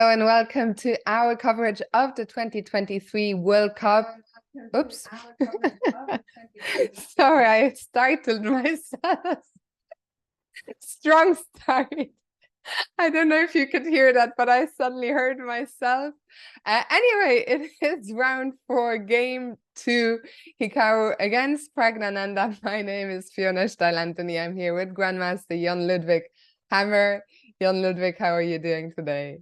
Hello and welcome to our coverage of the 2023 World Cup. Oops. Sorry, I startled myself. Strong start. I don't know if you could hear that, but I suddenly heard myself. Anyway, it is round 4, game 2, Hikaru against Praggnanandhaa. My name is Fiona Steil-Anthony. I'm here with Grandmaster Jan Ludwig Hammer. Jan Ludwig, how are you doing today?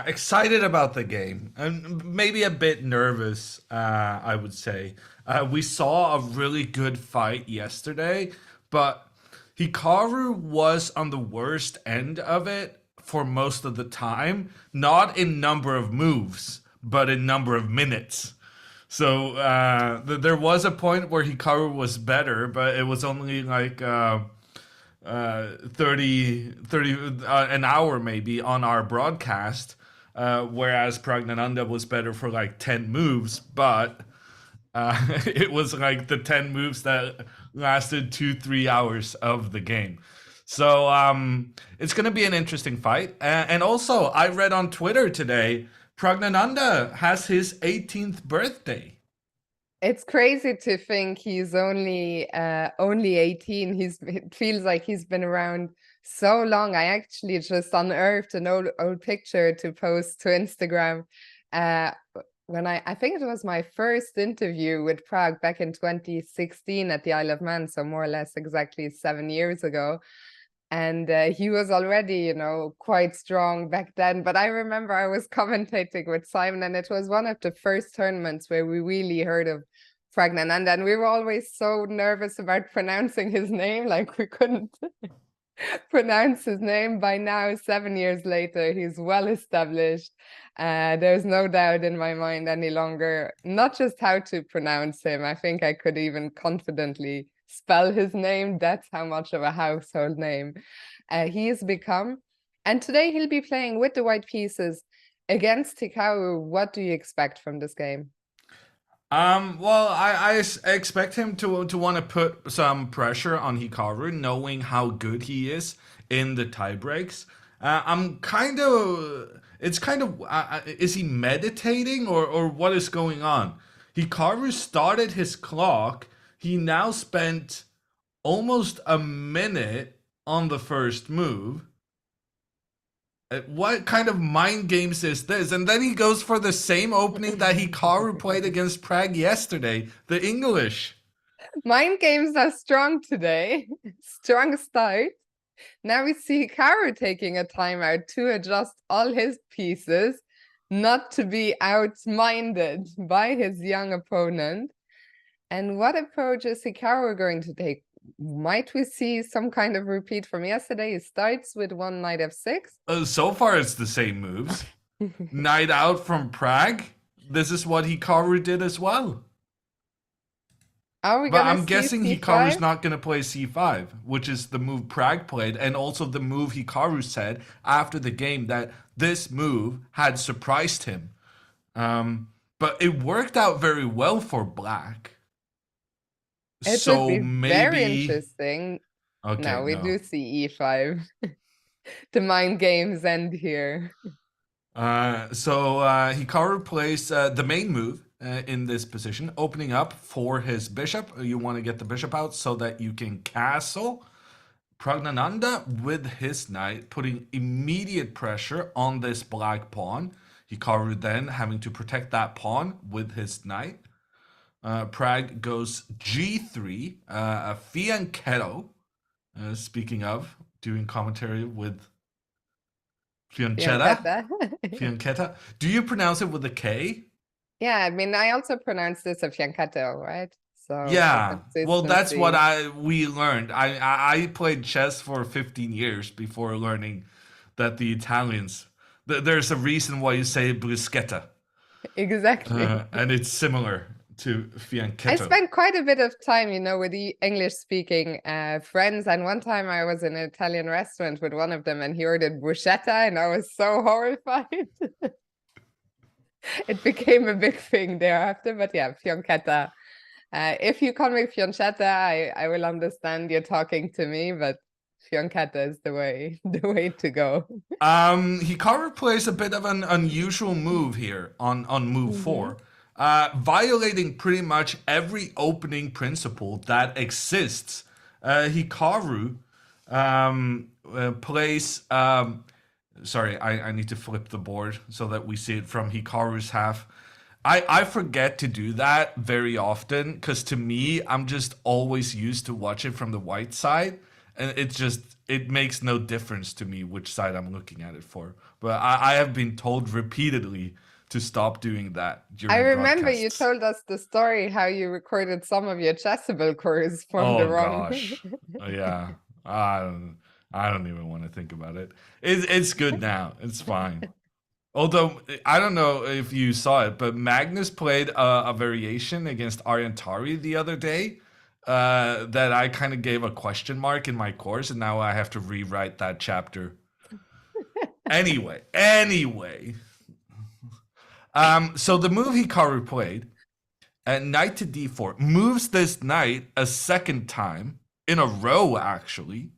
Excited about the game and maybe a bit nervous, I would say. We saw a really good fight yesterday, but Hikaru was on the worst end of it for most of the time, not in number of moves, but in number of minutes. So there was a point where Hikaru was better, but it was only like 30 an hour maybe on our broadcast, whereas Praggnanandhaa was better for like 10 moves, but it was like the 10 moves that lasted 2-3 hours of the game. So it's going to be an interesting fight. And also, I read on Twitter today, Praggnanandhaa has his 18th birthday. It's crazy to think he's only 18. It feels like he's been around so long. I actually just unearthed an old picture to post to Instagram. When I think it was my first interview with Prague back in 2016 at the Isle of Man, so more or less exactly 7 years ago. And he was already, quite strong back then. But I remember I was commentating with Simon, and it was one of the first tournaments where we really heard of Praggnanandhaa, and we were always so nervous about pronouncing his name, like we couldn't pronounce his name. By now, 7 years later, he's well established. There's no doubt in my mind any longer, not just how to pronounce him. I think I could even confidently spell his name. That's how much of a household name he has become. And today he'll be playing with the white pieces against Hikaru. What do you expect from this game? Well, I expect him to want to put some pressure on Hikaru, knowing how good he is in the tie breaks. Is he meditating or what is going on? Hikaru started his clock. He now spent almost a minute on the first move. What kind of mind games is this? And then he goes for the same opening that Hikaru played against Prague yesterday, the English. Mind games are strong today. Strong start. Now we see Hikaru taking a timeout to adjust all his pieces, not to be outminded by his young opponent. And what approach is Hikaru going to take? Might we see some kind of repeat from yesterday? He starts with one knight f6. So far, it's the same moves. Knight out from Prague. This is what Hikaru did as well. Are we But gonna I'm see guessing C5? Hikaru's not going to play c5, which is the move Prague played, and also the move Hikaru said after the game that this move had surprised him. But it worked out very well for Black. It would So be very maybe. interesting. Okay, No, we no. do see e5. The mind games end here. Hikaru plays the main move in this position, opening up for his bishop. You want to get the bishop out so that you can castle. Praggnanandhaa with his knight, putting immediate pressure on this black pawn. Hikaru then having to protect that pawn with his knight. Prague goes g3, a fianchetto. Speaking of, doing commentary with Fianchetto. Fianchetto. Do you pronounce it with a K? Yeah, I mean, I also pronounce this a fianchetto, right? So for Yeah. Well, that's what consistency. we learned. I played chess for 15 years before learning that the Italians there's a reason why you say bruschetta. Exactly. And it's similar to I fianchetto. spent quite a bit of time, with the English-speaking friends, and one time I was in an Italian restaurant with one of them, and he ordered bruschetta, and I was so horrified. It became a big thing thereafter, but yeah, fianchetto. If you call me fianchetto, I will understand you're talking to me, but Fiancata is the way to go. Hikaru plays a bit of an unusual move here on move 4, violating pretty much every opening principle that exists. Hikaru plays. Sorry, I need to flip the board so that we see it from Hikaru's half. I forget to do that very often because to me, I'm just always used to watch it from the white side. And it makes no difference to me which side I'm looking at it for. But I have been told repeatedly to stop doing that during I remember you broadcasts. told us the story how you recorded some of your chessable course from the Oh wrong. gosh. Yeah. I don't even want to think about it. It's good now. It's fine. Although I don't know if you saw it, but Magnus played a variation against Ariantari the other day that I kind of gave a question mark in my course, and now I have to rewrite that chapter. Anyway. So the move Hikaru played, knight to d4, moves this knight a second time in a row, actually,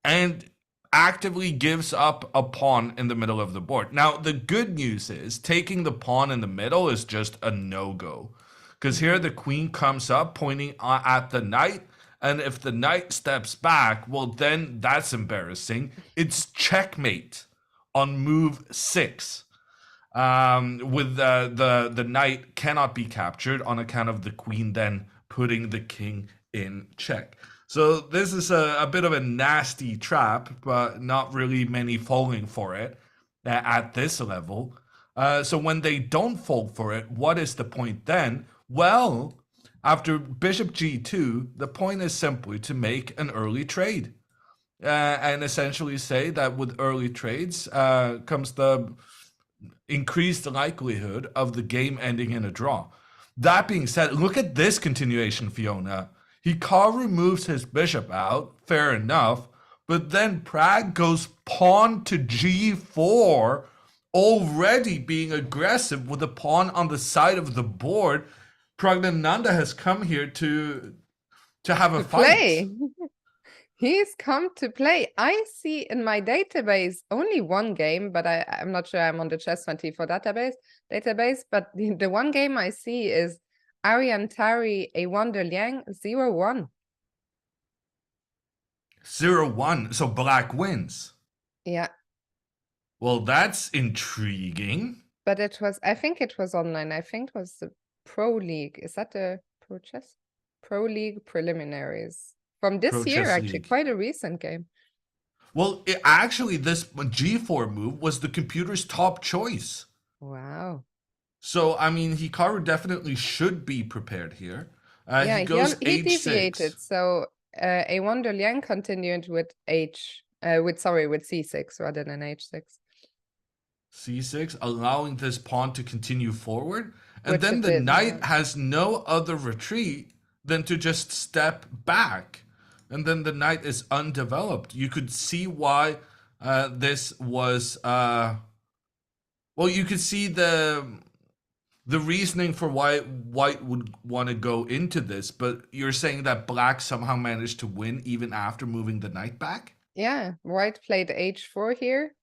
and actively gives up a pawn in the middle of the board. Now, the good news is taking the pawn in the middle is just a no-go. Because here the queen comes up pointing at the knight, and if the knight steps back, well, then that's embarrassing. It's checkmate on move 6. With the knight cannot be captured on account of the queen then putting the king in check. So this is a bit of a nasty trap, but not really many falling for it at this level. So when they don't fall for it, what is the point then? Well, after bishop g2, the point is simply to make an early trade. And essentially say that with early trades comes the increased likelihood of the game ending in a draw. That being said, look at this continuation, Fiona. Hikaru moves his bishop out, fair enough, but then Pragg goes pawn to g4, already being aggressive with a pawn on the side of the board. Praggnanandhaa has come here to have a fight. Play. He's come to play. I see in my database only one game, but I'm not sure I'm on the Chess24 database, but the one game I see is Ariantari A1 Liang 0-1. 0-1, so black wins. Yeah. Well, that's intriguing. But I think it was online. I think it was the Pro League. Is that the Pro Chess? Pro League preliminaries. From this Pro year, Chess actually, League. quite a recent game. Well, actually, this G4 move was the computer's top choice. Wow. So, I mean, Hikaru definitely should be prepared here. Yeah, he goes he H6. deviated. So A1 Liang continued with C6 rather than H6. C6, allowing this pawn to continue forward. And Which then it the did, knight yeah. has no other retreat than to just step back. And then the knight is undeveloped. You could see why this was... well, you could see the reasoning for why white would want to go into this, but you're saying that black somehow managed to win even after moving the knight back? Yeah, white played H4 here.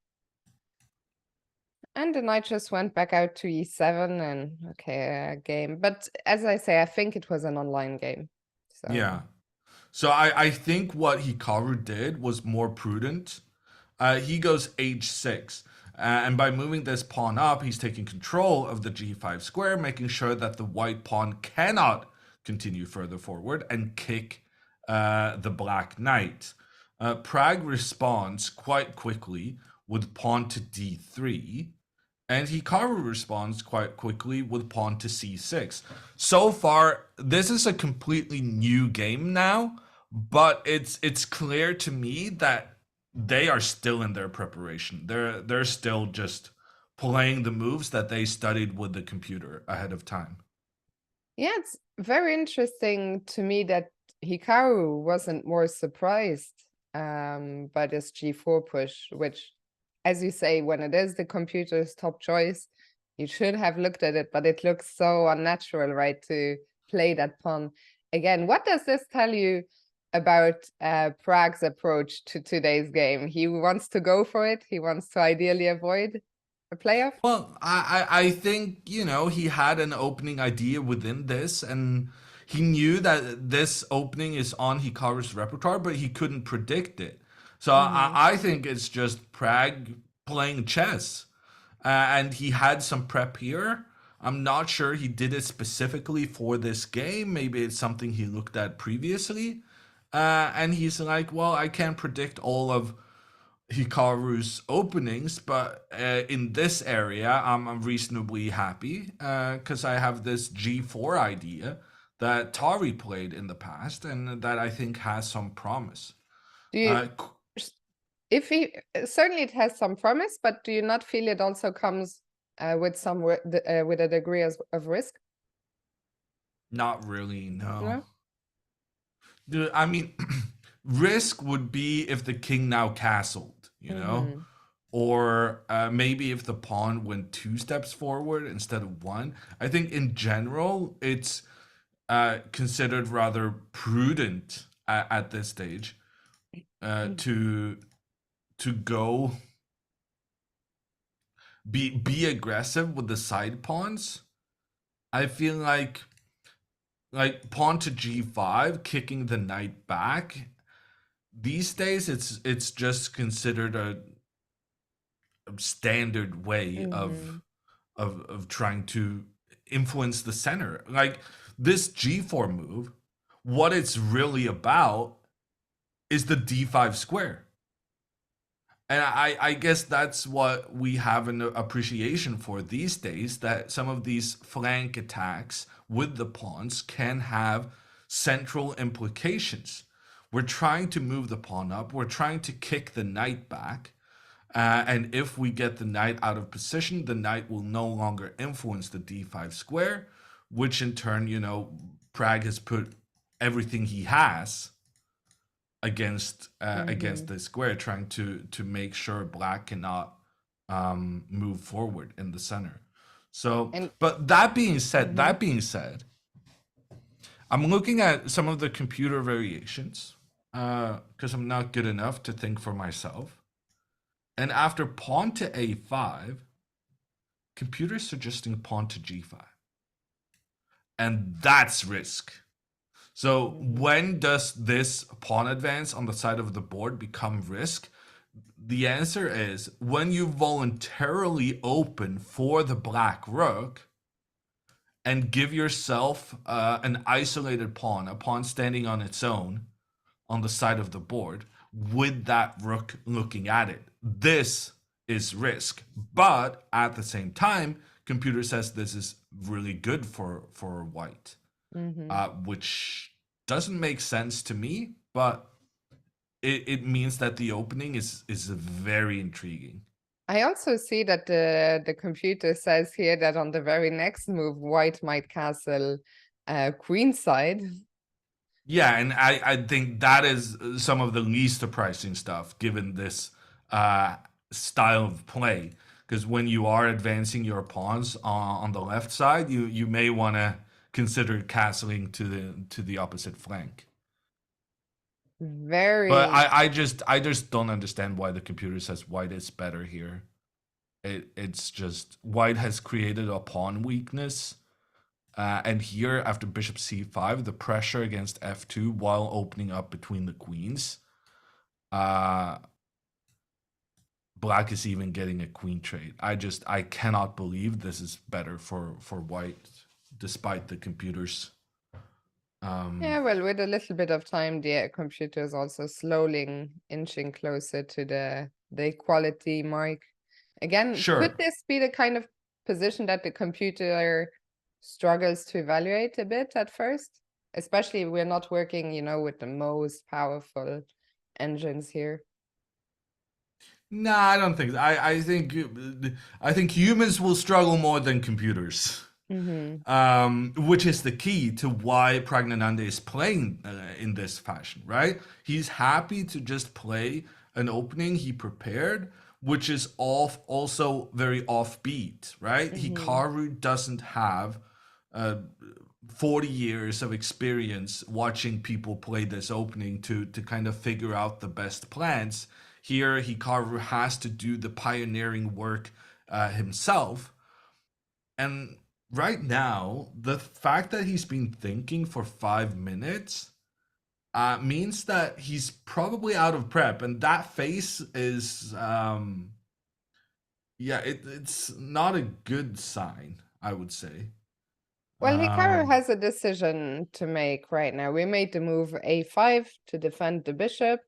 And the knight just went back out to E7 and okay, game. But as I say, I think it was an online game. So Yeah. So I think what Hikaru did was more prudent. He goes H6. And by moving this pawn up, he's taking control of the G5 square, making sure that the white pawn cannot continue further forward and kick the black knight. Pragg responds quite quickly with pawn to D3. And Hikaru responds quite quickly with pawn to c6. So far, this is a completely new game now, but it's clear to me that they are still in their preparation. They're still just playing the moves that they studied with the computer ahead of time. yeah, it's very interesting to me that Hikaru wasn't more surprised by this G4 push, which, as you say, when it is the computer's top choice, you should have looked at it, but it looks so unnatural, right, to play that pawn again. What does this tell you about Prague's approach to today's game. He wants to go for it. He wants to ideally avoid a playoff. Well, I think, he had an opening idea within this, and he knew that this opening is on Hikaru's repertoire, but he couldn't predict it. So I think it's just Prague playing chess. And he had some prep here. I'm not sure he did it specifically for this game. Maybe it's something he looked at previously. And he's like, well, I can't predict all of Hikaru's openings, but in this area, I'm reasonably happy because I have this G4 idea that Tari played in the past and that I think has some promise. Do you, if he certainly it has some promise, but do you not feel it also comes with some with a degree of risk? Not really, no. No? I mean, risk would be if the king now castled, or maybe if the pawn went 2 steps forward instead of 1. I think in general, it's considered rather prudent at this stage to go be aggressive with the side pawns. I feel like pawn to g5, kicking the knight back. These days, it's just considered a standard way of trying to influence the center. Like this g4 move, what it's really about is the d5 square. And I guess that's what we have an appreciation for these days, that some of these flank attacks with the pawns can have central implications. We're trying to move the pawn up. We're trying to kick the knight back. And if we get the knight out of position, the knight will no longer influence the d5 square, which in turn, Prague has put everything he has against the square, trying to make sure black cannot move forward in the center. So, but that being said, I'm looking at some of the computer variations because I'm not good enough to think for myself. And after pawn to a5, computer's suggesting pawn to g5. And that's risk. So when does this pawn advance on the side of the board become risk? The answer is when you voluntarily open for the black rook and give yourself an isolated pawn, a pawn standing on its own on the side of the board with that rook looking at it. This is risk. But at the same time, computer says this is really good for white. Which doesn't make sense to me, but it means that the opening is very intriguing. I also see that the computer says here that on the very next move, white might castle queenside. Yeah, and I think that is some of the least surprising stuff given this style of play. Because when you are advancing your pawns on the left side, you may want to consider castling to the opposite flank. But I just don't understand why the computer says white is better here. It's just white has created a pawn weakness, and here after bishop c5, the pressure against f2 while opening up between the queens. Black is even getting a queen trade. I cannot believe this is better for white, despite the computer's. Yeah, well, with a little bit of time, the computer is also slowly inching closer to the equality mark. Again, Sure. Could this be the kind of position that the computer struggles to evaluate a bit at first? Especially we're not working, with the most powerful engines here. No, I don't think. I think humans will struggle more than computers. Which is the key to why Praggnanandhaa is playing in this fashion, right? He's happy to just play an opening he prepared, which is also very offbeat, right? Hikaru doesn't have 40 years of experience watching people play this opening to kind of figure out the best plans. Here, Hikaru has to do the pioneering work himself. And right now, the fact that he's been thinking for 5 minutes means that he's probably out of prep. And that face is, yeah, it's not a good sign, I would say. Well, Hikaru Um, has a decision to make right now. We made the move a5 to defend the bishop.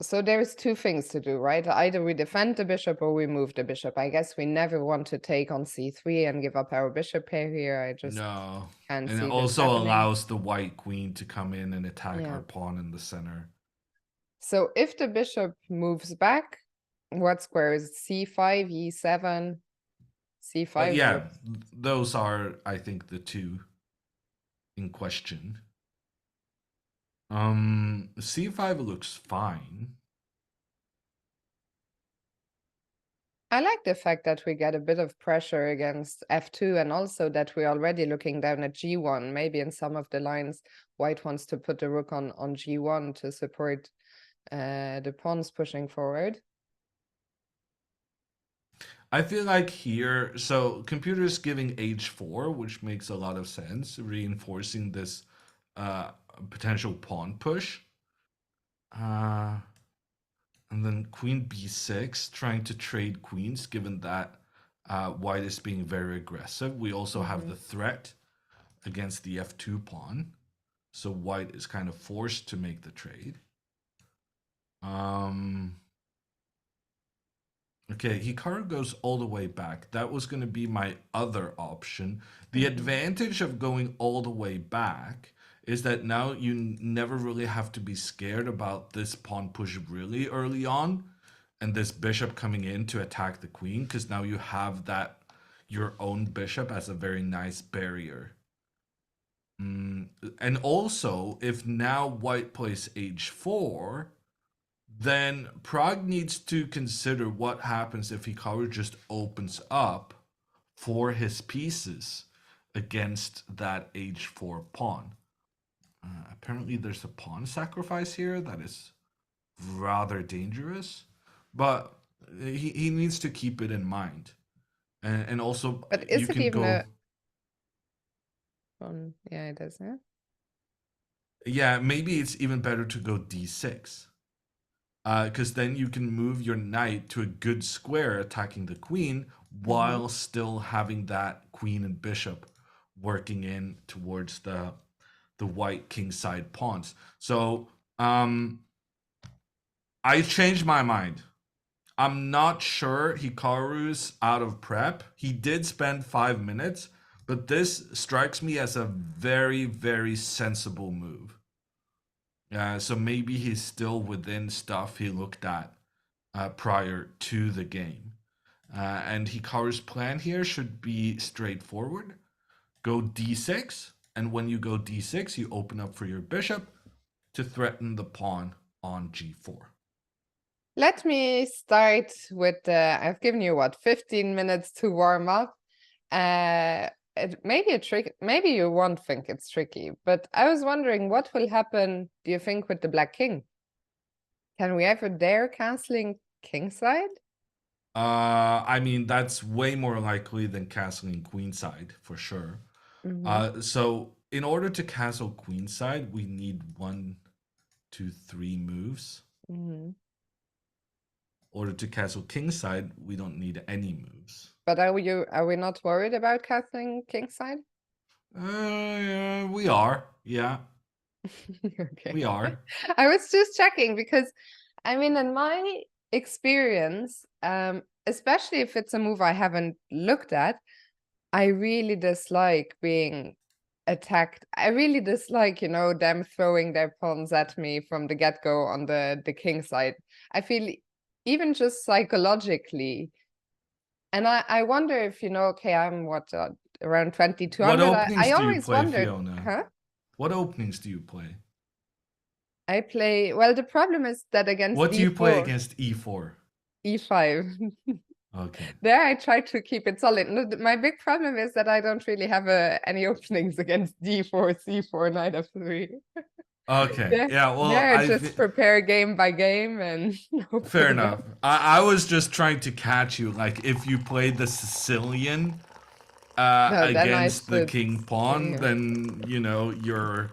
So there's two things to do, right? Either we defend the bishop or we move the bishop. I guess we never want to take on c3 and give up our bishop pair here. I just no. can't And it see this also happening. allows the white queen to come in and attack our Yeah. pawn in the center. So if the bishop moves back, what square is it? C5, E7, C5 Yeah, looks... those are, I think, the two in question. C5 looks fine. I like the fact that we get a bit of pressure against f2 and also that we're already looking down at g1. Maybe in some of the lines, white wants to put the rook on g1 to support the pawns pushing forward. I feel like here, so computer's giving h4, which makes a lot of sense, reinforcing this potential pawn push. And then queen b6, trying to trade queens, given that white is being very aggressive. We also have the threat against the f2 pawn. So white is kind of forced to make the trade. Okay, Hikaru goes all the way back. That was going to be my other option. The advantage of going all the way back is that now you never really have to be scared about this pawn push really early on and this bishop coming in to attack the queen, because now you have that your own bishop as a very nice barrier. And also, if now white plays h4, then Prague needs to consider what happens if Hikaru just opens up for his pieces against that h4 pawn. Apparently, there's a pawn sacrifice here that is rather dangerous, but he needs to keep it in mind. And also, But you is it can even go. yeah, it is, yeah. Yeah, maybe it's even better to go d6. Because then you can move your knight to a good square attacking the queen while still having that queen and bishop working in towards the white kingside pawns. So I changed my mind. I'm not sure Hikaru's out of prep. He did spend 5 minutes, but this strikes me as a very, very sensible move. So maybe he's still within stuff he looked at prior to the game. And Hikaru's plan here should be straightforward. Go d6, and when you go d6, you open up for your bishop to threaten the pawn on g4. Let me start with I've given you what, 15 minutes to warm up. It may be a trick, maybe you won't think it's tricky, but I was wondering what will happen, do you think, with the black king? Can we ever dare castling kingside? I mean, that's way more likely than castling queenside for sure. So in order to castle queenside, we need 1, 2, 3 moves. In order to castle kingside, we don't need any moves. But are we not worried about castling kingside? We are, yeah. Okay. We are. I was just checking because, I mean, in my experience, especially if it's a move I haven't looked at, I really dislike being attacked. I really dislike, you know, them throwing their pawns at me from the get-go on the king side. I feel even just psychologically, and I wonder if, you know, okay, I'm what, around What 2200. openings I do you always play, wondered, Fiona? huh? What openings do you play? I play, well, the problem is that against What do you play d4, against e4? e5. Okay. There I try to keep it solid. My big problem is that I don't really have any openings against d4, c4, knight f3. Okay. There, Yeah. Well, there I just prepare game by game and fair open enough. up. I was just trying to catch you. Like, if you played the Sicilian No, then I against the should. king pawn, Yeah, then your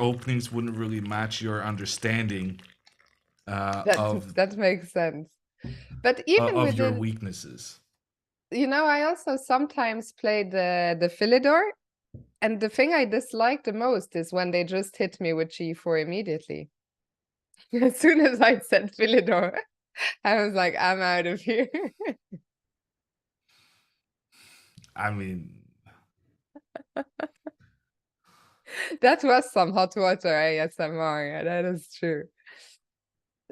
openings wouldn't really match your understanding that that makes sense. But even of your within, weaknesses. I also sometimes play the Philidor, and the thing I dislike the most is when they just hit me with g4 immediately. As soon as I said Philidor, I was like, I'm out of here. I mean, That was some hot water ASMR. Yeah, that is true.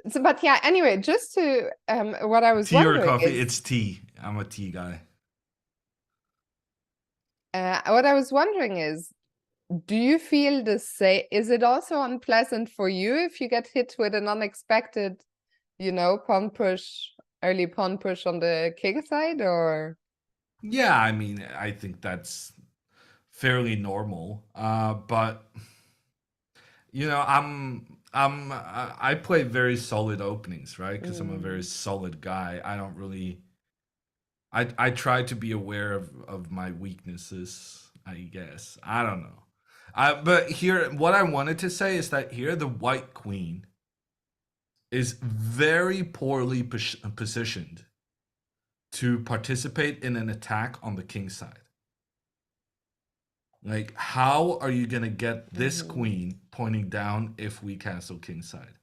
So, but yeah, anyway, just to what I was tea or wondering coffee? is It's tea. I'm a tea guy. what I was wondering is, do you feel the same? Is it also unpleasant for you if you get hit with an unexpected, pawn push, early pawn push on the king side, or? Yeah, I mean, I think that's fairly normal. But I play very solid openings, right? Because I'm a very Mm. solid guy. I don't really. I try to be aware of my weaknesses. I guess I don't know. But here, what I wanted to say is that here the white queen is very poorly positioned to participate in an attack on the king side. Like, how are you gonna get this Mhm. queen pointing down if we castle king side?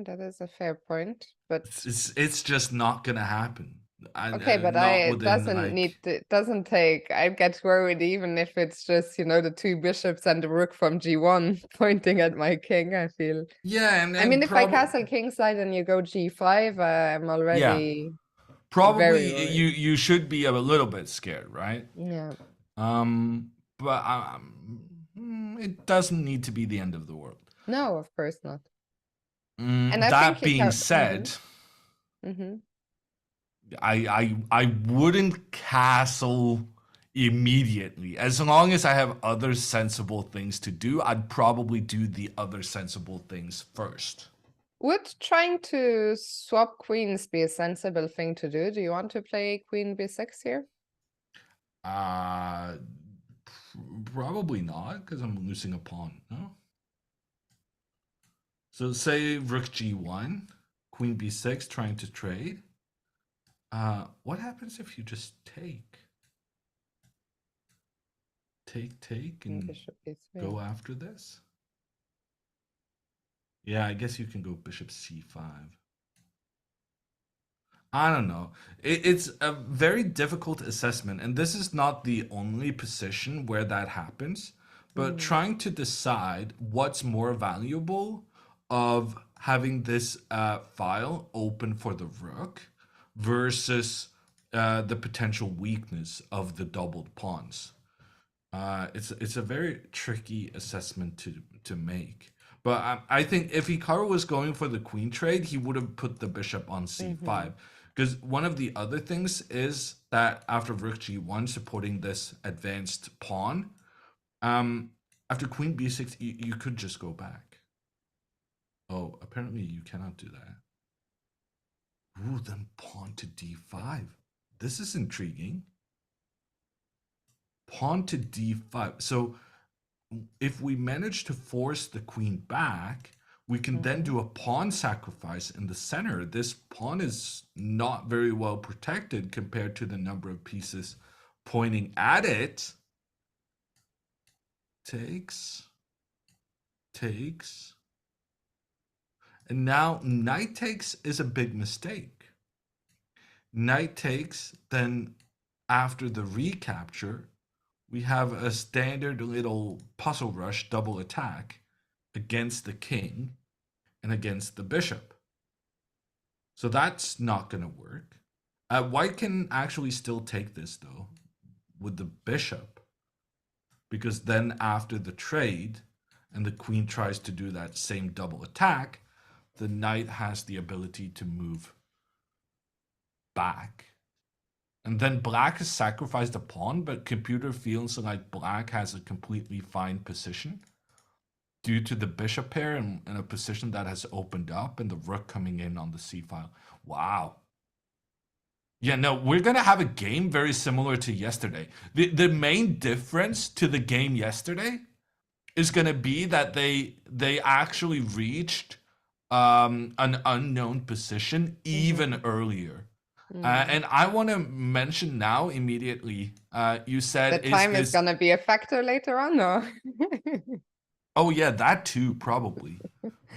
That is a fair point, but It's just not gonna happen. okay, but Not it within doesn't need like. to, it doesn't take, I get worried even if it's just, the two bishops and the rook from g1 pointing at my king, I feel. Yeah, I and mean, if I probably. castle king side and you go g5, I'm Yeah, already probably very you worried. you should be a little bit scared, right? Yeah. But it doesn't need to be the end of the world. No, of course not. And I think That he being can. said, Mm-hmm. I wouldn't castle immediately. As long as I have other sensible things to do, I'd probably do the other sensible things first. Would trying to swap queens be a sensible thing to do? Do you want to play queen b6 here? Uh Probably not, because I'm losing a pawn. No. So say rook g1, queen b6, trying to trade. What happens if you just take, And and bishop b3. go after this? Yeah, I guess you can go bishop c5. I don't know. It's a very difficult assessment, and this is not the only position where that happens. But Mm-hmm. trying to decide what's more valuable of having this file open for the rook versus the potential weakness of the doubled pawns. It's a very tricky assessment to make. But I think if Hikaru was going for the queen trade, he would have put the bishop on Mm-hmm. c5. Because one of the other things is that after rook g1 supporting this advanced pawn, um, after queen b6, you could just go back. Oh, apparently you cannot do that. Ooh, then pawn to d5. This is intriguing. Pawn to d5. So if we manage to force the queen back, we can then Mm-hmm. do a pawn sacrifice in the center. This pawn is not very well protected compared to the number of pieces pointing at it. Takes. And now knight takes is a big mistake. Knight takes, then after the recapture, we have a standard little puzzle rush double attack against the king and against the bishop. So that's not going to work. White can actually still take this, though, with the bishop, because then after the trade and the queen tries to do that same double attack, the knight has the ability to move back. And then black has sacrificed a pawn, but computer feels like black has a completely fine position due to the bishop pair in a position that has opened up and the rook coming in on the c file. Wow. Yeah, no, we're gonna have a game very similar to yesterday. The main difference to the game yesterday is gonna be that they actually reached an unknown position even earlier. And I want to mention now immediately. You said, The "Is time is this?" gonna be a factor later on, no? Oh yeah, that too probably.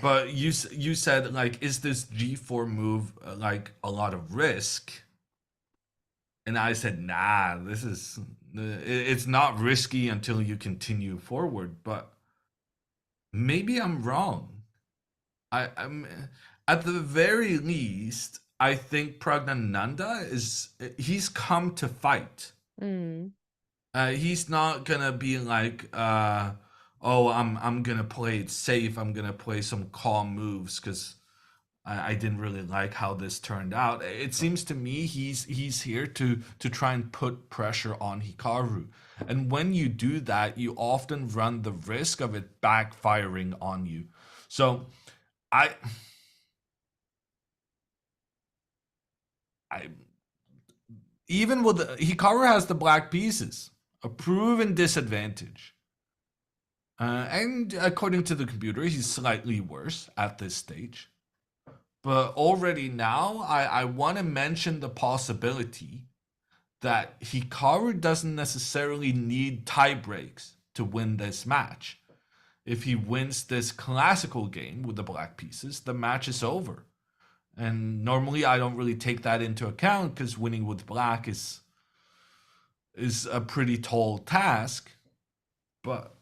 But you said like, "Is this G4 move like a lot of risk?" And I said, "Nah, this is it's not risky until you continue forward." But maybe I'm wrong. I'm at the very least, I think Praggnanandhaa he's come to fight. Mm. He's not gonna be like, oh, I'm gonna play it safe. I'm gonna play some calm moves because I didn't really like how this turned out. It seems to me he's here to try and put pressure on Hikaru, and when you do that, you often run the risk of it backfiring on you. So I I even with Hikaru has the black pieces, a proven disadvantage. And according to the computer, he's slightly worse at this stage. But already now, I want to mention the possibility that Hikaru doesn't necessarily need tie breaks to win this match. If he wins this classical game with the black pieces, the match is over. And normally I don't really take that into account because winning with black is a pretty tall task. But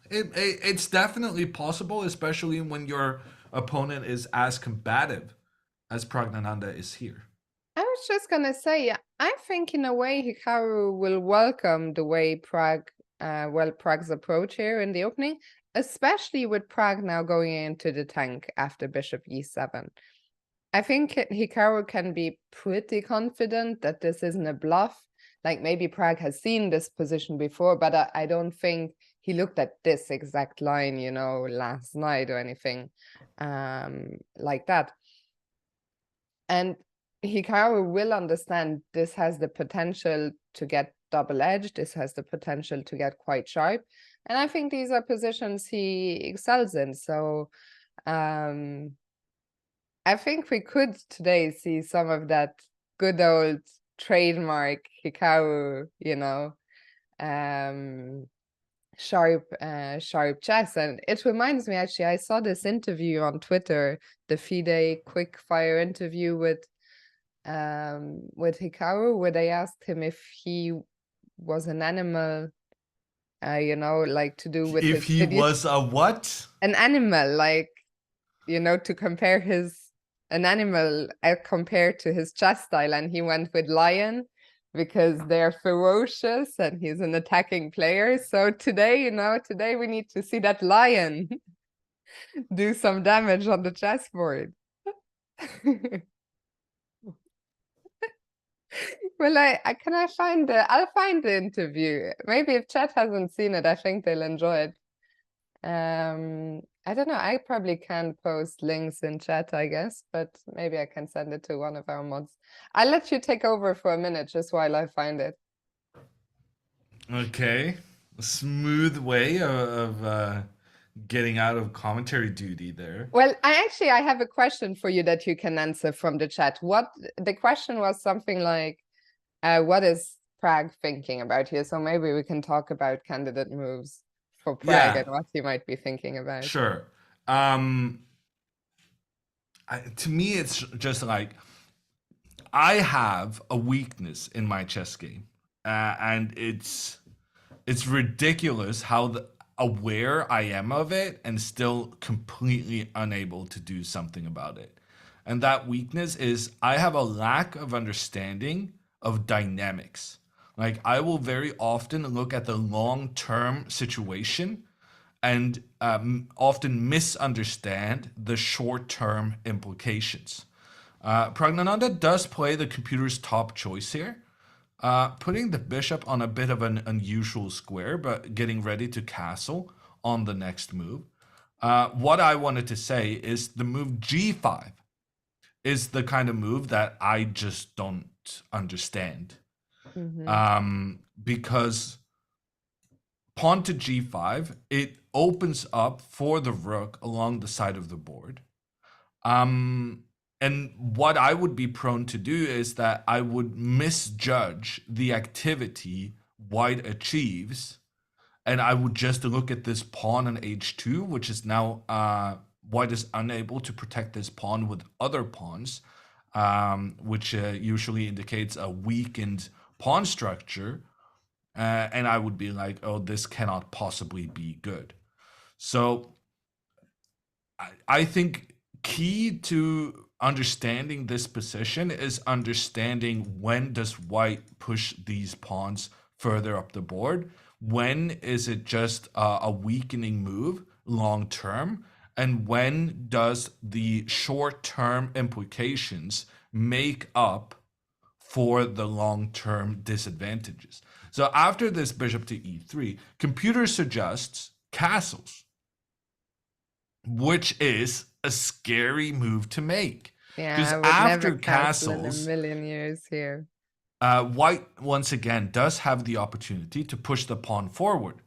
it's definitely possible, especially when your opponent is as combative as Praggnanandhaa is here. I was just gonna say, I think in a way Hikaru will welcome the way Prag's approach here in the opening, especially with Pragg now going into the tank after bishop e7. I think Hikaru can be pretty confident that this isn't a bluff. Like maybe Pragg has seen this position before, but I don't think he looked at this exact line, you know, last night or anything like that. And Hikaru will understand this has the potential to get double-edged. This has the potential to get quite sharp. And I think these are positions he excels in. So I think we could today see some of that good old trademark Hikaru, you know, sharp chess. And it reminds me, actually, I saw this interview on Twitter, the FIDE quick fire interview with Hikaru, where they asked him if he was an animal, you know, like to do with If his he was a what? an animal, like, you know, to compare an animal compared to his chess style, and he went with lion because they're ferocious and he's an attacking player. So today, you know, today we need to see that lion do some damage on the chessboard. Well, I'll find the interview. Maybe if chat hasn't seen it, I think they'll enjoy it. I don't know. I probably can't post links in chat, I guess, but maybe I can send it to one of our mods. I'll let you take over for a minute just while I find it. Okay, a smooth way of getting out of commentary duty there. Well, I have a question for you that you can answer from the chat. The question was something like, what is Pragg thinking about here? So maybe we can talk about candidate moves for Pragg and what he might be thinking about. Sure. To me, it's just like I have a weakness in my chess game, and it's ridiculous how aware I am of it and still completely unable to do something about it. And that weakness is I have a lack of understanding of dynamics. Like I will very often look at the long-term situation and often misunderstand the short-term implications. Praggnanandhaa does play the computer's top choice here, putting the bishop on a bit of an unusual square, but getting ready to castle on the next move. What I wanted to say is the move g5 is the kind of move that I just don't understand. Because pawn to g5, it opens up for the rook along the side of the board. And what I would be prone to do is that I would misjudge the activity white achieves, and I would just look at this pawn on h2, which is now white is unable to protect this pawn with other pawns, which usually indicates a weakened pawn structure. And I would be like, oh, this cannot possibly be good. So I think key to understanding this position is understanding when does white push these pawns further up the board. When is it just a weakening move long term? And when does the short term implications make up for the long term disadvantages? So after this bishop to e3, computer suggests castles, which is a scary move to make. Yeah, Because I would never after castle in a castles, million years here. white once again does have the opportunity to push the pawn forward.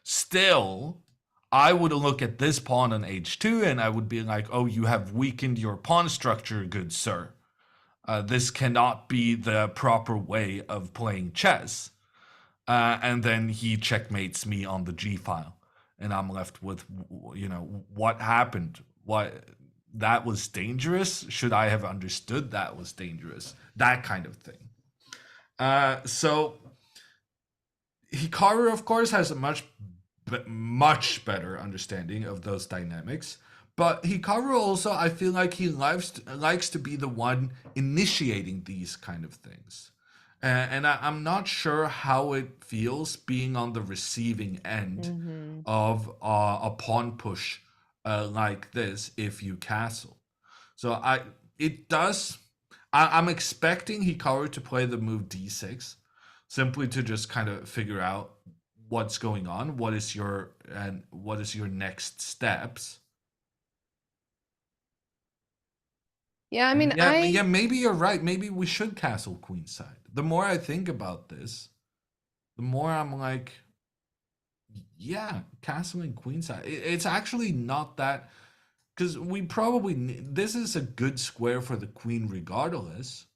Still, I would look at this pawn on h2 and I would be like, oh, you have weakened your pawn structure, good sir. This cannot be the proper way of playing chess. And then he checkmates me on the g file. And I'm left with, what happened? What, that was dangerous? Should I have understood that was dangerous? That kind of thing. So Hikaru, of course, has a much better understanding of those dynamics. But Hikaru also, I feel like he likes to be the one initiating these kind of things. And I'm not sure how it feels being on the receiving end of a pawn push like this if you castle. So I'm expecting Hikaru to play the move d6, simply to just kind of figure out what's going on, what is your next steps. Yeah, I mean, Yeah, maybe you're right. Maybe we should castle queenside. The more I think about this, the more I'm like, yeah, castling queenside. It's actually not that, because this is a good square for the queen regardless.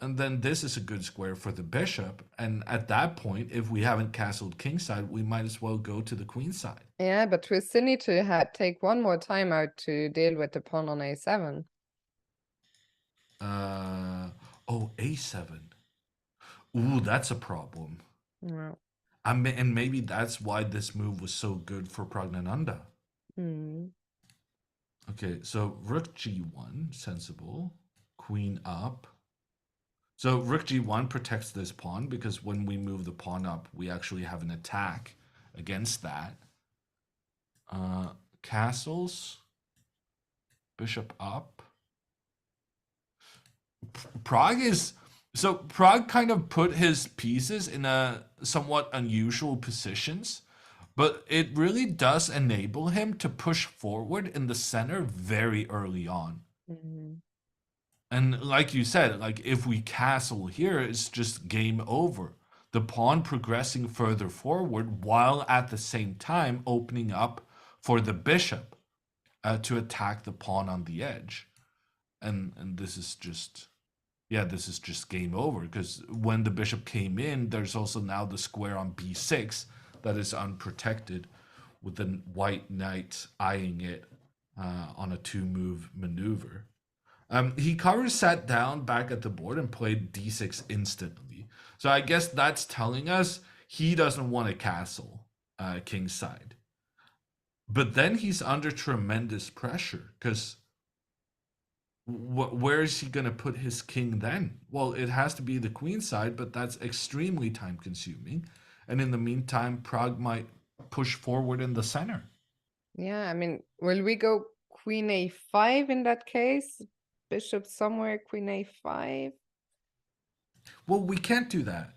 And then this is a good square for the bishop. And at that point, if we haven't castled kingside, we might as well go to the queenside. yeah, but we still need to take one more time out to deal with the pawn on a7. A7. Ooh, that's a problem. Yeah. And maybe that's why this move was so good for Praggnanandhaa. Okay, so rook g1, sensible. Queen up. So rook g1 protects this pawn because when we move the pawn up, we actually have an attack against that. Castles. Bishop up. Pragg kind of put his pieces in a somewhat unusual positions, but it really does enable him to push forward in the center very early on. And like you said, like if we castle here, it's just game over. The pawn progressing further forward while at the same time opening up for the bishop to attack the pawn on the edge. And this is just, this is just game over, because when the bishop came in, there's also now the square on b6 that is unprotected, with the white knight eyeing it on a 2-move maneuver. Hikaru sat down back at the board and played d6 instantly. So I guess that's telling us he doesn't want to castle kingside. But then he's under tremendous pressure, because where is he going to put his king then? Well, it has to be the queen side, but that's extremely time consuming. And in the meantime, Pragg might push forward in the center. Yeah, I mean, will we go queen a5 in that case? Bishop somewhere, queen a5. Well, we can't do that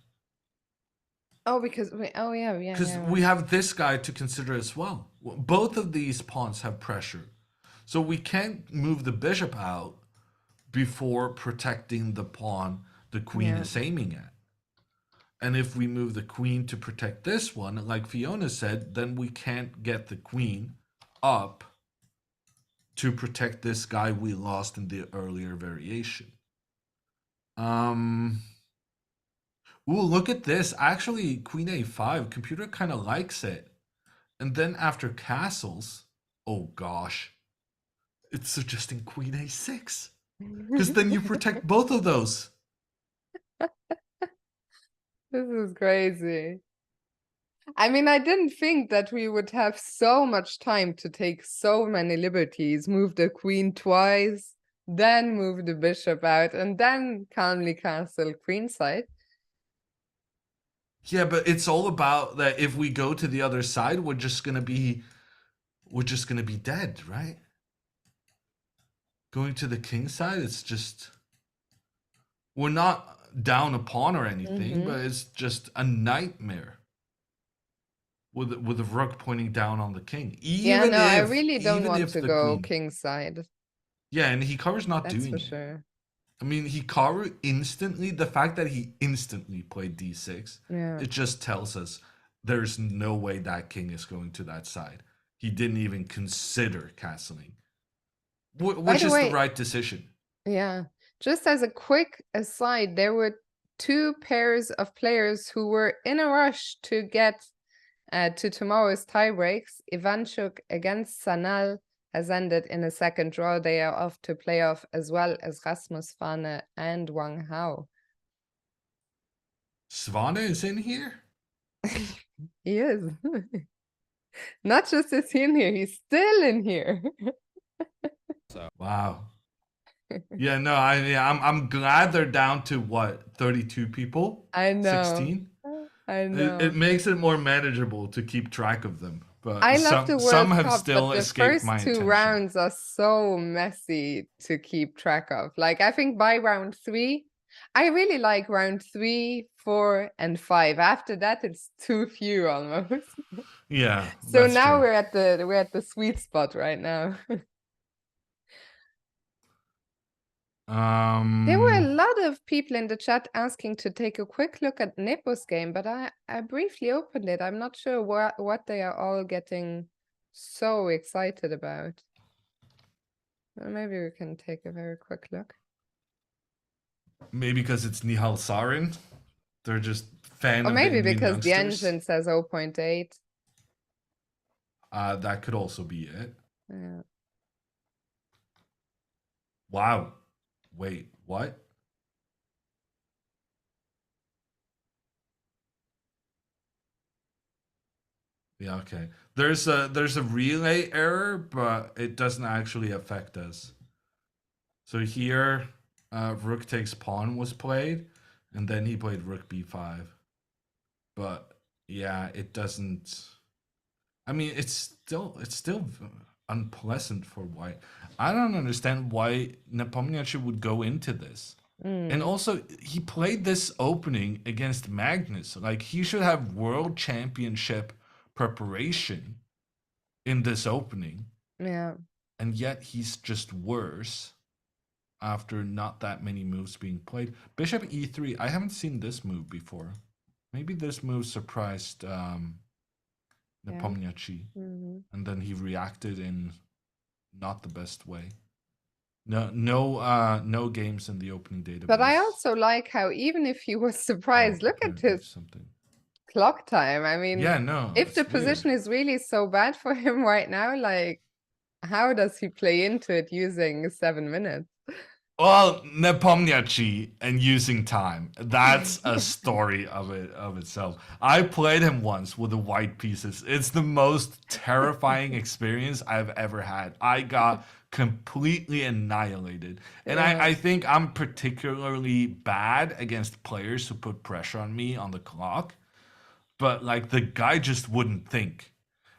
Oh, because oh yeah, because yeah. we have this guy to consider as well. Both of these pawns have pressure, so we can't move the bishop out before protecting the pawn the queen Yeah. is aiming at. And if we move the queen to protect this one, like Fiona said, then we can't get the queen up to protect this guy we lost in the earlier variation. Ooh, look at this. Actually, queen a5, computer kind of likes it. And then after castles, oh gosh, it's suggesting queen a6. Because then you protect both of those. This is crazy. I mean, I didn't think that we would have so much time to take so many liberties, move the queen twice, then move the bishop out, and then calmly castle queenside. Yeah, but it's all about that if we go to the other side, we're just gonna be dead, right? Going to the king side, it's just we're not down a pawn or anything, but it's just a nightmare with the rook pointing down on the king. Yeah, no, I really don't want to The go queen. kingside. Yeah, and Hikaru's not That's doing for it. sure. I mean, Hikaru instantly, the fact that he instantly played d6, Yeah. it just tells us there's no way that king is going to that side. He didn't even consider castling, which is the way, right decision. yeah, just as a quick aside, there were two pairs of players who were in a rush to get to tomorrow's tie breaks. Ivanchuk against Sanal has ended in a second draw. They are off to playoff as well as Rasmus Fane and Wang Hao. Svane is in here? He is. Not just is he in here, he's still in here. Wow. Yeah, no, I'm glad they're down to what, 32 people? I know. 16? I know. It makes it more manageable to keep track of them. But I love the some World have Cup, still but the escaped first my two attention. rounds are so messy to keep track of. Like, I think by round 3, I really like round 3, 4, and 5. After that, it's too few almost. Yeah. So now true. we're at the sweet spot right now. There were a lot of people in the chat asking to take a quick look at Nepo's game, but I briefly opened it. I'm not sure what they are all getting so excited about. Well, maybe we can take a very quick look. Maybe because it's Nihal Sarin. They're just fan Or of maybe the Indian because the youngsters. engine says 0.8. That could also be it. Yeah. Wow. Wait, what? Yeah, okay. There's a relay error, but it doesn't actually affect us. So here, rook takes pawn was played, and then he played rook b5. But yeah, it doesn't. I mean, it's still unpleasant for white. I don't understand why Nepomniachtchi would go into this. And also, he played this opening against Magnus. Like, he should have world championship preparation in this opening. Yeah. And yet, he's just worse after not that many moves being played. Bishop e3. I haven't seen this move before. Maybe this move surprised Nepomniachtchi. And then he reacted in not the best way. No games in the opening database. But I also like how even if he was surprised, look at his clock time. I mean, yeah, no. If the position is really so bad for him right now, like, how does he play into it using 7 minutes? Well, Nepomniachtchi and using time. That's a story of itself. I played him once with the white pieces. It's the most terrifying experience I've ever had. I got completely annihilated. And I think I'm particularly bad against players who put pressure on me on the clock. but like the guy just wouldn't think.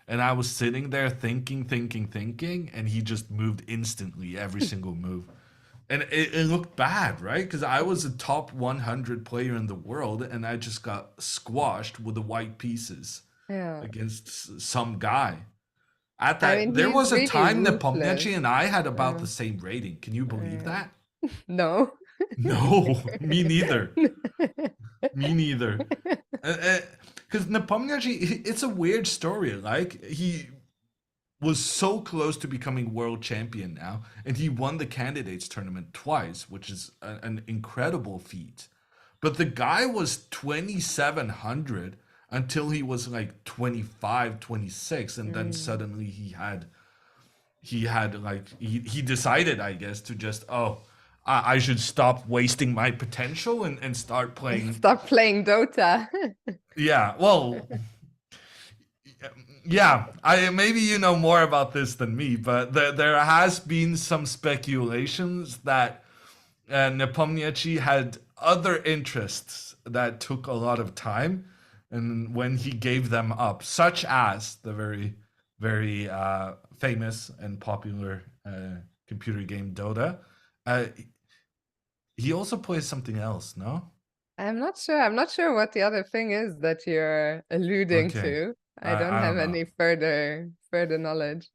And I was sitting there thinking, and he just moved instantly every single move. And it looked bad, right? Because I was a top 100 player in the world, and I just got squashed with the white pieces Yeah. against some guy. At I that, mean, there he's was a really time that ruthless. Nepomniachtchi and I had about Uh, the same rating. Can you believe uh, that? no. No, me neither. Me neither. Because Nepomniachtchi, it's a weird story. Like he was so close to becoming world champion now, and he won the candidates tournament twice, which is an incredible feat. But the guy was 2700 until he was like 25, 26, and then Mm. suddenly he had like he decided, I guess, to just, oh, I should stop wasting my potential and start playing. Stop playing Dota. Yeah, well, yeah, I maybe you know more about this than me, but there has been some speculations that Nepomniachtchi had other interests that took a lot of time, and when he gave them up, such as the very, very famous and popular computer game Dota, uh, he also plays something else. No, I'm not sure. I'm not sure what the other thing is that you're alluding okay, to. I don't I have don't know, any further knowledge.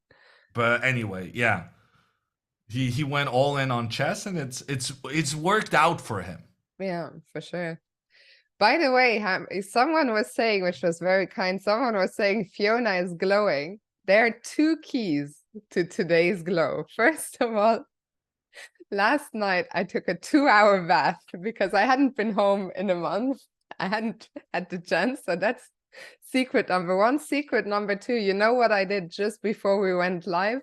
but anyway, yeah. He went all in on chess, and it's worked out for him. Yeah, for sure. By the way, someone was saying, which was very kind, someone was saying Fiona is glowing. There are two keys to today's glow. First of all, last night I took a 2-hour bath because I hadn't been home in a month. I hadn't had the chance. So that's secret number one. Secret number two, you know what I did just before we went live?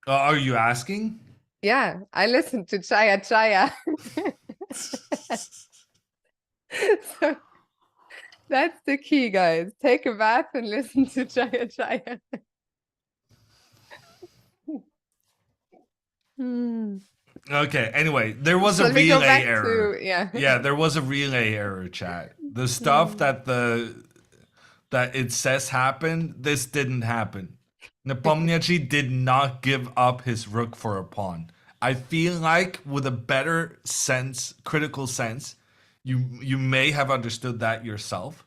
Are you asking? Yeah, I listened to Chaya Chaya. So that's the key, guys. Take a bath and listen to Chaya Chaya. Okay, anyway, there was a Shall we go relay back error. to, yeah. Yeah, there was a relay error, chat. The stuff that it says happened, this didn't happen. Nepomniachtchi did not give up his rook for a pawn. I feel like with a better sense, critical sense, you may have understood that yourself.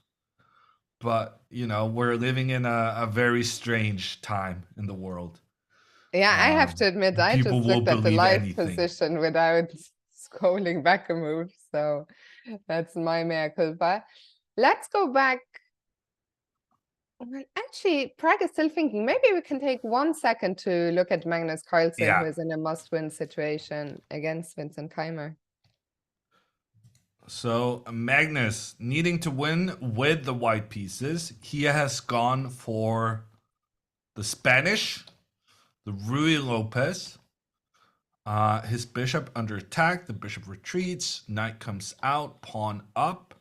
But we're living in a very strange time in the world. Yeah, I have to admit, I People just will looked at the believe live anything. position without scrolling back a move. So that's my mea culpa. Let's go back. Well, actually, Prague is still thinking. Maybe we can take 1 second to look at Magnus Carlsen, who Yeah. is in a must-win situation against Vincent Keimer. So Magnus needing to win with the white pieces, he has gone for the Spanish, the Rui Lopez. His bishop under attack. The bishop retreats. Knight comes out. Pawn up.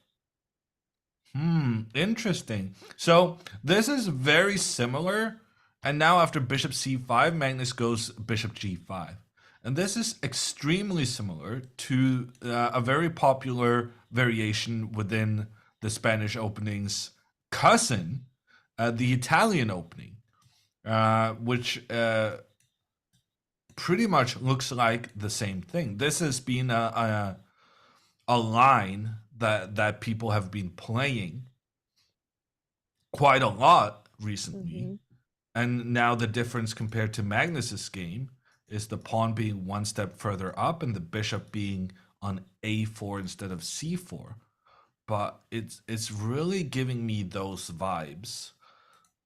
Interesting. So this is very similar. And now after bishop c5, Magnus goes bishop g5. And this is extremely similar to a very popular variation within the Spanish opening's cousin, the Italian opening, which pretty much looks like the same thing. This has been a line that people have been playing quite a lot recently. And now the difference compared to Magnus's game is the pawn being one step further up and the bishop being on a4 instead of c4. But it's really giving me those vibes.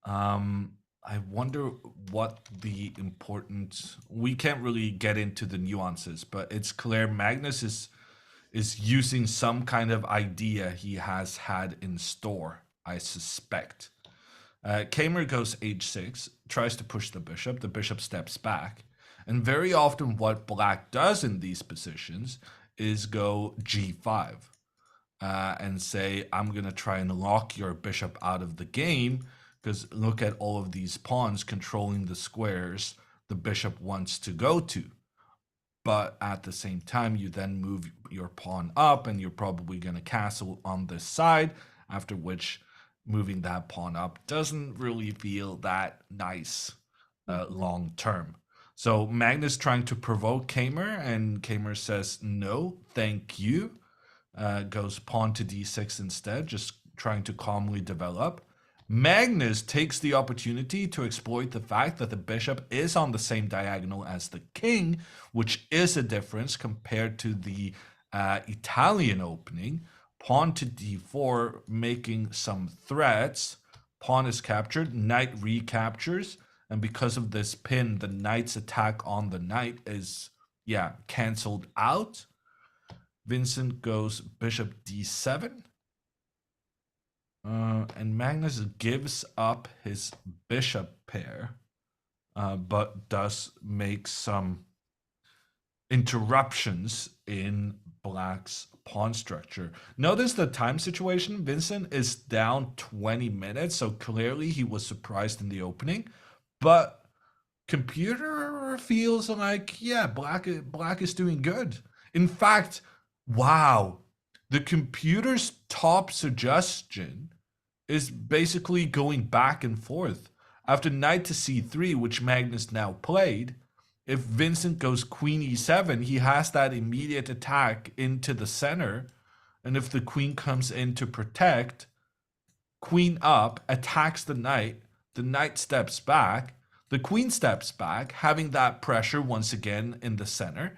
I wonder what the important. We can't really get into the nuances, but it's clear Magnus is using some kind of idea he has had in store, I suspect. Keimer goes h6, tries to push the bishop steps back, and very often what black does in these positions is go g5 and say, I'm going to try and lock your bishop out of the game, because look at all of these pawns controlling the squares the bishop wants to go to. but at the same time, you then move your pawn up, and you're probably going to castle on this side, after which moving that pawn up doesn't really feel that nice long term. So Magnus trying to provoke Kamer, and Kamer says, no, thank you. Goes pawn to d6 instead, just trying to calmly develop. Magnus takes the opportunity to exploit the fact that the bishop is on the same diagonal as the king, which is a difference compared to the Italian opening. Pawn to d4, making some threats. Pawn is captured, knight recaptures, and because of this pin, the knight's attack on the knight is, cancelled out. Vincent goes bishop d7. And Magnus gives up his bishop pair, but does make some interruptions in Black's pawn structure. Notice the time situation. Vincent is down 20 minutes, so clearly he was surprised in the opening. But computer feels like, Black is doing good. In fact, wow, the computer's top suggestion is basically going back and forth. After knight to c3, which Magnus now played, if Vincent goes queen e7, he has that immediate attack into the center. And if the queen comes in to protect, queen up, attacks the knight steps back, the queen steps back, having that pressure once again in the center.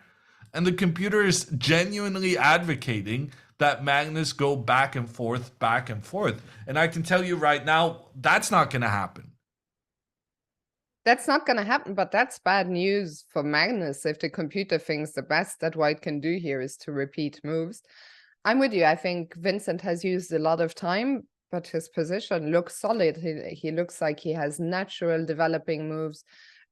And the computer is genuinely advocating that Magnus go back and forth, back and forth. And I can tell you right now, that's not going to happen. That's not going to happen, but that's bad news for Magnus if the computer thinks the best that White can do here is to repeat moves. I'm with you. I think Vincent has used a lot of time, but his position looks solid. He looks like he has natural developing moves.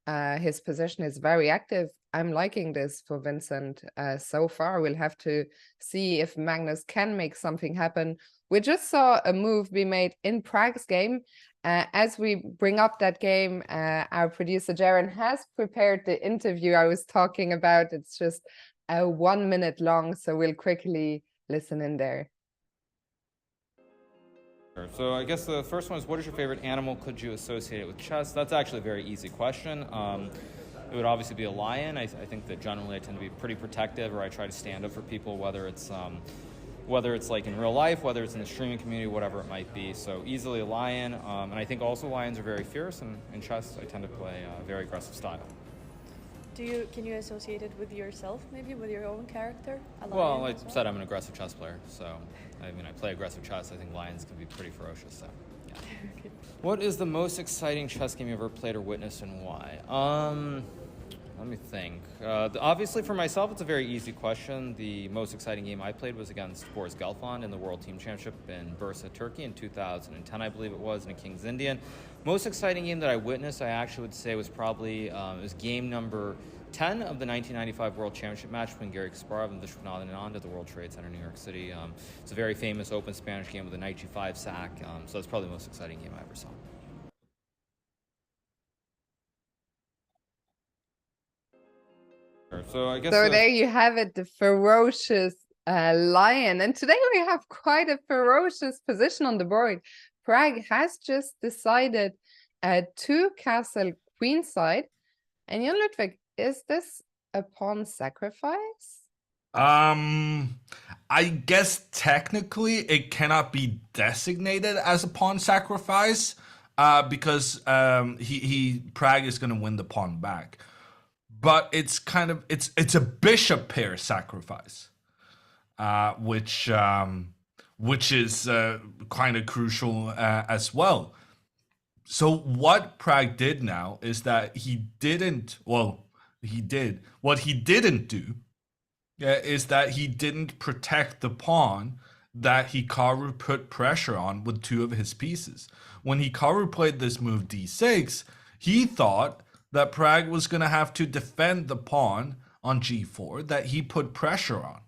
His position is very active. I'm liking this for Vincent so far. We'll have to see if Magnus can make something happen. We just saw a move be made in Prague's game. As we bring up that game, our producer Jaren has prepared the interview I was talking about. It's just 1 minute long, so we'll quickly listen in there. So I guess the first one is, what is your favorite animal could you associate it with chess? That's actually a very easy question. It would obviously be a lion. I think that generally I tend to be pretty protective, or I try to stand up for people, whether it's like in real life, whether it's in the streaming community, whatever it might be. So easily a lion. And I think also lions are very fierce, and in chess I tend to play a very aggressive style. Can you associate it with yourself, maybe with your own character? Well, like I said, I'm an aggressive chess player, so I play aggressive chess. I think lions can be pretty ferocious. So, yeah. Okay. What is the most exciting chess game you ever played or witnessed, and why? Let me think. Obviously, for myself, it's a very easy question. The most exciting game I played was against Boris Gelfand in the World Team Championship in Bursa, Turkey in 2010, I believe it was, in a King's Indian. Most exciting game that I witnessed, I actually would say, was probably it was game number 10 of the 1995 World Championship match between Garry Kasparov and Praggnanandhaa at the World Trade Center, New York City. It's a very famous open Spanish game with a knight g5 sack, so it's probably the most exciting game I ever saw. So there you have it, the ferocious lion. And today we have quite a ferocious position on the board. Prague has just decided to castle queenside. And Jan Ludwig, is this a pawn sacrifice? I guess technically it cannot be designated as a pawn sacrifice because Prague is going to win the pawn back. But it's kind of it's a bishop pair sacrifice, which is kind of crucial as well. So what Prague did now is that he didn't do is that he didn't protect the pawn that Hikaru put pressure on with two of his pieces. When Hikaru played this move d6, he thought that Prague was going to have to defend the pawn on g4 that he put pressure on.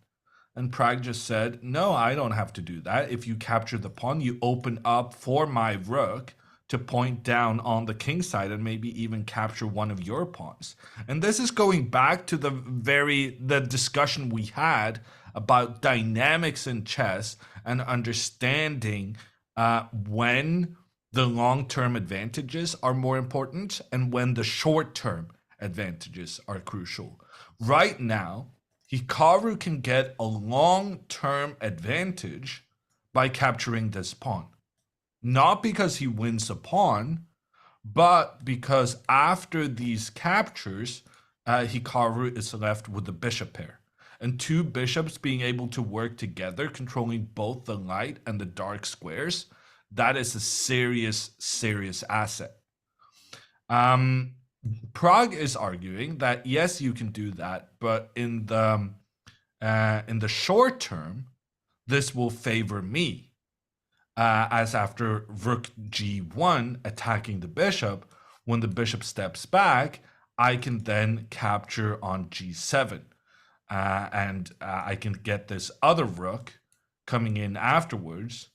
And Prague just said, no, I don't have to do that. If you capture the pawn, you open up for my rook to point down on the king side and maybe even capture one of your pawns. And this is going back to the discussion we had about dynamics in chess and understanding when the long-term advantages are more important and when the short-term advantages are crucial. Right now, Hikaru can get a long-term advantage by capturing this pawn. Not because he wins a pawn, but because after these captures, Hikaru is left with the bishop pair. And two bishops being able to work together, controlling both the light and the dark squares, that is a serious, serious asset. Pragg is arguing that yes, you can do that, but in the short term, this will favor me. As after rook g1 attacking the bishop, when the bishop steps back, I can then capture on g7. And I can get this other rook coming in afterwards.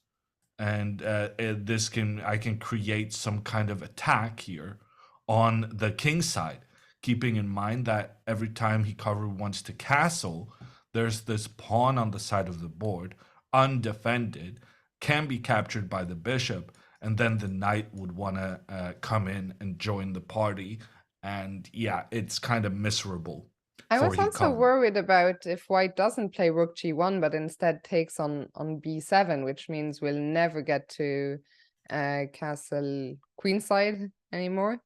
And I can create some kind of attack here on the king side, keeping in mind that every time Hikaru wants to castle, there's this pawn on the side of the board, undefended, can be captured by the bishop, and then the knight would want to come in and join the party. And yeah, it's kind of miserable. I for was also Hikaru. worried about if white doesn't play rook g1, but instead takes on b7, which means we'll never get to castle queenside anymore.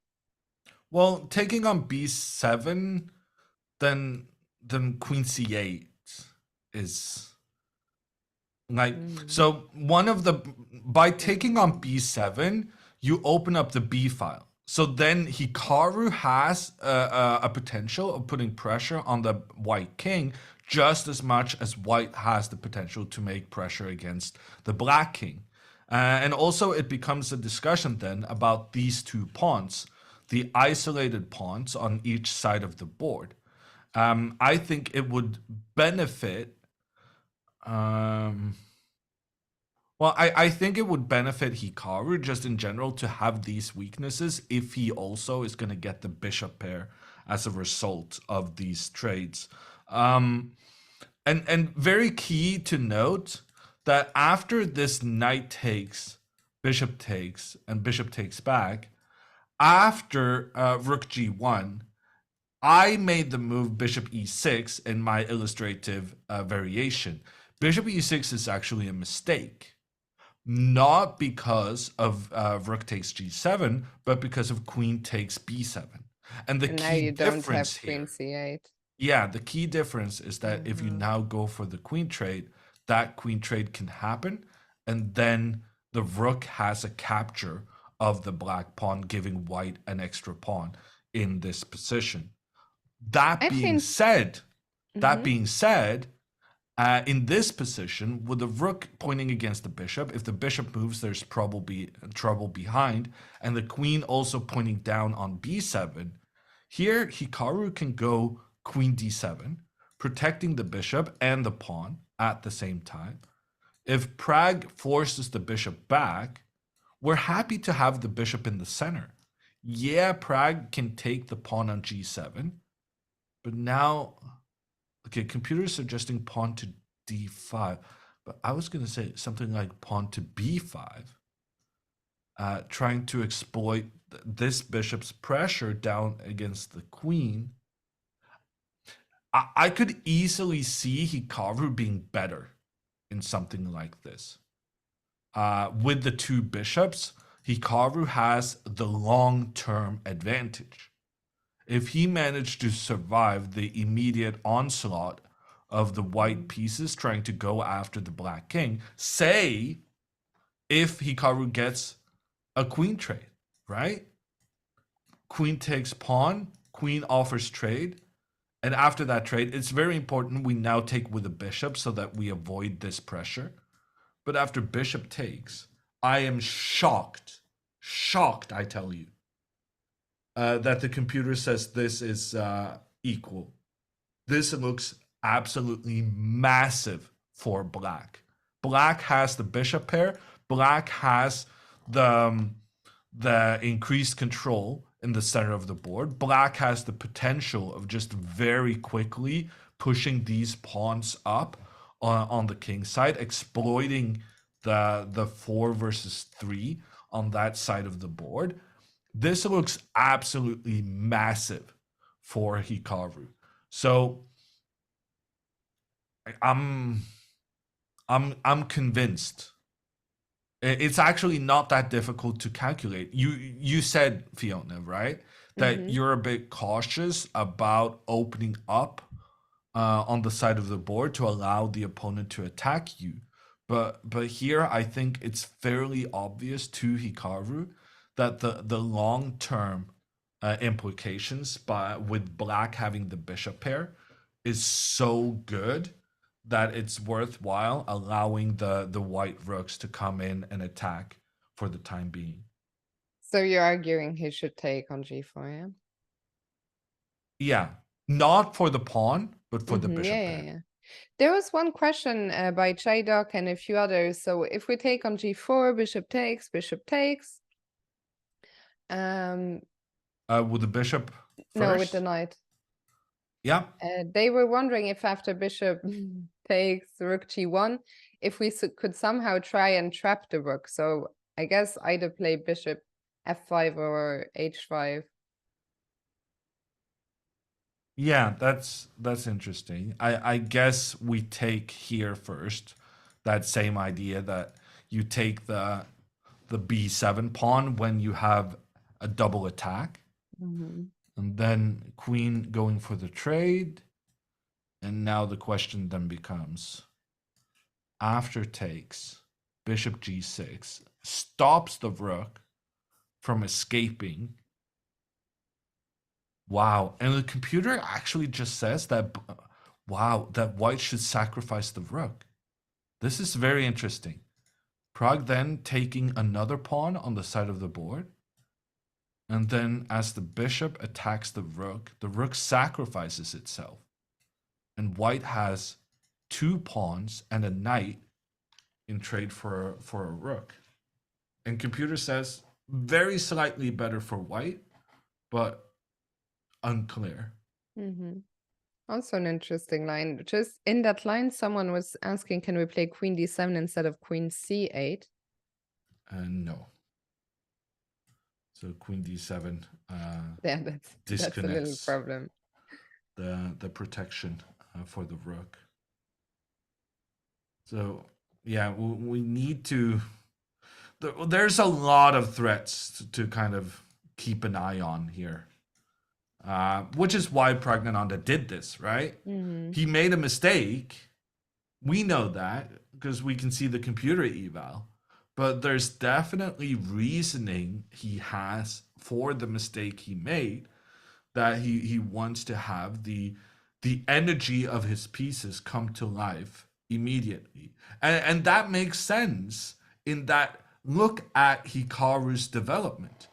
Well, taking on b7, then queen c8 is like so by taking on b7, you open up the b file. So then Hikaru has a potential of putting pressure on the white king just as much as white has the potential to make pressure against the black king. And also it becomes a discussion then about these two pawns, the isolated pawns on each side of the board. I think it would benefit... I think it would benefit Hikaru just in general to have these weaknesses if he also is going to get the bishop pair as a result of these trades. And very key to note that after this knight takes, bishop takes, and bishop takes back, after rook g1, I made the move bishop e6 in my illustrative variation. Bishop e6 is actually a mistake. Not because of rook takes g7, but because of queen takes b7. And the And now key you don't difference have queen here, c8. yeah, the key difference is that if you now go for the queen trade, that queen trade can happen, and then the rook has a capture of the black pawn, giving white an extra pawn in this position. That being said, in this position, with the rook pointing against the bishop, if the bishop moves, there's probably trouble behind, and the queen also pointing down on b7. Here, Hikaru can go queen d7, protecting the bishop and the pawn at the same time. If Pragg forces the bishop back, we're happy to have the bishop in the center. Yeah, Pragg can take the pawn on g7, but now... Okay, computer is suggesting pawn to d5, but I was going to say something like pawn to b5, trying to exploit this bishop's pressure down against the queen. I could easily see Hikaru being better in something like this. With the two bishops, Hikaru has the long-term advantage. If he managed to survive the immediate onslaught of the white pieces trying to go after the black king, say if Hikaru gets a queen trade, right? Queen takes pawn, queen offers trade, and after that trade, it's very important we now take with the bishop so that we avoid this pressure. But after bishop takes, I am shocked, I tell you, that the computer says this is equal. This looks absolutely massive for black. Black has the bishop pair. Black has the the increased control in the center of the board, black has the potential of just very quickly pushing these pawns up on the king side, exploiting the 4 versus 3 on that side of the board. This looks absolutely massive for Hikaru. So I'm convinced. It's actually not that difficult to calculate. You said, Fiona, right, that you're a bit cautious about opening up on the side of the board to allow the opponent to attack you. But here I think it's fairly obvious to Hikaru that the long term implications with black having the bishop pair is so good that it's worthwhile allowing the white rooks to come in and attack for the time being. So you're arguing he should take on g4, yeah? Yeah, not for the pawn, but for the bishop Yeah, pair. yeah. There was one question by Chaydock and a few others. So if we take on g4, bishop takes, bishop takes. With the bishop first? No, with the knight. Yeah. They were wondering if after bishop takes rook g1, if we could somehow try and trap the rook. So I guess either play bishop f5 or h5. Yeah, that's interesting. I guess we take here first that same idea that you take the b7 pawn when you have a double attack. And then queen going for the trade. And now the question then becomes, after takes, bishop g6 stops the rook from escaping. Wow. And the computer actually just says that, wow, that white should sacrifice the rook. This is very interesting. Pragg then taking another pawn on the side of the board. And then as the bishop attacks the rook sacrifices itself. And white has 2 pawns and a knight in trade for a rook. And computer says very slightly better for white, but unclear. Also an interesting line. Just in that line, someone was asking, can we play queen d7 instead of queen c8? No. So queen d7 Yeah, that's a little disconnects problem. the protection for the rook. So yeah, we need to. There's a lot of threats to kind of keep an eye on here, which is why Praggnanandhaa did this, right? He made a mistake. We know that because we can see the computer eval. But there's definitely reasoning he has for the mistake he made, that he wants to have the energy of his pieces come to life immediately. And that makes sense in that look at Hikaru's development.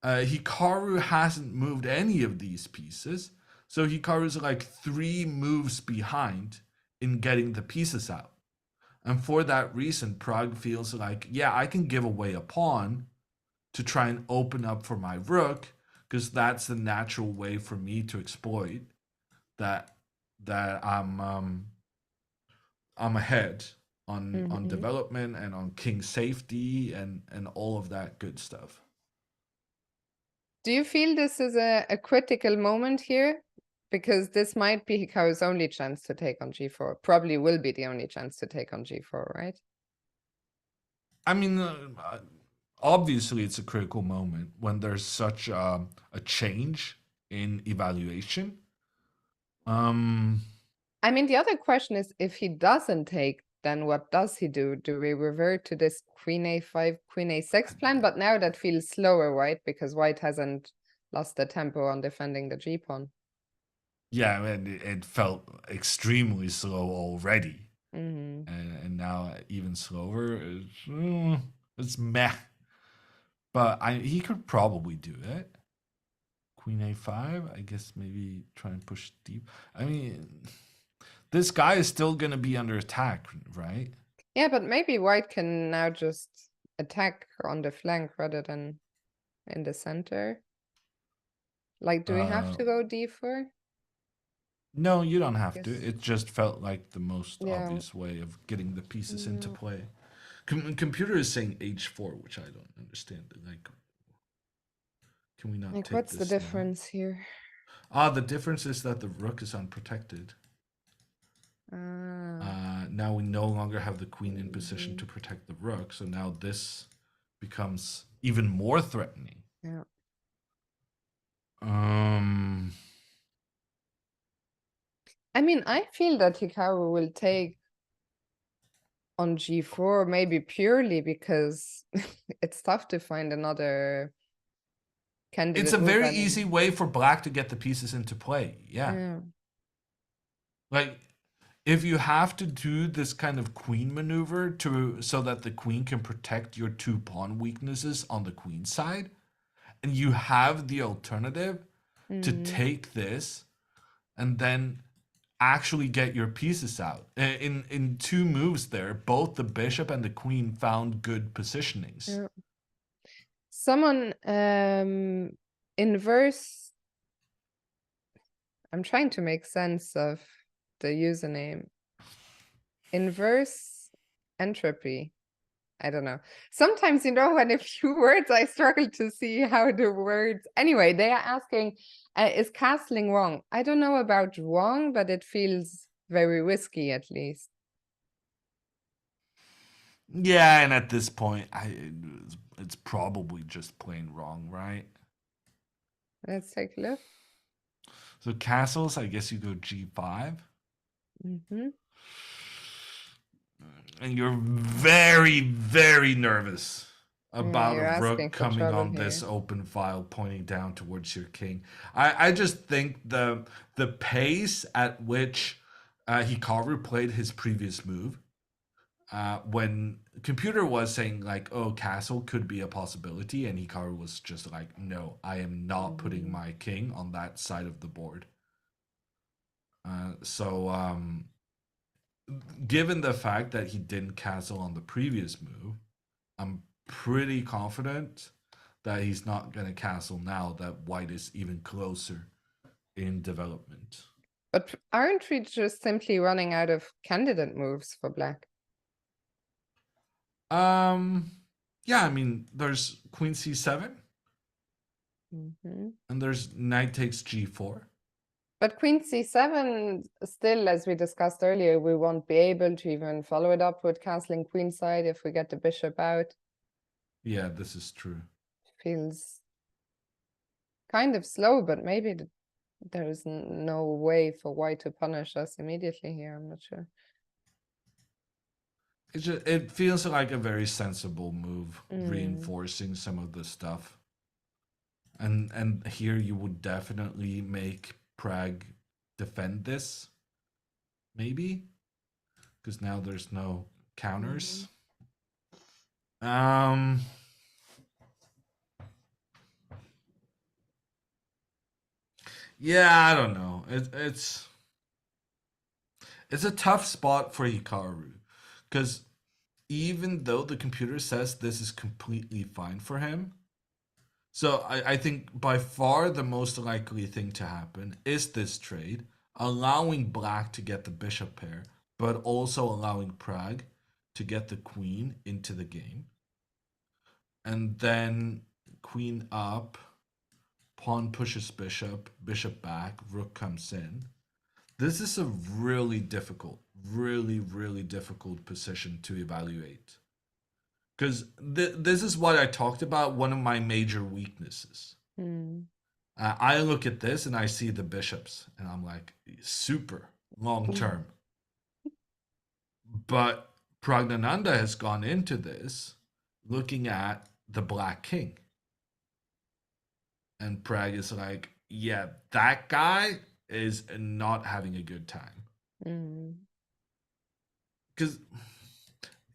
Hikaru hasn't moved any of these pieces, so Hikaru's like 3 moves behind in getting the pieces out. And for that reason, Pragg feels like, yeah, I can give away a pawn to try and open up for my rook, because that's the natural way for me to exploit that I'm ahead on development and on king safety and all of that good stuff. Do you feel this is a critical moment here? Because this might be Hikaru's only chance to take on g4. Probably will be the only chance to take on g4, right? I mean, obviously it's a critical moment when there's such a change in evaluation. I mean, the other question is, if he doesn't take, then what does he do? Do we revert to this queen a5, queen a6 plan? But now that feels slower, right? Because white hasn't lost the tempo on defending the g-pawn. Yeah, and it felt extremely slow already. And now even slower. It's meh. But he could probably do it. Queen a5, I guess maybe try and push deep. I mean, this guy is still going to be under attack, right? Yeah, but maybe white can now just attack on the flank rather than in the center. Like, do we have to go d4? No, you don't have to. Yes. It just felt like the most Yeah. obvious way of getting the pieces into Yeah. play. Computer is saying h4, which I don't understand. Like, can we not Like, take what's the this now? difference here? The difference is that the rook is unprotected. Now we no longer have the queen in position to protect the rook, so now this becomes even more threatening. Yeah. I mean, I feel that Hikaru will take on g4, maybe purely because it's tough to find another candidate. It's a move, very I mean. easy way for black to get the pieces into play. Yeah. Yeah. Like, if you have to do this kind of queen maneuver so that the queen can protect your two pawn weaknesses on the queen side, and you have the alternative to take this and then actually get your pieces out. In two moves there, both the bishop and the queen found good positionings. Yeah. Someone inverse. I'm trying to make sense of the username. Inverse entropy. I don't know. Sometimes, you know, when a few words, I struggle to see how the words. Anyway, they are asking, is castling wrong? I don't know about wrong, but it feels very risky, at least. Yeah, and at this point, it's probably just plain wrong, right? Let's take a look. So castles, I guess you go g5. And you're very, very nervous about you're a asking rook for coming trouble on this here. open file pointing down towards your king. I just think the pace at which Hikaru played his previous move, when computer was saying like, oh, castle could be a possibility, and Hikaru was just like, no, I am not putting my king on that side of the board. Given the fact that he didn't castle on the previous move, I'm pretty confident that he's not going to castle now that white is even closer in development. But aren't we just simply running out of candidate moves for black? Yeah, I mean, there's queen c7, and there's knight takes g4. But queen c7, still, as we discussed earlier, we won't be able to even follow it up with castling queenside if we get the bishop out. Yeah, this is true. Feels kind of slow, but maybe there is no way for white to punish us immediately here. I'm not sure. It feels like a very sensible move, reinforcing some of the stuff. And here you would definitely make Prague defend this, maybe, because now there's no counters. Yeah, I don't know. It's a tough spot for Hikaru, because even though the computer says this is completely fine for him, so I think by far the most likely thing to happen is this trade, allowing black to get the bishop pair, but also allowing Prague to get the queen into the game. And then queen up, pawn pushes bishop, bishop back, rook comes in. This is a really difficult, really, really difficult position to evaluate. Because this is what I talked about, one of my major weaknesses. I look at this and I see the bishops, and I'm like, super long term. But Praggnanandhaa has gone into this looking at the black king. And Prague is like, yeah, that guy is not having a good time. Because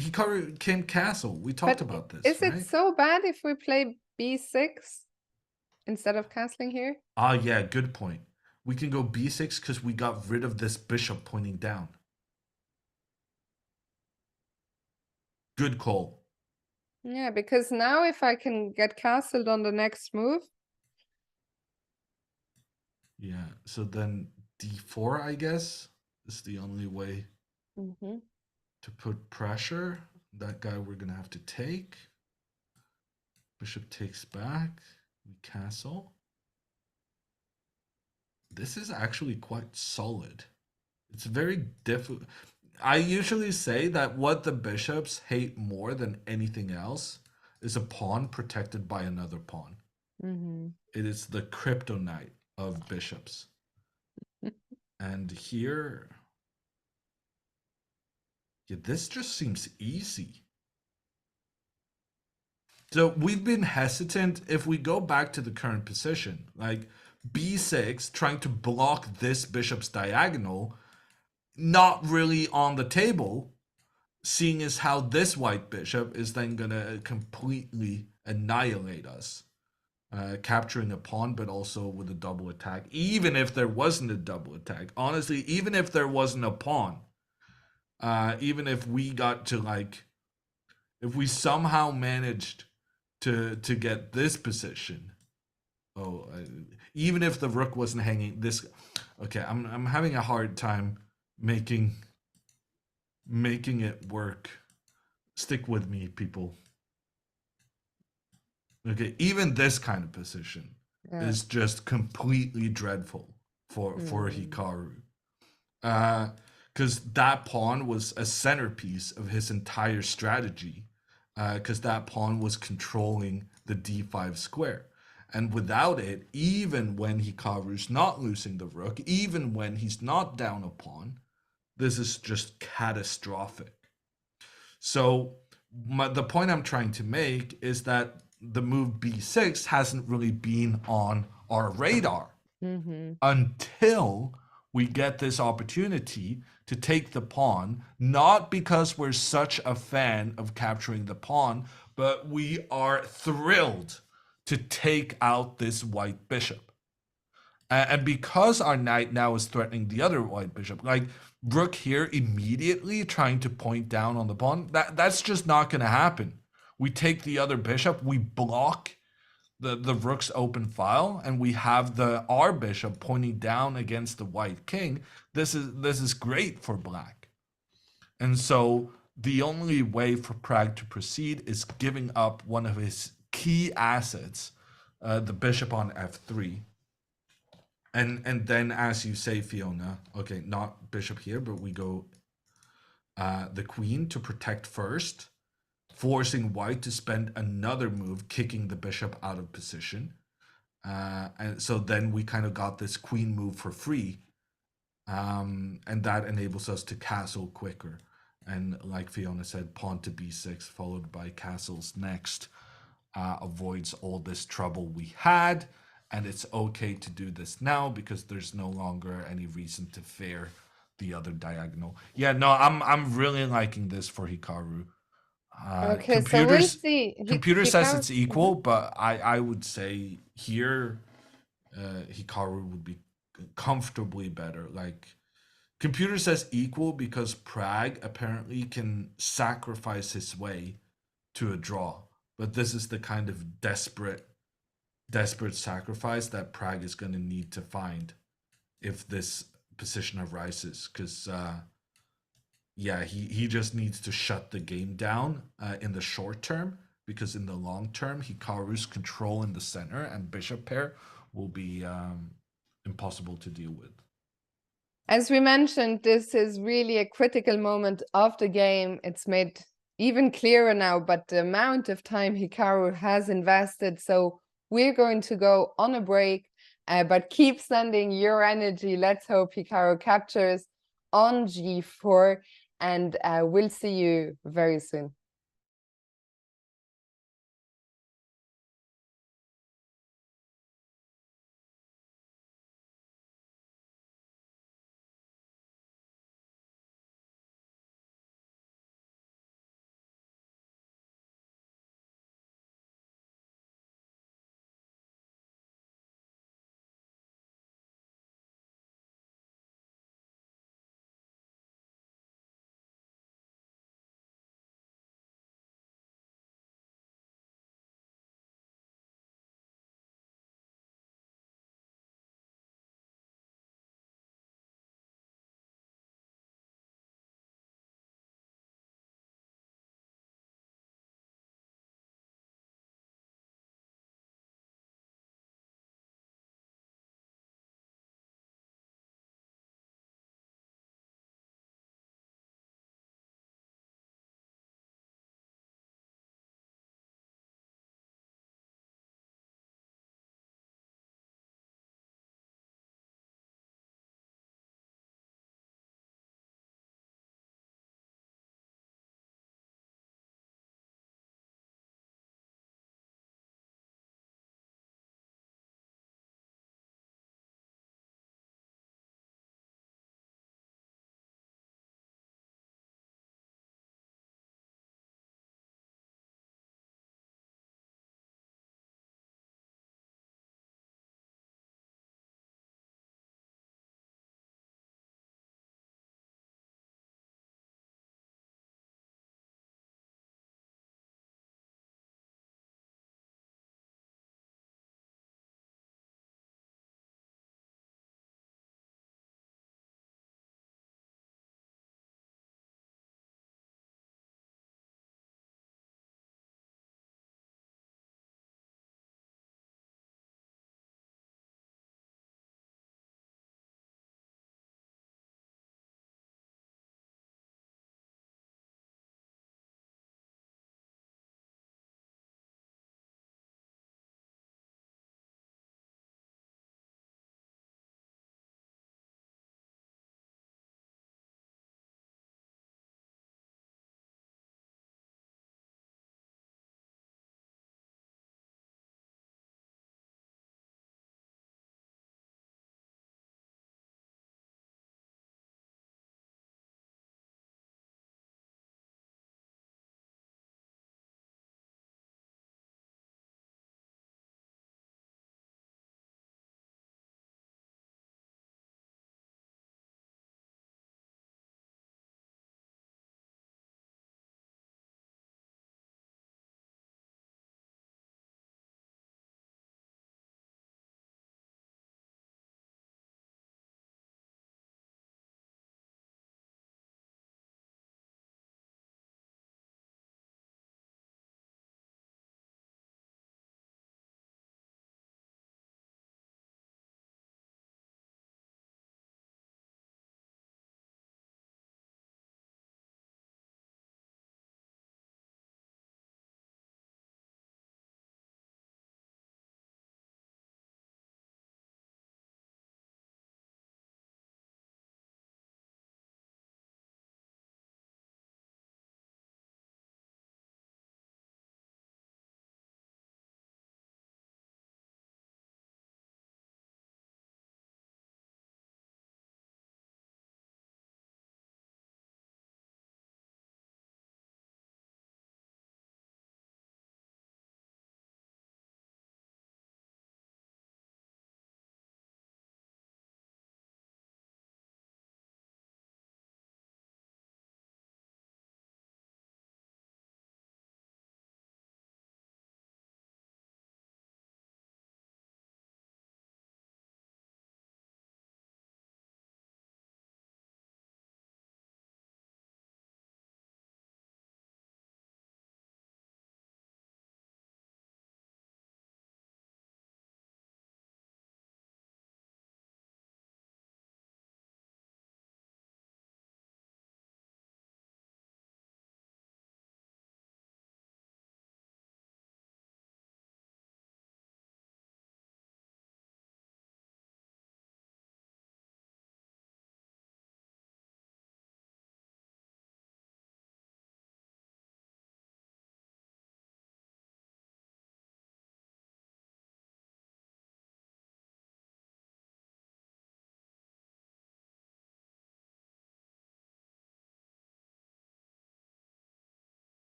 Hikaru can castle. We talked about this, Is right? it so bad if we play b6 instead of castling here? Yeah, good point. We can go b6 because we got rid of this bishop pointing down. Good call. Yeah, because now if I can get castled on the next move, Yeah, so then d4, I guess, is the only way mhm. to put pressure. That guy we're gonna have to take. Bishop takes back. We castle. This is actually quite solid. It's very difficult. I usually say that what the bishops hate more than anything else is a pawn protected by another pawn. Mhm. It is the kryptonite of bishops. And here, yeah, this just seems easy. So we've been hesitant. If we go back to the current position, like b6, trying to block this bishop's diagonal, not really on the table, seeing as how this white bishop is then going to completely annihilate us. Capturing a pawn, but also with a double attack. Even if there wasn't a double attack, honestly, even if there wasn't a pawn, even if we got to like, if we somehow managed to get this position, even if the rook wasn't hanging this, okay, I'm having a hard time making it work. Stick with me, people. Okay, even this kind of position Yeah. is just completely dreadful for Hikaru. Because that pawn was a centerpiece of his entire strategy. Because that pawn was controlling the d5 square. And without it, even when Hikaru's not losing the rook, even when he's not down a pawn, this is just catastrophic. So the point I'm trying to make is that the move b6 hasn't really been on our radar until we get this opportunity to take the pawn, not because we're such a fan of capturing the pawn, but we are thrilled to take out this white bishop. And because our knight now is threatening the other white bishop, like rook here immediately trying to point down on the pawn, that's just not going to happen. We take the other bishop, we block the rook's open file, and we have our bishop pointing down against the white king. This is great for black. And so the only way for Pragg to proceed is giving up one of his key assets, the bishop on f3. And then, as you say, Fiona, okay, not bishop here, but we go the queen to protect first, forcing white to spend another move kicking the bishop out of position. And so then we kind of got this queen move for free, and that enables us to castle quicker. And like Fiona said, pawn to b6 followed by castles next avoids all this trouble we had. And it's okay to do this now because there's no longer any reason to fear the other diagonal. Yeah, no, I'm really liking this for Hikaru. Okay, so we'll see. Computer says Hikaru. it's equal, but I would say here Hikaru would be comfortably better. Like computer says equal because Pragg apparently can sacrifice his way to a draw, but this is the kind of desperate sacrifice that Pragg is going to need to find if this position arises. Because yeah, he just needs to shut the game down in the short term, because in the long term, Hikaru's control in the center and bishop pair will be impossible to deal with. As we mentioned, this is really a critical moment of the game. It's made even clearer now, but the amount of time Hikaru has invested. So we're going to go on a break, but keep sending your energy. Let's hope Hikaru captures on g4, and we'll see you very soon.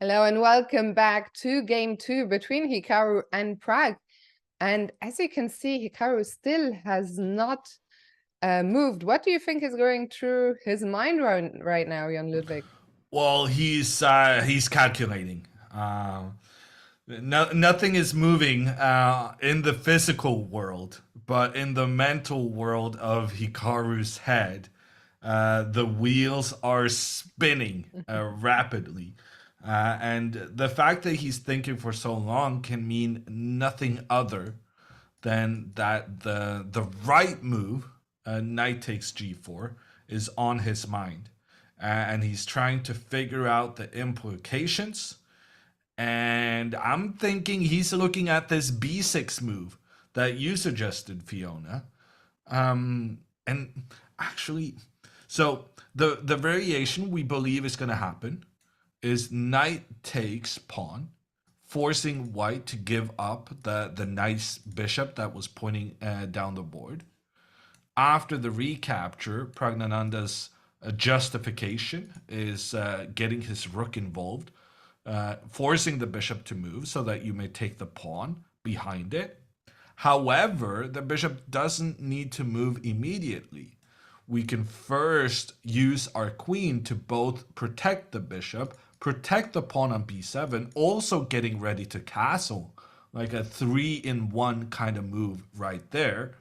Hello and welcome back to game 2 between Hikaru and Prag. And as you can see, Hikaru still has not moved. What do you think is going through his mind right now, Jan Ludwig? Well, he's calculating. Nothing is moving in the physical world, but in the mental world of Hikaru's head, the wheels are spinning rapidly. And the fact that he's thinking for so long can mean nothing other than that the right move, knight takes g4, is on his mind. And he's trying to figure out the implications. And I'm thinking he's looking at this b6 move that you suggested, Fiona. And actually, so the variation we believe is going to happen is knight takes pawn, forcing white to give up the knight's bishop that was pointing down the board. After the recapture, Praggnanandhaa's justification is getting his rook involved, forcing the bishop to move so that you may take the pawn behind it. However, the bishop doesn't need to move immediately. We can first use our queen to both protect the bishop, protect the pawn on b7, also getting ready to castle, like a 3-in-1 kind of move right there.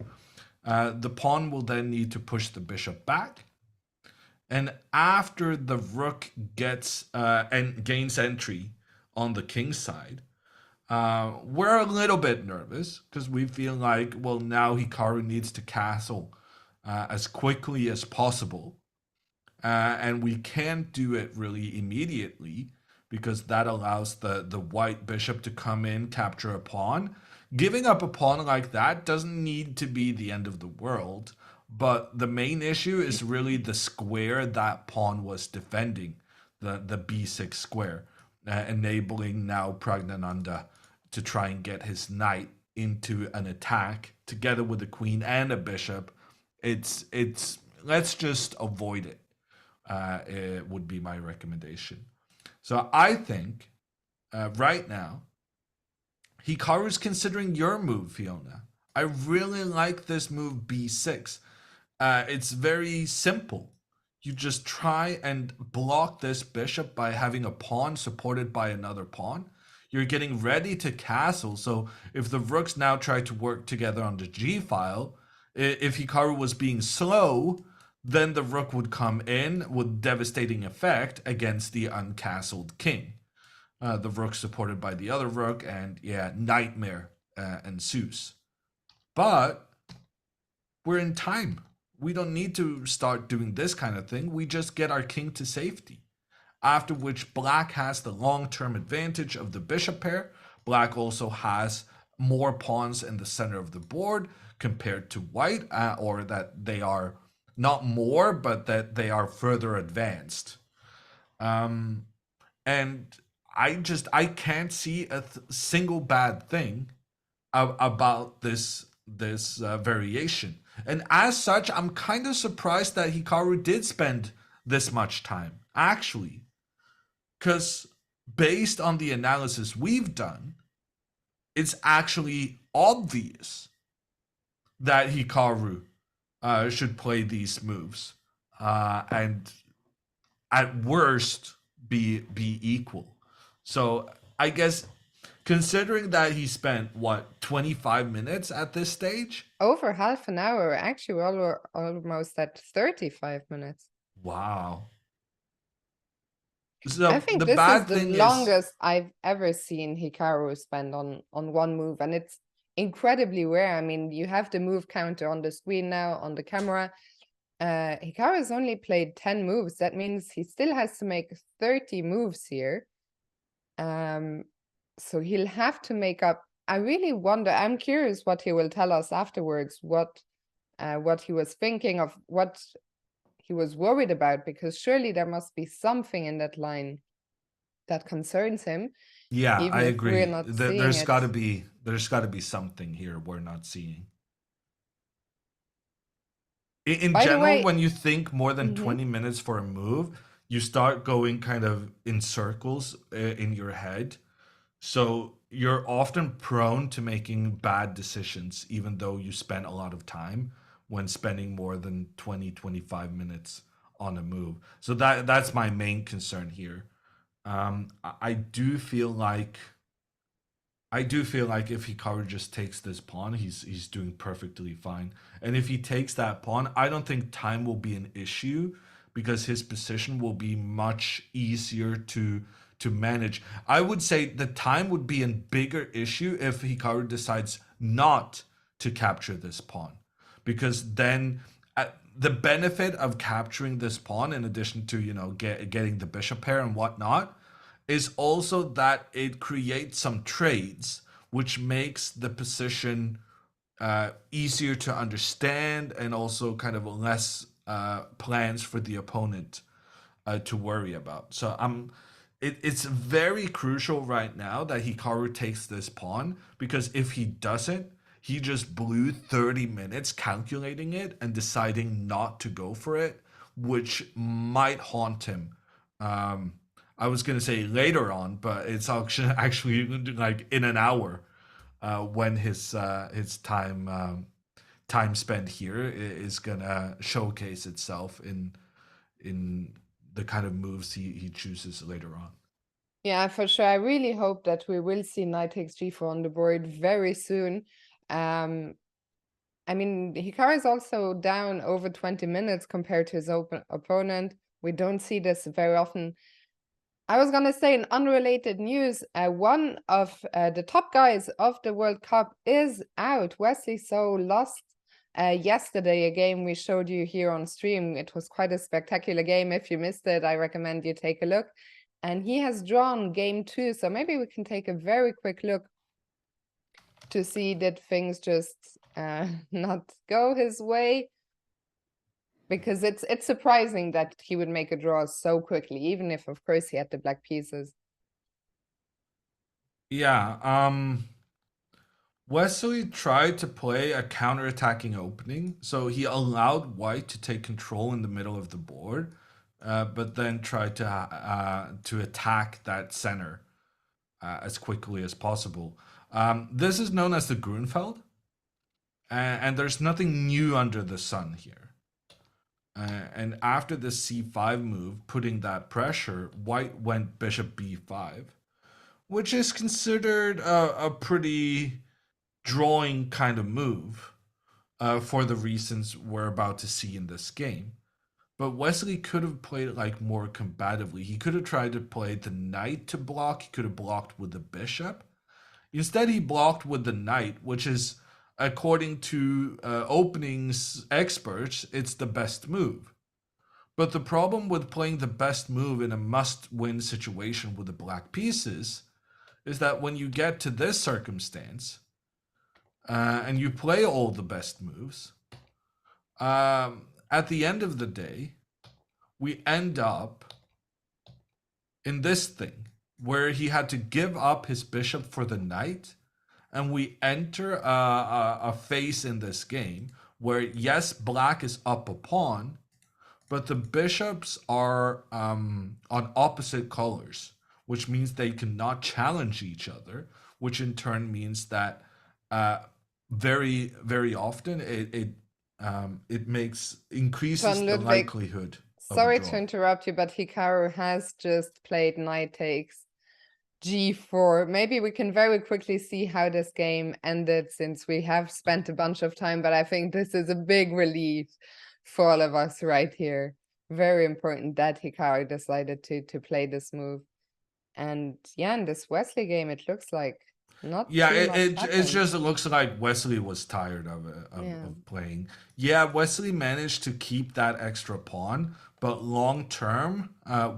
The pawn will then need to push the bishop back. And after the rook gets and gains entry on the king's side, we're a little bit nervous because we feel like, well, now Hikaru needs to castle as quickly as possible. And we can't do it really immediately because that allows the white bishop to come in, capture a pawn. Giving up a pawn like that doesn't need to be the end of the world. But the main issue is really the square that pawn was defending, the b6 square, enabling now Praggnanandhaa to try and get his knight into an attack together with a queen and a bishop. It's let's just avoid it. It would be my recommendation. So I think right now, Hikaru's considering your move, Fiona. I really like this move b6. It's very simple. You just try and block this bishop by having a pawn supported by another pawn. You're getting ready to castle, so if the rooks now try to work together on the g file, if Hikaru was being slow, then the rook would come in with devastating effect against the uncastled king. The rook supported by the other rook, and yeah, nightmare ensues. But we're in time. We don't need to start doing this kind of thing. We just get our king to safety. After which black has the long-term advantage of the bishop pair. Black also has more pawns in the center of the board compared to white, or that they are not more, but that they are further advanced. And I can't see a single bad thing about this variation. And as such, I'm kind of surprised that Hikaru did spend this much time, actually. Because based on the analysis we've done, it's actually obvious that Hikaru should play these moves. And at worst, be equal. So I guess considering that he spent, what, 25 minutes at this stage? Over half an hour. Actually, we're almost at 35 minutes. Wow. So I think the this bad is the thing longest I've ever seen Hikaru spend on one move, and it's incredibly rare. I mean, you have the move counter on the screen now on the camera. Hikaru has only played 10 moves. That means he still has to make 30 moves here. So he'll have to make up. I really wonder, I'm curious what he will tell us afterwards, what he was thinking of, what he was worried about, because surely there must be something in that line that concerns him. Yeah, even I if agree. we're not seeing There's it. got to be something here we're not seeing. In By the general, way- when you think more than Mhm. 20 minutes for a move, you start going kind of in circles in your head. So you're often prone to making bad decisions, even though you spend a lot of time when spending more than 20-25 minutes on a move. So that's my main concern here. I do feel like if Hikaru just takes this pawn, he's doing perfectly fine. And if he takes that pawn, I don't think time will be an issue because his position will be much easier to manage. I would say the time would be a bigger issue if Hikaru decides not to capture this pawn, because then the benefit of capturing this pawn, in addition to getting the bishop pair and whatnot, is also that it creates some trades, which makes the position easier to understand and also kind of less plans for the opponent to worry about. So it's very crucial right now that Hikaru takes this pawn, because if he doesn't, he just blew 30 minutes calculating it and deciding not to go for it, which might haunt him. I was gonna say later on, but it's actually like in an hour when his time spent here is gonna showcase itself in the kind of moves he chooses later on. Yeah, for sure. I really hope that we will see knight takes g4 on the board very soon. I mean, Hikaru is also down over 20 minutes compared to his opponent. We don't see this very often. I was gonna say, in unrelated news, one of the top guys of the World Cup is out. Wesley So lost yesterday a game we showed you here on stream. It was quite a spectacular game. If you missed it, I recommend you take a look. And he has drawn game 2, so maybe we can take a very quick look to see that things just not go his way. Because it's surprising that he would make a draw so quickly, even if, of course, he had the black pieces. Yeah, Wesley tried to play a counter-attacking opening, so he allowed white to take control in the middle of the board, but then tried to attack that center as quickly as possible. This is known as the Grunfeld, and there's nothing new under the sun here. And after the c5 move, putting that pressure, white went bishop b5, which is considered a pretty drawing kind of move for the reasons we're about to see in this game. But Wesley could have played it like more combatively. He could have tried to play the knight to block. He could have blocked with the bishop. Instead, he blocked with the knight, which is, according to openings experts, it's the best move. But the problem with playing the best move in a must-win situation with the black pieces is that when you get to this circumstance and you play all the best moves, at the end of the day, we end up in this thing where he had to give up his bishop for the knight, and we enter a phase in this game where, yes, black is up a pawn, but the bishops are on opposite colors, which means they cannot challenge each other, which in turn means that very, very often it increases Van the Ludwig, likelihood of a sorry draw. to interrupt you, but Hikaru has just played knight takes g4. Maybe we can very quickly see how this game ended, since we have spent a bunch of time, but I think this is a big relief for all of us right here. Very important that Hikaru decided to play this move. And yeah, in this Wesley game, it looks like not Yeah, too much it happened. just looks like Wesley was tired of it, of playing. Yeah, Wesley managed to keep that extra pawn, but long term,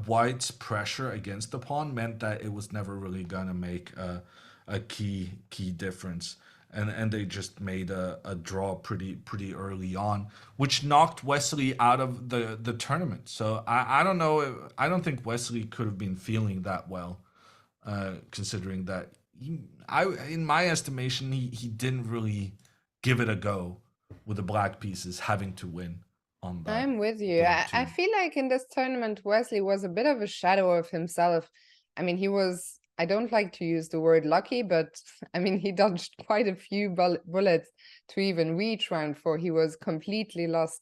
White's pressure against the pawn meant that it was never really gonna make a key difference, and they just made a draw pretty early on, which knocked Wesley out of the tournament. So I don't know. I don't think Wesley could have been feeling that well, considering that in my estimation, he didn't really give it a go with the black pieces having to win. on that. I'm with you. game I too. feel like in this tournament, Wesley was a bit of a shadow of himself. I mean, he was, I don't like to use the word lucky, but I mean, he dodged quite a few bullets to even reach round 4. He was completely lost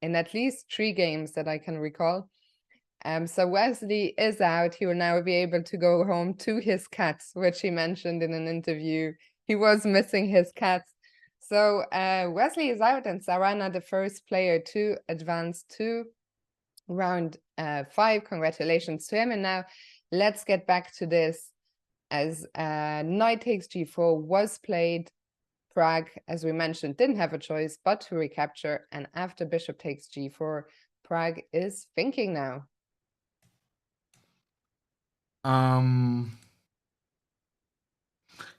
in at least 3 games that I can recall. So Wesley is out. He will now be able to go home to his cats, which he mentioned in an interview. He was missing his cats. So Wesley is out, and Sarana, the first player to advance to round 5. Congratulations to him. And now let's get back to this. As knight takes g4 was played, Pragg, as we mentioned, didn't have a choice but to recapture. And after bishop takes g4, Pragg is thinking now.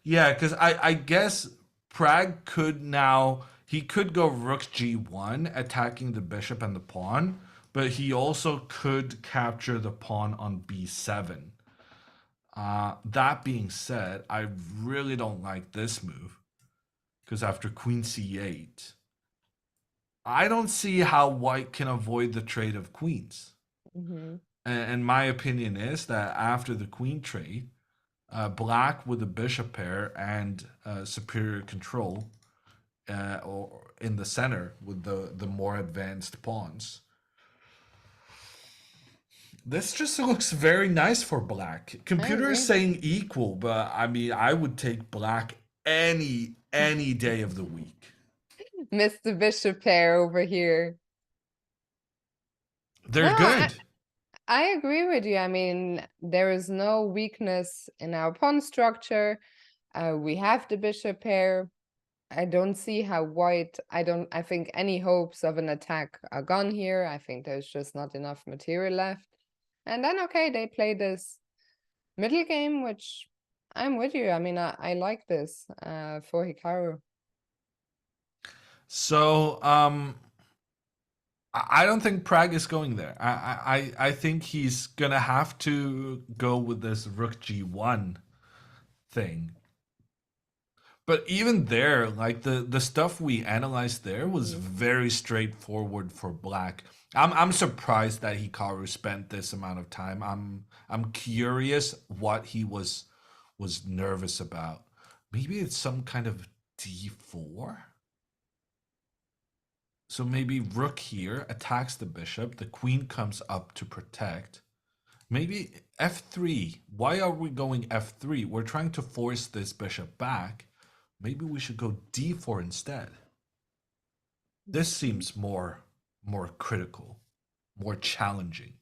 Yeah, because I guess Pragg could now, he could go rook g1, attacking the bishop and the pawn, but he also could capture the pawn on b7. That being said, I really don't like this move, because after queen c8, I don't see how white can avoid the trade of queens. And my opinion is that after the queen trade, black with a bishop pair and superior control, or in the center with the more advanced pawns. This just looks very nice for black. Computer is saying equal, but I mean, I would take black any day of the week. Mr. Bishop pair over here. They're No, good. I agree with you. I mean, there is no weakness in our pawn structure. We have the bishop pair. I don't see how white, I think any hopes of an attack are gone here. I think there's just not enough material left. And then, okay, they play this middle game, which I'm with you. I mean, I like this for Hikaru. So, I don't think Pragg is going there. I think he's gonna have to go with this rook g1 thing. But even there, like the stuff we analyzed there was very straightforward for black. I'm surprised that Hikaru spent this amount of time. I'm curious what he was nervous about. Maybe it's some kind of d4. So maybe rook here attacks the bishop. The queen comes up to protect. Maybe f3. Why are we going f3? We're trying to force this bishop back. Maybe we should go d4 instead. This seems more critical, more challenging.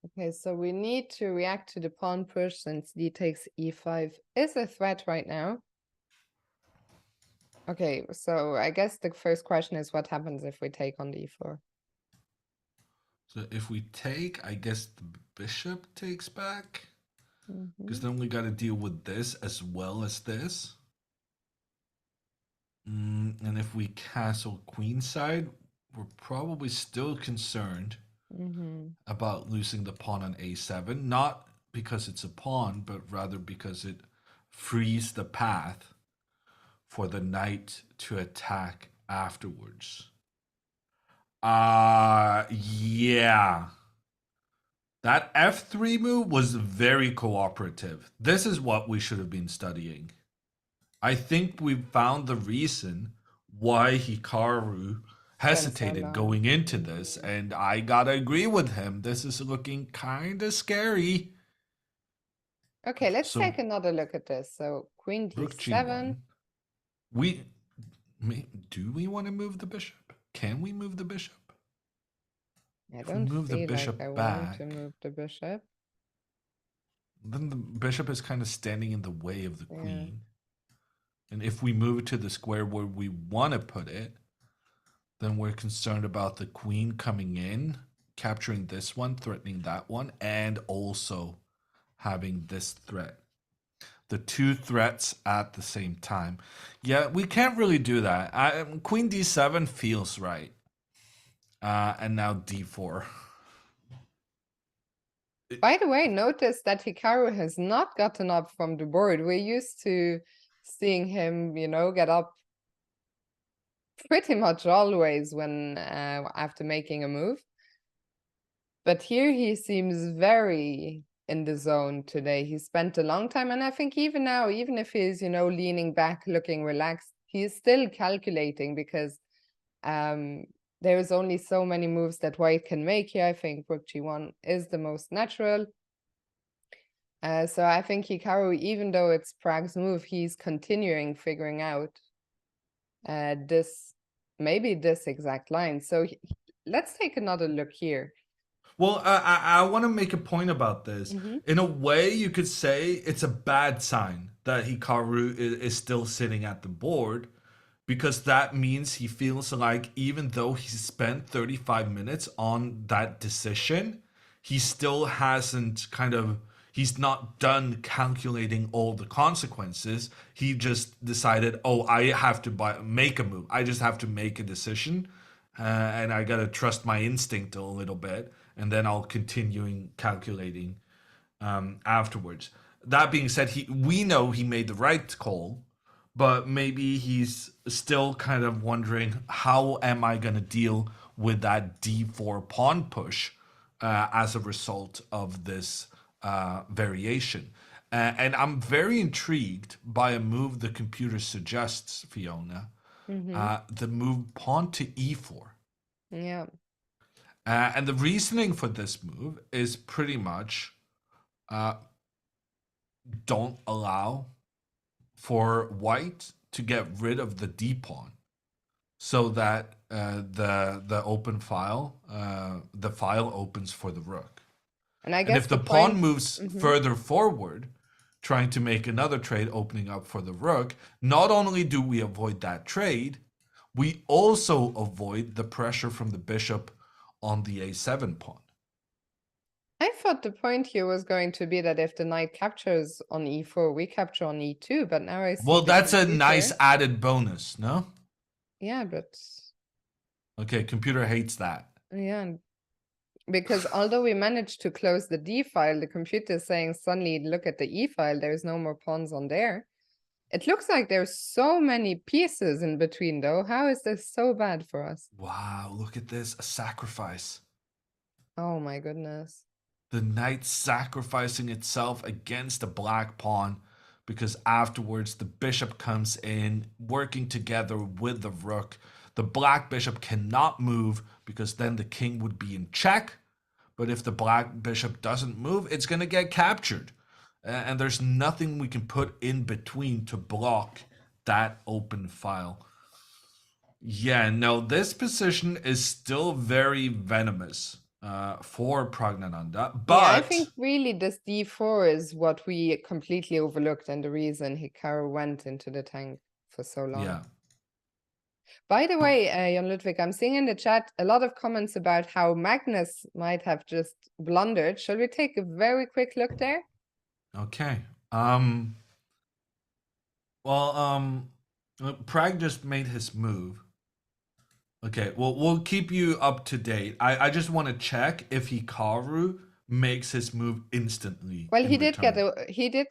Okay, so we need to react to the pawn push since d takes e5 is a threat right now. Okay, so I guess the first question is what happens if we take on d4? So if we take, I guess the bishop takes back. Because then we got to deal with this as well as this. And if we castle queenside, we're probably still concerned about losing the pawn on a7. Not because it's a pawn, but rather because it frees the path for the knight to attack afterwards. Yeah. That f3 move was very cooperative. This is what we should have been studying. I think we found the reason why Hikaru hesitated going into this, and I gotta agree with him. This is looking kind of scary. Okay, let's take another look at this. So queen d7. Do we want to move the bishop? Can we move the bishop? I don't move the feel bishop like I back, want to move the bishop. Then the bishop is kind of standing in the way of the queen. And if we move it to the square where we want to put it, then we're concerned about the queen coming in, capturing this one, threatening that one, and also having this threat. The two threats at the same time. Yeah, we can't really do that. Queen d7 feels right. And now d4. By the way, notice that Hikaru has not gotten up from the board. We're used to seeing him, you know, get up pretty much always when after making a move. But here he seems very in the zone today. He spent a long time, and I think even now, even if he's, you know, leaning back, looking relaxed, he is still calculating because there's only so many moves that white can make here. I think rook g1 is the most natural. So I think Hikaru, even though it's Prag's move, he's continuing figuring out maybe this exact line. So let's take another look here. Well, I want to make a point about this. In a way, you could say it's a bad sign that Hikaru is still sitting at the board, because that means he feels like even though he spent 35 minutes on that decision, he still hasn't he's not done calculating all the consequences. He just decided, oh, I have to make a move. I just have to make a decision. And I got to trust my instinct a little bit. And then I'll continue calculating afterwards. That being said, we know he made the right call, but maybe he's still kind of wondering, how am I going to deal with that d4 pawn push as a result of this variation? And I'm very intrigued by a move the computer suggests, Fiona, the move pawn to e4. Yeah. And the reasoning for this move is pretty much don't allow for white to get rid of the d pawn, so that the open file, the file opens for the rook. And I And guess if the pawn moves further forward, trying to make another trade opening up for the rook, not only do we avoid that trade, we also avoid the pressure from the bishop on the a7 pawn. I thought the point here was going to be that if the knight captures on e4, we capture on e2, but now I see. Well, that's a nice added bonus, no? Yeah, but Okay, computer hates that. yeah, because although we managed to close the d file, the computer is saying suddenly look at the e file, there's no more pawns on there. It looks like there's so many pieces in between, though. How is this so bad for us? Wow, look at this, a sacrifice. Oh my goodness. The knight sacrificing itself against a black pawn, because afterwards the bishop comes in, working together with the rook. The black bishop cannot move because then the king would be in check. But if the black bishop doesn't move, it's going to get captured. And there's nothing we can put in between to block that open file. Yeah, no, this position is still very venomous for Praggnanandhaa. But yeah, I think really this d4 is what we completely overlooked and the reason Hikaru went into the tank for so long. Yeah. By the way, Jan Ludwig, I'm seeing in the chat a lot of comments about how Magnus might have just blundered. Shall we take a very quick look there? Okay. Prag just made his move. Okay, well, we'll keep you up to date. I just want to check if Hikaru makes his move instantly. Well, he did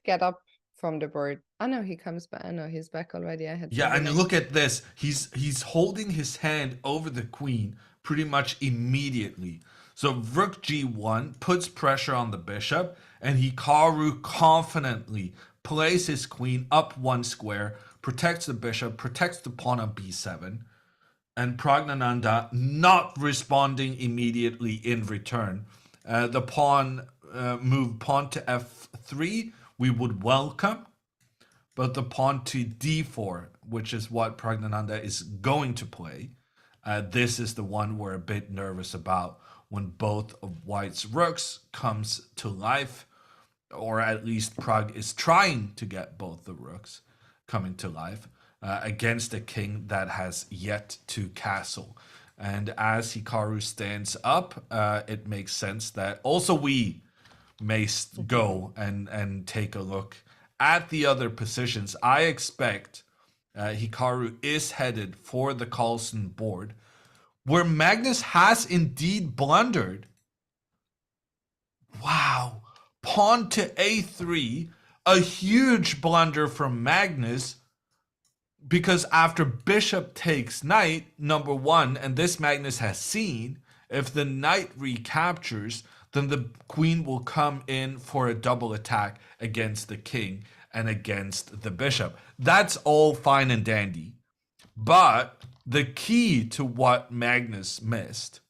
get up from the board. Oh no, he comes back. Oh no, he's back already. I had and look at this. He's holding his hand over the queen pretty much immediately. So rook g1 puts pressure on the bishop, and Hikaru confidently plays his queen up one square, protects the bishop, protects the pawn on b7, and Praggnanandhaa not responding immediately in return. The pawn move pawn to f3 we would welcome, but the pawn to d4, which is what Praggnanandhaa is going to play, this is the one we're a bit nervous about, when both of white's rooks comes to life, or at least Prag is trying to get both the rooks coming to life against a king that has yet to castle. And as Hikaru stands up, it makes sense that also we may go and take a look at the other positions. I expect Hikaru is headed for the Carlsen board, where Magnus has indeed blundered. Wow. Pawn to a3, a huge blunder from Magnus. because after bishop takes knight, number one, and this Magnus has seen, if the knight recaptures, then the queen will come in for a double attack against the king and against the bishop. That's all fine and dandy. But the key to what Magnus missed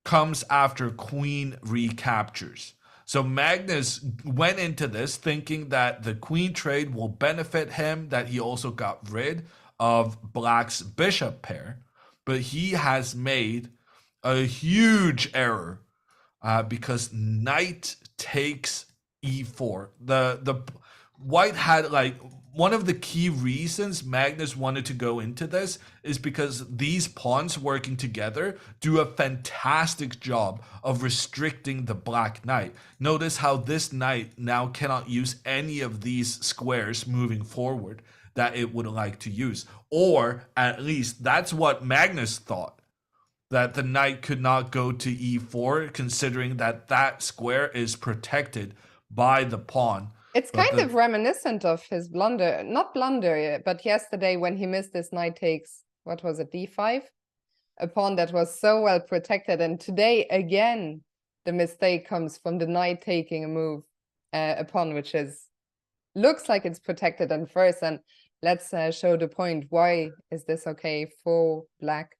comes after queen recaptures. So Magnus went into this thinking that the queen trade will benefit him, that he also got rid of black's bishop pair, but he has made a huge error because knight takes e4. The white had like one of the key reasons Magnus wanted to go into this is because these pawns working together do a fantastic job of restricting the black knight. Notice how this knight now cannot use any of these squares moving forward that it would like to use. Or at least that's what Magnus thought, that the knight could not go to e4, considering that that square is protected by the pawn. It's kind of reminiscent of his blunder, not blunder, but yesterday when he missed this knight takes, what was it, d5? A pawn that was so well protected. And today, again, the mistake comes from the knight taking a move, a pawn which looks like it's protected on first. And let's show the point. Why is this okay for black?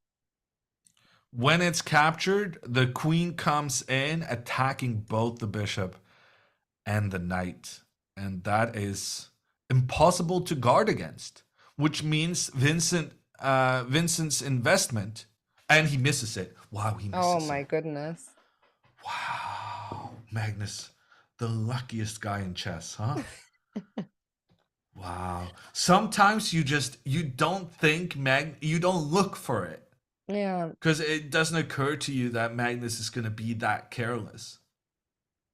When it's captured, the queen comes in attacking both the bishop and the knight. And that is impossible to guard against, which means Vincent's investment, and he misses it. Wow, he misses it. Oh my goodness. Wow, Magnus, the luckiest guy in chess, huh? Wow. Sometimes you don't think you don't look for it. Yeah. Because it doesn't occur to you that Magnus is going to be that careless.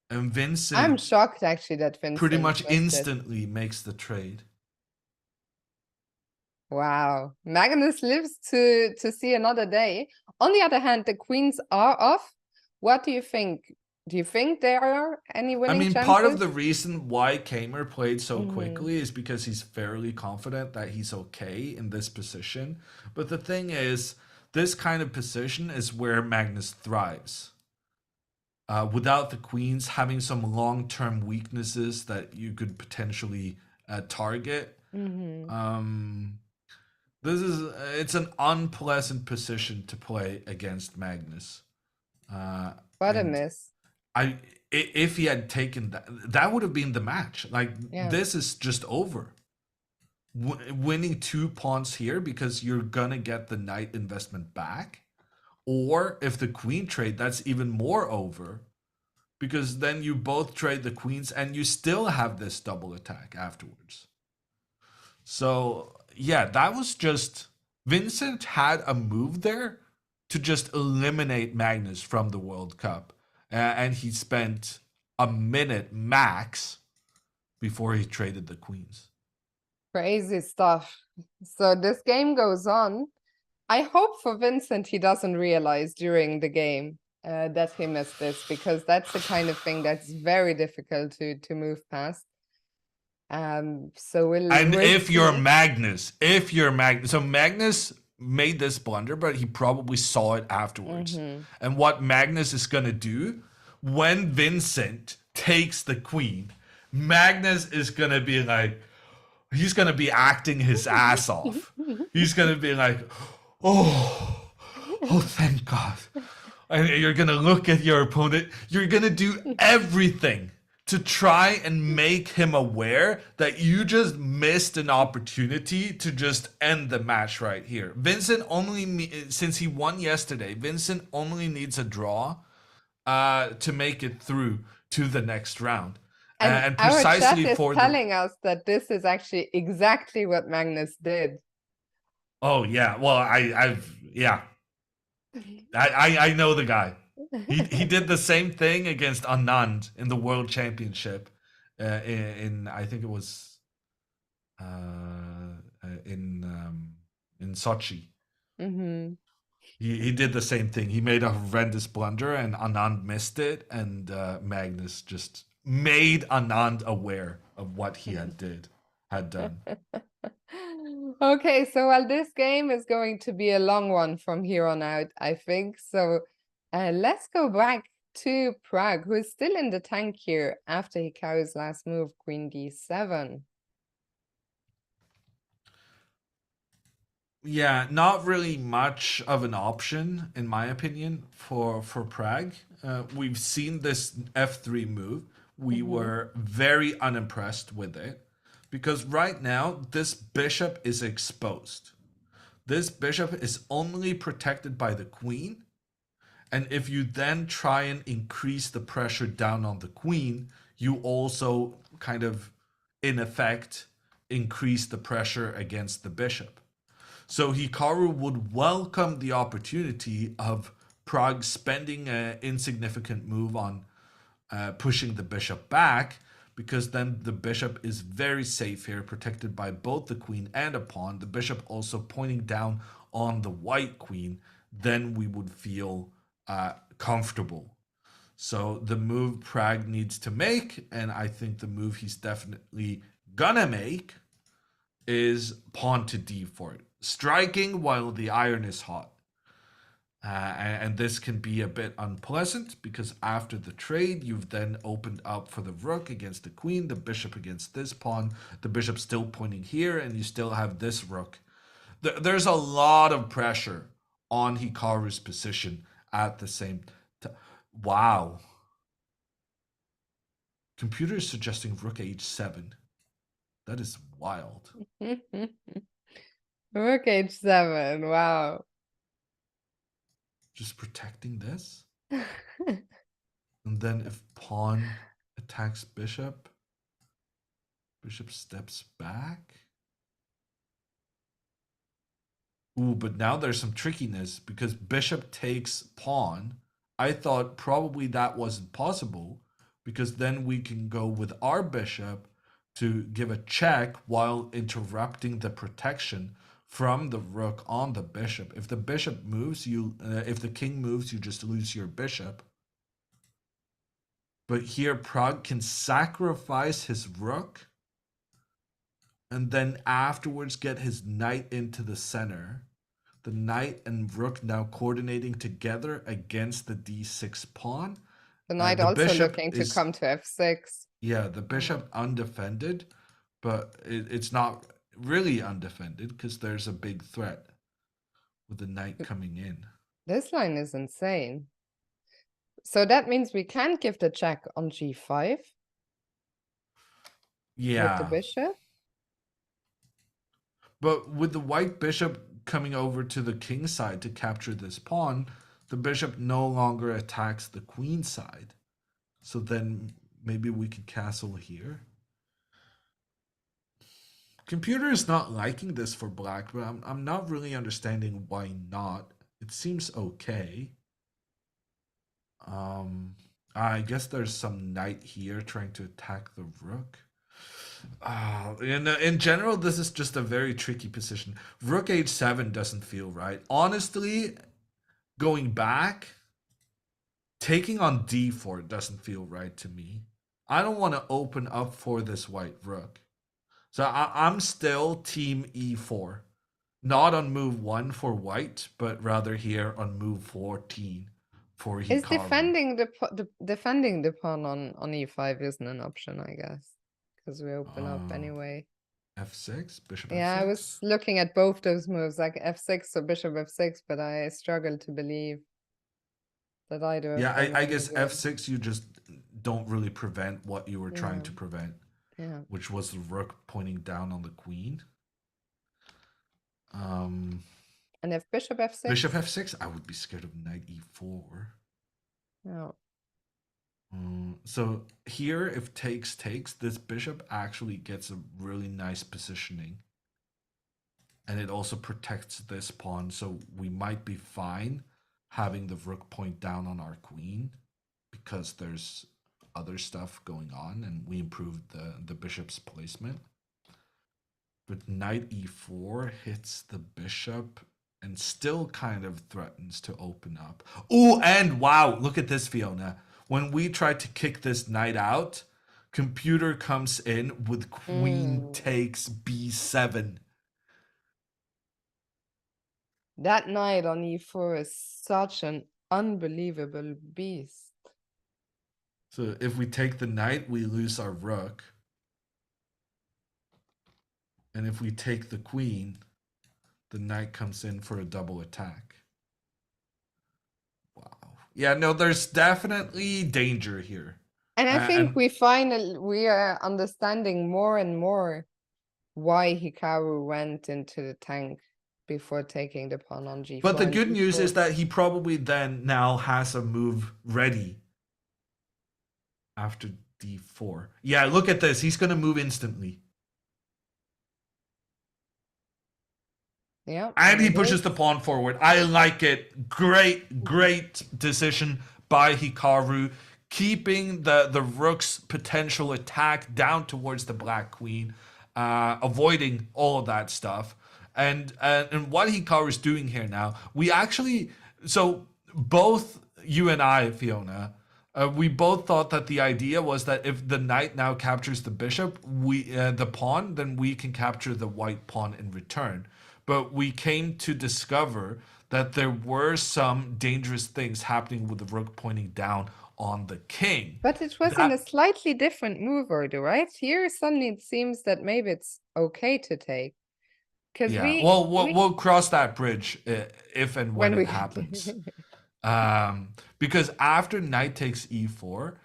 And Vincent, I'm shocked actually that Vincent pretty much missed it. instantly makes the trade. Wow. Magnus lives to see another day. On the other hand, the queens are off. What do you think? Do you think there are any winning chances? Part of the reason why Kamer played so quickly is because he's fairly confident that he's okay in this position. But the thing is, this kind of position is where Magnus thrives. Without the queens having some long-term weaknesses that you could potentially target. It's an unpleasant position to play against Magnus. What a miss. If he had taken that would have been the match. This is just over. Winning 2 pawns here because you're gonna get the knight investment back. Or if the queen trade, that's even more over, because then you both trade the queens and you still have this double attack afterwards. So yeah, that was just, Vincent had a move there to just eliminate Magnus from the World Cup. And he spent a minute max before he traded the queens. Crazy stuff. So this game goes on. I hope for Vincent he doesn't realize during the game that he missed this, because that's the kind of thing that's very difficult to move past. So we'll if you're Magnus, so Magnus made this blunder, but he probably saw it afterwards. And what Magnus is gonna do when Vincent takes the queen, Magnus is gonna be like, he's gonna be acting his ass off. He's gonna be like, oh, thank God. And you're going to look at your opponent. You're going to do everything to try and make him aware that you just missed an opportunity to just end the match right here. Vincent since he won yesterday, Vincent only needs a draw to make it through to the next round. And precisely our chat is telling us that this is actually exactly what Magnus did. Oh yeah, well I know the guy. He did the same thing against Anand in the World Championship in I think it was in Sochi. He did the same thing. He made a horrendous blunder and Anand missed it, and Magnus just made Anand aware of what he had done. Okay, so well, this game is going to be a long one from here on out, I think. So let's go back to Prague, who is still in the tank here after Hikaru's last move, Queen D7. Yeah, not really much of an option, in my opinion, for Prague. We've seen this F3 move. We were very unimpressed with it because right now this bishop is exposed. This bishop is only protected by the queen. And if you then try and increase the pressure down on the queen, you also kind of, in effect, increase the pressure against the bishop. So Hikaru would welcome the opportunity of Prague spending an insignificant move on pushing the bishop back, because then the bishop is very safe here, protected by both the queen and a pawn. The bishop also pointing down on the white queen. Then we would feel comfortable. So the move Prague needs to make, and I think the move he's definitely gonna make, is pawn to d4, striking while the iron is hot. And this can be a bit unpleasant because after the trade, you've then opened up for the rook against the queen, the bishop against this pawn, the bishop still pointing here, and you still have this rook. There's a lot of pressure on Hikaru's position at the same time. Wow. Computer is suggesting rook h7. That is wild. Rook h7, wow. Just protecting this. And then if pawn attacks bishop, bishop steps back. Ooh, but now there's some trickiness because bishop takes pawn. I thought probably that wasn't possible because then we can go with our bishop to give a check while interrupting the protection from the rook on the bishop. If the bishop moves, if the king moves, you just lose your bishop. But here Prague can sacrifice his rook and then afterwards get his knight into the center. The knight and rook now coordinating together against the d6 pawn. The knight The also bishop looking to is- come to f6. Yeah, the bishop undefended, but it's not really undefended because there's a big threat with the knight coming in. This line is insane. So that means we can't give the check on g5 with the Yeah, bishop. but with the white bishop coming over to the king side to capture this pawn, the bishop no longer attacks the queen side. So then maybe we could castle here. Computer is not liking this for black, but I'm not really understanding why not. It seems okay. I guess there's some knight here trying to attack the rook. In general, this is just a very tricky position. Rook h7 doesn't feel right. Honestly, going back, taking on d4 doesn't feel right to me. I don't want to open up for this white rook. So I'm still team e4. Not on move 1 for white, but rather here on move 14 for Hikaru. Is defending the pawn on e5 isn't an option, I guess, because we open up anyway. f6, bishop Yeah, f6. I was looking at both those moves, like f6 or bishop f6, but I struggle to believe that either of Yeah, them I are guess good. f6 you just don't really prevent what you were trying to prevent, Yeah. which was the rook pointing down on the queen. And if bishop f6? Bishop f6, I would be scared of knight e4. No. So here, if takes, this bishop actually gets a really nice positioning. And it also protects this pawn, so we might be fine having the rook point down on our queen because there's other stuff going on and we improved the bishop's placement. But knight e4 hits the bishop and still kind of threatens to open up. Oh, and wow, look at this, Fiona. When we try to kick this knight out, computer comes in with queen takes b7. That knight on e4 is such an unbelievable beast. So if we take the knight, we lose our rook. And if we take the queen, the knight comes in for a double attack. Wow. Yeah, no, there's definitely danger here. And I think and we are understanding more and more why Hikaru went into the tank before taking the pawn on g4. But the and good news g4. is that he probably then now has a move ready after d4. Yeah, look at this. He's going to move instantly. Yeah. And he pushes the pawn forward. I like it. Great decision by Hikaru. Keeping the rook's potential attack down towards the black queen. Avoiding all of that stuff. And what Hikaru's doing here now, we actually... So both you and I, Fiona... we both thought that the idea was that if the knight now captures the bishop, the pawn, then we can capture the white pawn in return. But we came to discover that there were some dangerous things happening with the rook pointing down on the king. But it was in a slightly different move order, right? Here suddenly it seems that maybe it's okay to take. Because yeah, we'll cross that bridge if and when it happens. Because after knight takes e4,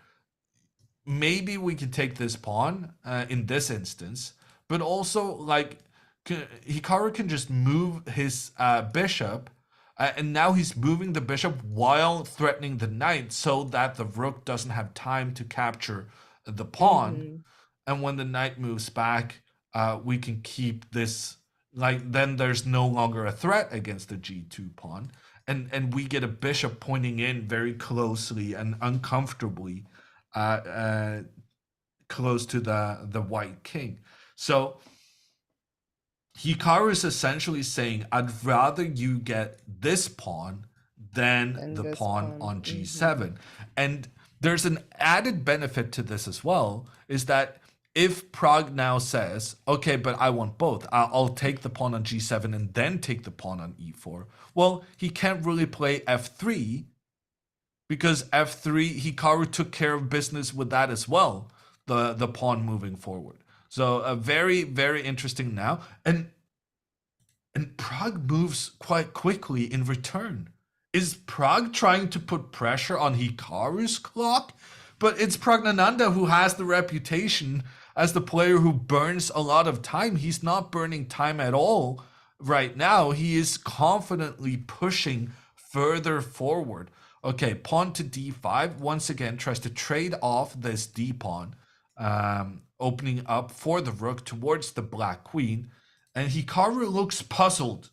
maybe we can take this pawn in this instance, but also like Hikaru can just move his bishop, and now he's moving the bishop while threatening the knight so that the rook doesn't have time to capture the pawn. And when the knight moves back, we can keep this, like, then there's no longer a threat against the g2 pawn. And we get a bishop pointing in very closely and uncomfortably close to the white king. So Hikaru is essentially saying, I'd rather you get this pawn than the pawn on g7. And there's an added benefit to this as well, is that if Pragg now says, okay, but I want both, I'll take the pawn on g7 and then take the pawn on e4, well, he can't really play f3, because f3, Hikaru took care of business with that as well, the pawn moving forward. So a very, very interesting now. And Pragg moves quite quickly in return. Is Pragg trying to put pressure on Hikaru's clock? But it's Praggnanandhaa who has the reputation as the player who burns a lot of time. He's not burning time at all right now. He is confidently pushing further forward. Okay, pawn to d5. Once again, tries to trade off this d-pawn, opening up for the rook towards the black queen. And Hikaru looks puzzled.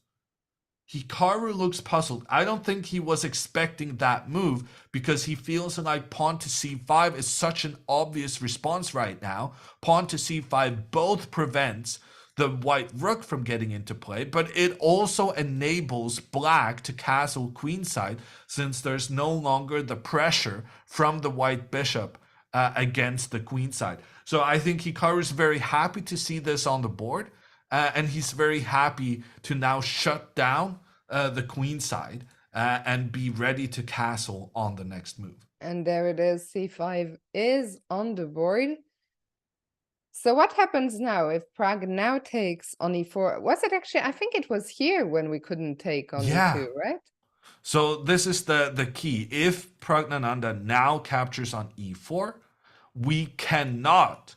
Hikaru looks puzzled. I don't think he was expecting that move, because he feels like pawn to c5 is such an obvious response right now. Pawn to c5 both prevents the white rook from getting into play, but it also enables black to castle queenside, since there's no longer the pressure from the white bishop against the queenside. So I think Hikaru is very happy to see this on the board. And he's very happy to now shut down the queen side and be ready to castle on the next move. And there it is, c5 is on the board. So what happens now if Pragg now takes on e4? Was it actually, I think it was here when we couldn't take on e2, right? So this is the key. If Praggnanandhaa now captures on e4, we cannot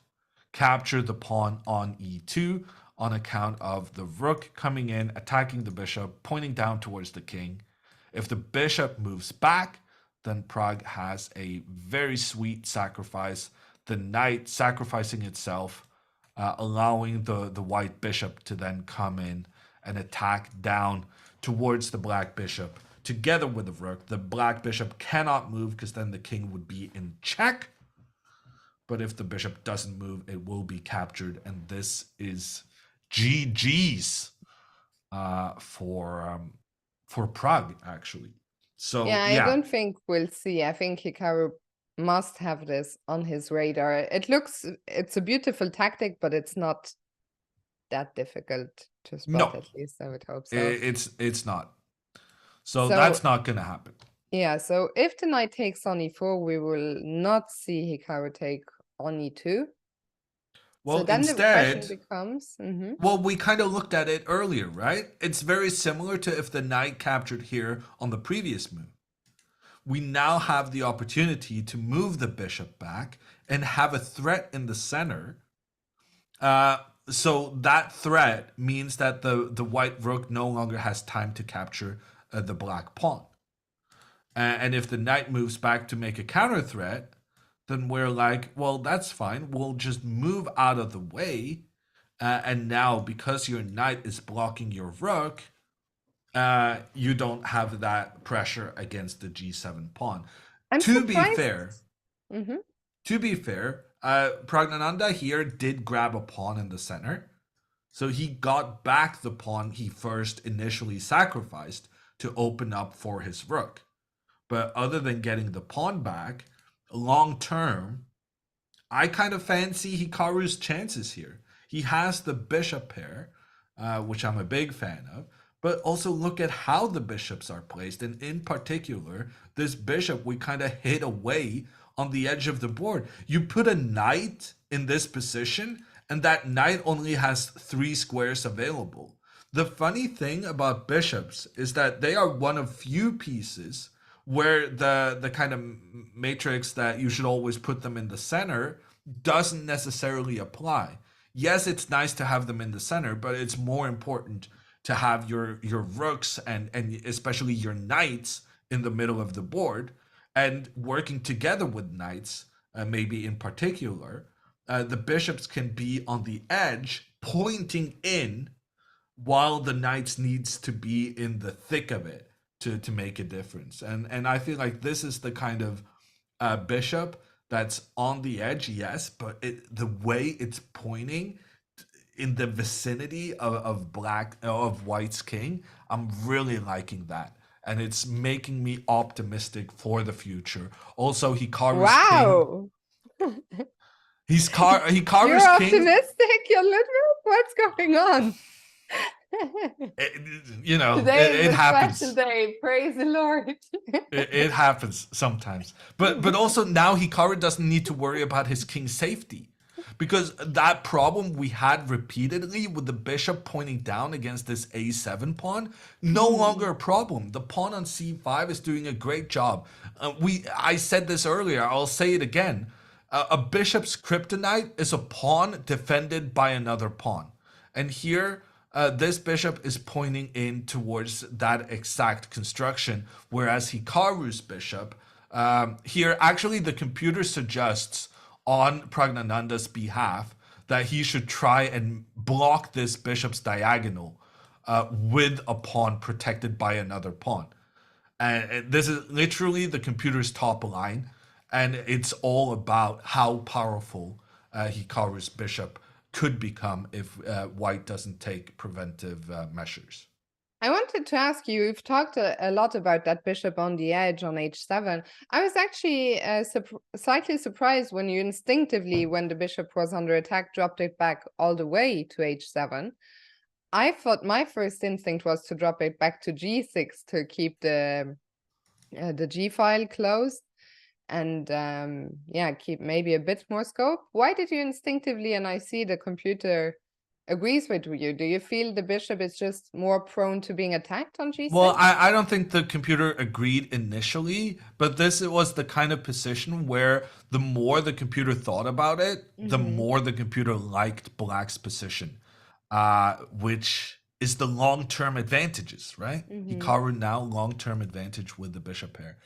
capture the pawn on e2, on account of the rook coming in, attacking the bishop, pointing down towards the king. If the bishop moves back, then Pragg has a very sweet sacrifice. The knight sacrificing itself, allowing the white bishop to then come in and attack down towards the black bishop, together with the rook. The black bishop cannot move, because then the king would be in check. But if the bishop doesn't move, it will be captured. And this is GG's for Pragg, actually. So yeah, I don't think we'll see. I think Hikaru must have this on his radar. It's a beautiful tactic, but it's not that difficult to spot, at least I would hope so. It's not. So So that's not going to happen. yeah, so if the knight takes on e4, we will not see Hikaru take on e2. Well, So then the question instead, becomes, well, we kind of looked at it earlier, right? It's very similar to if the knight captured here on the previous move. We now have the opportunity to move the bishop back and have a threat in the center. So that threat means that the white rook no longer has time to capture the black pawn. And if the knight moves back to make a counter threat, then we're like, well, that's fine. We'll just move out of the way. And now, because your knight is blocking your rook, you don't have that pressure against the g7 pawn. I'm To be surprised. fair, Mhm. to be fair, Praggnanandhaa here did grab a pawn in the center. So he got back the pawn he first initially sacrificed to open up for his rook. But other than getting the pawn back, long term, I kind of fancy Hikaru's chances here. He has the bishop pair, which I'm a big fan of, but also look at how the bishops are placed. And in particular, this bishop we kind of hid away on the edge of the board. You put a knight in this position, and that knight only has 3 squares available. The funny thing about bishops is that they are one of few pieces where the kind of matrix that you should always put them in the center doesn't necessarily apply. Yes, it's nice to have them in the center, but it's more important to have your rooks and especially your knights in the middle of the board, and working together with knights, maybe in particular, the bishops can be on the edge pointing in, while the knights needs to be in the thick of it to make a difference. And I feel like this is the kind of bishop that's on the edge, yes, but the way it's pointing in the vicinity of white's king, I'm really liking that. And it's making me optimistic for the future. Also, Hikaru's king. Wow. Hikaru's You're king. optimistic, you're little? What's going on? Today is It a happens. special day. Praise the Lord. It happens sometimes. But also now Hikaru doesn't need to worry about his king's safety. Because that problem we had repeatedly with the bishop pointing down against this a7 pawn, no longer a problem. The pawn on c5 is doing a great job. I said this earlier, I'll say it again. A bishop's kryptonite is a pawn defended by another pawn. And here, this bishop is pointing in towards that exact construction, whereas Hikaru's bishop, here actually the computer suggests on Praggnanandhaa's behalf that he should try and block this bishop's diagonal with a pawn protected by another pawn. And this is literally the computer's top line, and it's all about how powerful Hikaru's bishop could become if white doesn't take preventive measures. I wanted to ask you, you've talked a lot about that bishop on the edge on h7. I was actually slightly surprised when you instinctively, when the bishop was under attack, dropped it back all the way to h7. I thought my first instinct was to drop it back to g6 to keep the g file closed and keep maybe a bit more scope. Why did you instinctively, and I see the computer agrees with you, do you feel the bishop is just more prone to being attacked on g6? Well, I don't think the computer agreed initially, but this was the kind of position where the more the computer thought about it, the more the computer liked black's position, which is the long-term advantages, right? Hikaru now long-term advantage with the bishop pair.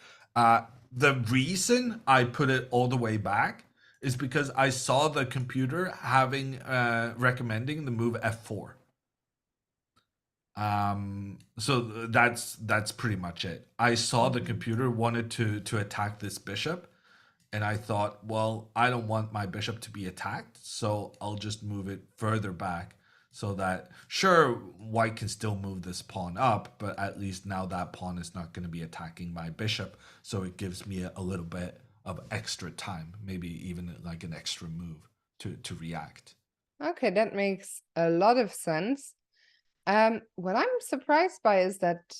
The reason I put it all the way back is because I saw the computer having recommending the move f4. So that's pretty much it. I saw the computer wanted to attack this bishop, and I thought, well, I don't want my bishop to be attacked, so I'll just move it further back so that, sure, white can still move this pawn up, but at least now that pawn is not going to be attacking my bishop, so it gives me a little bit of extra time, maybe even like an extra move to react. Okay, that makes a lot of sense. What I'm surprised by is that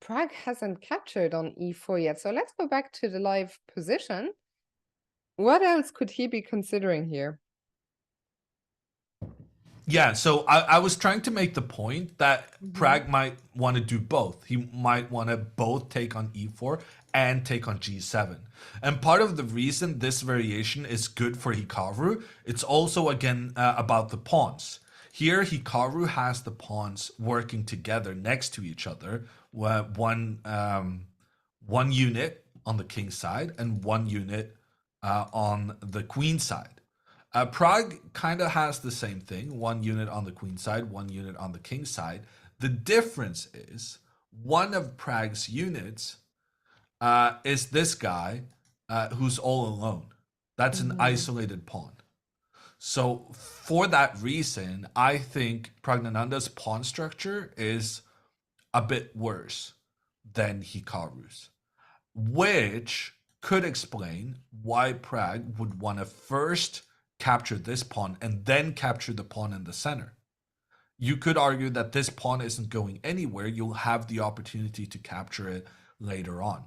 Prague hasn't captured on e4 yet. So let's go back to the live position. What else could he be considering here? Yeah, so I was trying to make the point that Prague might want to do both. He might want to both take on e4 and take on g7. And part of the reason this variation is good for Hikaru, it's also, again, about the pawns. Here, Hikaru has the pawns working together next to each other, one unit on the king side and one unit on the queen side. Prague kind of has the same thing, one unit on the queen side, one unit on the king side. The difference is one of Prague's units is this guy who's all alone. That's an isolated pawn. So for that reason, I think Praggnanandhaa's pawn structure is a bit worse than Hikaru's, which could explain why Prague would want to first capture this pawn and then capture the pawn in the center. You could argue that this pawn isn't going anywhere. You'll have the opportunity to capture it later on.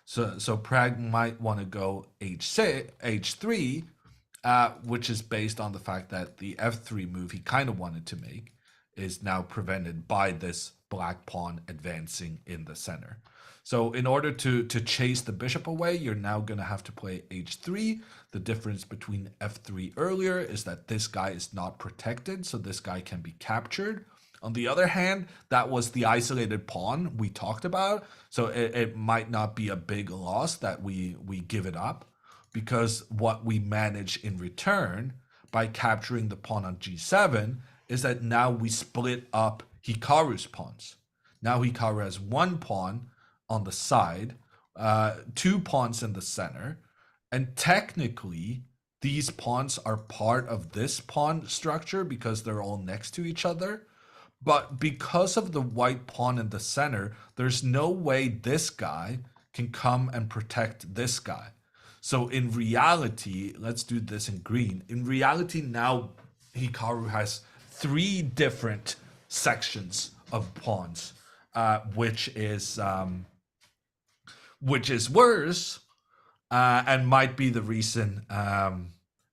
So Prague might want to go h6, h3, which is based on the fact that the f3 move he kind of wanted to make is now prevented by this black pawn advancing in the center. So in order to chase the bishop away, you're now going to have to play h3. The difference between f3 earlier is that this guy is not protected, so this guy can be captured. On the other hand, that was the isolated pawn we talked about, so it might not be a big loss that we give it up, because what we manage in return by capturing the pawn on g7 is that now we split up Hikaru's pawns. Now Hikaru has one pawn on the side, 2 pawns in the center, and technically these pawns are part of this pawn structure because they're all next to each other. But because of the white pawn in the center, there's no way this guy can come and protect this guy. So in reality, let's do this in green. In reality, now Hikaru has 3 different sections of pawns, which is worse, and might be the reason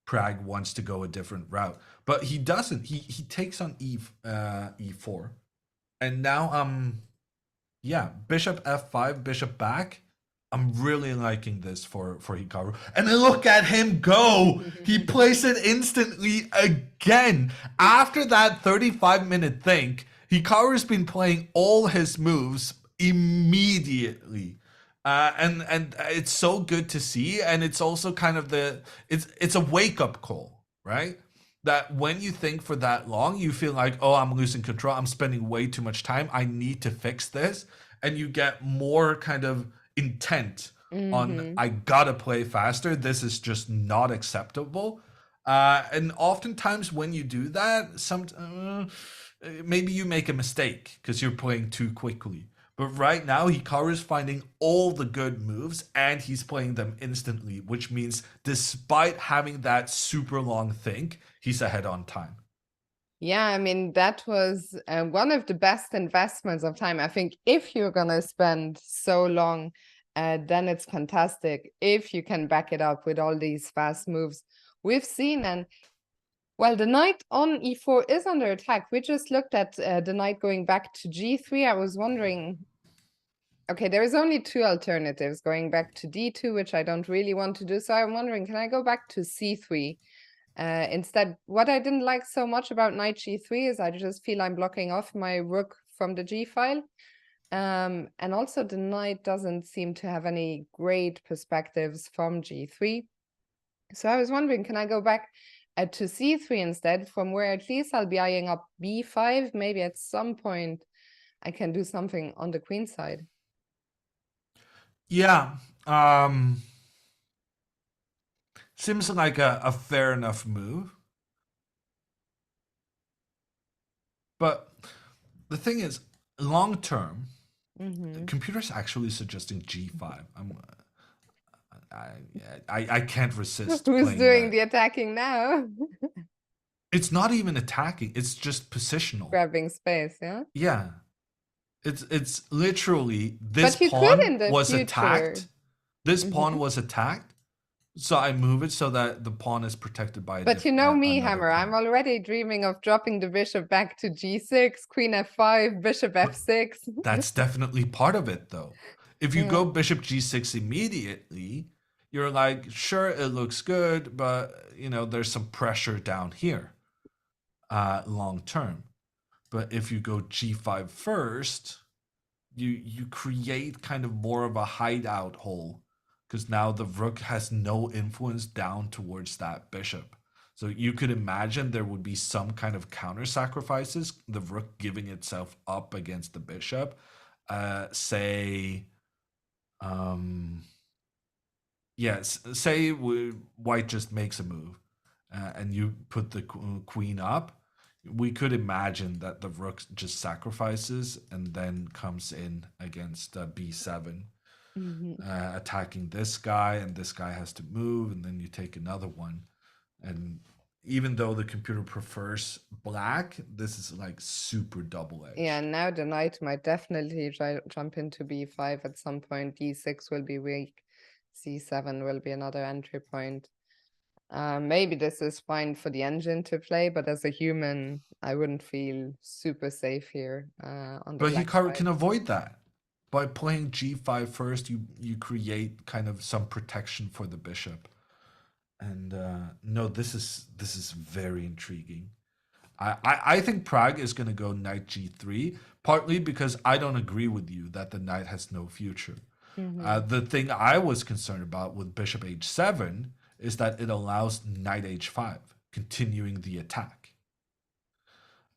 Prague wants to go a different route. But he doesn't. He takes on e4, and now yeah, bishop f5, bishop back. I'm really liking this for Hikaru. And then look at him go. He plays it instantly again. After that 35-minute think, Hikaru's been playing all his moves immediately. And it's so good to see. And it's also kind of it's a wake-up call, right? That when you think for that long, you feel like, oh, I'm losing control. I'm spending way too much time. I need to fix this. And you get more kind of intent on, I gotta play faster. This is just not acceptable. And oftentimes when you do that, maybe you make a mistake because you're playing too quickly. But right now, Hikaru is finding all the good moves and he's playing them instantly, which means despite having that super long think, he's ahead on time. Yeah, I mean, that was one of the best investments of time. I think if you're going to spend so long, then it's fantastic if you can back it up with all these fast moves we've seen. And well, the knight on e4 is under attack. We just looked at the knight going back to g3. I was wondering, okay, there is only 2 alternatives, going back to d2, which I don't really want to do. So I'm wondering, can I go back to c3? Instead, what I didn't like so much about knight g3 is I just feel I'm blocking off my rook from the g file. And also the knight doesn't seem to have any great perspectives from g3. So I was wondering, can I go back to c3 instead, from where at least I'll be eyeing up b5? Maybe at some point I can do something on the queen side. Yeah. Seems like a fair enough move. But the thing is, long term, the computer's actually suggesting g5. I can't resist. Who's doing that. the attacking now? It's not even attacking. It's just positional. Grabbing space, yeah? Yeah. It's literally this But you could in pawn the was future. attacked. This pawn Mhm. was attacked, so I move it so that the pawn is protected by But you know me, another Hammer, I'm pawn. already dreaming of dropping the bishop back to g6, queen f5, bishop f6. That's definitely part of it, though. If you Yeah. go bishop g6 immediately, you're like, sure, it looks good, but you know, there's some pressure down here, long term. But if you go g5 first, you create kind of more of a hideout hole, because now the rook has no influence down towards that bishop. So you could imagine there would be some kind of counter sacrifices, the rook giving itself up against the bishop. Say, yes, say white just makes a move, and you put the queen up. We could imagine that the rook just sacrifices and then comes in against b7, Mhm. attacking this guy, and this guy has to move, and then you take another one. And even though the computer prefers black, this is like super double-edged. Yeah, now the knight might definitely jump into b5 at some point. d6 will be weak. c7 will be another entry point. Maybe this is fine for the engine to play, but as a human, I wouldn't feel super safe here on the But black Hikaru side. can avoid that. By playing g5 first, you create kind of some protection for the bishop. And no, this is very intriguing. I think Prague is going to go knight g3, partly because I don't agree with you that the knight has no future. The thing I was concerned about with bishop h7 is that it allows knight h5, continuing the attack.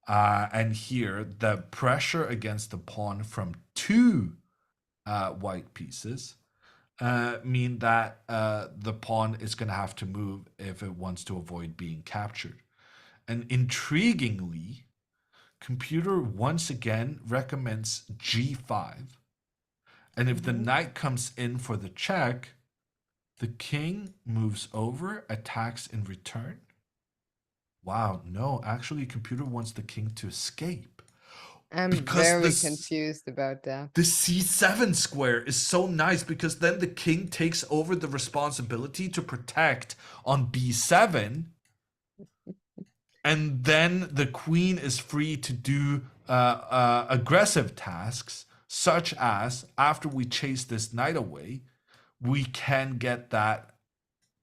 And here, the pressure against the pawn from two white pieces mean that the pawn is going to have to move if it wants to avoid being captured. And intriguingly, computer once again recommends g5. And if the knight comes in for the check, the king moves over, attacks in return. Wow, no, actually, computer wants the king to escape. I'm Because very confused about that. the c7 square is so nice, because then the king takes over the responsibility to protect on b7, and then the queen is free to do aggressive tasks, such as after we chase this knight away, we can get that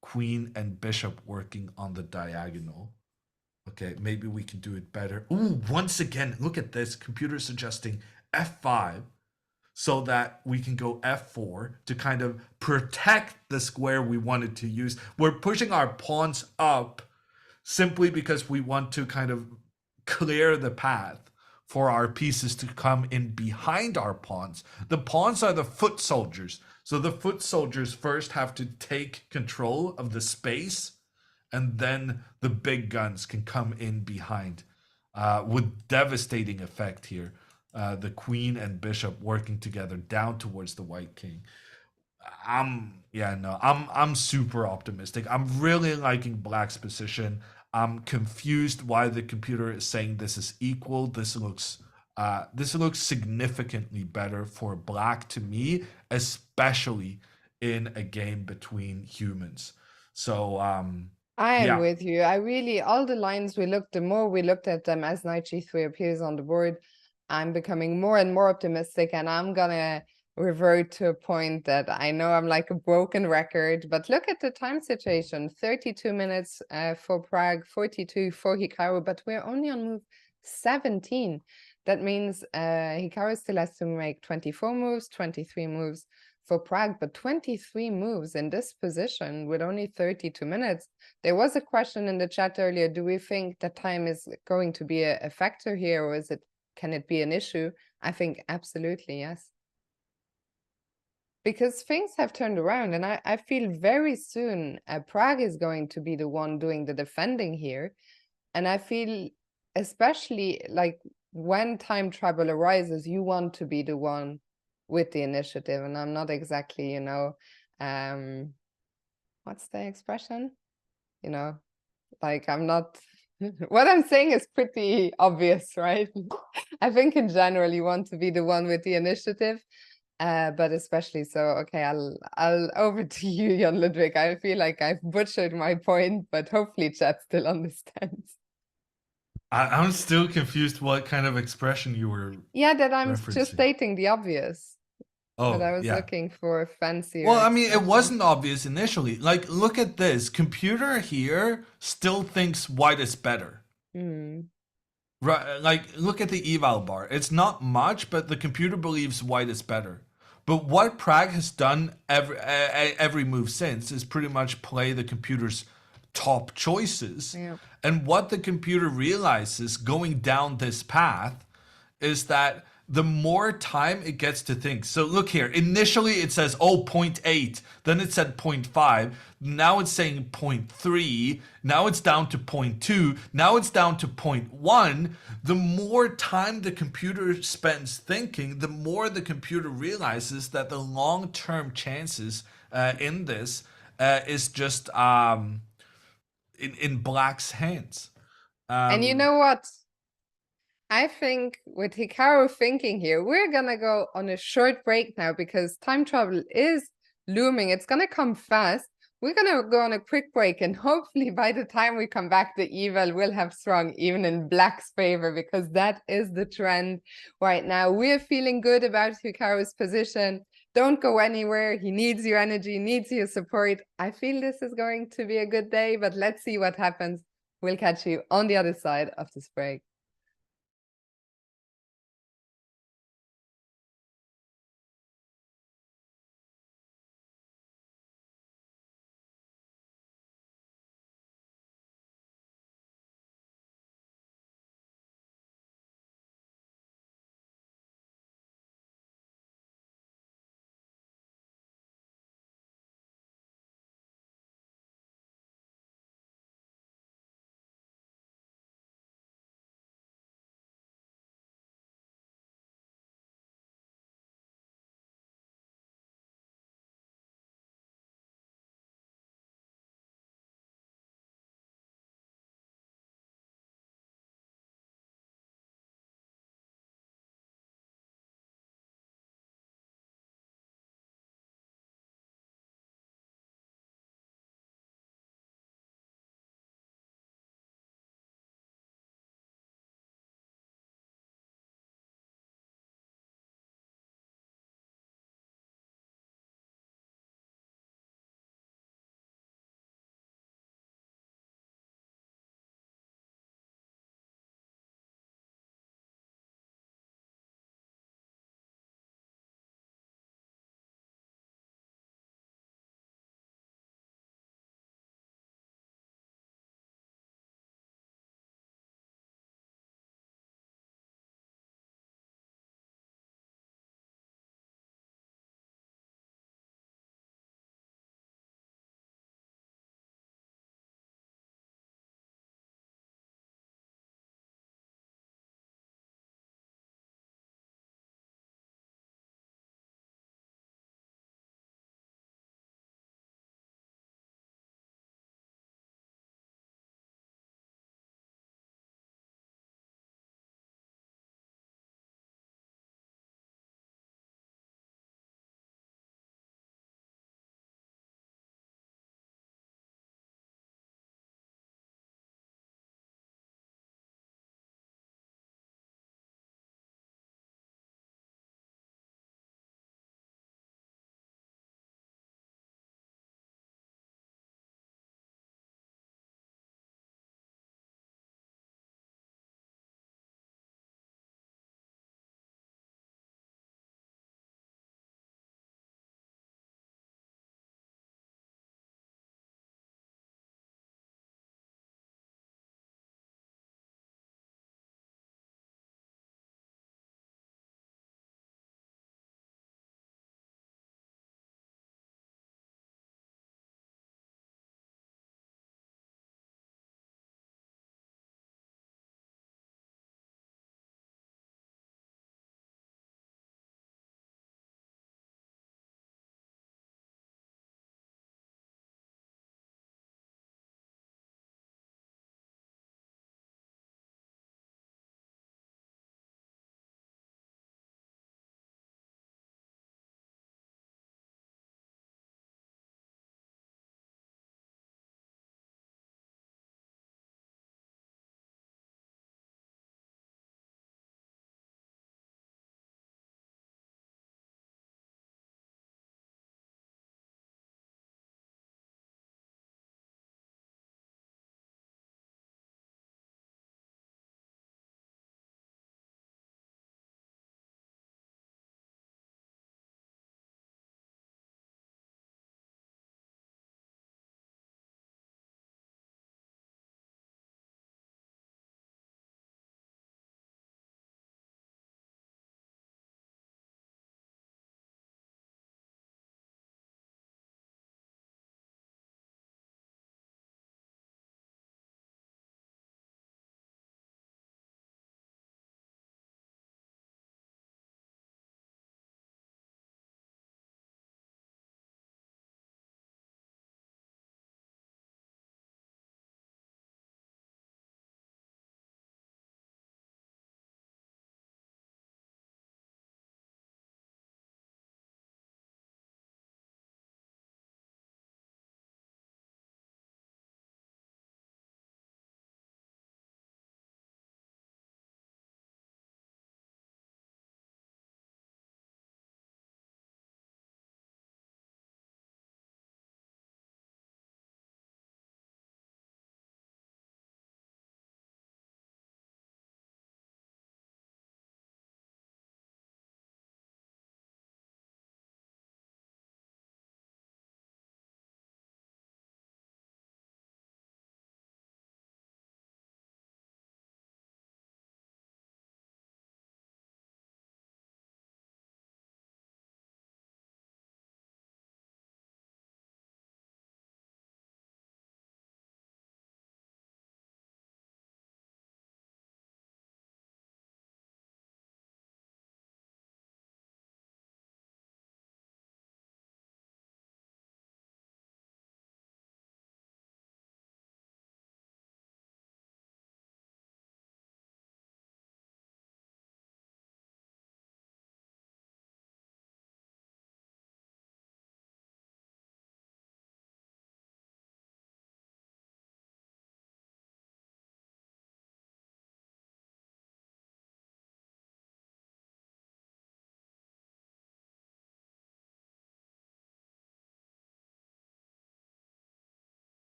queen and bishop working on the diagonal. Okay, maybe we can do it better. Ooh, once again, look at this. Computer suggesting f5 so that we can go f4 to kind of protect the square we wanted to use. We're pushing our pawns up simply because we want to kind of clear the path for our pieces to come in behind our pawns. The pawns are the foot soldiers. So the foot soldiers first have to take control of the space, and then the big guns can come in behind with devastating effect here. The queen and bishop working together down towards the white king. I'm super optimistic. I'm really liking black's position. I'm confused why the computer is saying this is equal. This looks significantly better for black to me, especially in a game between humans. So I am yeah. with you. I really, all the lines we looked, the more we looked at them as knight g3 appears on the board, I'm becoming more and more optimistic, and I'm gonna revert to a point that I know I'm like a broken record, but look at the time situation, 32 minutes for Prague, 42 for Hikaru, but we're only on move 17. That means Hikaru still has to make 24 moves, 23 moves for Prague, but 23 moves in this position with only 32 minutes. There was a question in the chat earlier, do we think that time is going to be a factor here, or can it be an issue? I think absolutely, yes. Because things have turned around, and I feel very soon Prague is going to be the one doing the defending here. And I feel especially like when time trouble arises, you want to be the one with the initiative. And I'm not exactly, what's the expression? Like I'm not What I'm saying is pretty obvious, right? I think in general you want to be the one with the initiative, but especially so. Okay, I'll over to you, Jan Ludwig. I feel like I've butchered my point, but hopefully chat still understands. I'm still confused what kind of expression you were Yeah, that I'm just referencing. stating the obvious, but Oh, I was yeah. looking for fancier Well, I mean, it expressions. wasn't obvious initially. Like, look at this. Computer here still thinks white is better. Hmm. Right, like, look at the eval bar. It's not much, but the computer believes white is better. But what Prag has done every move since is pretty much play the computer's top choices. Yeah. And what the computer realizes going down this path is that the more time it gets to think. So look here, initially it says, oh, 0.8, then it said 0.5, now it's saying 0.3, now it's down to 0.2, now it's down to 0.1. The more time the computer spends thinking, the more the computer realizes that the long-term chances in this is just in Black's hands. And you know what? I think with Hikaru thinking here, we're gonna go on a short break now because time travel is looming. It's gonna come fast. We're gonna go on a quick break, and hopefully by the time we come back, the evil will have swung even in Black's favor, because that is the trend right now. We're feeling good about Hikaru's position. Don't go anywhere. He needs your energy, needs your support. I feel this is going to be a good day, but let's see what happens. We'll catch you on the other side of this break.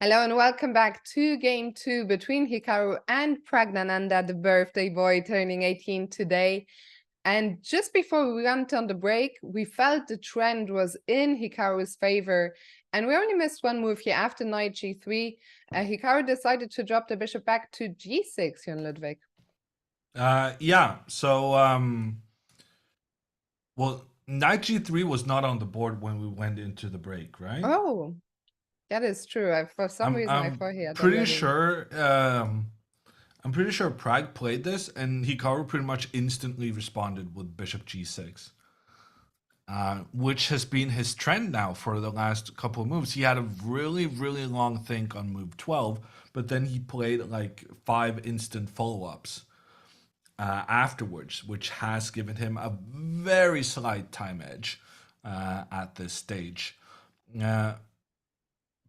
Hello and welcome back to game 2 between Hikaru and Praggnanandhaa, the birthday boy turning 18 today. And just before we went on the break, we felt the trend was in Hikaru's favor, and we only missed one move here. After knight g3, Hikaru decided to drop the bishop back to g6, Jan Ludwig. Yeah, so well, knight g3 was not on the board when we went into the break, right? Oh, that is true. For some reason I thought he had pretty already. sure I'm pretty sure Pragg played this and Hikaru pretty much instantly responded with bishop g6. Which has been his trend now for the last couple of moves. He had a really, really long think on move 12, but then he played like 5 instant follow-ups afterwards, which has given him a very slight time edge at this stage.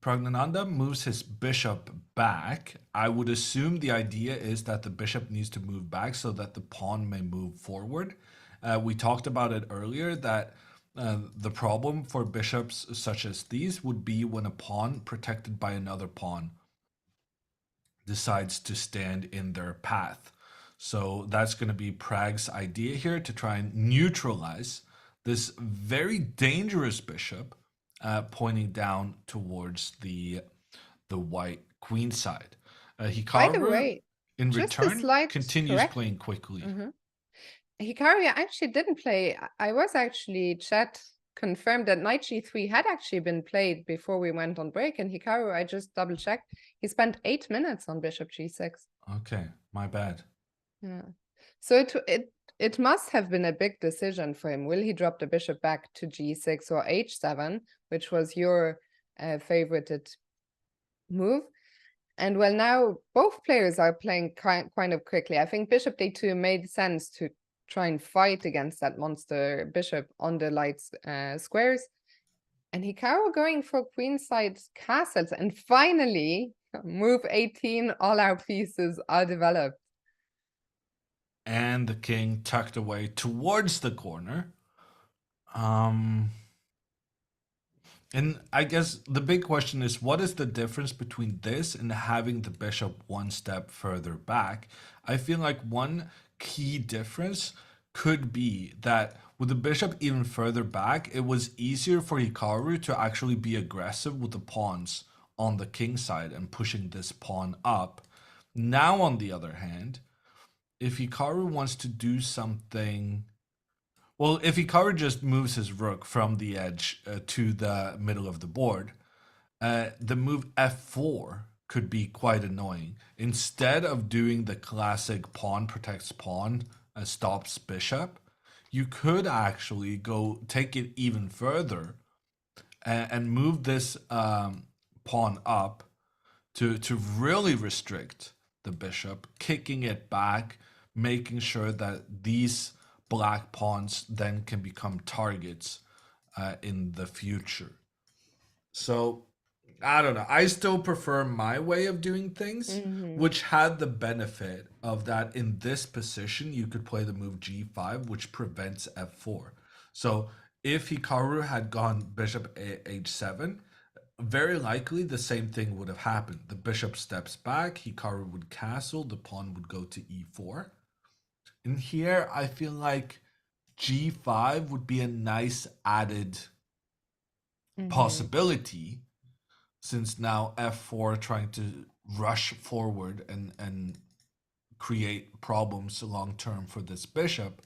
Praggnanandhaa moves his bishop back. I would assume the idea is that the bishop needs to move back so that the pawn may move forward. We talked about it earlier that the problem for bishops such as these would be when a pawn protected by another pawn decides to stand in their path. So that's going to be Pragg's idea here, to try and neutralize this very dangerous bishop pointing down towards the white queen side. By the Hikaru, way, in just a return, slight continues correct. playing quickly. Hikaru actually didn't play. I was actually confirmed that knight g3 had actually been played before we went on break, and Hikaru, I just double checked, he spent 8 minutes on bishop g6. Okay, my bad. Yeah. So it must have been a big decision for him. Will he drop the bishop back to g6 or h7, which was your favorited move? And well, now both players are playing kind of quickly. I think bishop d2 made sense to try and fight against that monster bishop on the light squares. And Hikaru going for queenside castles. And finally, move 18, all our pieces are developed. And the king tucked away towards the corner. And I guess the big question is, what is the difference between this and having the bishop one step further back? I feel like one key difference could be that with the bishop even further back, it was easier for Hikaru to actually be aggressive with the pawns on the king side and pushing this pawn up. Now, on the other hand, if Hikaru wants to do something... Well, if Hikaru just moves his rook from the edge to the middle of the board, the move f4 could be quite annoying. Instead of doing the classic pawn protects pawn, stops bishop, you could actually go take it even further and move this pawn up to really restrict the bishop, kicking it back, making sure that these black pawns then can become targets in the future. So I don't know. I still prefer my way of doing things, which had the benefit of that in this position, you could play the move g5, which prevents f4. So if Hikaru had gone bishop h7, very likely the same thing would have happened. The bishop steps back, Hikaru would castle, the pawn would go to e4. And here, I feel like g5 would be a nice added possibility, since now f4 trying to rush forward and create problems long term for this bishop,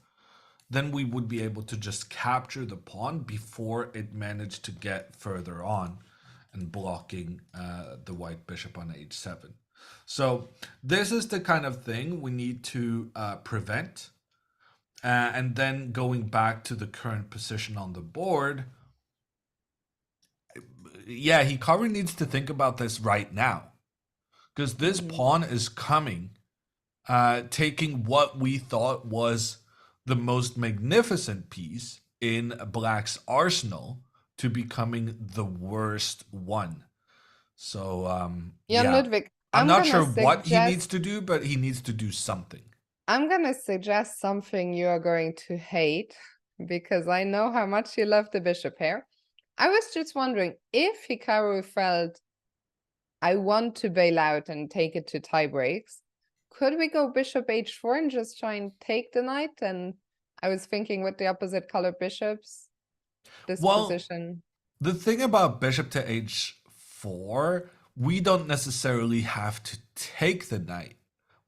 then we would be able to just capture the pawn before it managed to get further on and blocking the white bishop on h7. So this is the kind of thing we need to prevent. And then going back to the current position on the board, yeah, Hikaru needs to think about this right now, because this pawn is coming, taking what we thought was the most magnificent piece in Black's arsenal to becoming the worst one. So Jan Ludwig, I'm not sure what he needs to do, but he needs to do something. I'm gonna suggest something you are going to hate, because I know how much you love the bishop here. I was just wondering if Hikaru felt I want to bail out and take it to tie breaks. Could we go bishop h4 and just try and take the knight? And I was thinking with the opposite color bishops, this Well, position. the thing about bishop to h4, we don't necessarily have to take the knight.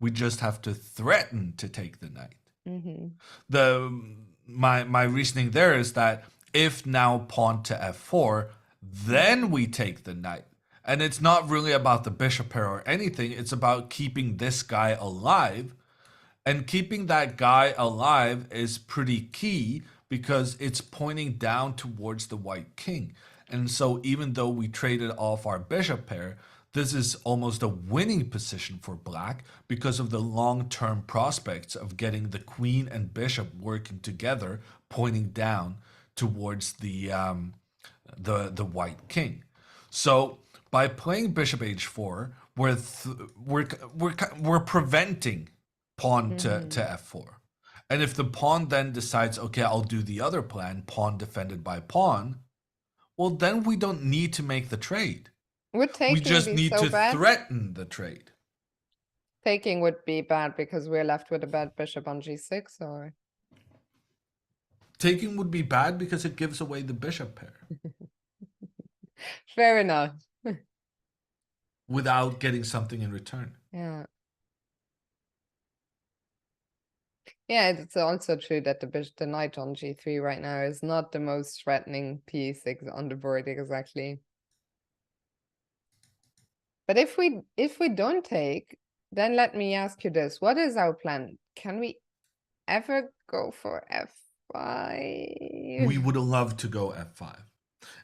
We just have to threaten to take the knight. My reasoning there is that if now pawn to f4, then we take the knight. And it's not really about the bishop pair or anything. It's about keeping this guy alive. And keeping that guy alive is pretty key because it's pointing down towards the white king. And so even though we traded off our bishop pair, this is almost a winning position for black because of the long-term prospects of getting the queen and bishop working together, pointing down towards the white king. So by playing bishop h4, we're preventing pawn to f4. And if the pawn then decides, okay, I'll do the other plan, pawn defended by pawn, well, then we don't need to make the trade. Would taking We just be need so to bad? threaten the trade. Taking would be bad because we're left with a bad bishop on g6, or Taking would be bad because it gives away the bishop pair fair enough. without getting something in return. Yeah. Yeah, it's also true that the knight on g3 right now is not the most threatening piece on the board exactly. But if we don't take, then let me ask you this. What is our plan? Can we ever go for f5? We would love to go f5.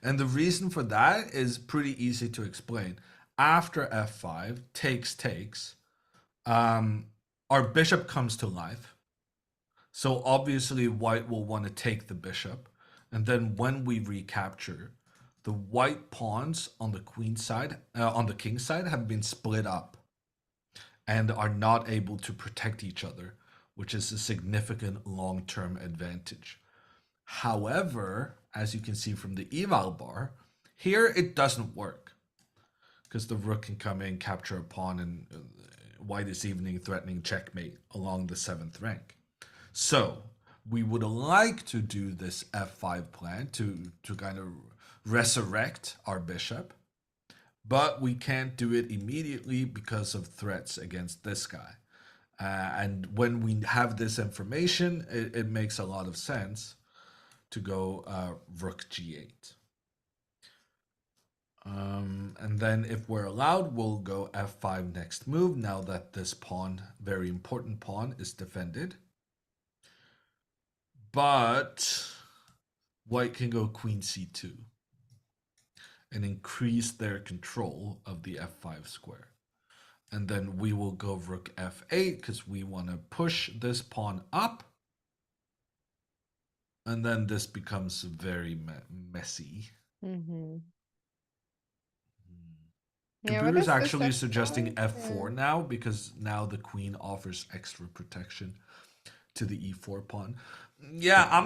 And the reason for that is pretty easy to explain. After f5, takes, our bishop comes to life. So obviously white will want to take the bishop. And then when we recapture, the white pawns on the queen side, on the king side have been split up and are not able to protect each other, which is a significant long-term advantage. However, as you can see from the eval bar, here it doesn't work because the rook can come in, capture a pawn, and white is evening threatening checkmate along the 7th rank. So we would like to do this f5 plan to kind of resurrect our bishop, but we can't do it immediately because of threats against this guy. And when we have this information, it makes a lot of sense to go rook g8. And then if we're allowed, we'll go f5 next move now that this pawn, very important pawn, is defended. But white can go queen c2 and increase their control of the f5 square. And then we will go rook f8 because we want to push this pawn up. And then this becomes very messy. Computer is actually suggesting f4 now because now the queen offers extra protection to the e4 pawn. Yeah, I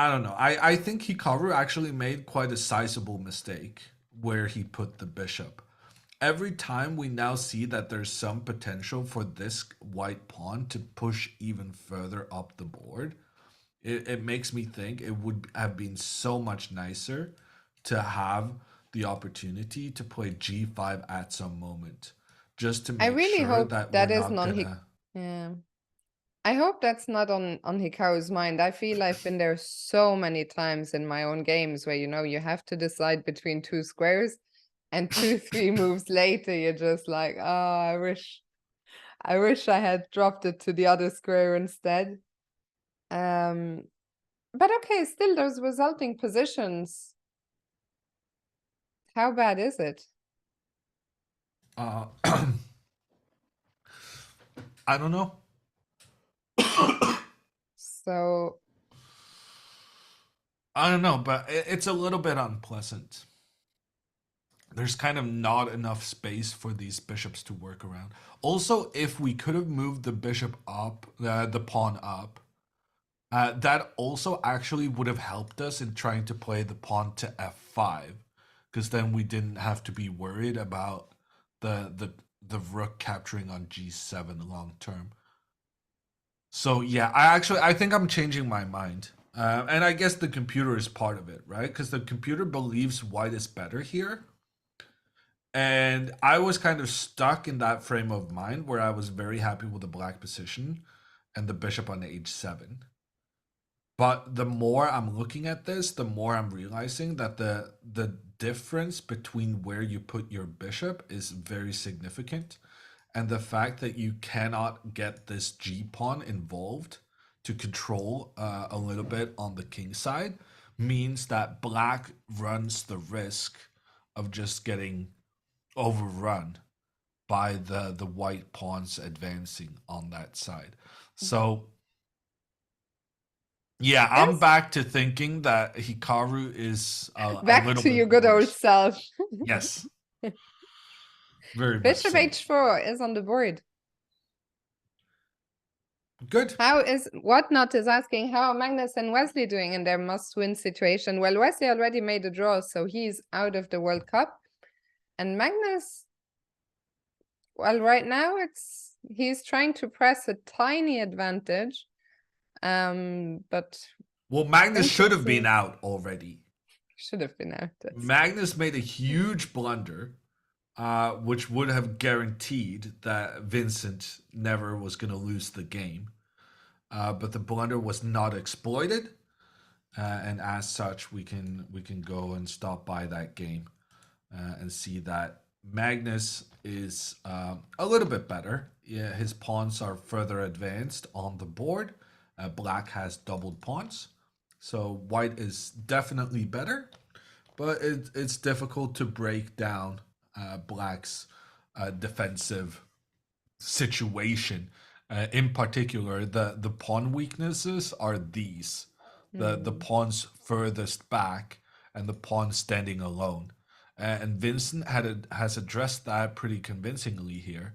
don't know. I think Hikaru actually made quite a sizable mistake where he put the bishop. Every time we now see that there's some potential for this white pawn to push even further up the board, it makes me think it would have been so much nicer to have the opportunity to play g5 at some moment, just to make I really sure hope that that we're isn't not on gonna... yeah. I hope that's not on Hikaru's mind. I feel I've been there so many times in my own games where, you have to decide between two squares, and 2-3 moves later, you're just like, oh, I wish I had dropped it to the other square instead. But okay, still those resulting positions. How bad is it? I don't know. So I don't know, but it's a little bit unpleasant. There's kind of not enough space for these bishops to work around. Also, if we could have moved the bishop up, the pawn up, that also actually would have helped us in trying to play the pawn to f5. because then we didn't have to be worried about the rook capturing on g7 long term. So yeah, I think I'm changing my mind. And I guess the computer is part of it, right? Because the computer believes white is better here. And I was kind of stuck in that frame of mind where I was very happy with the black position and the bishop on h7. But the more I'm looking at this, the more I'm realizing that the difference between where you put your bishop is very significant. And the fact that you cannot get this G pawn involved to control a little bit on the king side means that black runs the risk of just getting overrun by the white pawns advancing on that side. So yeah, I'm Yes. back to thinking that Hikaru is a Back little to bit your good old worse. self. Yes. Very much Bishop so. h4 is on the board. Good. Whatnot is asking how are Magnus and Wesley doing in their must-win situation? Well, Wesley already made a draw, so he's out of the World Cup. And Magnus, well, right now he's trying to press a tiny advantage. But Well, Magnus should have interesting. been out already. Should have been out. Magnus made a huge blunder, which would have guaranteed that Vincent never was going to lose the game. But the blunder was not exploited, and as such, we can go and stop by that game and see that Magnus is a little bit better. Yeah, his pawns are further advanced on the board. Black has doubled pawns, so white is definitely better. But it's difficult to break down black's defensive situation. In particular, the pawn weaknesses are these: the pawns furthest back and the pawn standing alone. And Vincent has addressed that pretty convincingly here.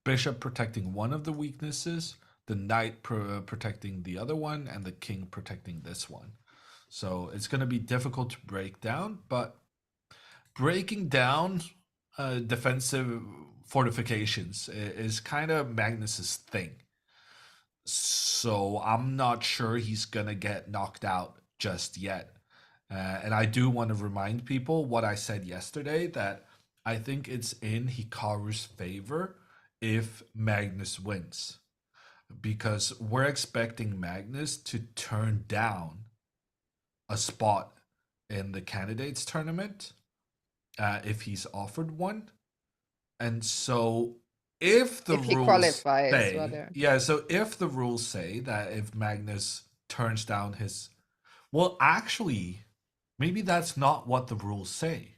Bishop protecting one of the weaknesses, the knight protecting the other one, and the king protecting this one. So it's going to be difficult to break down, but breaking down defensive fortifications is kind of Magnus's thing. So I'm not sure he's going to get knocked out just yet. And I do want to remind people what I said yesterday, that I think it's in Hikaru's favor if Magnus wins. Because we're expecting Magnus to turn down a spot in the candidates tournament if he's offered one. And so if the If he rules qualifies, say, rather. yeah, so if the rules say that if Magnus turns down his, well, actually, maybe that's not what the rules say.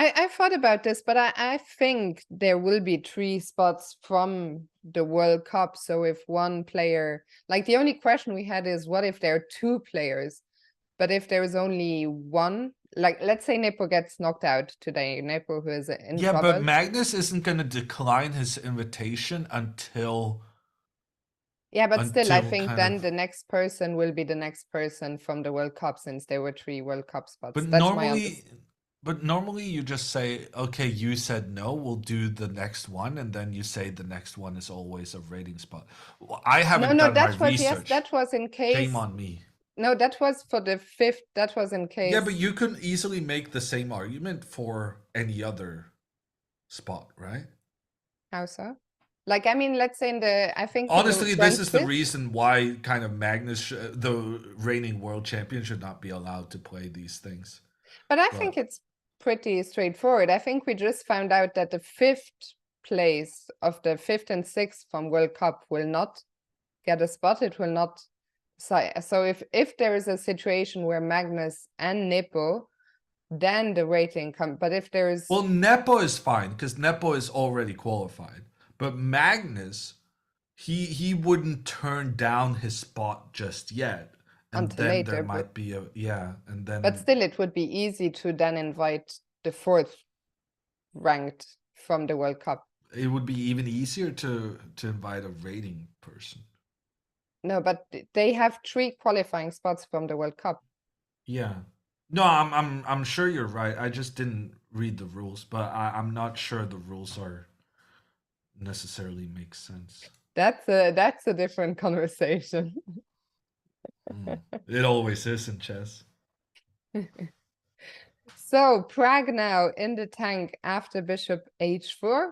I thought about this, but I think there will be 3 spots from the World Cup. So if one player, like the only question we had is what if there are 2 players? But if there is only one, like let's say Nepo gets knocked out today, Nepo who is in Yeah, trouble. but Magnus isn't going to decline his invitation until. Yeah, but still, I until think kind then of- the next person will be the next person from the World Cup, since there were 3 World Cup spots. But That's my understanding. normally you just say, okay, you said no, we'll do the next one, and then you say the next one is always a rating spot. Well, I haven't No, done that my was, yes, research. that was in case. Shame on me. No, that was for the 5th. That was in case. Yeah, but you can easily make the same argument for any other spot, right? How so? Like, I mean, let's say I think. Honestly, this is the reason why kind of Magnus, the reigning world champion, should not be allowed to play these things. But I think it's pretty straightforward. I think we just found out that the 5th place of the 5th and 6th from World Cup will not get a spot. It will not. So if there is a situation where Magnus and Nepo, then the rating comes. But if there is. Well, Nepo is fine because Nepo is already qualified. But Magnus, he wouldn't turn down his spot just yet. And Until then later, there might be a, yeah, and then. But still, it would be easy to then invite the 4th ranked from the World Cup. It would be even easier to invite a rating person. No, but they have 3 qualifying spots from the World Cup. Yeah. No, I'm sure you're right. I just didn't read the rules, but I'm not sure the rules are necessarily make sense. That's a different conversation. It always is in chess. So Prag now in the tank after bishop h4.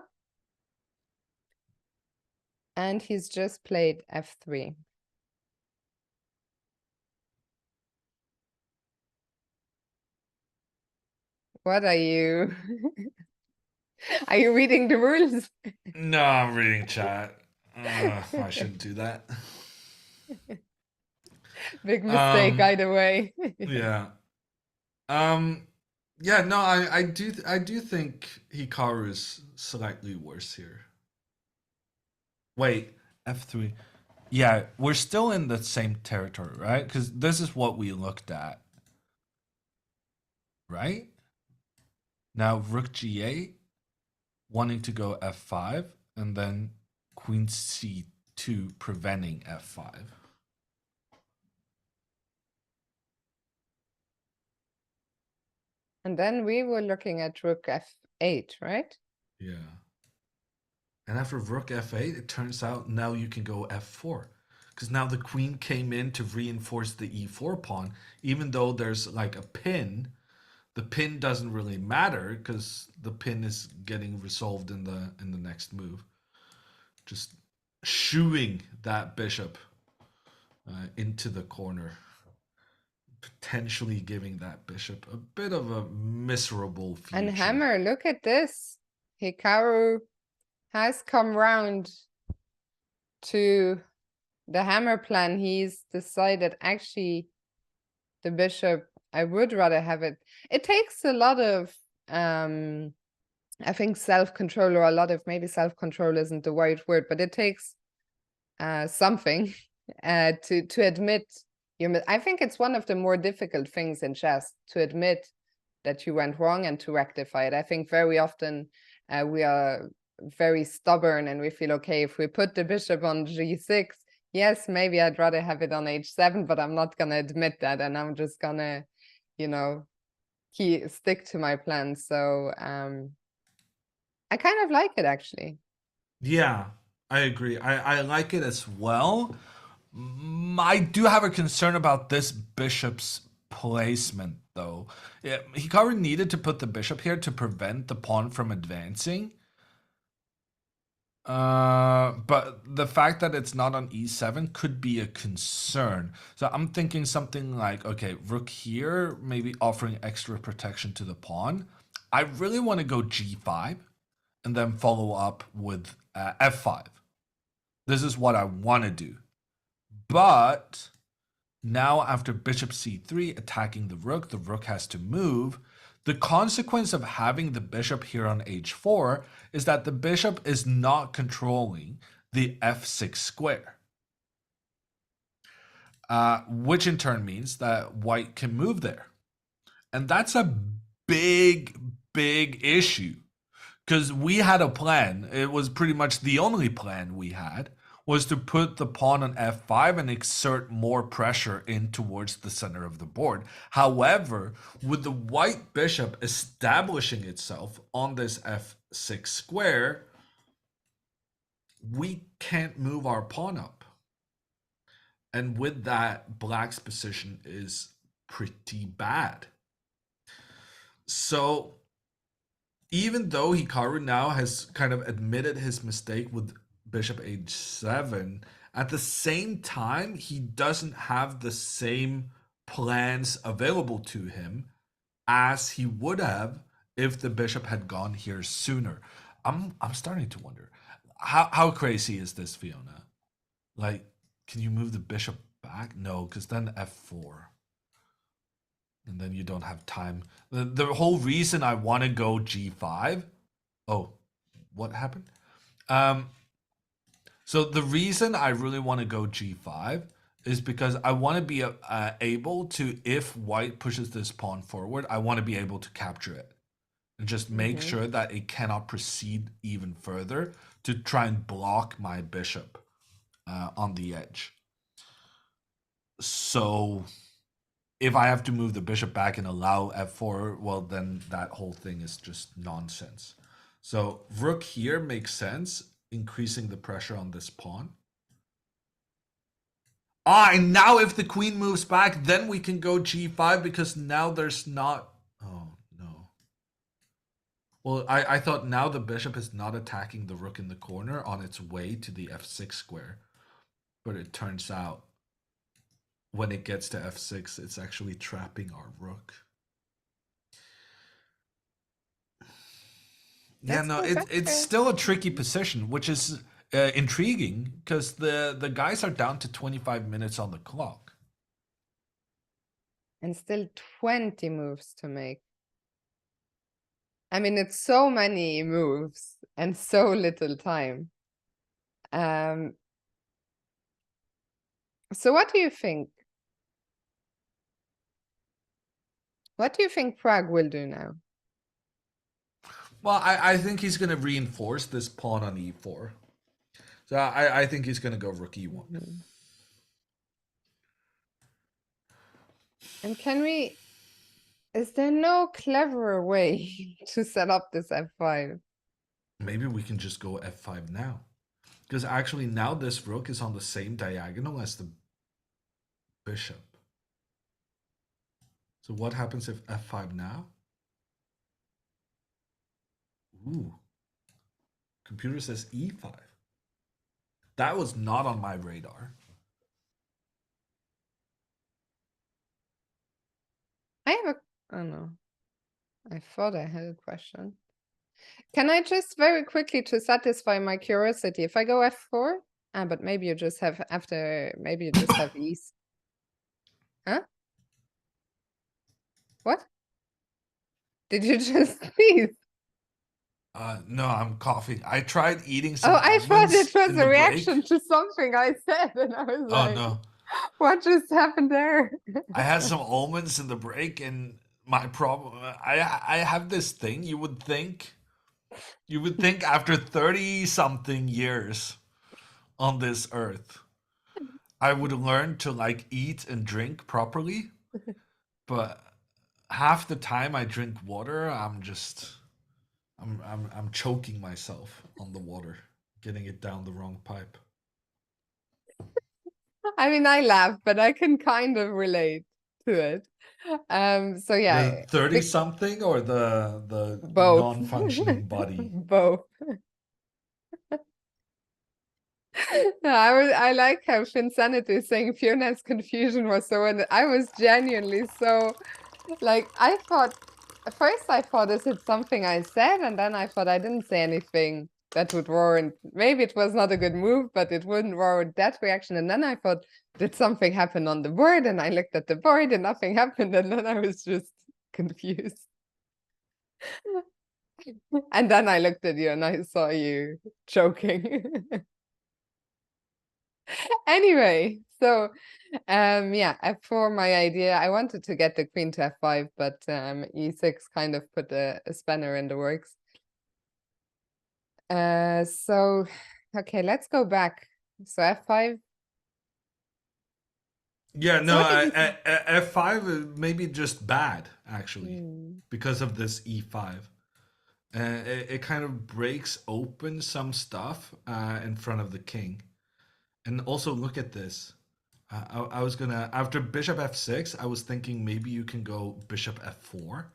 And he's just played f3. What are you? Are you reading the rules? No, I'm reading chat. I shouldn't do that. Big mistake either way. Yeah. Yeah, no, I do think Hikaru is slightly worse here. Wait, F3. Yeah, we're still in the same territory, right? Because this is what we looked at. Right? Now Rook G8, wanting to go F5, and then Queen C2 preventing F5. And then we were looking at rook f8, right? Yeah. And after Rook F8, it turns out now you can go F4. Because now the queen came in to reinforce the E4 pawn, even though there's like a pin. The pin doesn't really matter because the pin is getting resolved in the next move. Just shooing that bishop into the corner, potentially giving that bishop a bit of a miserable future. And hammer, look at this. Hikaru has come round to the hammer plan. He's decided actually the bishop, I would rather have it. It takes a lot of I think self-control, or a lot of, maybe self-control isn't the right word, but it takes something to admit I think it's one of the more difficult things in chess, to admit that you went wrong and to rectify it. I think very often we are very stubborn and we feel, okay, if we put the bishop on g6, yes, maybe I'd rather have it on h7, but I'm not gonna admit that, and I'm just gonna, stick to my plan. So I kind of like it, actually. Yeah, I agree. I like it as well. I do have a concern about this bishop's placement, though. Yeah, Hikaru needed to put the bishop here to prevent the pawn from advancing. But the fact that it's not on e7 could be a concern. So I'm thinking something like, okay, rook here, maybe offering extra protection to the pawn. I really want to go g5 and then follow up with f5. This is what I want to do. But now after bishop c3 attacking the rook has to move. The consequence of having the bishop here on h4 is that the bishop is not controlling the f6 square. Which in turn means that white can move there. And that's a big, big issue. Because we had a plan. It was pretty much the only plan we had, was to put the pawn on f5 and exert more pressure in towards the center of the board. However, with the white bishop establishing itself on this f6 square, we can't move our pawn up. And with that, black's position is pretty bad. So even though Hikaru now has kind of admitted his mistake with bishop h7, at the same time, he doesn't have the same plans available to him as he would have if the bishop had gone here sooner. I'm starting to wonder, how crazy is this, Fiona? Like, can you move the bishop back? No, because then f4. And then you don't have time. The whole reason I want to go g5. Oh, what happened? So the reason I really want to go g5 is because I want to be able to, if white pushes this pawn forward, I want to be able to capture it. And just make sure that it cannot proceed even further to try and block my bishop on the edge. So if I have to move the bishop back and allow f4, well, then that whole thing is just nonsense. So rook here makes sense, increasing the pressure on this pawn. Ah, and now if the queen moves back, then we can go g5 because now there's not... Oh, no. Well, I thought now the bishop is not attacking the rook in the corner on its way to the f6 square. But it turns out when it gets to f6, it's actually trapping our rook. Yeah, Let's no, go back it's there. still a tricky position, which is intriguing because the guys are down to 25 minutes on the clock. And still 20 moves to make. I mean, it's so many moves and so little time. So what do you think? What do you think Prague will do now? Well, I think he's going to reinforce this pawn on e4. So I think he's going to go rook e1. Mhm. And can we... Is there no cleverer way to set up this f5? Maybe we can just go f5 now. Because actually now this rook is on the same diagonal as the bishop. So what happens if f5 now? Ooh. Computer says e5. That was not on my radar. I have a... Oh no. I thought I had a question. Can I just very quickly to satisfy my curiosity, if I go f4? Ah, but maybe you just have after, maybe you just have ease. Huh? What? Did you just sneeze? No, I'm coughing. I tried eating some Oh, I thought almonds it was in a the reaction break. to something I said, and I was Oh like, no. what just happened there? I had some almonds in the break, and my problem, I have this thing. You would think after 30 something years on this earth, I would learn to like eat and drink properly, but half the time I drink water, I'm choking myself on the water, getting it down the wrong pipe. I mean, I laugh, but I can kind of relate to it. So The yeah, 30 something or the both. non-functioning body? Both. No, I like how Finsanity is saying Fiona's confusion was so, and I was genuinely so, like, I thought, at first I thought, is it something I said? And then I thought I didn't say anything that would warrant, maybe it was not a good move, but it wouldn't warrant that reaction. And then I thought, did something happen on the board? And I looked at the board and nothing happened. And then I was just confused. And then I looked at you and I saw you choking. Anyway, so yeah, f4 my idea. I wanted to get the queen to f5, but e6 kind of put a spanner in the works. So okay, let's go back. So f5. Yeah, So no, what did you think? f5 is maybe just bad actually Hmm. because of this e5. It kind of breaks open some stuff in front of the king. And also look at this. I was gonna, after bishop f6, I was thinking maybe you can go bishop f4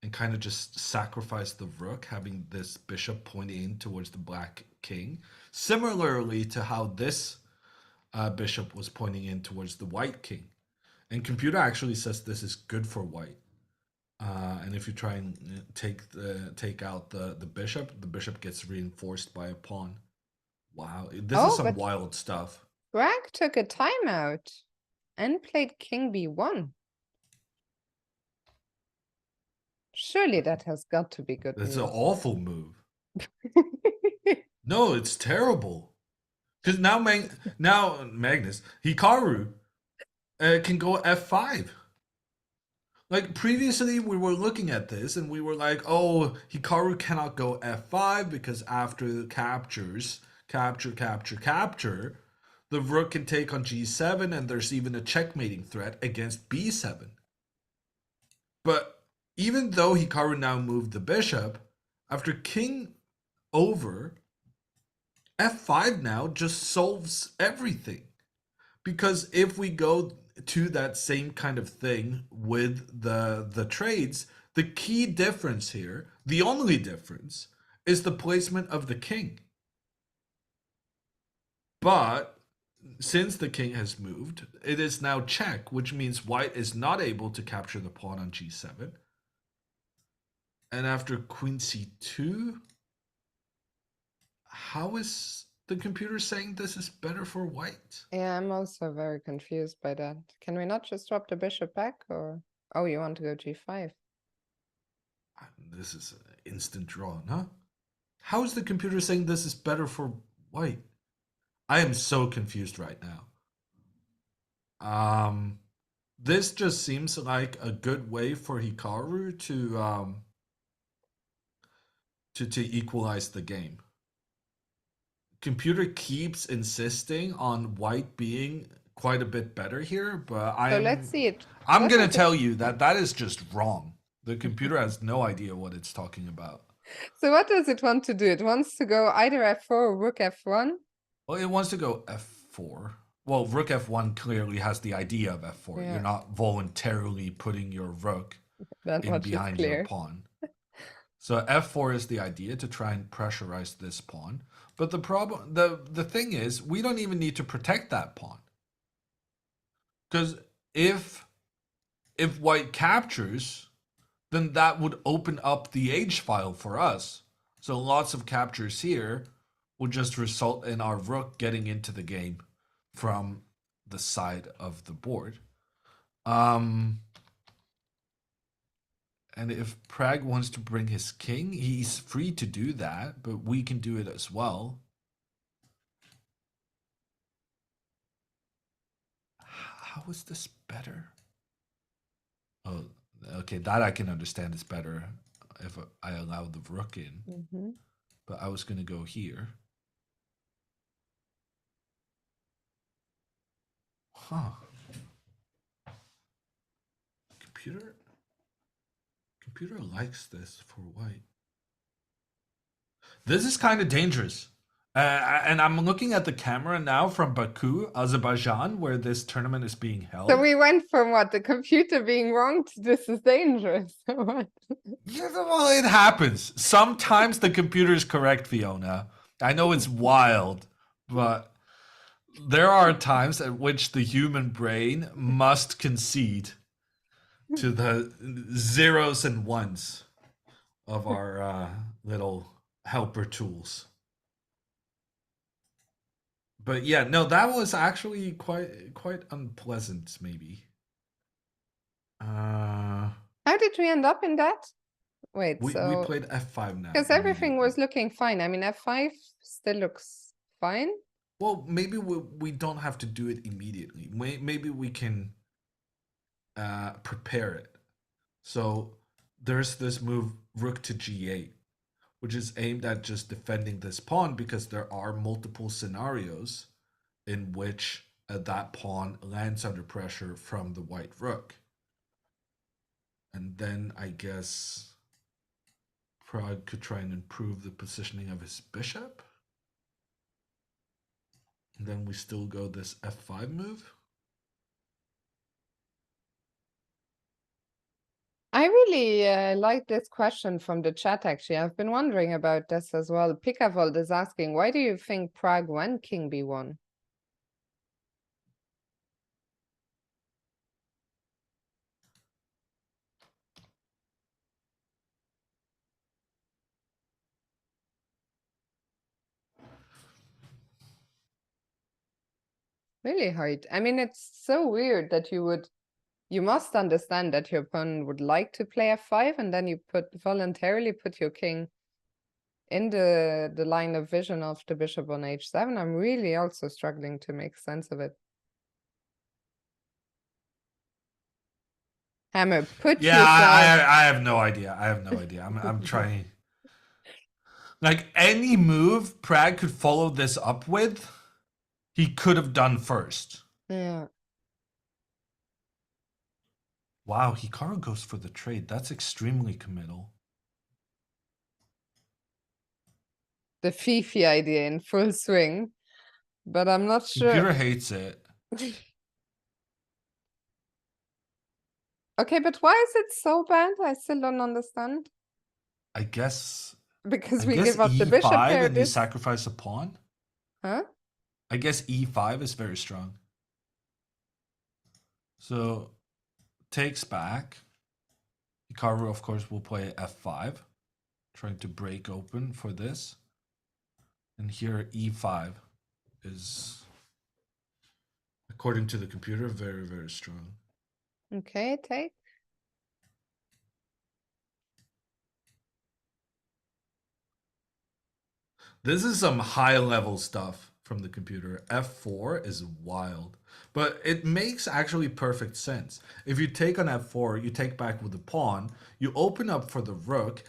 and kind of just sacrifice the rook, having this bishop pointing in towards the black king. Similarly to how this bishop was pointing in towards the white king. And computer actually says this is good for white. And if you try and take out the bishop gets reinforced by a pawn. Wow, this is Oh, some but wild stuff. Greg took a timeout and played king b1. Surely that has got to be good That's an news. awful move. No, it's terrible. Because now, Magnus Hikaru can go f5. Like previously, we were looking at this and we were like, "Oh, Hikaru cannot go f5 because after the capture, the rook can take on g7, and there's even a checkmating threat against b7. But even though Hikaru now moved the bishop, after king over, f5 now just solves everything. Because if we go to that same kind of thing with the trades, the key difference here, the only difference, is the placement of the king. But since the king has moved, it is now check, which means white is not able to capture the pawn on g7. And after queen c2, how is the computer saying this is better for white? Yeah, I'm also very confused by that. Can we not just drop the bishop back, or oh, you want to go g5? This is an instant draw, huh? How is the computer saying this is better for white? I am so confused right now. This just seems like a good way for Hikaru to equalize the game. Computer keeps insisting on white being quite a bit better here, but So let's see it. I'm What gonna is it? tell you that is just wrong. The computer has no idea what it's talking about. So what does it want to do? It wants to go either f4 or rook f1. Well, it wants to go f4. Well, rook f1 clearly has the idea of f4. Yeah. You're not voluntarily putting your rook That in much is behind your clear. pawn. So f4 is the idea, to try and pressurize this pawn. But the problem, the thing is, we don't even need to protect that pawn. Because if white captures, then that would open up the H file for us. So lots of captures here will just result in our rook getting into the game from the side of the board. And if Pragg wants to bring his king, he's free to do that, but we can do it as well. How is this better? Oh, okay, that I can understand is better if I allow the rook in. Mm-hmm. But I was going to go here. Huh. Computer likes this for white. This is kind of dangerous. And I'm looking at the camera now from Baku, Azerbaijan, where this tournament is being held. So we went from what, the computer being wrong, to this is dangerous. What? Yeah, well, it happens. Sometimes the computer is correct, Fiona. I know it's wild, but there are times at which the human brain must concede to the zeros and ones of our little helper tools. But yeah, no, that was actually quite unpleasant, maybe. How did we end up in that? Wait, We so played f5 now. because everything was looking fine. I mean, f5 still looks fine. Well, maybe we don't have to do it immediately. Maybe we can prepare it. So there's this move rook to g8, which is aimed at just defending this pawn, because there are multiple scenarios in which that pawn lands under pressure from the white rook. And then I guess Pragg could try and improve the positioning of his bishop. And then we still go this f5 move. I really like this question from the chat, actually. I've been wondering about this as well. Pikavold is asking, why do you think Pragg went king b1? Really hard. I mean, it's so weird that you must understand that your opponent would like to play f5, and then you voluntarily put your king in the line of vision of the bishop on h7. I'm really also struggling to make sense of it. Hammer, put Yeah, yourself. I have no idea. I have no idea. I'm trying. Like, any move Pragg could follow this up with he could have done first. Yeah. Wow, Hikaru goes for the trade. That's extremely committal. The Fifi idea in full swing, but I'm not Computer sure. hates it. Okay, but why is it so bad? I still don't understand. I guess Because we give up the bishop E5 here. and you This, sacrifice a pawn. huh? I guess E5 is very strong. So takes back. Hikaru, of course, will play F5, trying to break open for this. And here E5 is, according to the computer, very, very strong. Okay, take. This is some high level stuff from the computer. F4 is wild, but it makes actually perfect sense. If you take on F4, you take back with the pawn, you open up for the rook,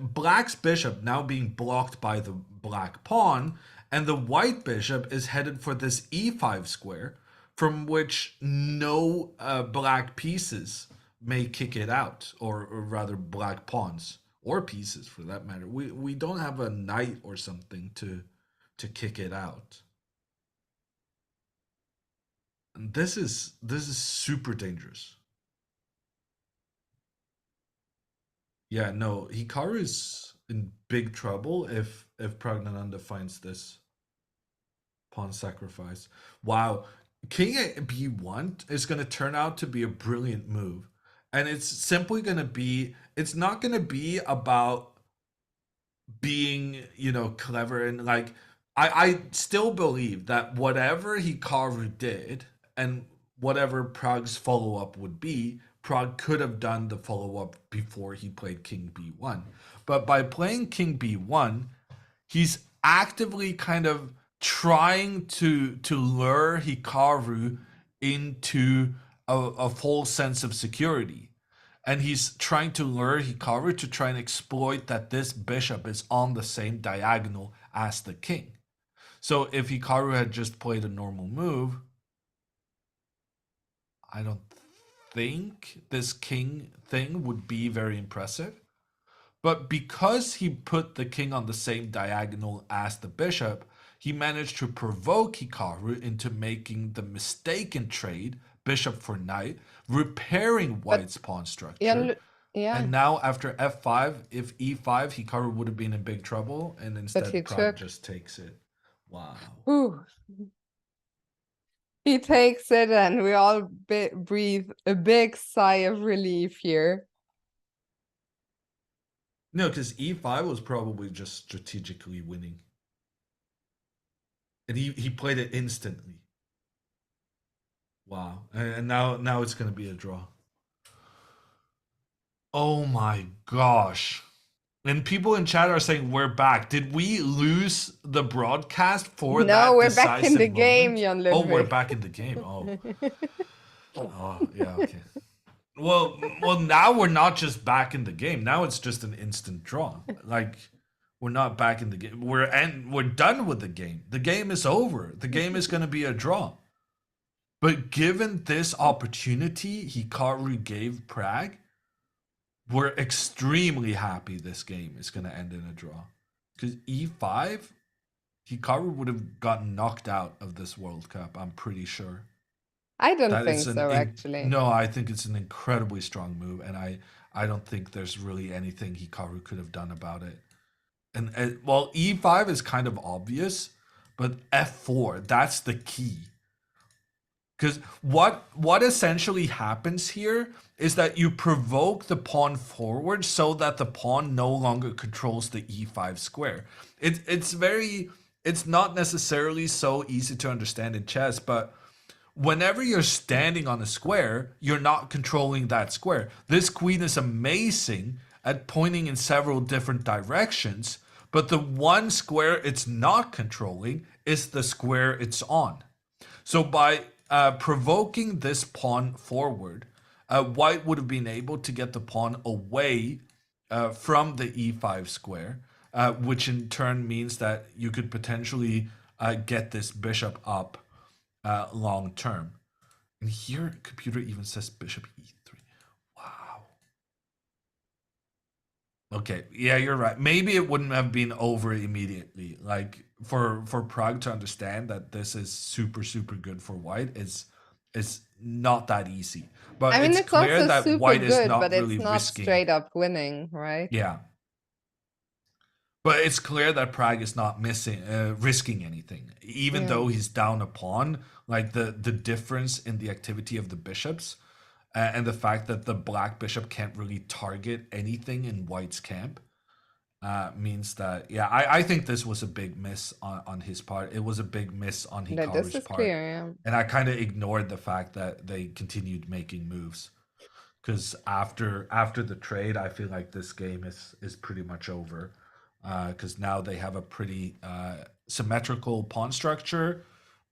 black's bishop now being blocked by the black pawn, and the white bishop is headed for this E5 square, from which no black pieces may kick it out, or rather black pawns or pieces for that matter. We don't have a knight or something to kick it out. And this is super dangerous. Yeah, no, Hikaru is in big trouble if Praggnanandhaa finds this pawn sacrifice. Wow, King B1 is going to turn out to be a brilliant move. And it's simply going to be, it's not going to be about being, you know, clever and like, I still believe that whatever Hikaru did and whatever Prague's follow-up would be, Prague could have done the follow-up before he played King B1. But by playing King B1, he's actively kind of trying to lure Hikaru into a full sense of security. And he's trying to lure Hikaru to try and exploit that this bishop is on the same diagonal as the king. So if Hikaru had just played a normal move, I don't think this king thing would be very impressive. But because he put the king on the same diagonal as the bishop, he managed to provoke Hikaru into making the mistaken trade, bishop for knight, repairing white's pawn structure. Yeah, yeah. And now after f5, if e5, Hikaru would have been in big trouble, and he instead Prague took. just takes it. Wow. Ooh. He takes it, and we all breathe a big sigh of relief here. No, because e5 was probably just strategically winning. And he played it instantly. Wow. And now it's going to be a draw. Oh my gosh. And people in chat are saying we're back. Did we lose the broadcast for that? No, we're back in the decisive game, moment? Jan Oh, Ludwig. we're back in the game. Oh. Oh, yeah, okay. Well, now we're not just back in the game. Now it's just an instant draw. Like, we're not back in the game. We're done with the game. The game is over. The game is going to be a draw. But given this opportunity Hikaru gave Prague, we're extremely happy this game is going to end in a draw. Because e5, Hikaru would have gotten knocked out of this World Cup, I'm pretty sure. I don't think so, actually. No, I think it's an incredibly strong move, and I don't think there's really anything Hikaru could have done about it. And well, e5 is kind of obvious, but f4, that's the key. Because what essentially happens here is that you provoke the pawn forward so that the pawn no longer controls the e5 square. It's not necessarily so easy to understand in chess, but whenever you're standing on a square, you're not controlling that square. This queen is amazing at pointing in several different directions, but the one square it's not controlling is the square it's on. So by provoking this pawn forward, white would have been able to get the pawn away from the e5 square, which in turn means that you could potentially get this bishop up long term. And here, computer even says bishop e3. Wow. Okay, yeah, you're right. Maybe it wouldn't have been over immediately. Like for Pragg to understand that this is super good for white is not that easy. But I mean, it's it's clear also that super white is good, not but really it's not risking. straight up winning, right? Yeah. But it's clear that Pragg is not risking anything, even Yeah. though he's down a pawn. Like the difference in the activity of the bishops, and the fact that the black bishop can't really target anything in white's camp, means that, yeah, I think this was a big miss on his part. It was a big miss on That this Hikaru's is part, clear, yeah. and I kind of ignored the fact that they continued making moves. Because after the trade, I feel like this game is pretty much over. Because now they have a pretty symmetrical pawn structure,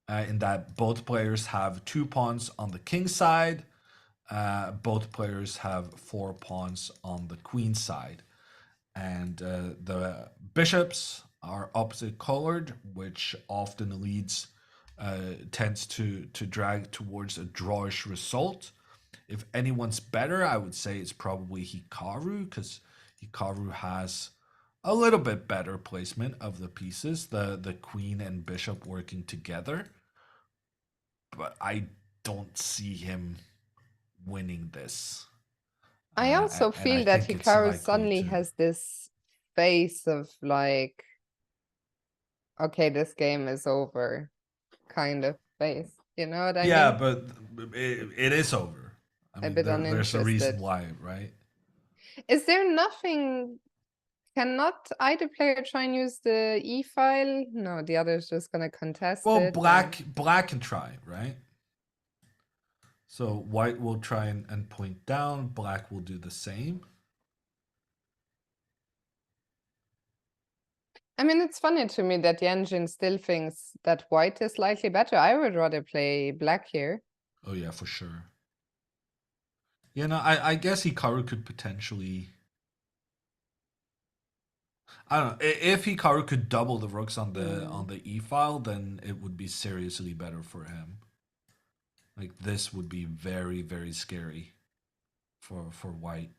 in that both players have 2 pawns on the king side. Both players have 4 pawns on the queen side. And the bishops are opposite colored, which often tends to drag towards a drawish result. If anyone's better, I would say it's probably Hikaru, because Hikaru has a little bit better placement of the pieces, the queen and bishop working together. But I don't see him winning this. I also And I feel that think it's Hikaru likely suddenly to. has this face of like, okay, this game is over kind of face. You know what I Yeah, mean? but it is over. I A mean, bit there's a reason uninterested. why, right? Is there nothing? Cannot either player try and use the E file? No, the other's just gonna contest Well, it. black can try, right? So white will try and point down. Black will do the same. I mean, it's funny to me that the engine still thinks that white is slightly better. I would rather play black here. Oh yeah, for sure. Yeah, no, I guess Hikaru could potentially. I don't know. If Hikaru could double the rooks on the E file, then it would be seriously better for him. Like this would be very scary for white.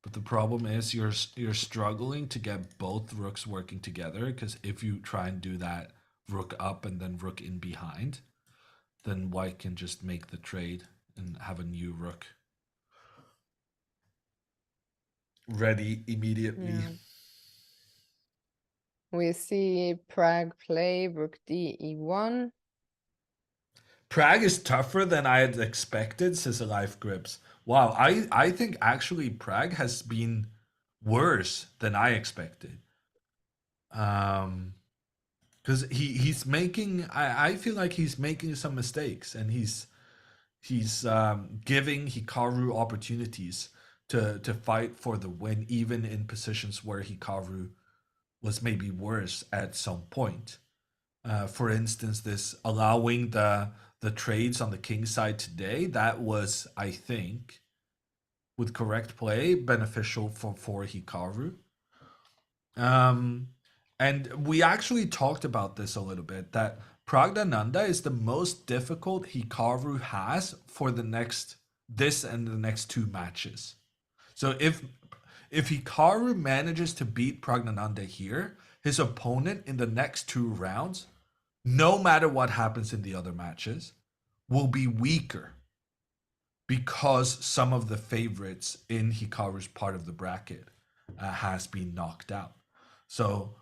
But the problem is you're struggling to get both rooks working together, because if you try and do that rook up and then rook in behind, then white can just make the trade and have a new rook ready immediately. Yeah. We see Pragg play rook d e1. Pragg is tougher than I had expected, says Alive Grips. Wow, I think actually Pragg has been worse than I expected. Because he's making, I feel like he's making some mistakes, and he's giving Hikaru opportunities to fight for the win, even in positions where Hikaru was maybe worse at some point. For instance, this allowing the trades on the king side today, that was, I think, with correct play, beneficial for Hikaru. And we actually talked about this a little bit, that Praggnanandhaa is the most difficult Hikaru has for this and the next 2 matches. So if Hikaru manages to beat Praggnanandhaa here, his opponent in the next 2 rounds, no matter what happens in the other matches, will be weaker, because some of the favorites in Hikaru's part of the bracket has been knocked out. So,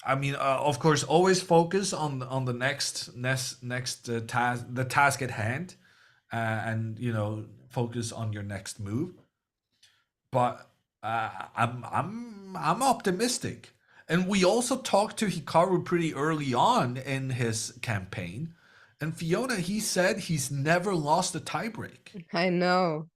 I mean, of course, always focus on the next task, the task at hand, and focus on your next move. But I'm optimistic. And we also talked to Hikaru pretty early on in his campaign, and Fiona, he said he's never lost a tiebreak. I know.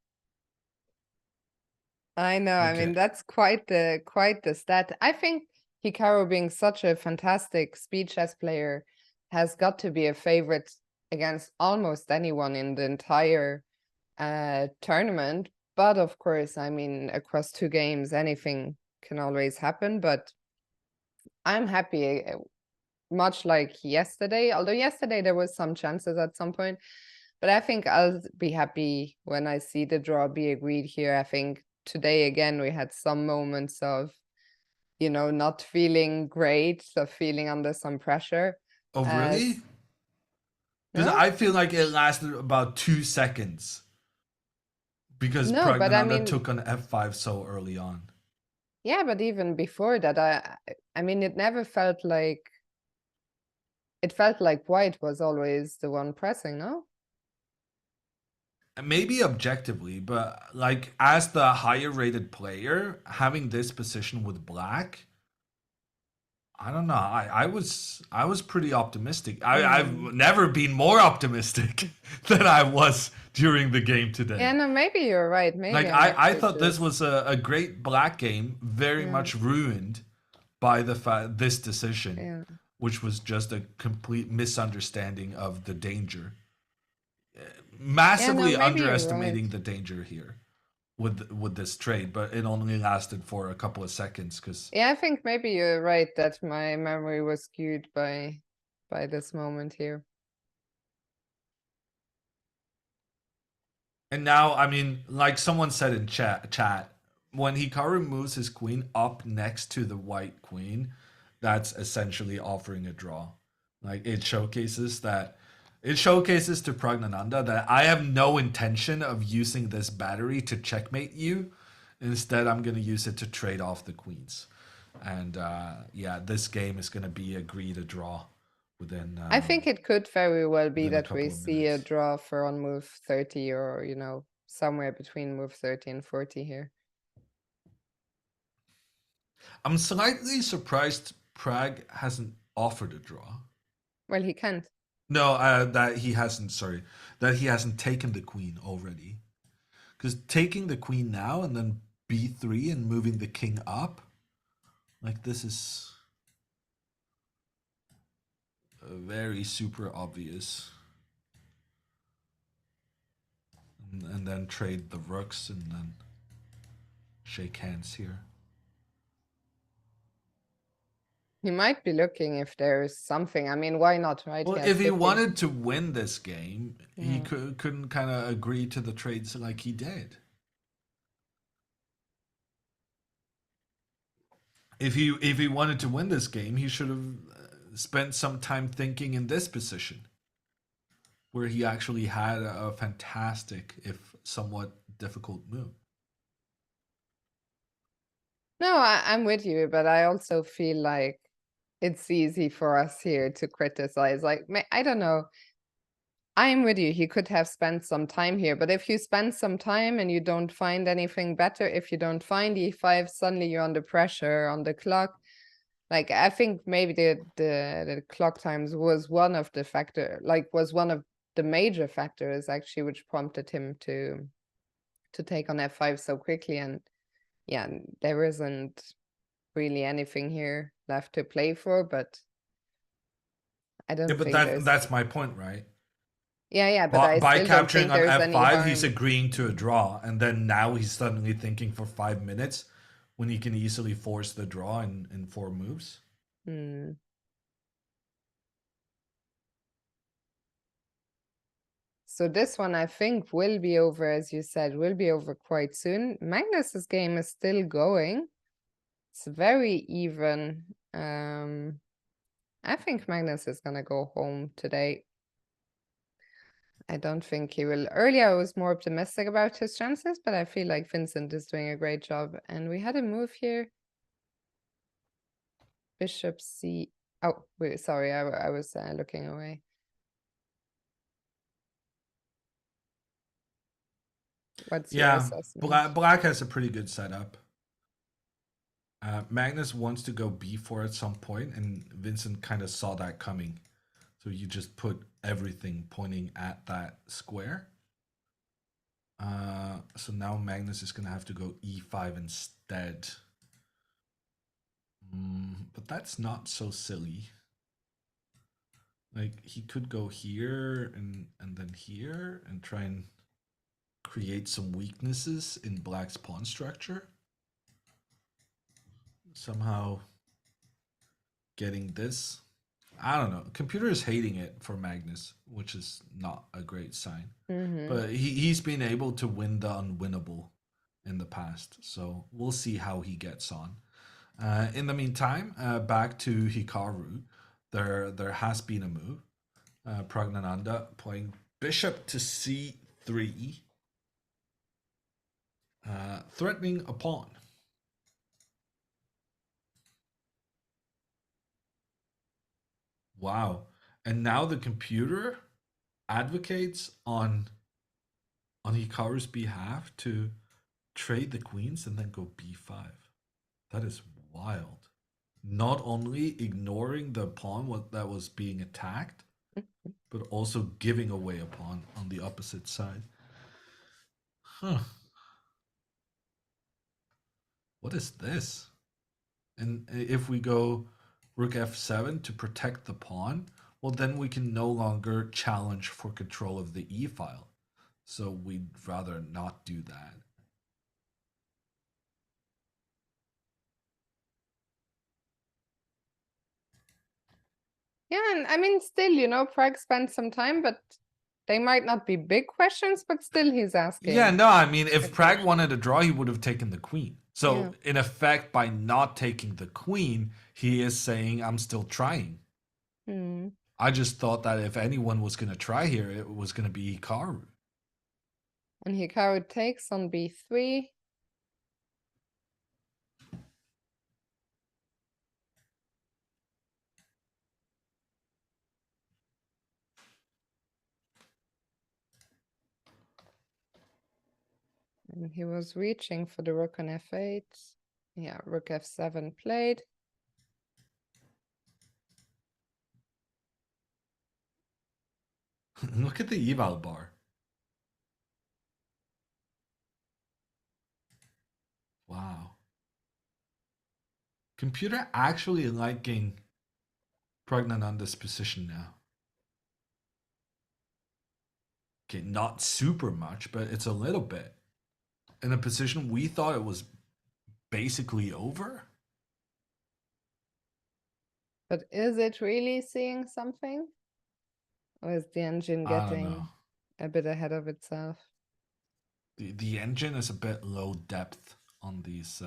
I know. I mean, Okay. that's quite the stat. I think Hikaru, being such a fantastic speed chess player, has got to be a favorite against almost anyone in the entire tournament. But of course, I mean, across 2 games, anything can always happen. But I'm happy much like yesterday, although yesterday there was some chances at some point. But I think I'll be happy when I see the draw be agreed here. I think today again we had some moments of, you know, not feeling great, of feeling under some pressure. Oh, really? Because No? I feel like it lasted about 2 seconds. Because No, but I Praggnanandhaa mean, took on f5 so early on. yeah, but even before that, I mean, it never felt like, it felt like white was always the one pressing, no? Maybe objectively, but like as the higher rated player, having this position with black, I don't know. I was pretty optimistic. I've never been more optimistic than I was during the game today. Yeah, no, maybe you're right. Maybe Like I'm I actually thought this just, was a great black game, very much ruined by this decision, yeah. which was just a complete misunderstanding of the danger. Massively maybe you're underestimating right. the danger here with this trade, but it only lasted for a couple of seconds because Yeah, I think maybe you're right that my memory was skewed by this moment here. and now I mean, like someone said in chat, when Hikaru moves his queen up next to the white queen, that's essentially offering a draw. Like it showcases to Praggnanandhaa that I have no intention of using this battery to checkmate you. Instead, I'm going to use it to trade off the queens. And yeah, this game is going to be agreed a draw within. I think it could very well be within a that we couple of see a minutes. draw for on move 30 or, you know, somewhere between move 30 and 40 here. I'm slightly surprised Prague hasn't offered a draw. Well, he can't. No, that he hasn't. Sorry, that he hasn't taken the queen already. Because taking the queen now and then b3 and moving the king up, like this is very super obvious. And then trade the rooks and then shake hands here. He might be looking if there's something. I mean, why not, right? Well, has if he 50. wanted to win this game, he Yeah. couldn't kind of agree to the trades like he did. If he wanted to win this game, he should have spent some time thinking in this position, where he actually had a fantastic, if somewhat difficult move. No, I'm with you, but I also feel like it's easy for us here to criticize. Like, I don't know. I'm with you. He could have spent some time here, but if you spend some time and you don't find anything better, if you don't find E5, suddenly you're under pressure on the clock. Like, I think maybe the clock times was one of the was one of the major factors actually, which prompted him to take on F5 so quickly. And yeah, there isn't really anything here left to play for, but I don't Yeah, but think there's, that's my point, right? yeah, but I By still don't capturing think on there's any f5, he's harm. agreeing to a draw, and then now he's suddenly thinking for 5 minutes when he can easily force the draw in 4 moves. So this one, I think, will be over, as you said, will be over quite soon. Magnus's game is still going. It's very even. I think Magnus is gonna go home today. I don't think he will. Earlier, I was more optimistic about his chances, but I feel like Vincent is doing a great job. And we had a move here. Bishop C. Oh, wait, sorry, I was looking away. What's your assessment? Black has a pretty good setup. Magnus wants to go b4 at some point, and Vincent kind of saw that coming. So you just put everything pointing at that square. So now Magnus is going to have to go e5 instead. But that's not so silly. Like, he could go here and then here and try and create some weaknesses in Black's pawn structure. Somehow getting this I don't know. Computer is hating it for Magnus, which is not a great sign. Mm-hmm. But he's been able to win the unwinnable in the past, so we'll see how he gets on. In the meantime, back to Hikaru. There has been a move. Praggnanandhaa playing bishop to c3, threatening a pawn. Wow. And now the computer advocates on Hikaru's behalf to trade the queens and then go b5. That is wild. Not only ignoring the pawn that was being attacked, but also giving away a pawn on the opposite side. Huh. What is this? And if we go rook f7 to protect the pawn, well, then we can no longer challenge for control of the e file. So we'd rather not do that. Yeah, and I mean, still, you know, Prag spent some time, but they might not be big questions, but still he's asking. Yeah, no, I mean, if Good Prag question. wanted to draw, he would have taken the queen. So, Yeah. in effect, by not taking the queen, he is saying, I'm still trying. Hmm. I just thought that if anyone was going to try here, it was going to be Hikaru. And Hikaru takes on b3. And he was reaching for the rook on f8. Yeah, rook f7 played. Look at the eval bar. Wow. Computer actually liking Praggnanandhaa's position now. Okay, not super much, but it's a little bit. In a position we thought it was basically over. But is it really seeing something? Or is the engine I don't getting know. a bit ahead of itself? The engine is a bit low depth on these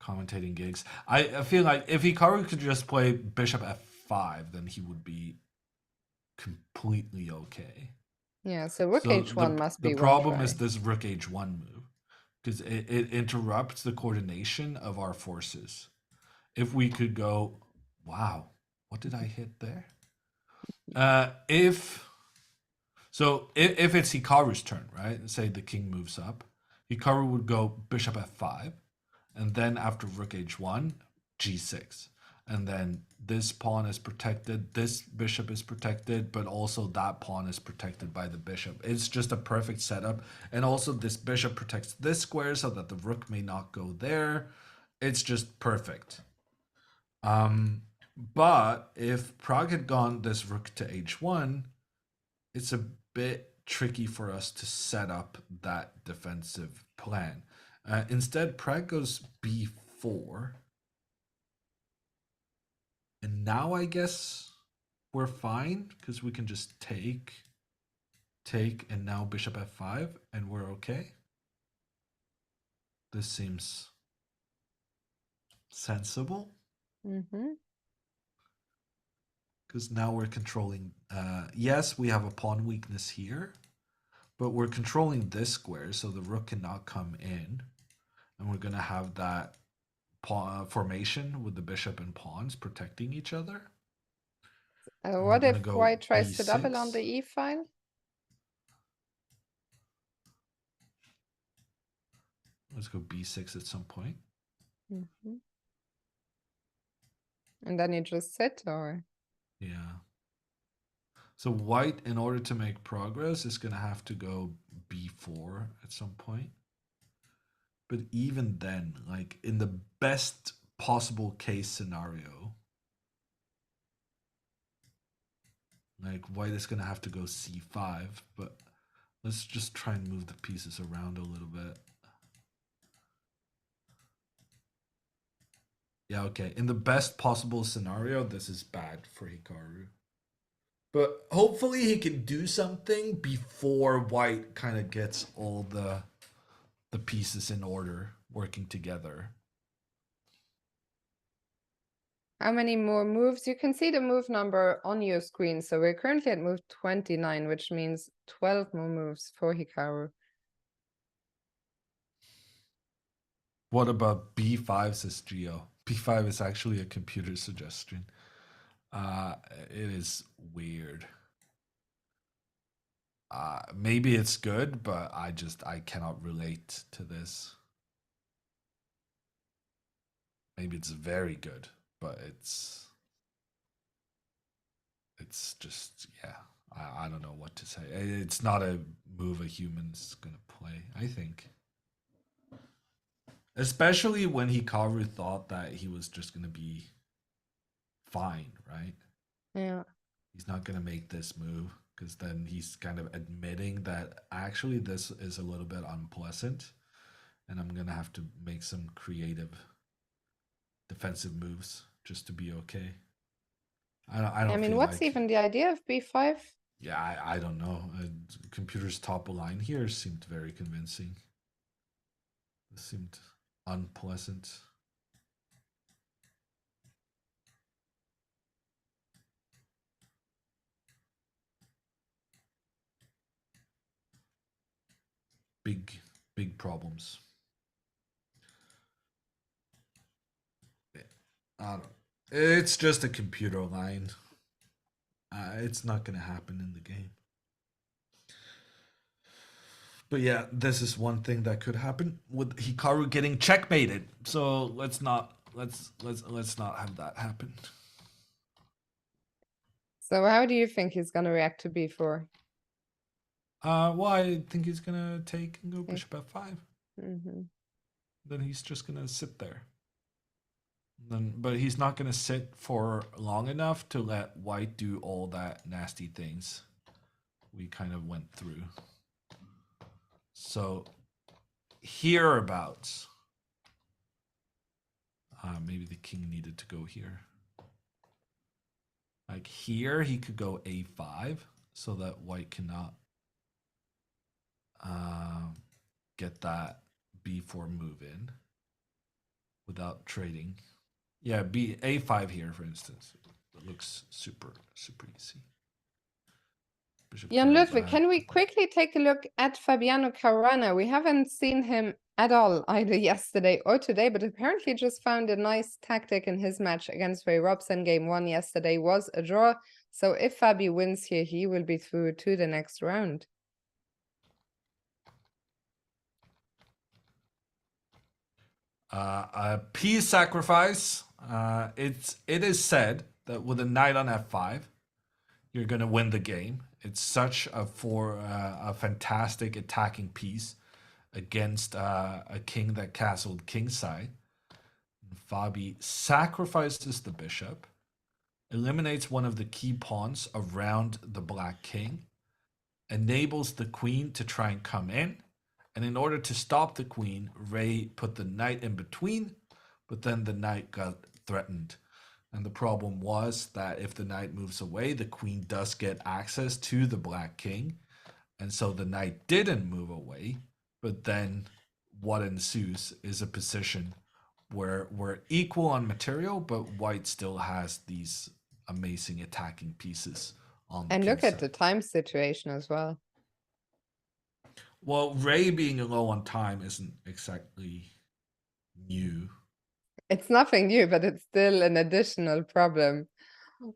commentating gigs. I feel like if Hikaru could just play bishop f5, then he would be completely okay. Yeah, so rook So h1 must the be one problem try. is this rook h1 move, because it interrupts the coordination of our forces. If we could go, wow, what did I hit there? If it's Hikaru's turn, right? Say the king moves up, Hikaru would go bishop f5, and then after rook h1, g6. And then this pawn is protected, this bishop is protected, but also that pawn is protected by the bishop. It's just a perfect setup. And also this bishop protects this square so that the rook may not go there. It's just perfect. But if Prag had gone this rook to h1, it's a bit tricky for us to set up that defensive plan. Instead, Prag goes b4. And now I guess we're fine because we can just take, and now bishop f5, and we're okay. This seems sensible. Mm-hmm. Because now we're controlling, yes, we have a pawn weakness here, but we're controlling this square so the rook cannot come in. And we're going to have that formation with the bishop and pawns protecting each other. What gonna if go white tries to double on b6. the e file? Let's go b6 at some point. Mm-hmm. And then you just sit, or? Yeah. So white, in order to make progress, is going to have to go b4 at some point. But even then, like in the best possible case scenario, like white is going to have to go c5. But let's just try and move the pieces around a little bit. Yeah, okay. In the best possible scenario, this is bad for Hikaru. But hopefully he can do something before white kind of gets all the pieces in order, working together. How many more moves? You can see the move number on your screen. So we're currently at move 29, which means 12 more moves for Hikaru. What about B5, says Geo? B5 is actually a computer suggestion. It is weird. Maybe it's good, but I cannot relate to this. Maybe it's very good, but it's just, yeah, I don't know what to say. It's not a move a human's gonna play, I think. Especially when Hikaru thought that he was just gonna be fine, right? Yeah. He's not gonna make this move because then he's kind of admitting that actually this is a little bit unpleasant, and I'm gonna have to make some creative defensive moves just to be okay. I don't. I mean, feel what's like, even the idea of B5? Yeah, I don't know. Computer's top line here seemed very convincing. This seemed unpleasant. Big problems. I don't. It's just a computer line. It's not gonna happen in the game. But yeah, this is one thing that could happen with Hikaru getting checkmated. So let's not have that happen. So how do you think he's gonna react to B4? Well, I think he's gonna take and go bishop f5. Mm-hmm. Then he's just gonna sit there. But he's not gonna sit for long enough to let white do all that nasty things we kind of went through. So hereabouts. Maybe the king needed to go here. Like here, he could go a5 so that white cannot get that b4 move in without trading. Yeah, a5 here, for instance. It looks super easy. Bishop Jan comes Ludwig, back. can we quickly take a look at Fabiano Caruana? We haven't seen him at all either yesterday or today, but apparently just found a nice tactic in his match against Ray Robson. Game 1 yesterday was a draw. So if Fabi wins here, he will be through to the next round. A piece sacrifice. It is said that with a knight on f5, you're gonna win the game. It's such a fantastic attacking piece against a king that castled kingside. Fabi sacrifices the bishop, eliminates one of the key pawns around the black king, enables the queen to try and come in. And in order to stop the queen, Ray put the knight in between, but then the knight got threatened. And the problem was that if the knight moves away, the queen does get access to the black king. And so the knight didn't move away, but then what ensues is a position where we're equal on material, but white still has these amazing attacking pieces on the And look king at the side. time situation as well. Well, Ray being low on time isn't exactly new. It's nothing new, but it's still an additional problem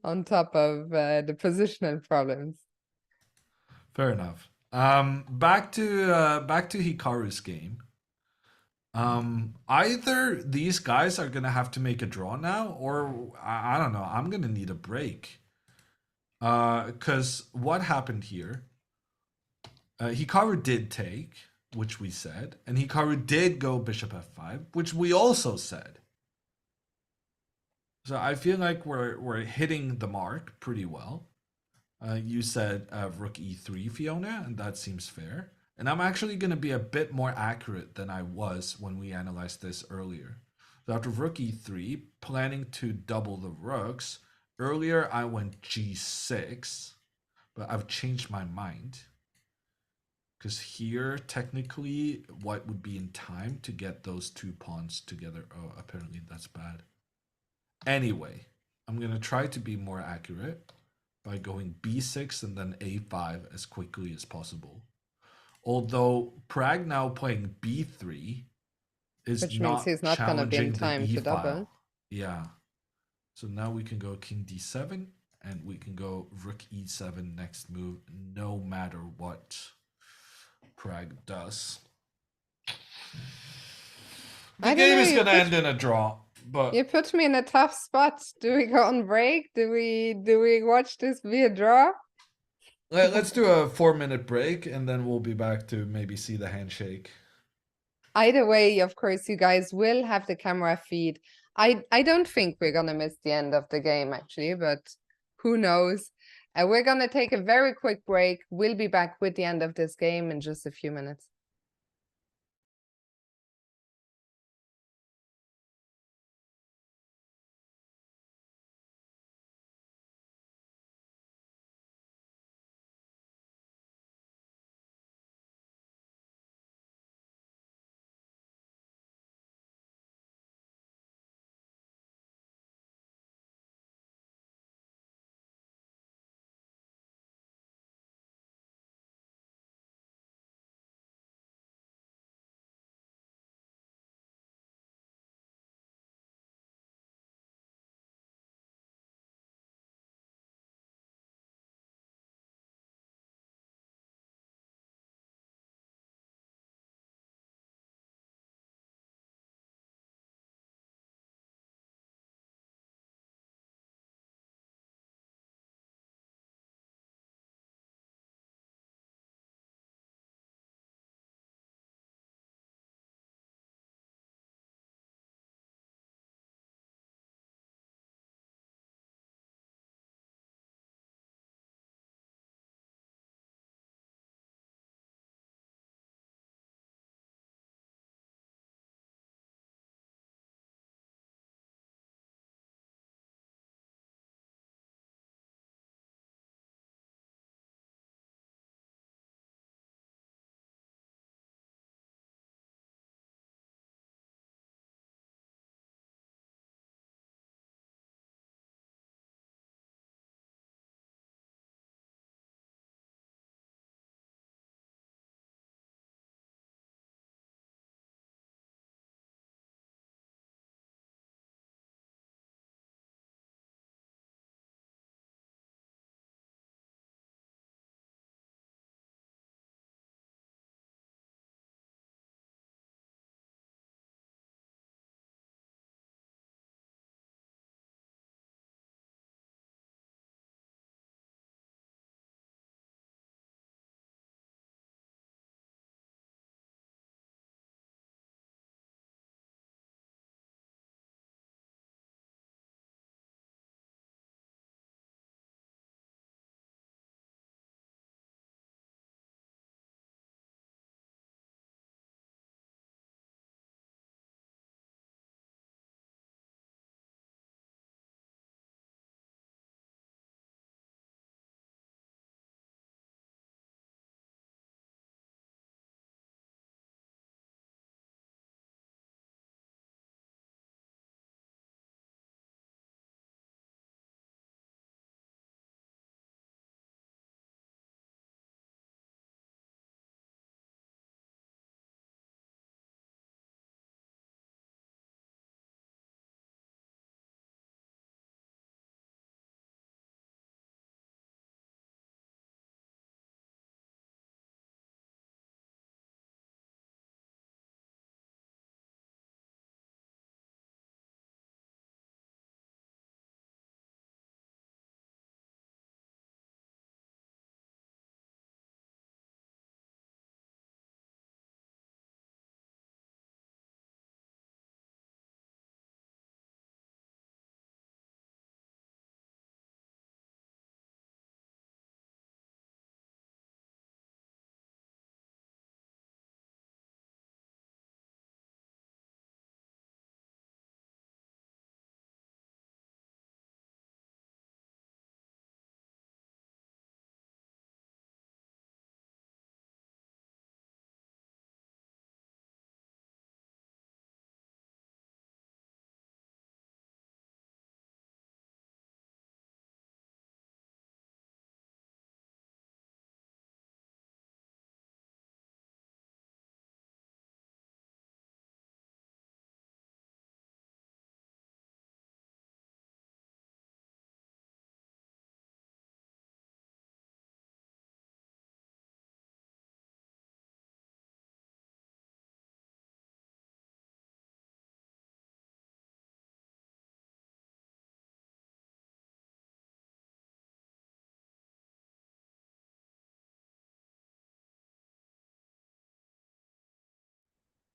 on top of the positional problems. Fair enough. Back to Hikaru's game. Either these guys are gonna have to make a draw now, or I don't know. I'm gonna need a break. Because what happened here? Hikaru did take, which we said, and Hikaru did go bishop f5, which we also said. So I feel like we're hitting the mark pretty well. You said rook e3, Fiona, and that seems fair. And I'm actually going to be a bit more accurate than I was when we analyzed this earlier. So after rook e3, planning to double the rooks. Earlier I went g6, but I've changed my mind. Because here, technically, white would be in time to get those two pawns together. Oh, apparently that's bad. Anyway, I'm going to try to be more accurate by going b6 and then a5 as quickly as possible. Although Pragg now playing b3 is Which means he's not gonna be in challenging the time e to double. file. Yeah. So now we can go king d7 and we can go rook e7 next move, no matter what Pragg does. The I don't game know, is you gonna put- end in a draw, but You put me in a tough spot. Do we go on break? Do we watch this be a draw? let's do a 4-minute break and then we'll be back to maybe see the handshake. Either way, of course, you guys will have the camera feed. I don't think we're gonna miss the end of the game actually, but who knows? We're gonna take a very quick break. We'll be back with the end of this game in just a few minutes.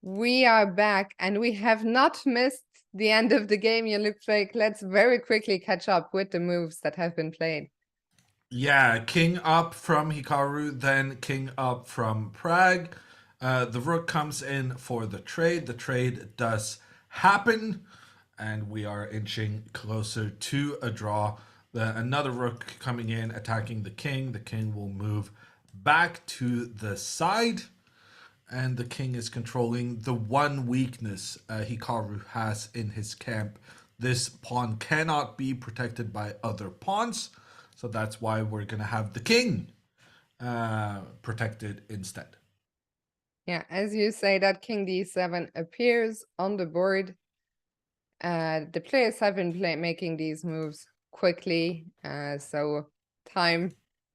We are back, and we have not missed the end of the game, Yelipfake. Let's very quickly catch up with the moves that have been played. Yeah, king up from Hikaru, then king up from Prag. The rook comes in for the trade. The trade does happen, and we are inching closer to a draw. Another rook coming in, attacking the king. The king will move back to the side, and the king is controlling the one weakness Hikaru has in his camp. This pawn cannot be protected by other pawns, so that's why we're going to have the king protected instead. Yeah, as you say, that king d7 appears on the board. The players have been making these moves quickly, so time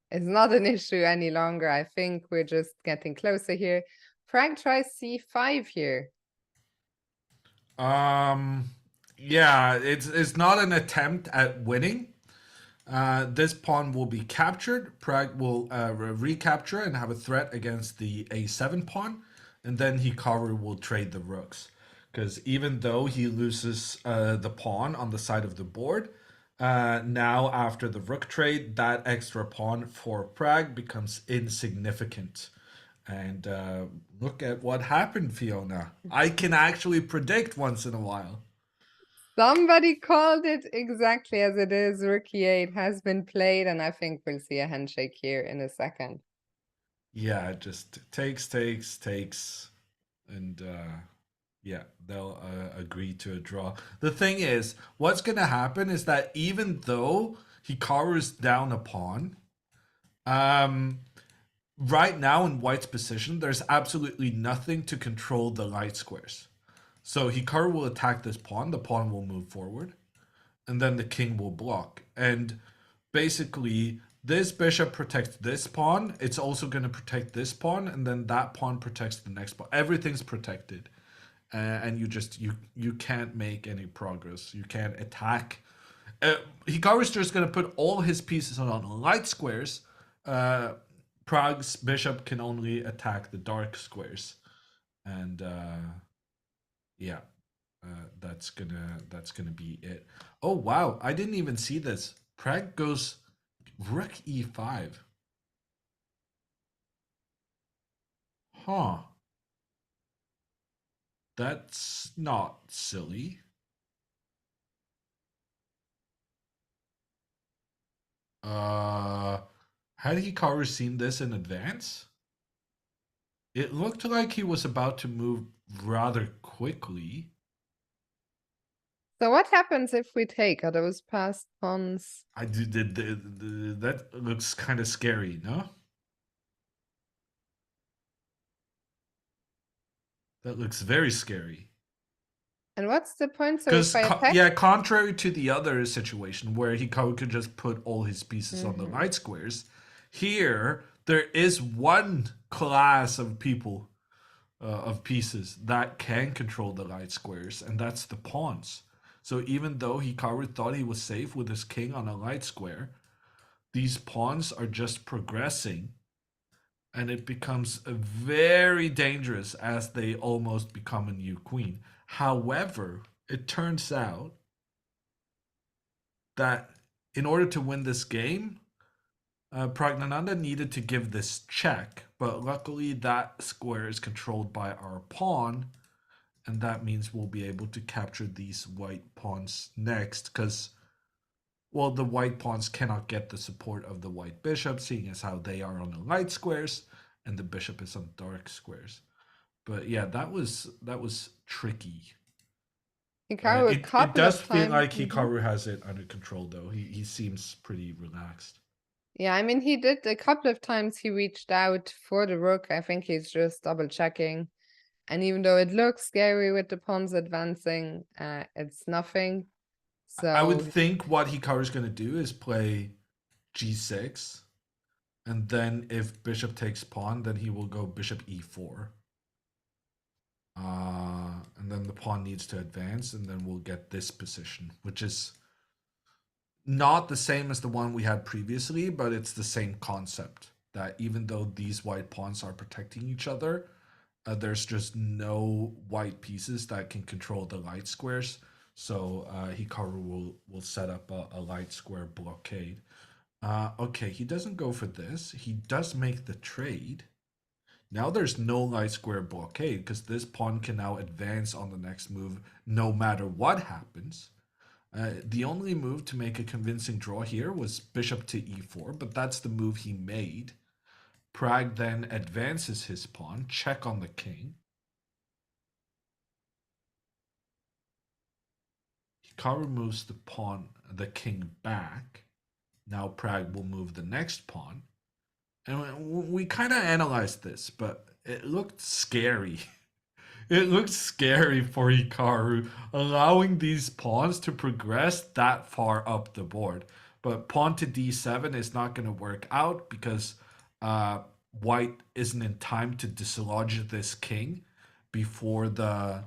is not an issue any longer. I think we're just getting closer here. Prag tries c5 here. Yeah, it's not an attempt at winning. This pawn will be captured. Prag will recapture and have a threat against the a7 pawn, and then Hikaru will trade the rooks. Because even though he loses the pawn on the side of the board, now after the rook trade, that extra pawn for Prag becomes insignificant. And look at what happened, Fiona. I can actually predict once in a while. Somebody called it exactly as it is. Rook e8 has been played, and I think we'll see a handshake here in a second. Yeah, it just takes, and yeah, they'll agree to a draw. The thing is, what's going to happen is that even though Hikaru's down a pawn, right now in White's position, there's absolutely nothing to control the light squares. So Hikaru will attack this pawn, the pawn will move forward, and then the king will block. And basically, this bishop protects this pawn, it's also going to protect this pawn, and then that pawn protects the next pawn. Everything's protected. And you can't make any progress. You can't attack. Hikaru's just going to put all his pieces on light squares. Prag's bishop can only attack the dark squares, and yeah, that's gonna be it. Oh wow, I didn't even see this. Prag goes rook e5. Huh. That's not silly. Had Hikaru seen this in advance? It looked like he was about to move rather quickly. So what happens if we take? Are those passed pawns? I did that looks kind of scary, no? That looks very scary. And what's the point? So Because if I attack? yeah, contrary to the other situation where Hikaru could just put all his pieces on the Mhm. light squares, here there is one class of people of pieces that can control the light squares, and that's the pawns. So even though Hikaru thought he was safe with his king on a light square, these pawns are just progressing, and it becomes very dangerous as they almost become a new queen. However, it turns out that in order to win this game, Praggnanandhaa needed to give this check, but luckily that square is controlled by our pawn, and that means we'll be able to capture these white pawns next, because, well, the white pawns cannot get the support of the white bishop, seeing as how they are on the light squares, and the bishop is on dark squares. But yeah, that was tricky. Hikaru a It couple does of feel times. like Hikaru has it under control, though. He seems pretty relaxed. Yeah, I mean, he did a couple of times he reached out for the rook. I think he's just double checking. And even though it looks scary with the pawns advancing, it's nothing. I would So think what Hikaru's going to do is play g6, and then if bishop takes pawn, then he will go bishop e4. And then the pawn needs to advance, and then we'll get this position, which is not the same as the one we had previously, but it's the same concept, that even though these white pawns are protecting each other, there's just no white pieces that can control the light squares. So Hikaru will set up a light square blockade. Okay, he doesn't go for this. He does make the trade. Now there's no light square blockade because this pawn can now advance on the next move no matter what happens. The only move to make a convincing draw here was bishop to e4, but that's the move he made. Pragg then advances his pawn, check on the king. Hikaru moves the king back. Now Pragg will move the next pawn. And we kind of analyzed this, but it looked scary. It looked scary for Hikaru, allowing these pawns to progress that far up the board. But pawn to d7 is not going to work out because white isn't in time to dislodge this king before the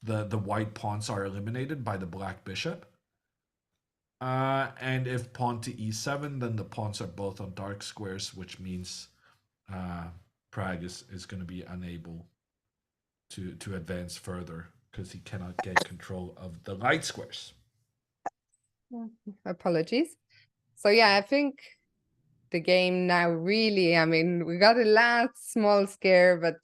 white pawns are eliminated by the black bishop. And if pawn to e7, then the pawns are both on dark squares, which means Pragg is going to be unable to advance further because he cannot get control of the light squares. Apologies. So yeah, I think the game now really, I mean, we got a last small scare, but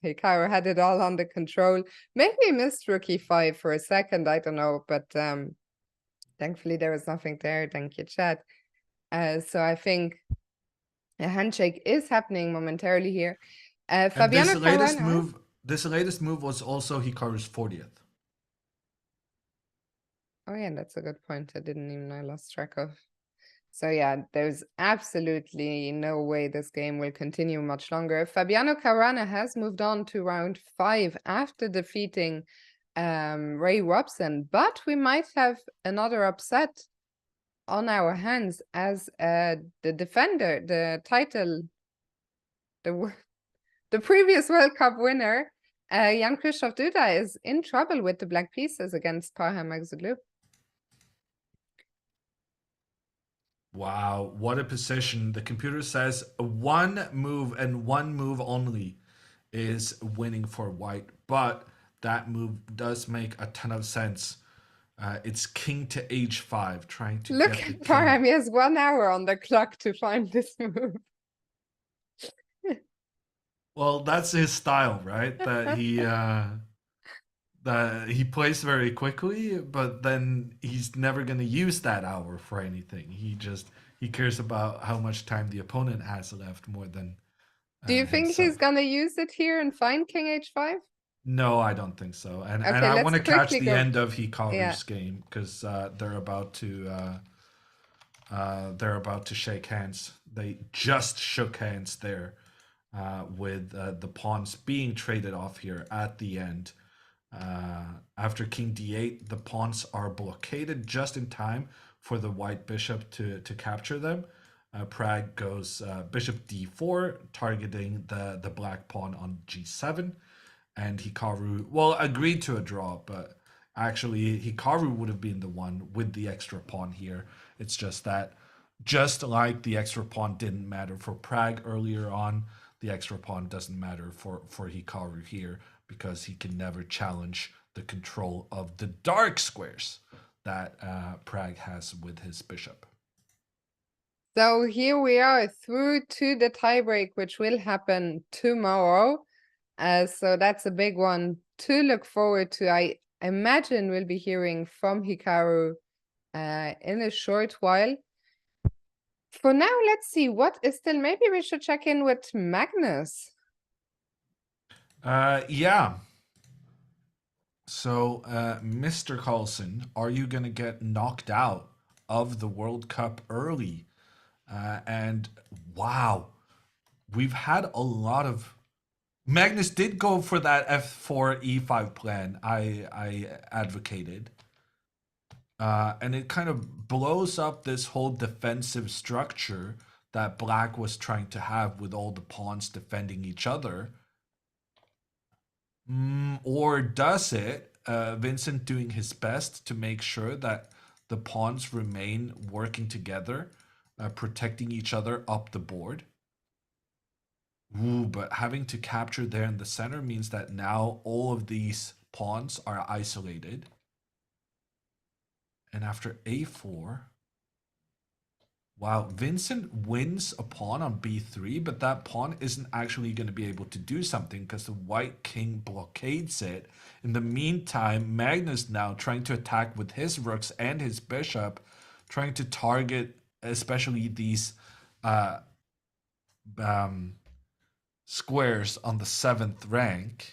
Hikaru had it all under control. Maybe missed rook e5 for a second, I don't know, but thankfully there was nothing there. Thank you, chat. So I think a handshake is happening momentarily here. Fabiano Caruana. This latest move was also Hikaru's 40th. Oh yeah, that's a good point. I didn't even know, I lost track of. So yeah, there's absolutely no way this game will continue much longer. Fabiano Caruana has moved on to round 5 after defeating Ray Robson, but we might have another upset on our hands as the defender, the title, the previous World Cup winner, Jan-Krzysztof Duda, is in trouble with the black pieces against Parham Maghsoodloo. Wow, what a position. The computer says one move and one move only is winning for white, but that move does make a ton of sense. It's king to h5, trying to Look get the at Parham, he has 1 hour on the clock to find this move. Well, that's his style, right? That he plays very quickly, but then he's never going to use that hour for anything. He cares about how much time the opponent has left more than Do you think himself. he's gonna use it here and find king h5? No, I don't think so. And Okay, I let's want to catch quickly the go- end of Hikaru's Yeah. game because they're about to shake hands. They just shook hands there with the pawns being traded off here at the end. After king d8, the pawns are blockaded just in time for the white bishop to capture them. Pragg goes bishop d4, targeting the black pawn on g7. And Hikaru, well, agreed to a draw, but actually Hikaru would have been the one with the extra pawn here. It's just that, just like the extra pawn didn't matter for Pragg earlier on, the extra pawn doesn't matter for Hikaru here because he can never challenge the control of the dark squares that Pragg has with his bishop. So here we are through to the tiebreak, which will happen tomorrow. So that's a big one to look forward to. I imagine we'll be hearing from Hikaru in a short while. For now, let's see what is still. Maybe we should check in with Magnus. Yeah. So, Mr. Carlson, are you going to get knocked out of the World Cup early? And wow, we've had a lot of... Magnus did go for that f4 e5 plan I advocated. And it kind of blows up this whole defensive structure that Black was trying to have with all the pawns defending each other. Or does it? Vincent doing his best to make sure that the pawns remain working together, protecting each other up the board. Ooh, but having to capture there in the center means that now all of these pawns are isolated. And after a4, wow, Vincent wins a pawn on b3, but that pawn isn't actually going to be able to do something because the white king blockades it. In the meantime, Magnus now trying to attack with his rooks and his bishop, trying to target especially these uh, um, squares on the 7th rank.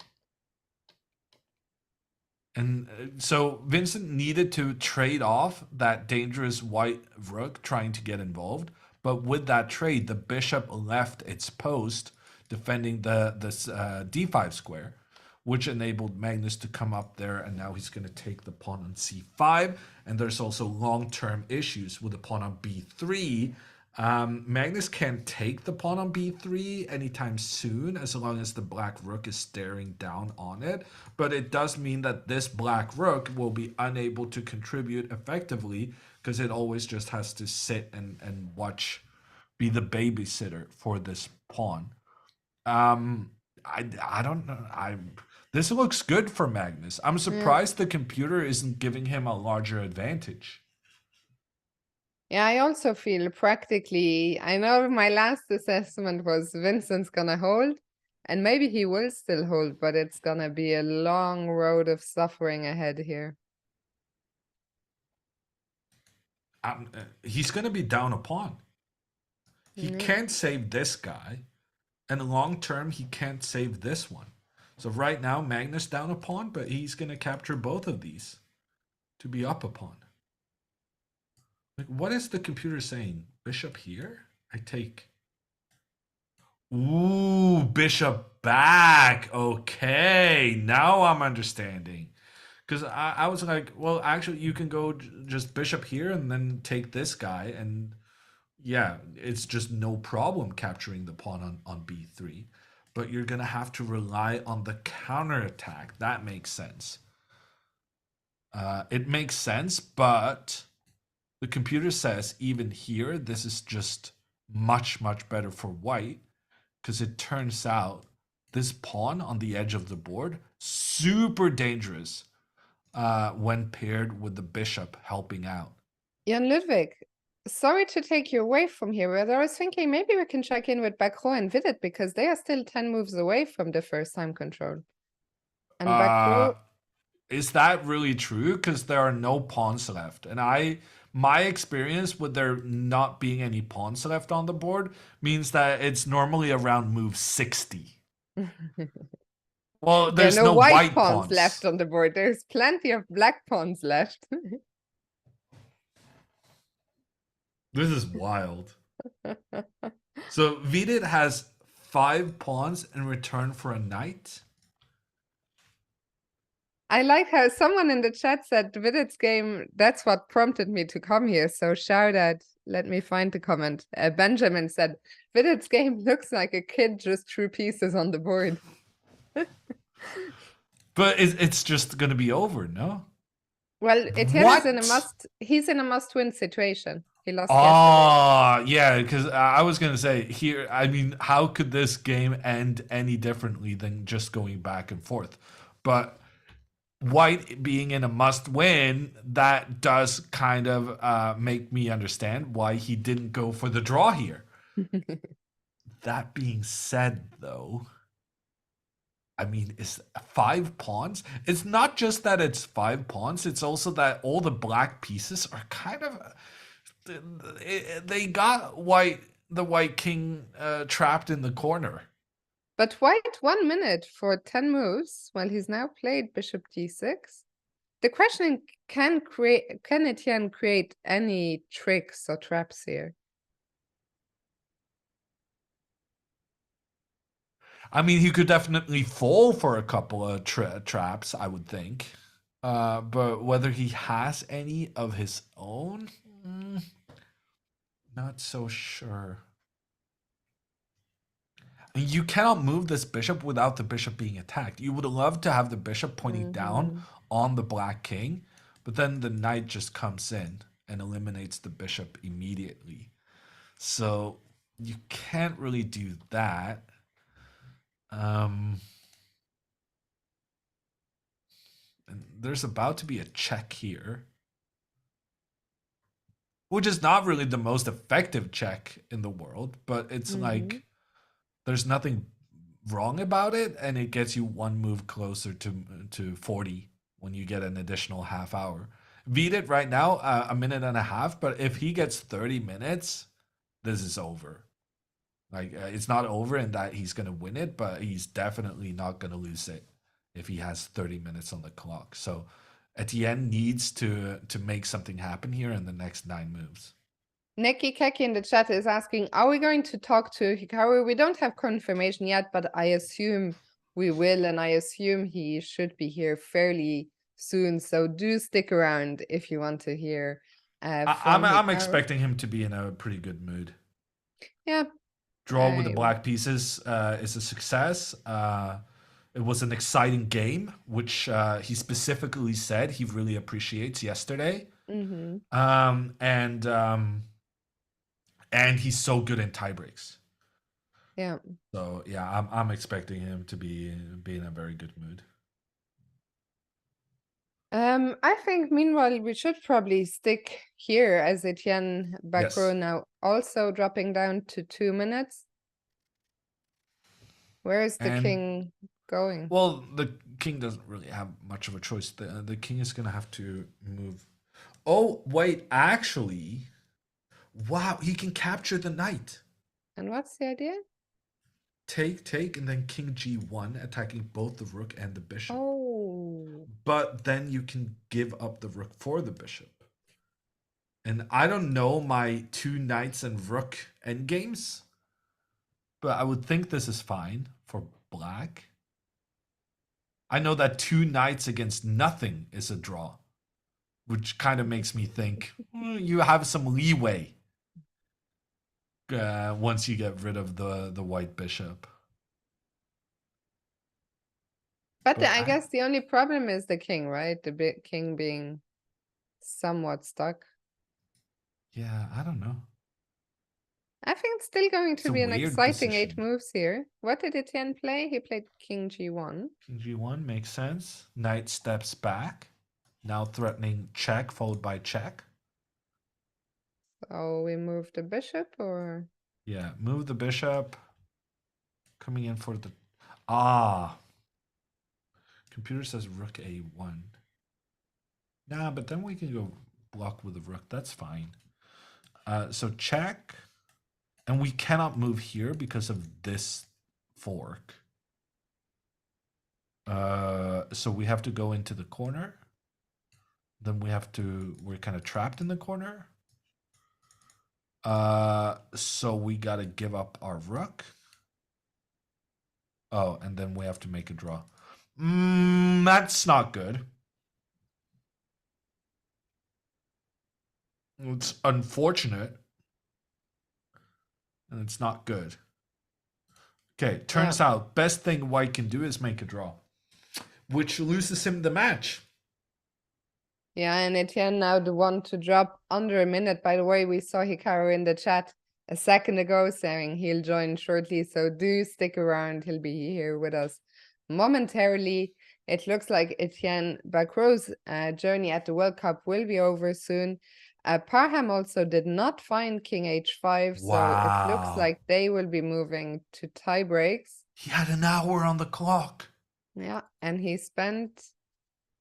And so Vincent needed to trade off that dangerous white rook trying to get involved. But with that trade, the bishop left its post defending the d5 square, which enabled Magnus to come up there. And now he's going to take the pawn on c5. And there's also long-term issues with the pawn on b3. Magnus can't take the pawn on b3 anytime soon as long as the black rook is staring down on it. But it does mean that this black rook will be unable to contribute effectively because it always just has to sit and watch, be the babysitter for this pawn. I don't know. This looks good for Magnus. I'm surprised the computer isn't giving him a larger advantage. Yeah, I also feel practically, I know my last assessment was Vincent's gonna hold, and maybe he will still hold, but it's gonna be a long road of suffering ahead here. He's going to be down a pawn. He can't save this guy, and long term, he can't save this one. So right now, Magnus down a pawn, but he's going to capture both of these to be up a pawn. Like, what is the computer saying? Bishop here? I take. Ooh, bishop back. Okay, now I'm understanding. Because I was like, well, actually, you can go just bishop here and then take this guy. And yeah, it's just no problem capturing the pawn on b3. But you're going to have to rely on the counterattack. That makes sense. It makes sense, but the computer says even here, this is just much, much better for white. Because it turns out this pawn on the edge of the board, super dangerous when paired with the bishop helping out. Jan Ludwig, sorry to take you away from here, but I was thinking maybe we can check in with Bacro and Vidit because they are still 10 moves away from the first time control. And Bacro, Is that really true? Because there are no pawns left. And my experience with there not being any pawns left on the board means that it's normally around move 60. Well, there's there are no no white white pawns left on the board. There's plenty of black pawns left. This is wild. So Vidit has 5 pawns in return for a knight. I like how someone in the chat said Vidit's game, that's what prompted me to come here. So shout out, let me find the comment. Benjamin said, Vidit's game looks like a kid just threw pieces on the board. But it's just going to be over, no? Well, Etienne is in a he's in a must-win situation. He lost yesterday. Oh, yeah, because I was going to say here, I mean, how could this game end any differently than just going back and forth? But white being in a must-win, that does kind of make me understand why he didn't go for the draw here. That being said, though, I mean, is 5 pawns? It's not just that it's 5 pawns, it's also that all the black pieces are kind of... They got the white king trapped in the corner. But white 1 minute for 10 moves, while he's now played bishop d6. The question, can Etienne create any tricks or traps here? I mean, he could definitely fall for a couple of traps, I would think. But whether he has any of his own, not so sure. And you cannot move this bishop without the bishop being attacked. You would love to have the bishop pointing down on the black king, but then the knight just comes in and eliminates the bishop immediately. So you can't really do that. And there's about to be a check here, which is not really the most effective check in the world, but it's like there's nothing wrong about it, and it gets you one move closer to 40 when you get an additional half hour. Beat it right now, a minute and a half, but if he gets 30 minutes, this is over. Like, it's not over in that he's going to win it, but he's definitely not going to lose it if he has 30 minutes on the clock. So Etienne needs to make something happen here in the next 9 moves. Neki Keki in the chat is asking, are we going to talk to Hikaru? We don't have confirmation yet, but I assume we will, and I assume he should be here fairly soon. So do stick around if you want to hear from I'm Hikaru. expecting him to be in a pretty good mood. Yeah. Draw with the black pieces is a success. It was an exciting game, which he specifically said he really appreciates yesterday. And he's so good in tie breaks. Yeah. So yeah, I'm expecting him to be in a very good mood. I think meanwhile we should probably stick here as Etienne Bacro now also dropping down to 2 minutes. Where is the king going? Well, the king doesn't really have much of a choice. The king is gonna have to move. Oh wait, actually, wow, he can capture the knight. And what's the idea? Take, and then king g1, attacking both the rook and the bishop. Oh. But then you can give up the rook for the bishop. And I don't know my 2 knights and rook endgames, but I would think this is fine for black. I know that 2 knights against nothing is a draw, which kind of makes me think you have some leeway once you get rid of the white bishop. But I guess the only problem is the king, right? The king being somewhat stuck. Yeah, I don't know. I think it's still going to It's be a an weird exciting 8 position. moves here. What did Etienne play? He played king g1. King g1 makes sense. Knight steps back, now threatening check followed by check. So we move the bishop, or Yeah, move the bishop. Coming in for the computer says rook a1. Nah, but then we can go block with the rook. That's fine. So check, and we cannot move here because of this fork. So we have to go into the corner. Then we're kind of trapped in the corner. So we gotta give up our rook. Oh, and then we have to make a draw. That's not good. It's unfortunate. And it's not good. Okay, turns out best thing white can do is make a draw, which loses him the match. Yeah, and Etienne now the one to drop under a minute. By the way, we saw Hikaru in the chat a second ago saying he'll join shortly, so do stick around. He'll be here with us momentarily. It looks like Etienne Bacro's journey at the World Cup will be over soon. Parham also did not find king h5, so it looks like they will be moving to tie breaks. He had an hour on the clock. Yeah, and he spent...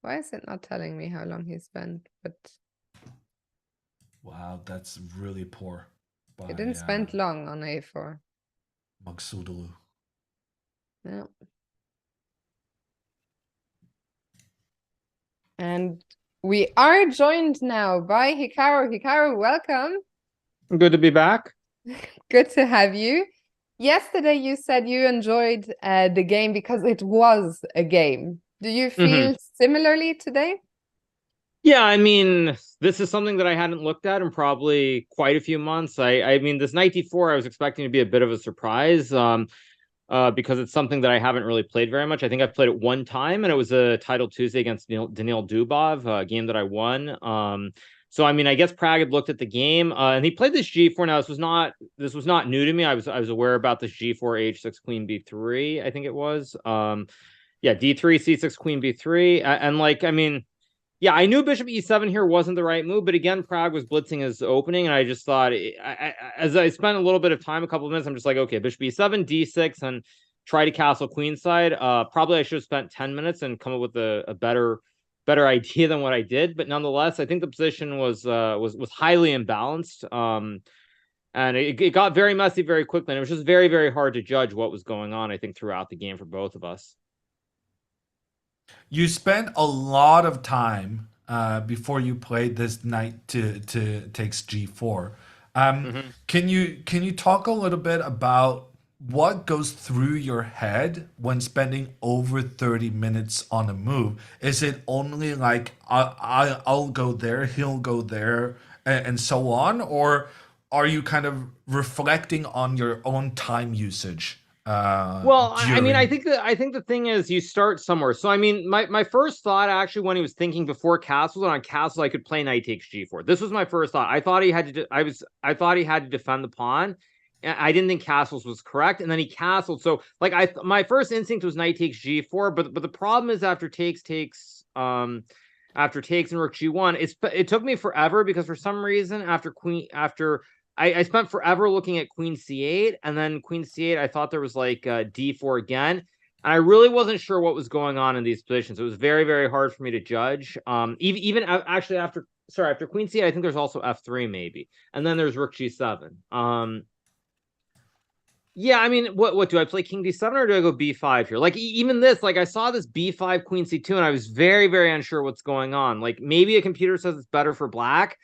Why is it not telling me how long he spent? But wow, that's really poor. He didn't spend long on a4. Magsudulu. Yeah. And we are joined now by Hikaru. Hikaru, welcome. Good to be back. Good to have you. Yesterday you said you enjoyed the game because it was a game. Do you feel similarly today? Yeah, I mean, this is something that I hadn't looked at in probably quite a few months. I mean, this Knight d4 I was expecting to be a bit of a surprise because it's something that I haven't really played very much. I think I've played it one time, and it was a Title Tuesday against Daniil Dubov, a game that I won. So I mean, I guess Pragg had looked at the game, and he played this g4. Now this was not new to me. I was aware about this g4 h6 queen b3. I think it was. Yeah, d3 c6 queen b3, and like I mean, yeah, I knew bishop e7 here wasn't the right move, but again, Pragg was blitzing his opening, and I just thought, as I spent a little bit of time, a couple of minutes, I'm just like, okay, bishop e7, d6, and try to castle queenside. Probably I should have spent 10 minutes and come up with a better idea than what I did, but nonetheless, I think the position was highly imbalanced. And it got very messy very quickly, and it was just very, very hard to judge what was going on, I think, throughout the game for both of us. You spent a lot of time before you played this knight to takes g4. Can you talk a little bit about what goes through your head when spending over 30 minutes on a move? Is it only like I'll go there, he'll go there, and so on, or are you kind of reflecting on your own time usage? Well, I mean, I think the thing is you start somewhere. So I mean, my first thought actually when he was thinking before castles, on castles I could play knight takes g4. This was my first thought. I thought he had to I thought he had to defend the pawn. I didn't think castles was correct, and then he castled. So like my first instinct was knight takes g4, but the problem is after takes and rook g1, it took me forever because for some reason I spent forever looking at queen c8, and then queen c8, I thought there was like d4 again. And I really wasn't sure what was going on in these positions. It was very, very hard for me to judge. Even actually after queen c8, I think there's also f3 maybe. And then there's rook g7. Yeah, I mean, what do I play king d7 or do I go b5 here? Like even this, like I saw this b5 queen c2 and I was very, very unsure what's going on. Like maybe a computer says it's better for black,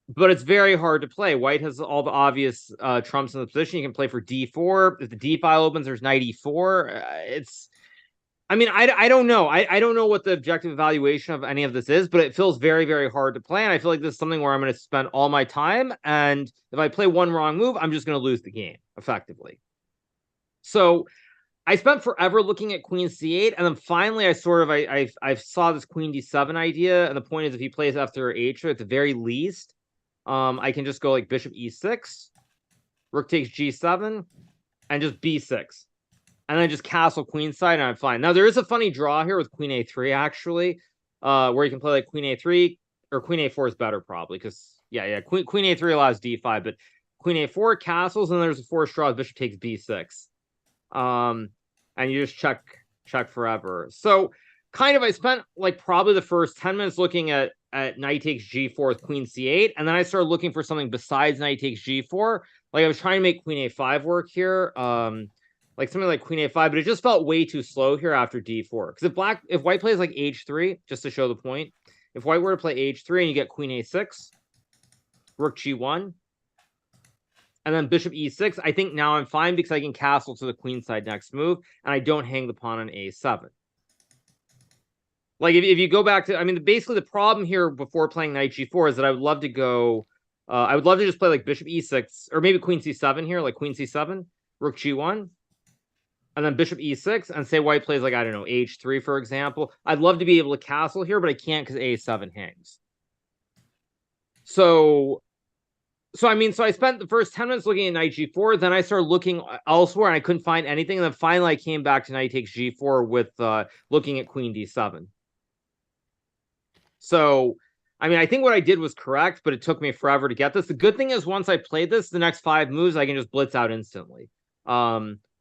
but it's very hard to play. White has all the obvious trumps in the position. You can play for d4. If the d file opens, there's knight e4. I mean, I don't know. I don't know what the objective evaluation of any of this is, but it feels very, very hard to play. And I feel like this is something where I'm going to spend all my time. And if I play one wrong move, I'm just going to lose the game, effectively. So I spent forever looking at queen c8. And then finally, I saw this queen d7 idea. And the point is, if he plays after h, at the very least, I can just go like bishop e6, rook takes g7, and just b6. And then just castle queenside, and I'm fine. Now, there is a funny draw here with queen a3, actually, where you can play like queen a3, or queen a4 is better, probably, because, yeah, queen a3 allows d5, but queen a4 castles, and there's a forced draw, bishop takes b6. And you just check forever. So, kind of, I spent, like, probably the first 10 minutes looking at knight takes g4 with queen c8, and then I started looking for something besides knight takes g4. Like, I was trying to make queen a5 work here, like something like queen a5, but it just felt way too slow here after d4. Because if white plays like h3, just to show the point, if white were to play h3 and you get queen a6, rook g1, and then bishop e6, I think now I'm fine because I can castle to the queenside next move, and I don't hang the pawn on a7. Like, if you go back to, I mean, basically the problem here before playing knight g4 is that I would love to go, I would love to just play like bishop e6, or maybe queen c7 here, like queen c7, rook g1, and then bishop e6, and say white plays like, I don't know, h3, for example. I'd love to be able to castle here, but I can't because a7 hangs. So I mean, so I spent the first 10 minutes looking at knight g4, then I started looking elsewhere, and I couldn't find anything, and then finally I came back to knight takes g4 with looking at queen d7. So, I mean, I think what I did was correct, but it took me forever to get this. The good thing is once I played this, the next 5 moves, I can just blitz out instantly,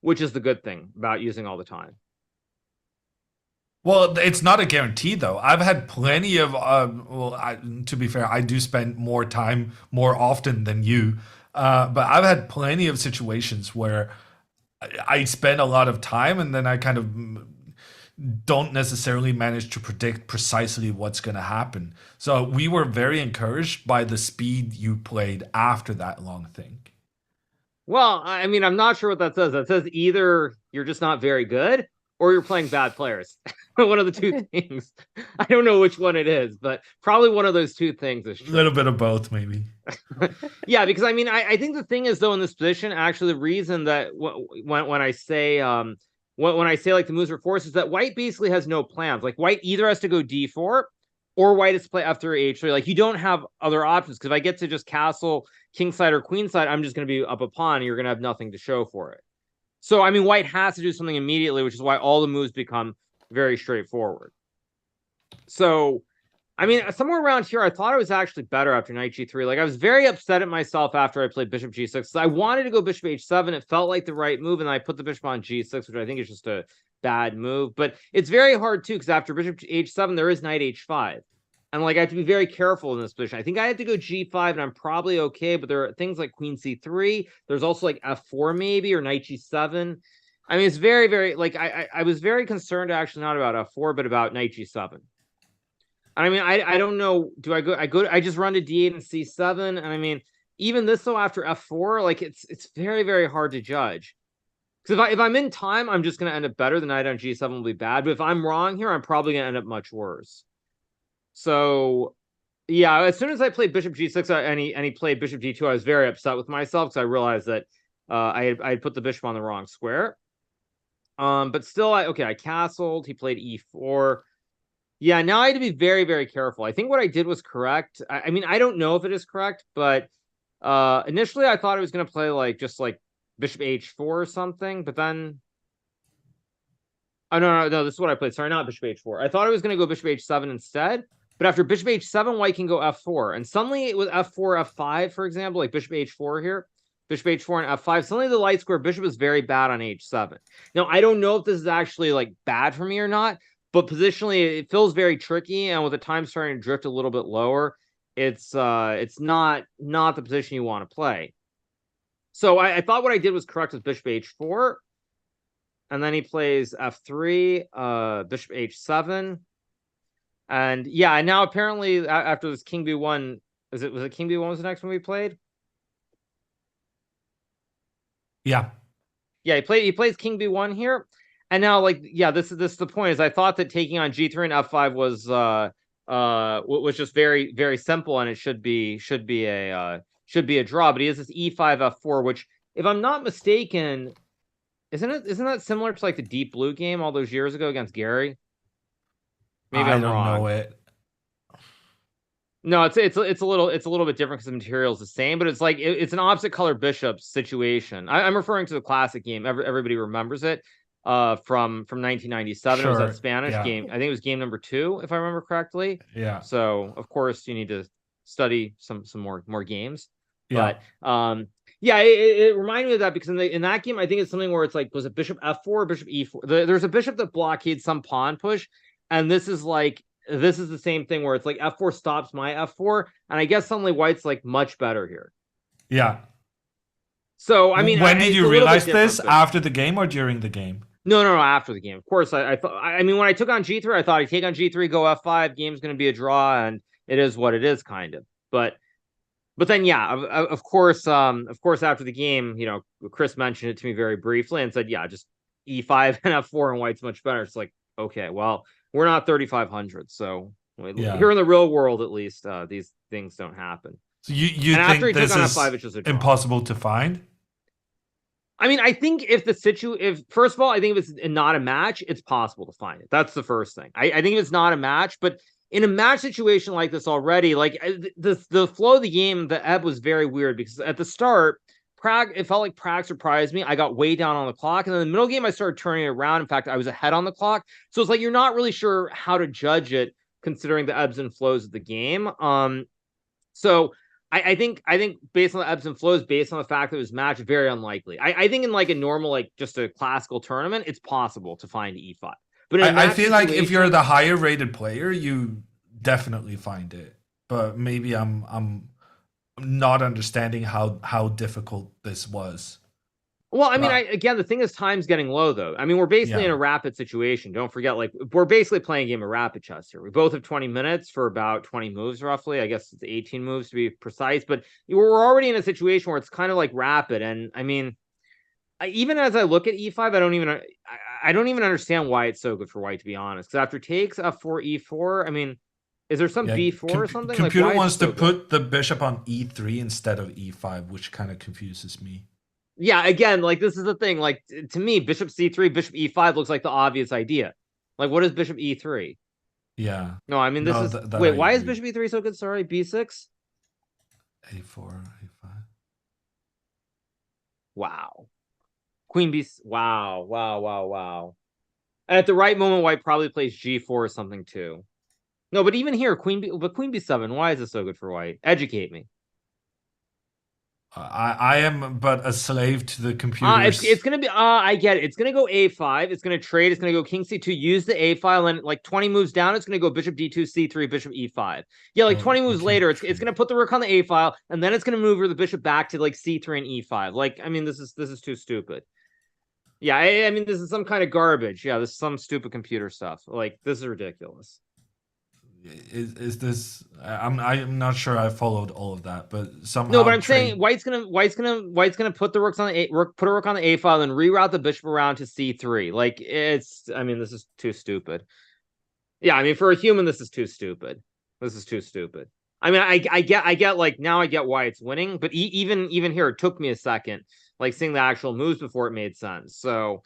which is the good thing about using all the time. Well, it's not a guarantee, though. I've had plenty of, to be fair, I do spend more time more often than you, but I've had plenty of situations where I spend a lot of time and then I kind of don't necessarily manage to predict precisely what's going to happen. So we were very encouraged by the speed you played after that long thing. Well, I mean, I'm not sure what that says. That says either you're just not very good or you're playing bad players. One of the two things. I don't know which one it is, but probably one of those two things is true. A little bit of both, maybe. Yeah, because I mean, I think the thing is, though, in this position, actually, the reason that when I say when I say like the moves are forced is that white basically has no plans. Like white either has to go d4 or white is to play f3 h3. Like, you don't have other options, because if I get to just castle kingside or queenside, I'm just going to be up a pawn and you're going to have nothing to show for it. So I mean, white has to do something immediately, which is why all the moves become very straightforward. So I mean, somewhere around here, I thought I was actually better after knight g3. Like, I was very upset at myself after I played bishop g6. I wanted to go bishop h7. It felt like the right move, and I put the bishop on g6, which I think is just a bad move. But it's very hard, too, because after bishop h7, there is knight h5. And, like, I have to be very careful in this position. I think I have to go g5, and I'm probably okay, but there are things like queen c3. There's also, like, f4 maybe, or knight g7. I mean, it's very, very, like, I was very concerned, actually, not about f4, but about knight g7. I mean, I don't know. Do I go? I just run to d8 and c7, and I mean, even this though after f4, like it's very, very hard to judge. Because if I'm in time, I'm just going to end up better. The knight on g7 will be bad. But if I'm wrong here, I'm probably going to end up much worse. So yeah, as soon as I played bishop g6 and he played bishop g2, I was very upset with myself because I realized that I had put the bishop on the wrong square. But still, I castled. He played e4. Yeah, now I had to be very, very careful. I think what I did was correct. I mean, I don't know if it is correct, but initially I thought I was going to play like just like bishop h4 or something, but then oh no, this is what I played. Sorry, not bishop h4. I thought I was going to go bishop h7 instead, but after bishop h7, white can go f4, and suddenly it was f4, f5, for example, like bishop h4 here. Bishop h4 and f5. Suddenly the light square bishop is very bad on h7. Now, I don't know if this is actually like bad for me or not, but positionally, it feels very tricky, and with the time starting to drift a little bit lower, it's not the position you want to play. So I thought what I did was correct with bishop h4, and then he plays f3, bishop h7, and yeah, and now apparently after this king b1, was it king b1 was the next one we played? Yeah, he plays king b1 here. And now, like, yeah, this is the point. Is I thought that taking on g3 and f5 was just very, very simple, and it should be a draw. But he has this e5 f4, which, if I'm not mistaken, isn't that similar to like the deep blue game all those years ago against Gary? Maybe I'm wrong. I don't know it. No, it's a little bit different because the material is the same, but it's like it's an opposite color bishop situation. I'm referring to the classic game. Everybody remembers it. From 1997. Sure. It was that Spanish game. I think it was game number 2, if I remember correctly. Yeah. So of course you need to study some more games. Yeah. But yeah, it reminded me of that because in that game, I think it's something where it's like, was it bishop f4 or bishop e4? There's a bishop that blockades some pawn push, and this is the same thing where it's like f4 stops my f4, and I guess suddenly white's like much better here. Yeah. So I mean, when did you realize this? After the game or during the game? No, after the game. Of course, I thought. I mean, when I took on g3, I thought I'd take on g3, go f5, game's going to be a draw, and it is what it is, kind of. But then, yeah, of course, after the game, you know, Chris mentioned it to me very briefly and said, yeah, just e5 and f4 and white's much better. It's like, okay, well, we're not 3,500, so here in the real world, at least, these things don't happen. So you think this is F5, it's just impossible to find? I mean, I think if first of all, I think if it's not a match, it's possible to find it. That's the first thing. I think if it's not a match, but in a match situation like this already, like the flow of the game, the ebb was very weird because at the start, it felt like Prague surprised me. I got way down on the clock, and then in the middle game, I started turning it around. In fact, I was ahead on the clock. So it's like you're not really sure how to judge it considering the ebbs and flows of the game. So I think based on the ebbs and flows, based on the fact that it was matched, very unlikely. I think in like a normal, like just a classical tournament, it's possible to find e5. But I feel like if you're the higher rated player, you definitely find it. But maybe I'm not understanding how difficult this was. Well, I mean, again, the thing is, time's getting low, though. I mean, we're basically in a rapid situation. Don't forget, like, we're basically playing a game of rapid chess here. We both have 20 minutes for about 20 moves, roughly. I guess it's 18 moves to be precise. But we're already in a situation where it's kind of like rapid. And I mean, even as I look at e5, I don't even understand why it's so good for white, to be honest. Because after takes f4, e4, I mean, is there some b4 or something? Computer wants to put the bishop on e3 instead of e5, which kind of confuses me. Yeah, again, like, this is the thing. Like, to me, bishop c3, bishop e5 looks like the obvious idea. Like, what is bishop e3? Yeah. No, I mean, this No, is... that Wait, I why is agree. bishop e3 so good? Sorry, b6? A4, A5. Wow. Queen b... Wow, wow, wow, wow. And at the right moment, white probably plays g4 or something too. No, but even here, queen b7, why is this so good for white? Educate me. I am but a slave to the computers. It's gonna be I get it. It's gonna go a5. It's gonna trade. It's gonna go king c2. Use the a file, and like 20 moves down, it's gonna go bishop d2, c3, bishop e5. Yeah, like Oh, 20 you moves can't later, it's trade. gonna put the rook on the a file, and then it's gonna move the bishop back to like c3 and e5. Like, I mean, this is too stupid. Yeah, I mean, this is some kind of garbage. Yeah, this is some stupid computer stuff. Like, this is ridiculous. Is this? I'm not sure I followed all of that, but somehow. No, but I'm saying white's gonna put the rooks on the put a rook on the a file and reroute the bishop around to c3. Like, it's... I mean, this is too stupid. Yeah, I mean, for a human, this is too stupid. This is too stupid. I mean, I get like, now I get why it's winning, but even here, it took me a second, like, seeing the actual moves before it made sense. So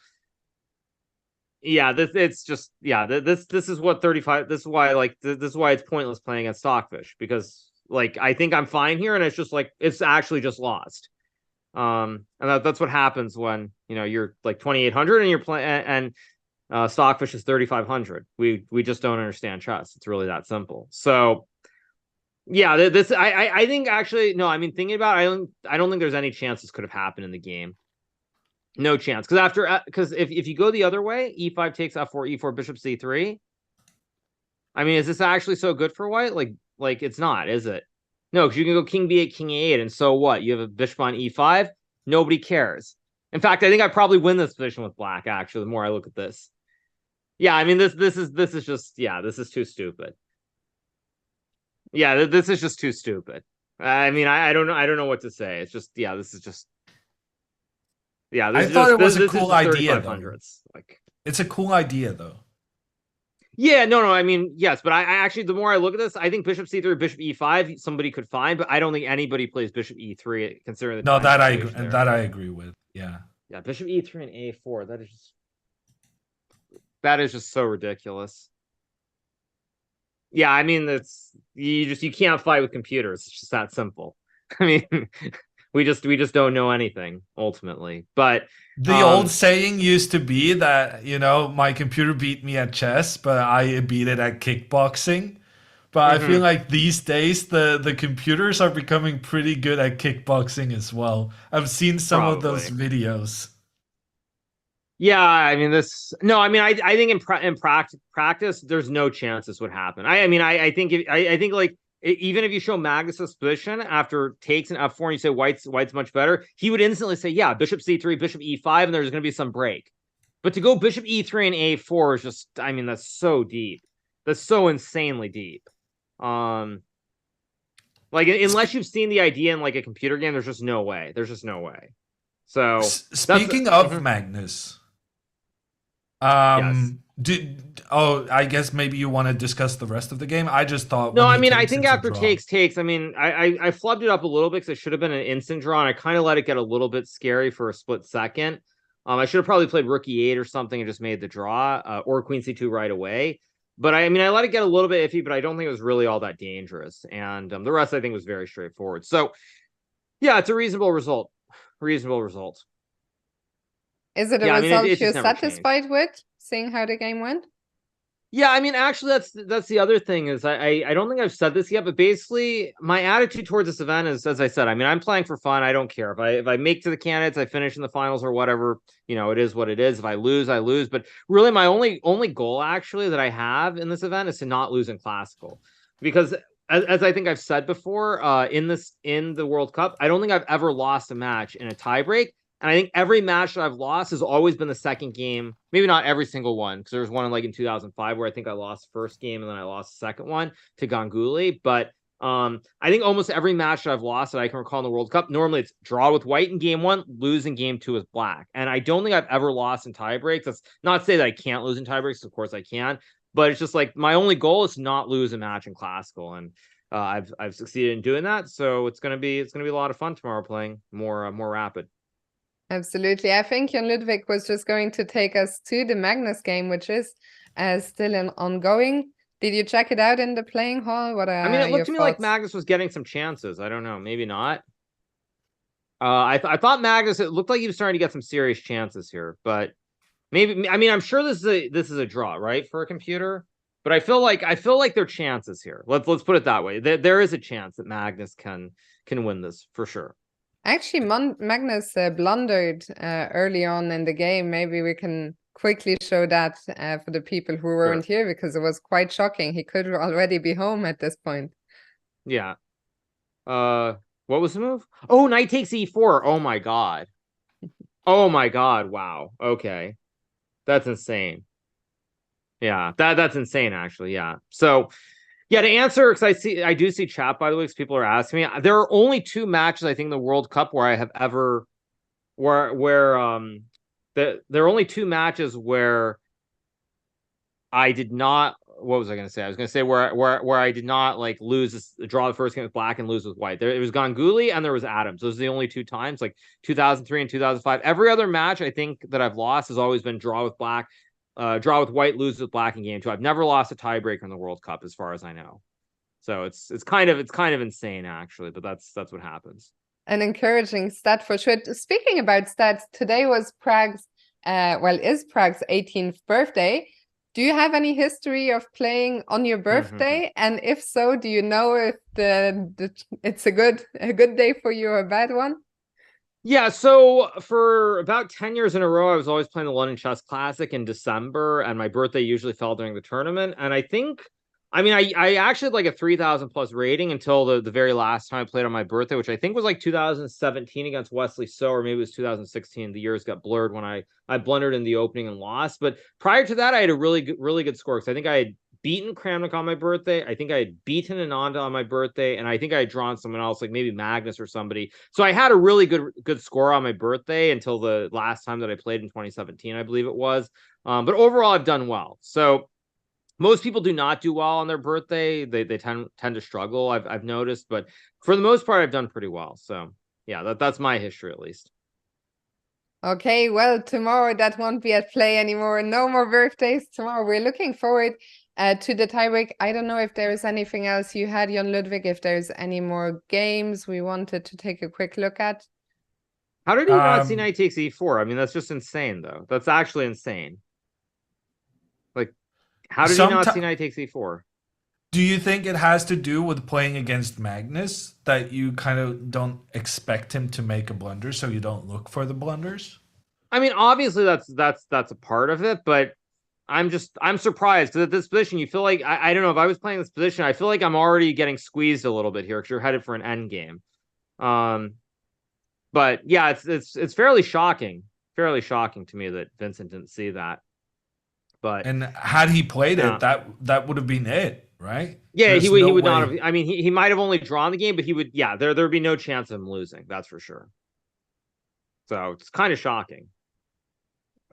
yeah, it's just, yeah, this is what 35. This is why, like, this is why it's pointless playing at Stockfish, because like, I think I'm fine here, and it's just like, it's actually just lost. And that's what happens when, you know, you're like 2,800 and you're playing, and Stockfish is 3,500. We just don't understand chess. It's really that simple. So yeah, I think, actually, no, I mean, thinking about it, I don't think there's any chance this could have happened in the game. No chance, because if you go the other way, e5 takes f4, e4, bishop c3. I mean, is this actually so good for white? Like it's not, is it? No, because you can go king b8, king a8, and so what? You have a bishop on e5. Nobody cares. In fact, I think I probably win this position with black. Actually, the more I look at this, yeah, I mean, this is just, yeah, this is too stupid. Yeah, this is just too stupid. I mean, I don't know what to say. It's just, yeah, this is just. Yeah, I thought it was a cool idea, though. Like, It's a cool idea, though. yeah, no, I mean, yes, but I actually, the more I look at this, I think bishop c3, bishop e5, somebody could find, but I don't think anybody plays bishop e3, considering the time that I agree, there. that I agree with. Yeah. Yeah, bishop e3 and a4. That is just so ridiculous. Yeah, I mean, you can't fight with computers. It's just that simple. I mean, we just don't know anything ultimately. But the old saying used to be that, you know, my computer beat me at chess, but I beat it at kickboxing. But I feel like these days the computers are becoming pretty good at kickboxing as well. I've seen some of those videos. Yeah, I mean, I think in practice, there's no chance this would happen. I think like, even if you show Magnus's position after takes an f4 and you say white's much better, he would instantly say, yeah, bishop c3, bishop e5, and there's going to be some break. But to go bishop e3 and a4 is just, I mean, that's so deep. That's so insanely deep. Like, unless you've seen the idea in like a computer game, there's just no way. There's just no way. So speaking of Magnus. Yes. I guess maybe you want to discuss the rest of the game. I just thought. No, I mean, I think after takes. I mean, I flubbed it up a little bit because it should have been an instant draw, and I kind of let it get a little bit scary for a split second. I should have probably played rook e8 or something and just made the draw, or queen c2 right away. But I mean, I let it get a little bit iffy, but I don't think it was really all that dangerous. And the rest, I think, was very straightforward. So yeah, it's a reasonable result. Reasonable result. Is it a result you're satisfied with, seeing how the game went? Yeah, I mean, actually, that's the other thing is I don't think I've said this yet, but basically my attitude towards this event is, as I said, I mean, I'm playing for fun. I don't care if I make to the candidates, I finish in the finals or whatever. You know, it is what it is. If I lose, I lose. But really, my only goal actually that I have in this event is to not lose in classical, because as I think I've said before, in the World Cup, I don't think I've ever lost a match in a tiebreak. And I think every match that I've lost has always been the second game. Maybe not every single one, because there was one in 2005 where I think I lost the first game and then I lost the second one to Ganguly. But I think almost every match that I've lost that I can recall in the World Cup, normally it's draw with white in game one, lose in game two with black. And I don't think I've ever lost in tiebreaks. That's not to say that I can't lose in tiebreaks. Of course I can. But it's just like my only goal is to not lose a match in classical. And I've succeeded in doing that. So it's gonna be a lot of fun tomorrow playing more rapid. Absolutely. I think Jan Ludwig was just going to take us to the Magnus game, which is still an ongoing Did you check it out in the playing hall? What are I mean, it your looked to me like thoughts? Magnus was getting some chances. I don't know, maybe not. I thought Magnus, it looked like he was starting to get some serious chances here, but maybe, I mean, I'm sure this is a draw, right, for a computer. But I feel like there are chances here. Let's put it that way. There is a chance that Magnus can win this for sure. Actually, Magnus blundered early on in the game. Maybe we can quickly show that for the people who weren't here, because it was quite shocking. He could already be home at this point. Yeah. What was the move? Oh, knight takes e4. Oh my god. Oh my god. Wow. Okay. That's insane. Yeah, that's insane, actually. Yeah. So, yeah, to answer, because I do see chat, by the way, because people are asking me. There are only 2 matches, I think, in the World Cup where I have ever there are only 2 matches where I did not. What was I going to say? I was going to say where I did not like draw the first game with black and lose with white. It was Ganguly and there was Adams. Those are the only 2 times, like 2003 and 2005. Every other match I think that I've lost has always been draw with black, draw with white, lose with black in game 2. I've never lost a tiebreaker in the World Cup, as far as I know. So it's kind of insane, actually, but that's what happens. An encouraging stat for sure. Speaking about stats, today was Prague's is Prague's 18th birthday. Do you have any history of playing on your birthday? And if so, do you know if it's a good day for you or a bad one? Yeah, so for about 10 years in a row, I was always playing the London Chess Classic in December, and my birthday usually fell during the tournament. And I actually had like a 3,000 plus rating until the very last time I played on my birthday, which I think was like 2017 against Wesley So, or maybe it was 2016. The years got blurred when I blundered in the opening and lost. But prior to that, I had a really good score, because I think I had beaten Kramnik on my birthday. I think I had beaten Ananda on my birthday, and I think I had drawn someone else, like maybe Magnus or somebody. So I had a really good score on my birthday until the last time that I played in 2017, I believe it was. But overall, I've done well. So most people do not do well on their birthday. They tend to struggle, I've noticed, but for the most part, I've done pretty well. So yeah, that's my history, at least. Okay, well, tomorrow that won't be at play anymore. No more birthdays tomorrow. We're looking forward to the tiebreak. I don't know if there is anything else you had, Jon Ludwig, if there's any more games we wanted to take a quick look at. How did he not see knight takes e4? I mean, that's just insane, though. That's actually insane. Like, how did he not see knight takes e4? Do you think it has to do with playing against Magnus, that you kind of don't expect him to make a blunder, so you don't look for the blunders? I mean, obviously that's a part of it, but I'm surprised, because at this position, you feel like I don't know, if I was playing this position, I feel like I'm already getting squeezed a little bit here, because you're headed for an end game. But yeah, it's fairly shocking to me that Vincent didn't see that. But and had he played it, that would have been it, right? Yeah, he would not have. I mean, he might have only drawn the game, but he would. Yeah, there would be no chance of him losing. That's for sure. So it's kind of shocking.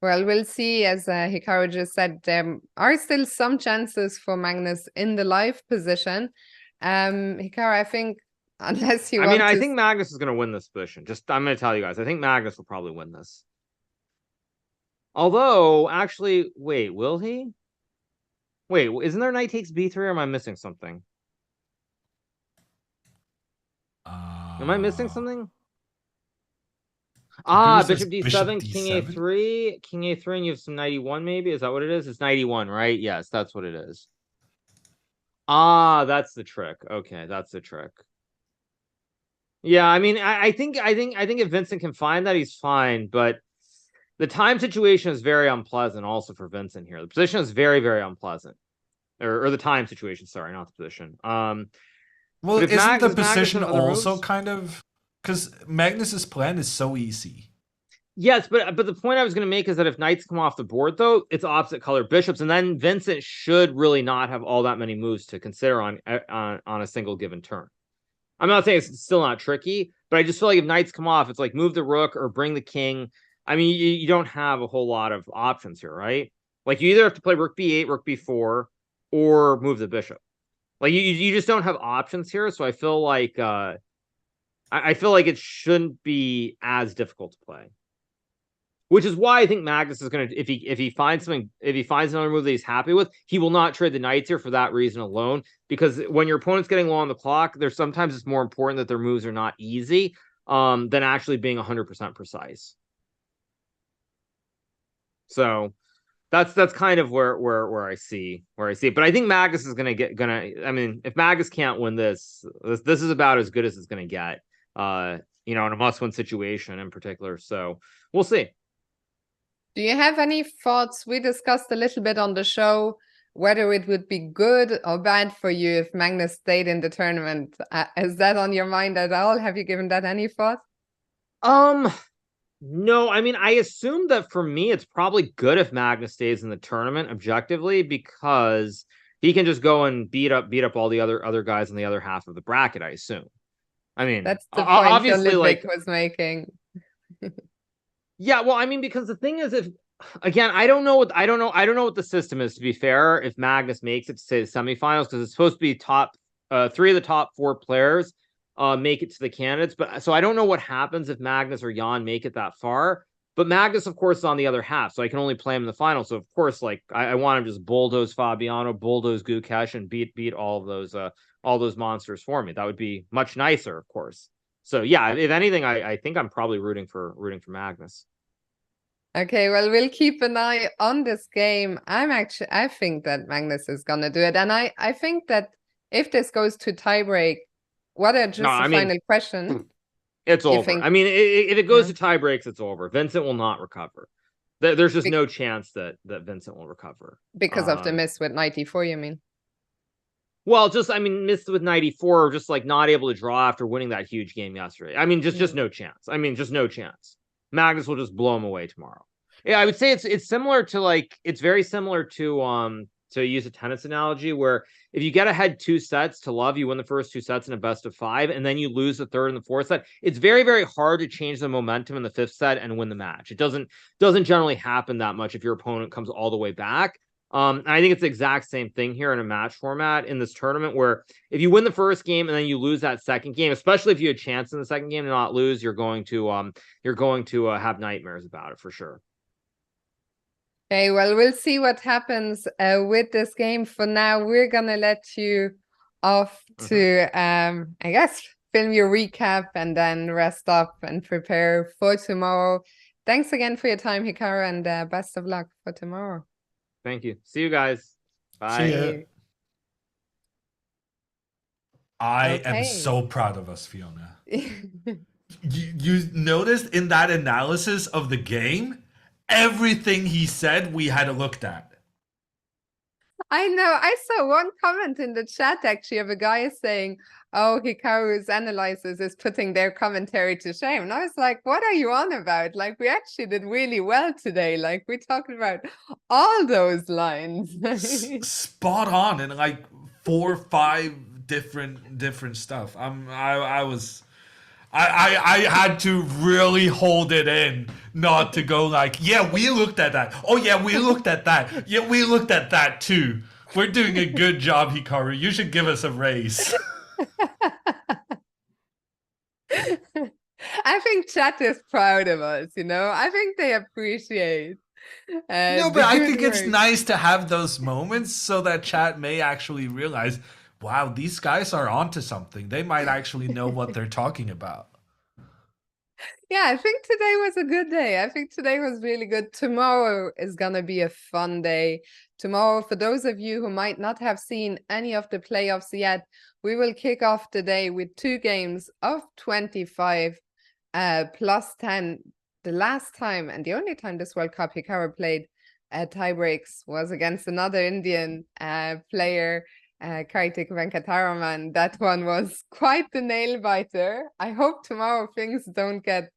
Well, we'll see. As Hikaru just said, there are still some chances for Magnus in the live position. Hikaru, I think, unless you want I think Magnus is going to win this position. I'm going to tell you guys, I think Magnus will probably win this. Although, actually, wait, will he? Wait, isn't there knight takes b3, or am I missing something? Am I missing something? Bishop d7, king a3, king a3, and you have some knight e1, maybe? Is that what it is? It's knight e1, right? Yes, that's what it is. That's the trick. Okay, that's the trick. Yeah, I mean, I think if Vincent can find that, he's fine, but the time situation is very unpleasant also for Vincent here. The position is very, very unpleasant. Or the time situation, sorry, not the position. Well, isn't the position also kind of... Because Magnus's plan is so easy. Yes, but the point I was going to make is that if knights come off the board, though, it's opposite color bishops, and then Vincent should really not have all that many moves to consider on a single given turn. I'm not saying it's still not tricky, but I just feel like if knights come off, it's like move the rook or bring the king. I mean, you don't have a whole lot of options here, right? Like, you either have to play rook b8, rook b4, or move the bishop. Like, you just don't have options here, so I feel like I feel like it shouldn't be as difficult to play. which is why I think Magnus is going to, if he finds another move that he's happy with, he will not trade the knights here for that reason alone. Because when your opponent's getting low on the clock, there's sometimes it's more important that their moves are not easy than actually being 100% precise. So that's kind of where I see it. But I think Magnus is gonna. I mean, if Magnus can't win this is about as good as it's gonna get. In a must-win situation in particular. So we'll see. Do you have any thoughts? We discussed a little bit on the show whether it would be good or bad for you if Magnus stayed in the tournament. Is that on your mind at all? Have you given that any thought? No, I mean, I assume that for me, it's probably good if Magnus stays in the tournament objectively, because he can just go and beat up all the other guys in the other half of the bracket, I assume. I mean, that's the point obviously, Ludwig was making. Yeah, well, I mean, because the thing is, if again, I don't know what the system is, to be fair, if Magnus makes it to say the semifinals, because it's supposed to be top 3 of the top 4 players make it to the candidates. But so I don't know what happens if Magnus or Jan make it that far. But Magnus, of course, is on the other half, so I can only play him in the final. So of course, like I want him to just bulldoze Fabiano, bulldoze Gukesh, and beat all those monsters for me. That would be much nicer, of course. So yeah, if anything, I think I'm probably rooting for Magnus. Okay, well, we'll keep an eye on this game. I think that Magnus is gonna do it, and I think that if this goes to tiebreak, final question. It's over. I mean, if it goes to tie breaks, it's over. Vincent will not recover. There's just no chance that Vincent will recover. Because of the miss with 94, you mean? Well, missed with 94, just like not able to draw after winning that huge game yesterday. I mean, just no chance. I mean, just no chance. Magnus will just blow him away tomorrow. Yeah, I would say it's similar to it's very similar to use a tennis analogy, where if you get ahead 2 sets to love, you win the first 2 sets in a best of 5, and then you lose the 3rd and the 4th set. It's very, very hard to change the momentum in the 5th set and win the match. It doesn't generally happen that much if your opponent comes all the way back. I think it's the exact same thing here in a match format in this tournament, where if you win the first game and then you lose that second game, especially if you had a chance in the second game to not lose, you're going to have nightmares about it for sure. Okay, well, we'll see what happens with this game. For now, we're gonna let you off to, I guess, film your recap and then rest up and prepare for tomorrow. Thanks again for your time, Hikaru, and best of luck for tomorrow. Thank you. See you guys. Bye. See ya. I am so proud of us, Fiona. you noticed in that analysis of the game, everything he said we had looked at. I know. I saw one comment in the chat actually of a guy saying, oh, Hikaru's analysis is putting their commentary to shame. And I was like, what are you on about? Like, we actually did really well today. Like, we talked about all those lines. Spot on in like 4 or 5 different stuff. I had to really hold it in, not to go like, yeah, we looked at that. Oh yeah, we looked at that. Yeah, we looked at that too. We're doing a good job, Hikaru. You should give us a raise. I think chat is proud of us, I think they appreciate. No, but I think it's nice to have those moments so that chat may actually realize, wow, these guys are onto something. They might actually know what they're talking about. Yeah, I think today was a good day. I think today was really good. Tomorrow is going to be a fun day. Tomorrow, for those of you who might not have seen any of the playoffs yet, we will kick off the day with 2 games of 25 plus 10. The last time and the only time this World Cup Hikaru played tie breaks was against another Indian player, Kartik Venkataraman. That one was quite the nail biter. I hope tomorrow things don't get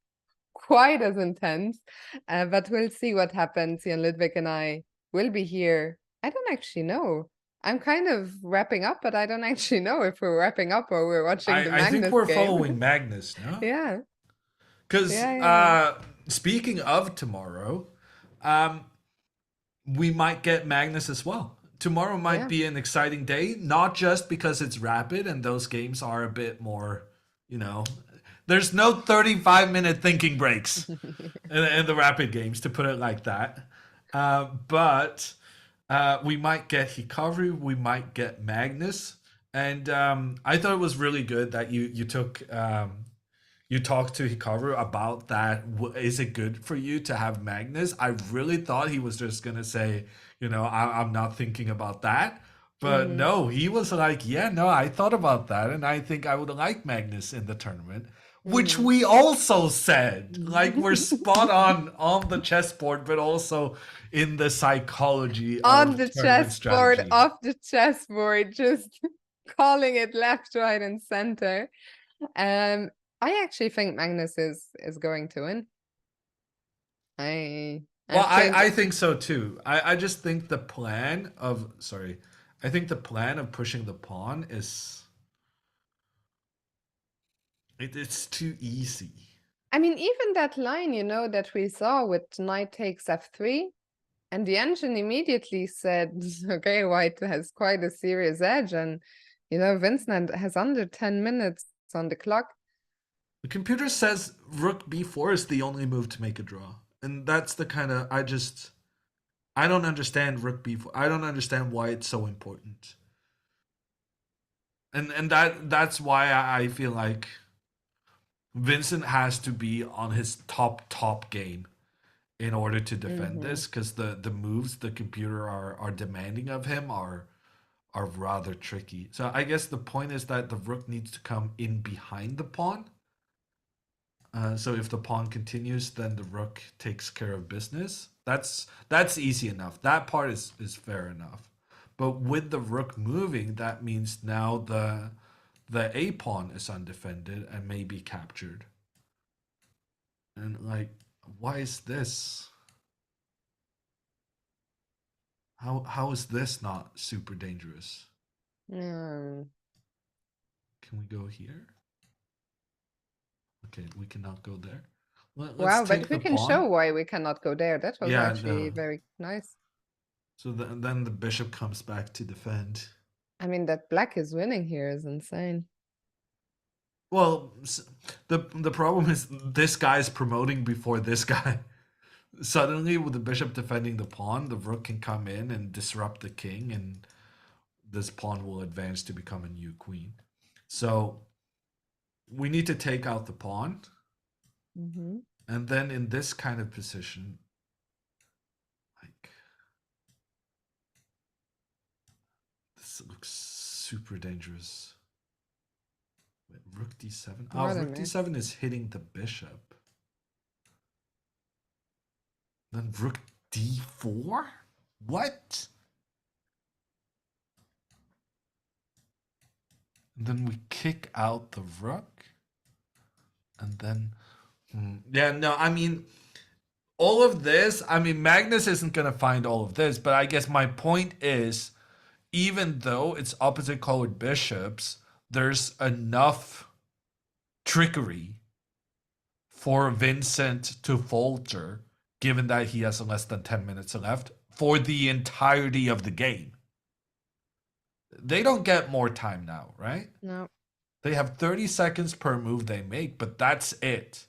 quite as intense, but we'll see what happens. Jan Ludwig and I will be here. I don't actually know. I'm kind of wrapping up, but I don't actually know if we're wrapping up or we're watching the Magnus game. I think we're following Magnus, no? Yeah. Because speaking of tomorrow, we might get Magnus as well. Tomorrow might be an exciting day, not just because it's rapid and those games are a bit more, There's no 35-minute thinking breaks in the rapid games, to put it like that. But we might get Hikaru, we might get Magnus, and I thought it was really good that you took you talked to Hikaru about that. Is it good for you to have Magnus? I really thought he was just gonna say, I'm not thinking about that. But no, he was like, yeah, no, I thought about that, and I think I would like Magnus in the tournament, which we also said. Like, we're spot on the chessboard, but also in the psychology On of the tournament chessboard, strategy. off the chessboard, just calling it left, right, and center. I actually think Magnus is going to win. I Well, think I think so too. I just think the plan of I think the plan of pushing the pawn is it's too easy. I mean, even that line, that we saw with knight takes f3, and the engine immediately said, okay, white has quite a serious edge, and Vincent has under 10 minutes on the clock. The computer says rook b4 is the only move to make a draw. And that's the kind of I don't understand rook b4. I don't understand why it's so important. And that's why I feel like Vincent has to be on his top game in order to defend this, because the moves the computer are demanding of him are rather tricky. So I guess the point is that the rook needs to come in behind the pawn. So if the pawn continues, then the rook takes care of business. That's easy enough. That part is fair enough. But with the rook moving, that means now the a pawn is undefended and may be captured. And like, why is this? How is this not super dangerous? Mm. Can we go here? Okay, we cannot go there. Wow, but we can show why we cannot go there. That was actually very nice. So then the bishop comes back to defend. I mean, that black is winning here is insane. Well, the problem is this guy's promoting before this guy. Suddenly, with the bishop defending the pawn, the rook can come in and disrupt the king, and this pawn will advance to become a new queen. So we need to take out the pawn. And then in this kind of position, like, this looks super dangerous. Wait, rook d7? Oh, rook d7 is hitting the bishop. Then rook d4? What? And then we kick out the rook. And then... yeah, no, I mean, all of this, I mean, Magnus isn't going to find all of this, but I guess my point is, even though it's opposite colored bishops, there's enough trickery for Vincent to falter, given that he has less than 10 minutes left, for the entirety of the game. They don't get more time now, right? No. They have 30 seconds per move they make, but that's it.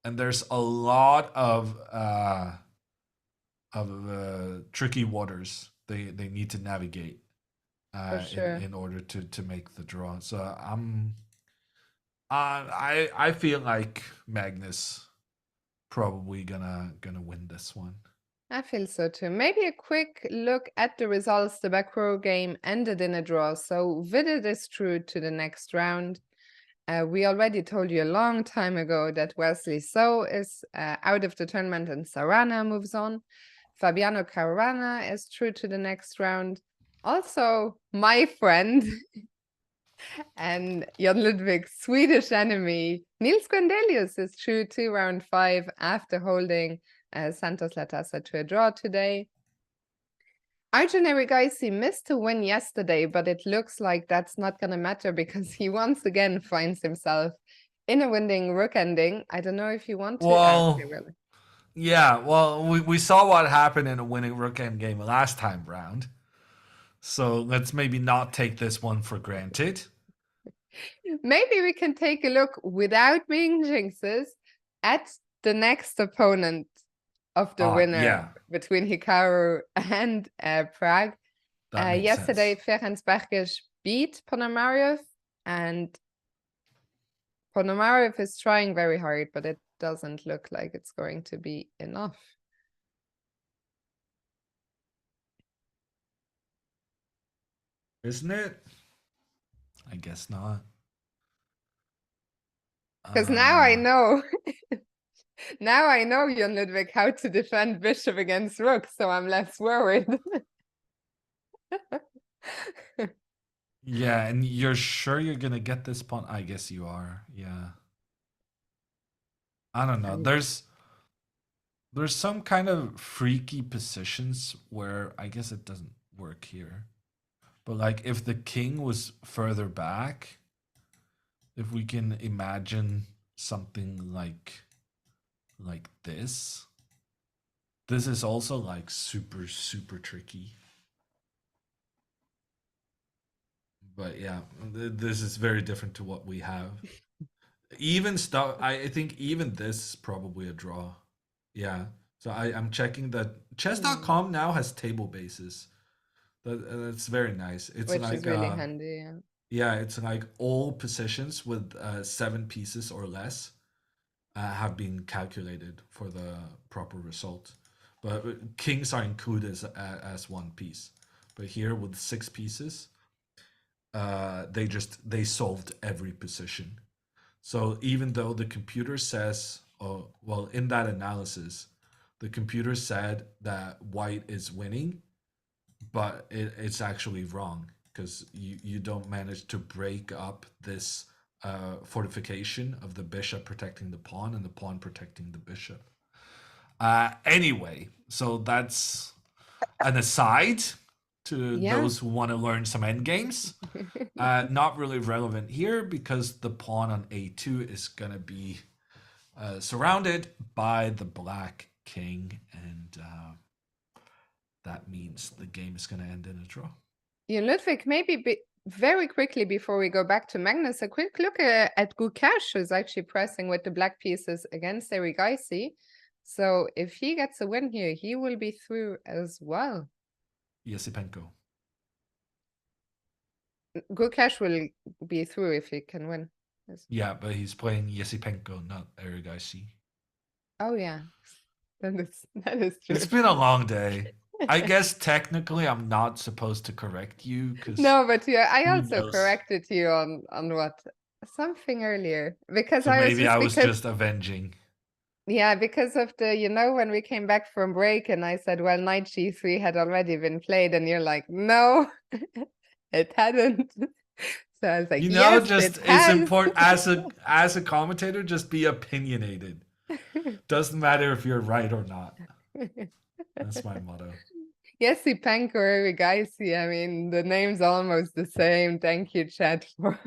And there's a lot of tricky waters they need to navigate in order to make the draw. So I feel like Magnus probably gonna win this one. I feel so too. Maybe a quick look at the results. The back row game ended in a draw, so FIDE is through to the next round. We already told you a long time ago that Wesley So is out of the tournament and Sarana moves on. Fabiano Caruana is through to the next round. Also, my friend and Jan Ludwig's Swedish enemy, Nils Grandelius, is through to round 5 after holding Santos Latasa to a draw today. Arjun Erigaisi missed a win yesterday, but it looks like that's not going to matter because he once again finds himself in a winning rook ending. I don't know if you want to. Well, yeah, well, we saw what happened in a winning rook end game last time round. So let's maybe not take this one for granted. Maybe we can take a look without being jinxes at the next opponent of the winner Yeah, between Hikaru and Prag. that makes Yesterday, sense. Ferencváros beat Ponomarev, and Ponomarev is trying very hard, but it doesn't look like it's going to be enough. Isn't it? I guess not. Because now I Uh, know, now I know, Jon Ludwig, how to defend bishop against rook, so I'm less worried. Yeah, and you're sure you're gonna get this pawn? I guess you are. Yeah. I don't know. There's some kind of freaky positions where I guess it doesn't work here. But like if the king was further back, if we can imagine something like this. This is also like super, super tricky. But yeah, this is very different to what we have. Even stuff, I think even this is probably a draw. Yeah. So I'm checking that chess.com now has table bases. That's very nice. It's Which like is really handy, yeah. yeah, it's like all positions with 7 pieces or less have been calculated for the proper result. But kings are included as 1 piece. But here with 6 pieces, they solved every position. So even though the computer says, oh, well, in that analysis, the computer said that white is winning, but it's actually wrong because you don't manage to break up this fortification of the bishop protecting the pawn and the pawn protecting the bishop. Anyway, so that's an aside to those who want to learn some endgames. Not really relevant here because the pawn on a2 is going to be surrounded by the black king, and that means the game is going to end in a draw. Yeah, Ludwig, maybe very quickly before we go back to Magnus, a quick look at Gukash, who's actually pressing with the black pieces against Erigaisi. So if he gets a win here, he will be through as well. Yesipenko. Gukash will be through if he can win. Yeah, but he's playing Yesipenko, not Erigaisi. Oh yeah, that is true. It's been a long day. I guess technically I'm not supposed to correct you because no, but yeah, I who also knows? corrected you on what something earlier because So I maybe I was just avenging. Yeah, because of the, when we came back from break and I said, well, knight g3 had already been played, and you're like, no, it hadn't. So I was like, yes, just it's important as a commentator, just be opinionated. Doesn't matter if you're right or not. That's my motto. Yesipenko or Erigaisi, I mean, the name's almost the same. Thank you, chat. For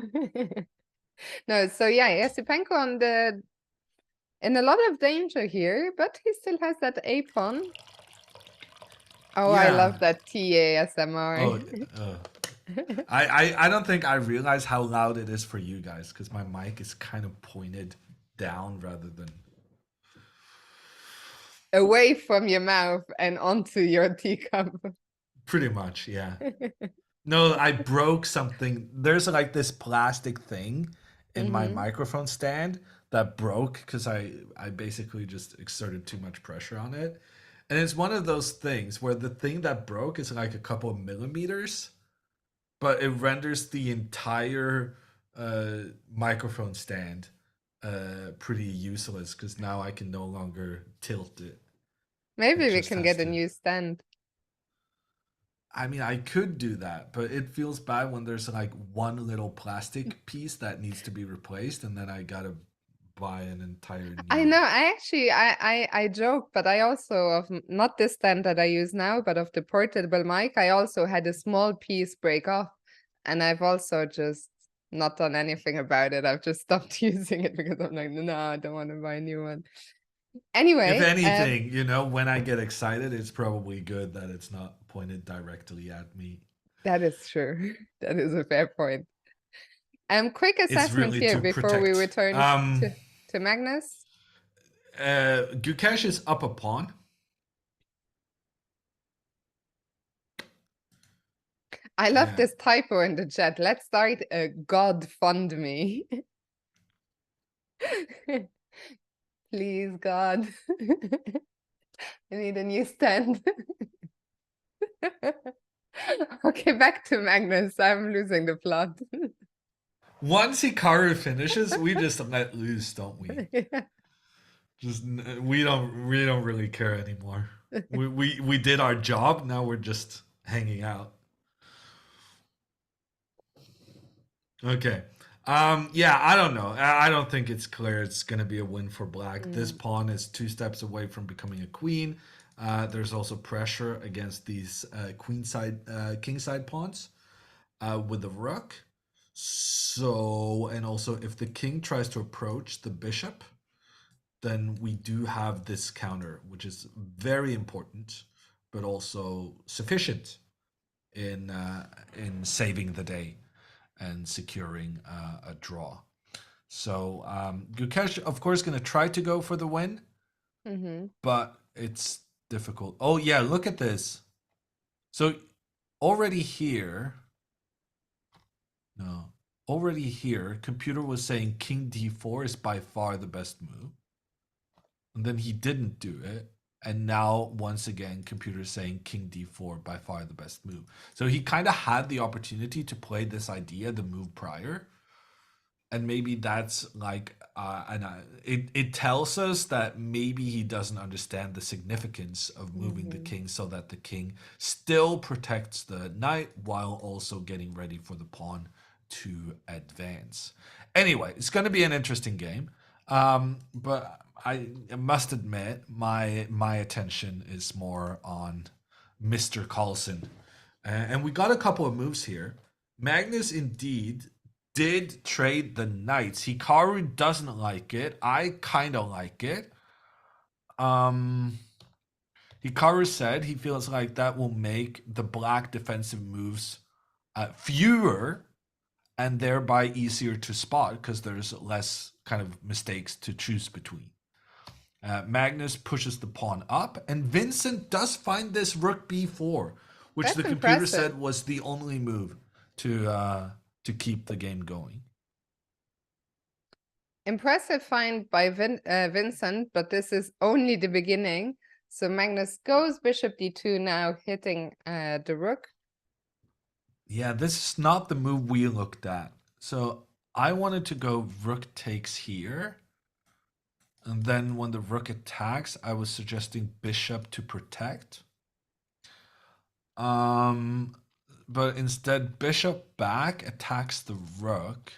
no, so yeah, Yesipenko on in a lot of danger here, but he still has that a pawn. Oh, yeah. I love that TASMR. Oh, I don't think I realize how loud it is for you guys because my mic is kind of pointed down rather than away from your mouth and onto your teacup. Pretty much, yeah. No, I broke something. There's like this plastic thing in my microphone stand that broke because I basically just exerted too much pressure on it. And it's one of those things where the thing that broke is like a couple of millimeters, but it renders the entire microphone stand pretty useless because now I can no longer tilt it. Maybe we can get a new stand. I mean, I could do that, but it feels bad when there's like one little plastic piece that needs to be replaced, and then I gotta buy an entire new... I know. I actually, I joke, but I also, of not this stand that I use now, but of the portable mic, I also had a small piece break off, and I've also just not done anything about it. I've just stopped using it because I'm like, no, I don't want to buy a new one. Anyway, if anything, when I get excited, it's probably good that it's not pointed directly at me. That is true. That is a fair point. Quick It's assessment really here to before we protect. return to Magnus. Gukesh is up a pawn. I love Yeah. this typo in the chat. Let's start a God fund me. Please, God. I need a new stand. Okay, back to Magnus. I'm losing the plot. Once Hikaru finishes, we just let loose, don't we? Just we don't really care anymore. We did our job. Now we're just hanging out. Okay. Yeah, I don't know. I don't think it's clear it's going to be a win for black. This pawn is 2 steps away from becoming a queen. There's also pressure against these kingside pawns with the rook. So, and also if the king tries to approach the bishop, then we do have this counter, which is very important, but also sufficient in saving the day and securing a draw. So Gukesh, of course, going to try to go for the win, but it's difficult. Oh yeah, look at this. So already here, computer was saying king d4 is by far the best move. And then he didn't do it. And now, once again, computer saying king d4 by far the best move. So he kind of had the opportunity to play this idea the move prior. And maybe that's like, it tells us that maybe he doesn't understand the significance of moving the king so that the king still protects the knight while also getting ready for the pawn to advance. Anyway, it's going to be an interesting game. But I must admit, my attention is more on Mr. Carlsen. And we got a couple of moves here. Magnus indeed did trade the knights. Hikaru doesn't like it. I kind of like it. Hikaru said he feels like that will make the black defensive moves fewer and thereby easier to spot because there's less kind of mistakes to choose between. Magnus pushes the pawn up, and Vincent does find this rook b4, which That's the computer impressive. said was the only move to keep the game going. Impressive find by Vincent, but this is only the beginning. So Magnus goes bishop d2 now, hitting the rook. Yeah, this is not the move we looked at. So I wanted to go rook takes here. And then when the rook attacks, I was suggesting bishop to protect. But instead, bishop back attacks the rook.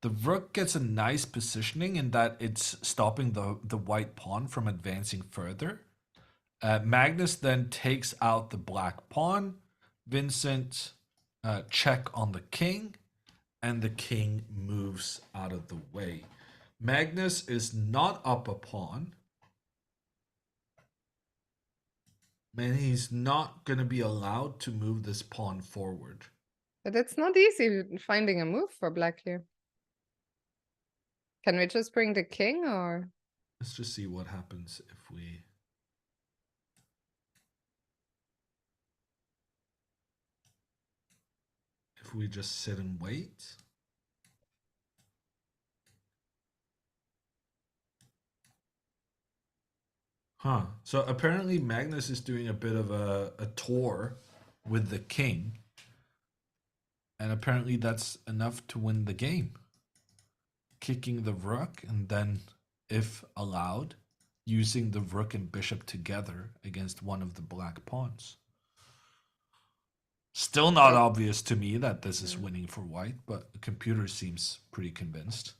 The rook gets a nice positioning in that it's stopping the white pawn from advancing further. Magnus then takes out the black pawn. Vincent check on the king, and the king moves out of the way. Magnus is not up a pawn. Man, he's not going to be allowed to move this pawn forward. But it's not easy finding a move for black here. Can we just bring the king or? Let's just see what happens if we just sit and wait. Huh. So apparently Magnus is doing a bit of a tour with the king. And apparently that's enough to win the game. Kicking the rook and then, if allowed, using the rook and bishop together against one of the black pawns. Still not obvious to me that this is winning for white, but the computer seems pretty convinced.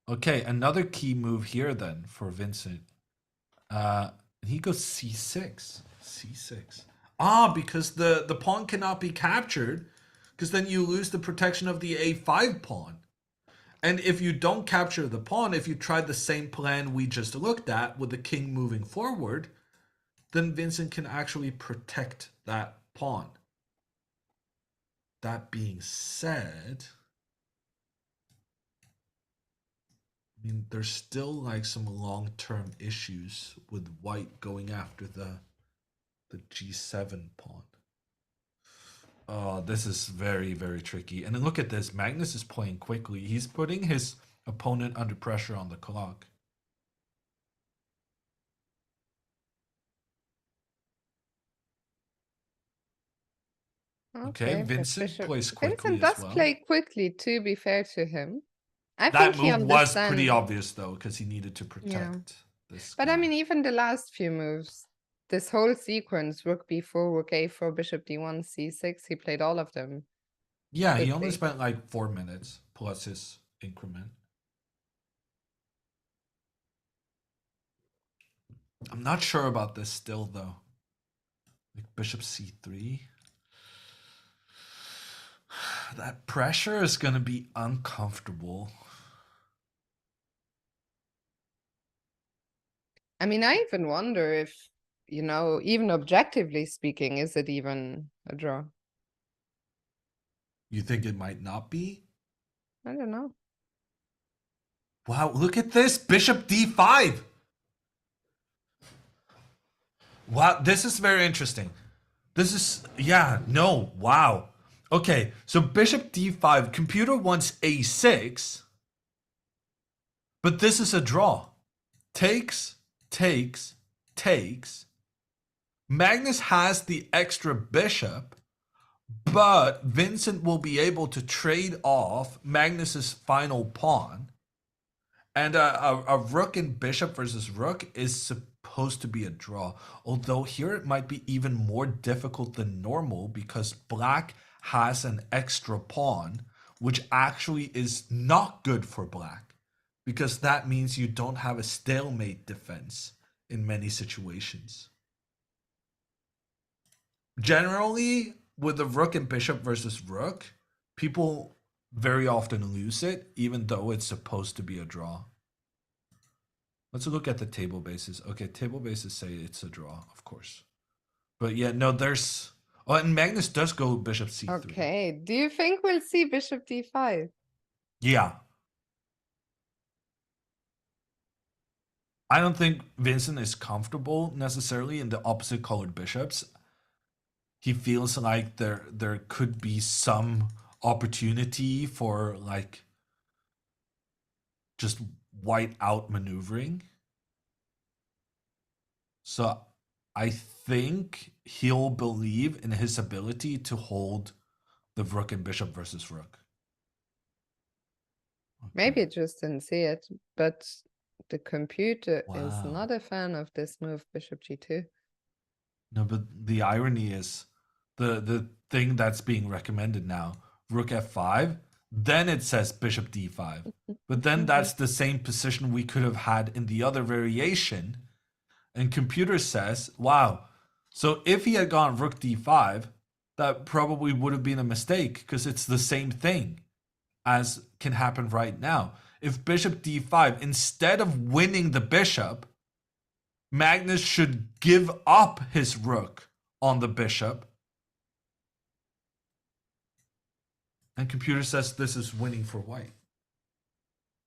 Okay, another key move here then for Vincent. He goes c6. c6. Because the pawn cannot be captured, because then you lose the protection of the a5 pawn. And if you don't capture the pawn, if you tried the same plan we just looked at with the king moving forward, then Vincent can actually protect that pawn. that being said, I mean, there's still like some long-term issues with white going after the g7 pawn. Oh, this is very, very tricky. And then look at this. Magnus is playing quickly. He's putting his opponent under pressure on the clock. Okay, but Vincent plays quickly Vincent as does well. play quickly, to be fair to him. I That think he move was pretty understands. obvious though, because he needed to protect Yeah. this But guy. I mean, even the last few moves, this whole sequence, rook b4, rook a4, bishop d1, c6, he played all of them. Yeah, he only quickly. spent like 4 minutes plus his increment. I'm not sure about this still though. Like bishop c3. That pressure is going to be uncomfortable. I mean, I even wonder if, you know, even objectively speaking, is it even a draw? You think it might not be? I don't know. Wow, look at this. Bishop d5. Wow, this is very interesting. This is, yeah, no, wow. Okay, so bishop d5, computer wants a6, but this is a draw. Takes, takes, takes. Magnus has the extra bishop, but Vincent will be able to trade off Magnus's final pawn. And a rook and bishop versus rook is supposed to be a draw. Although here it might be even more difficult than normal because black has an extra pawn, which actually is not good for black. Because that means you don't have a stalemate defense in many situations. Generally, with the rook and bishop versus rook, people very often lose it, even though it's supposed to be a draw. Let's look at the table bases. Okay, table bases say it's a draw, of course. But yeah, no, there's... Oh, and Magnus does go bishop c3. Okay, do you think we'll see bishop d5? Yeah. I don't think Vincent is comfortable necessarily in the opposite colored bishops. He feels like there could be some opportunity for like just white out maneuvering. So I think he'll believe in his ability to hold the rook and bishop versus rook. Okay. Maybe it just didn't see it, but the computer is Wow. not a fan of this move, bishop g2. No, but the irony is the thing that's being recommended now, rook f5, then it says bishop d5. But then that's the same position we could have had in the other variation. And computer says, wow, so if he had gone rook d5, that probably would have been a mistake because it's the same thing as can happen right now. If bishop d5, instead of winning the bishop, Magnus should give up his rook on the bishop. And computer says this is winning for white.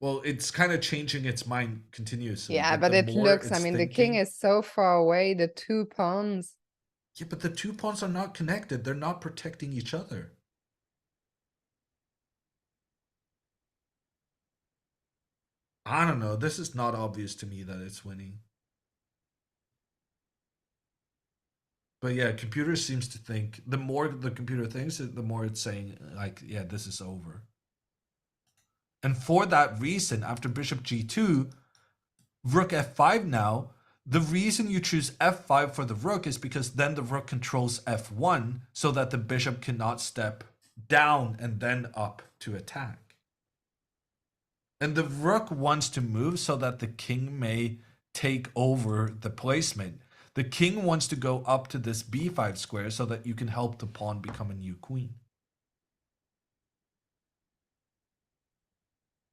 Well, it's kind of changing its mind continuously. Yeah, but the it more looks, I it's mean, the king thinking- is so far away, the 2 pawns. Yeah, but the 2 pawns are not connected. They're not protecting each other. I don't know. This is not obvious to me that it's winning. But yeah, computer seems to think, the more the computer thinks, the more it's saying, like, yeah, this is over. And for that reason, after bishop g2, rook f5 now, the reason you choose f5 for the rook is because then the rook controls f1 so that the bishop cannot step down and then up to attack. And the rook wants to move so that the king may take over the placement. The king wants to go up to this b5 square so that you can help the pawn become a new queen.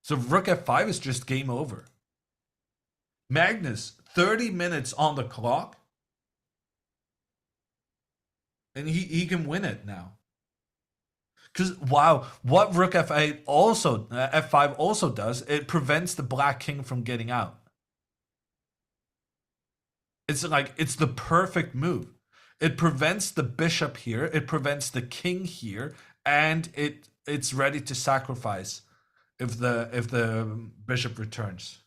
So rook f5 is just game over. Magnus, 30 minutes on the clock. And he can win it now. Because wow, what rook f8 also f5 also does, it prevents the black king from getting out. It's like it's the perfect move. It prevents the bishop here, it prevents the king here, and it's ready to sacrifice if the bishop returns.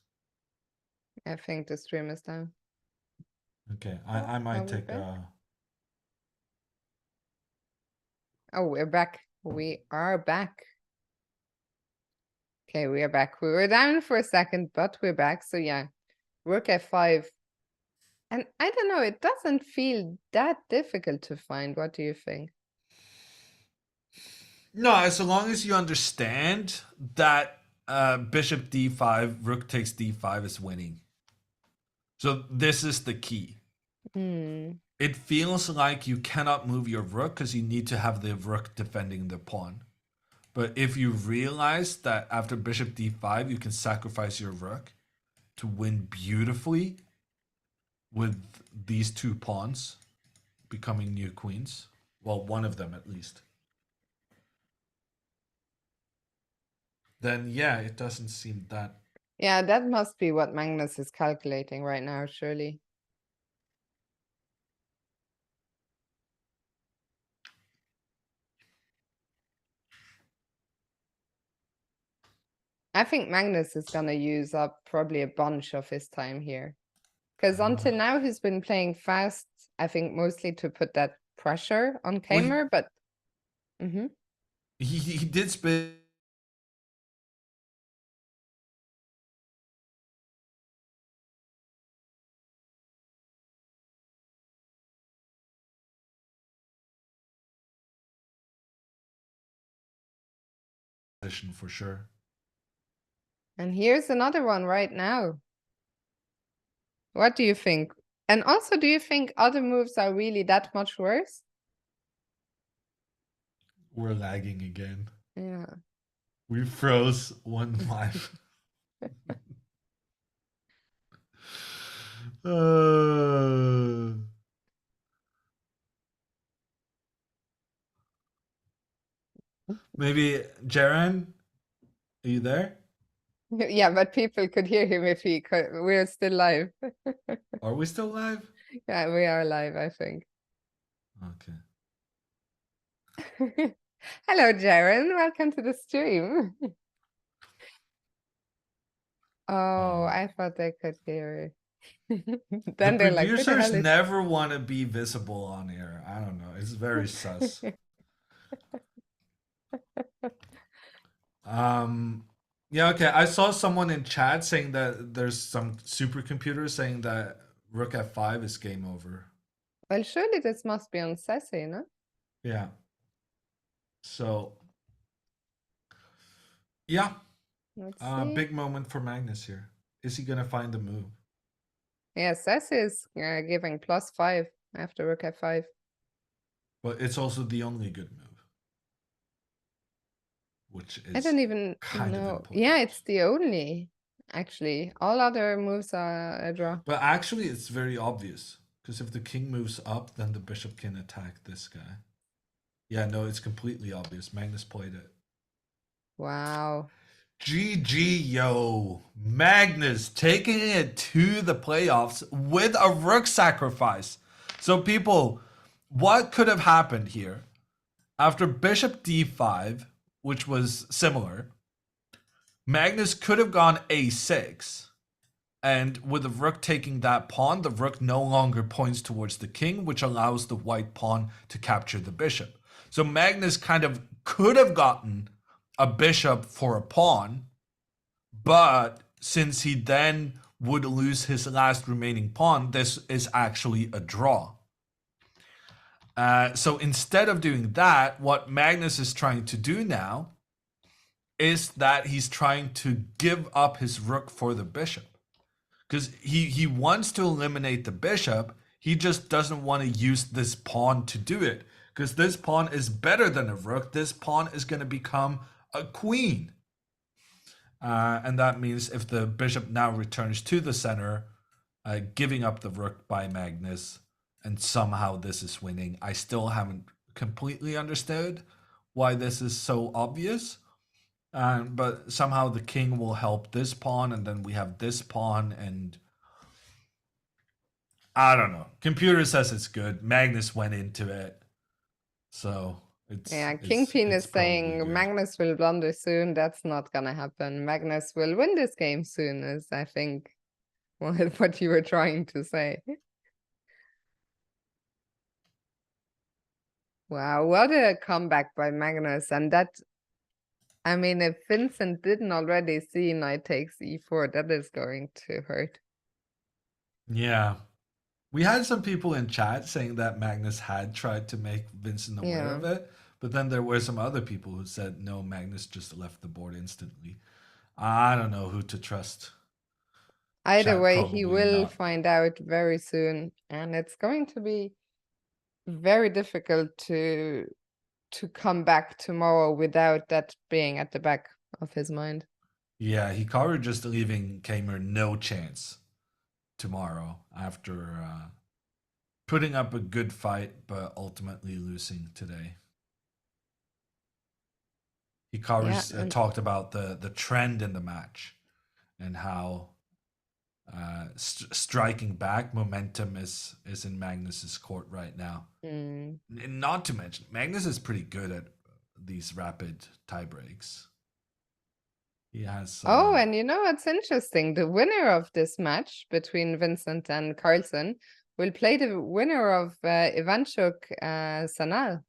I think the stream is down. Okay, I are might we take back? Oh, we're back. We are back. Okay, we are back. We were down for a second, but we're back. So yeah, rook f5. And I don't know, it doesn't feel that difficult to find. What do you think? No, as long as you understand that bishop d5, rook takes d5 is winning. So this is the key. It feels like you cannot move your rook because you need to have the rook defending the pawn. But if you realize that after bishop d5, you can sacrifice your rook to win beautifully with these two pawns becoming new queens. Well, one of them at least. Then yeah, it doesn't seem that. Yeah, that must be what Magnus is calculating right now, surely. I think Magnus is gonna use up probably a bunch of his time here. Because until now he's been playing fast, I think mostly to put that pressure on Kamer, but He did spin. For sure. and here's another one right now. What do you think? And also, do you think other moves are really that much worse? We're lagging again. Yeah. We froze one live. Maybe Jaren, are you there? Yeah, but people could hear him if he could. We're still live. Are we still live? Yeah, we are live, I think. Okay. Hello, Jaren. Welcome to the stream. Oh, I thought they could hear it. Then The they're like, who the producers hell is... never want to be visible on air. I don't know. It's very sus. Yeah, okay. I saw someone in chat saying that there's some supercomputer saying that rook f5 is game over. Well, surely this must be on Sassy, no? Yeah. So, yeah. Let's see. Big moment for Magnus here. Is he going to find the move? Yeah, Sassy is giving +5 after rook f5. But it's also the only good move. Which is I don't even kind of know. important. Yeah, it's the only, actually. All other moves are a draw. But actually, it's very obvious. Because if the king moves up, then the bishop can attack this guy. Yeah, no, it's completely obvious. Magnus played it. Wow. GG, yo. Magnus taking it to the playoffs with a rook sacrifice. So, people, what could have happened here? After bishop d5, which was similar, Magnus could have gone a6. And with the rook taking that pawn, the rook no longer points towards the king, which allows the white pawn to capture the bishop. So Magnus kind of could have gotten a bishop for a pawn, but since he then would lose his last remaining pawn, this is actually a draw. So instead of doing that, what Magnus is trying to do now is that he's trying to give up his rook for the bishop. Because he wants to eliminate the bishop, he just doesn't want to use this pawn to do it. Because this pawn is better than a rook. This pawn is going to become a queen. And that means if the bishop now returns to the center, giving up the rook by Magnus, and somehow this is winning. I still haven't completely understood why this is so obvious. But somehow the king will help this pawn, and then we have this pawn, and I don't know. Computer says it's good. Magnus went into it, so Yeah, Kingpin is saying good. Magnus will blunder soon. That's not gonna happen. Magnus will win this game soon, is I think what you were trying to say. Wow, what a comeback by Magnus. And that, I mean, if Vincent didn't already see knight takes e4, that is going to hurt. Yeah. We had some people in chat saying that Magnus had tried to make Vincent aware of it, but then there were some other people who said, no, Magnus just left the board instantly. I don't know who to trust. Either Chat way, he probably will not. find out very soon, and it's going to be very difficult to come back tomorrow without that being at the back of his mind. Yeah, Hikaru just leaving Kamer no chance tomorrow after putting up a good fight, but ultimately losing today. Hikaru's talked about the trend in the match and how striking back momentum is in Magnus's court right now. And not to mention, Magnus is pretty good at these rapid tie breaks. He has. And you know what's interesting? The winner of this match between Vincent and Carlsen will play the winner of Ivanchuk Sanal.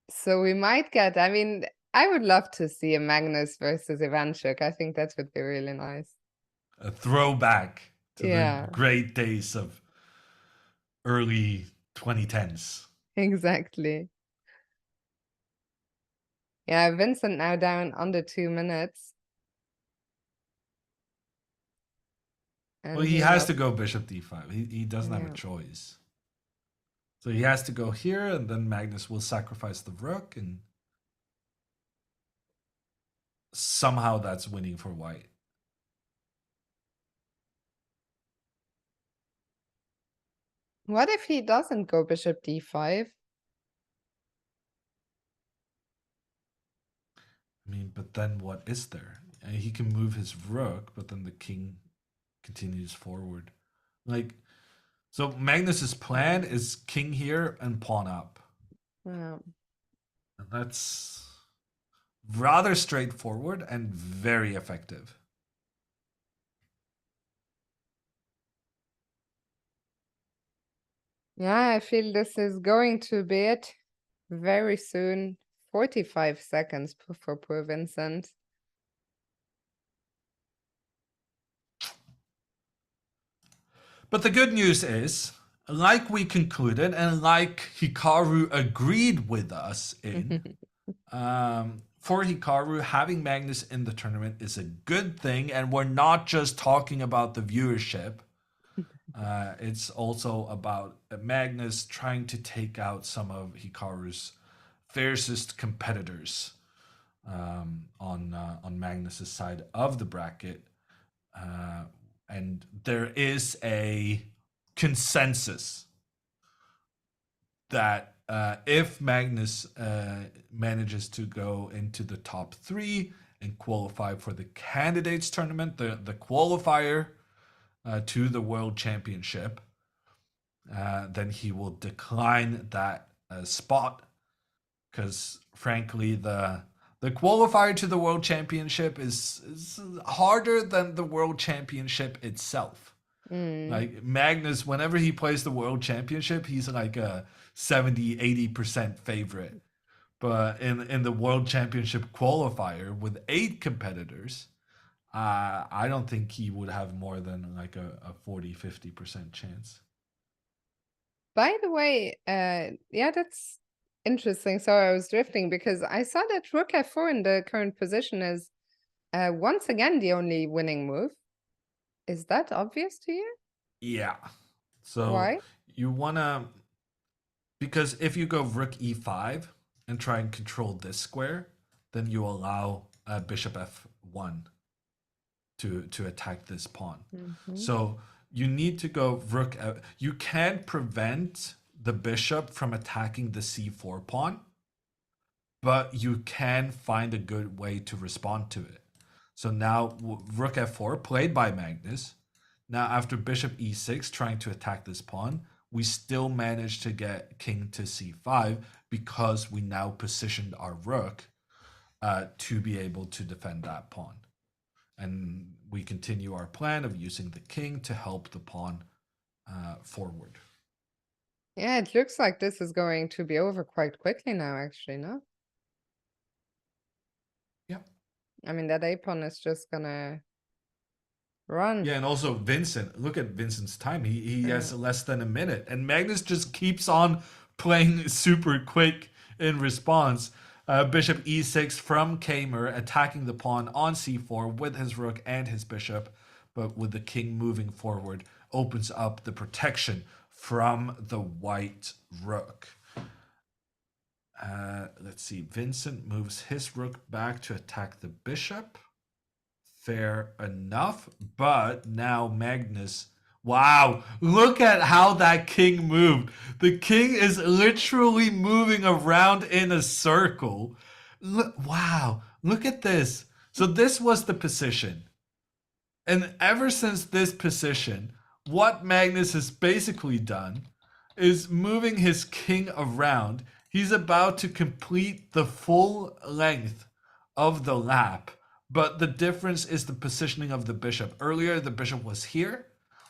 So we might get, I mean, I would love to see a Magnus versus Ivanchuk. I think that would be really nice. A throwback to the great days of early 2010s. Exactly. Yeah, Vincent now down under 2 minutes. And well, he has to go bishop d5. He doesn't have a choice. So he has to go here, and then Magnus will sacrifice the rook, and somehow that's winning for white. What if he doesn't go bishop d5? I mean, but then what is there? He can move his rook, but then the king continues forward. Like, so Magnus's plan is king here and pawn up. Yeah. And that's rather straightforward and very effective. Yeah, I feel this is going to be it very soon. 45 seconds for poor Vincent. But the good news is, like we concluded and like Hikaru agreed with us in, for Hikaru, having Magnus in the tournament is a good thing. And we're not just talking about the viewership. It's also about Magnus trying to take out some of Hikaru's fiercest competitors on Magnus's side of the bracket. And there is a consensus that if Magnus manages to go into the top 3 and qualify for the candidates tournament, the qualifier to the World Championship, then he will decline that spot, because frankly the qualifier to the World Championship is harder than the World Championship itself. Like Magnus, whenever he plays the World Championship, he's like a 70-80% favorite. But in the World Championship qualifier with 8 competitors, I don't think he would have more than like a 40-50% chance. By the way, yeah, that's interesting. So I was drifting because I saw that rook f4 in the current position is once again the only winning move. Is that obvious to you? Yeah. So why? You wanna, because if you go rook e5 and try and control this square, then you allow bishop f1 to attack this pawn. So you need to go rook. You can't prevent the bishop from attacking the c4 pawn, but you can find a good way to respond to it. So now rook f4 played by Magnus. Now after bishop e6 trying to attack this pawn, we still managed to get king to c5 because we now positioned our rook to be able to defend that pawn. And we continue our plan of using the king to help the pawn forward. Yeah, it looks like this is going to be over quite quickly now, actually, no? Yeah. I mean, that a-pawn is just gonna run. Yeah, and also Vincent. Look at Vincent's time. He has less than a minute. And Magnus just keeps on playing super quick in response. Bishop e6 from Kamer, attacking the pawn on c4 with his rook and his bishop. But with the king moving forward, opens up the protection from the white rook. Let's see. Vincent moves his rook back to attack the bishop. Fair enough. But now Magnus. Wow. Look at how that king moved. The king is literally moving around in a circle. Wow. Look at this. So this was the position. And ever since this position, what Magnus has basically done is moving his king around. He's about to complete the full length of the lap, but the difference is the positioning of the bishop. Earlier, the bishop was here,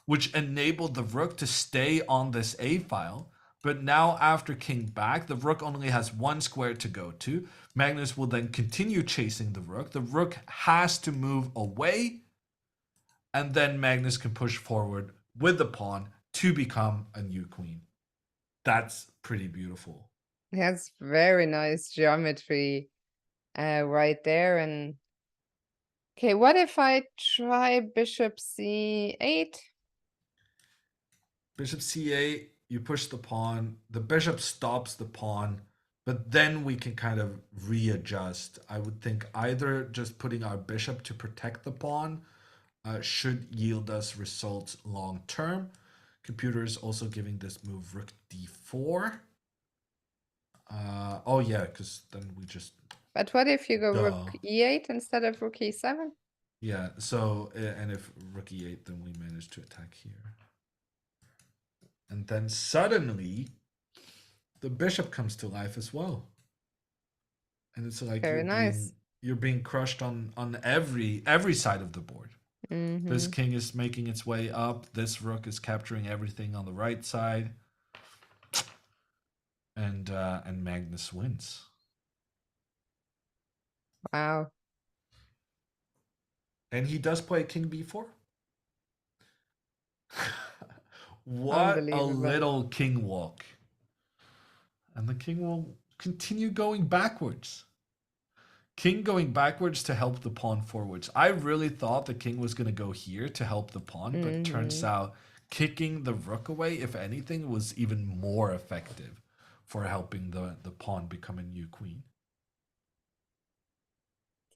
which enabled the rook to stay on this A file. But now after king back, the rook only has one square to go to. Magnus will then continue chasing the rook. The rook has to move away, and then Magnus can push forward with the pawn to become a new queen. That's pretty beautiful. That's very nice geometry right there. And okay, what if I try bishop c8? Bishop c8, you push the pawn. The bishop stops the pawn, but then we can kind of readjust. I would think either just putting our bishop to protect the pawn should yield us results long term. Computer is also giving this move rook d4. Oh yeah, because then we just... But what if you go Duh. rook e8 instead of rook e7? Yeah, so, and if rook e8, then we manage to attack here. And then suddenly, the bishop comes to life as well. And it's like Very nice. You're being crushed on every side of the board. This king is making its way up. This rook is capturing everything on the right side. And Magnus wins. Wow. And he does play king b4. What a little king walk. And the king will continue going backwards. King going backwards to help the pawn forwards. I really thought the king was going to go here to help the pawn, but turns out kicking the rook away, if anything, was even more effective for helping the pawn become a new queen.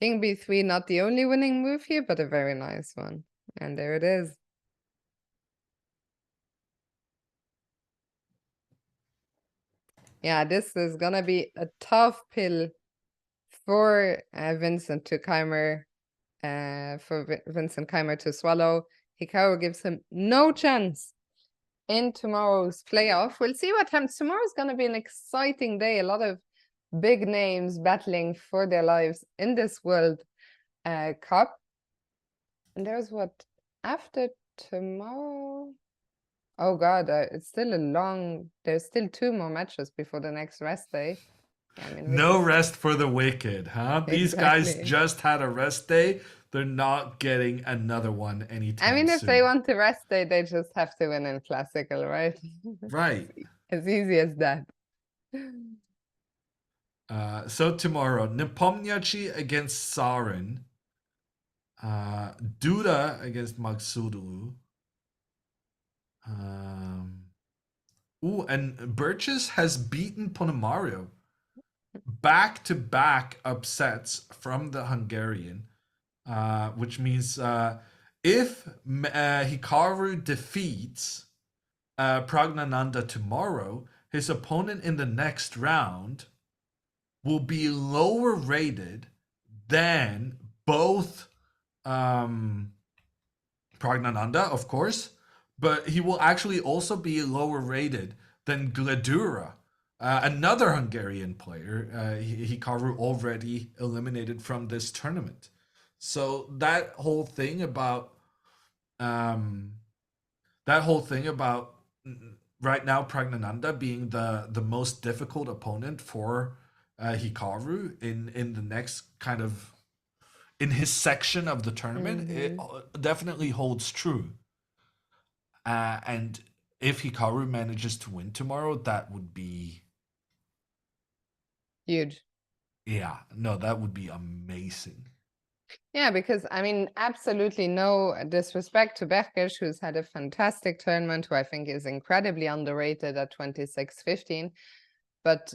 King b3, not the only winning move here, but a very nice one. And there it is. Yeah, this is gonna be a tough pill for Vincent Keimer to swallow. Hikaru gives him no chance in tomorrow's playoff. We'll see what happens. Tomorrow's gonna be an exciting day. A lot of big names battling for their lives in this World Cup. And there's what after tomorrow? Oh God, it's still there's still 2 more matches before the next rest day. I mean, no rest for the wicked, huh? These guys just had a rest day. They're not getting another one anytime I mean, if soon. they want to rest day, they just have to win in classical, right? Right. As easy as that. So tomorrow, Nepomniachtchi against Sarin. Duda against Magsudulu. And Burgess has beaten Ponomario. Back-to-back upsets from the Hungarian, which means if Hikaru defeats Praggnanandhaa tomorrow, his opponent in the next round will be lower rated than both Praggnanandhaa, of course, but he will actually also be lower rated than Gledura, another Hungarian player. Hikaru already eliminated from this tournament. So that whole thing about right now Praggnanandhaa being the most difficult opponent for Hikaru in the next kind of in his section of the tournament, it definitely holds true. And if Hikaru manages to win tomorrow, that would be Huge. yeah, no, that would be amazing. Yeah, because I mean, absolutely no disrespect to Berkish, who's had a fantastic tournament, who I think is incredibly underrated at 26-15. But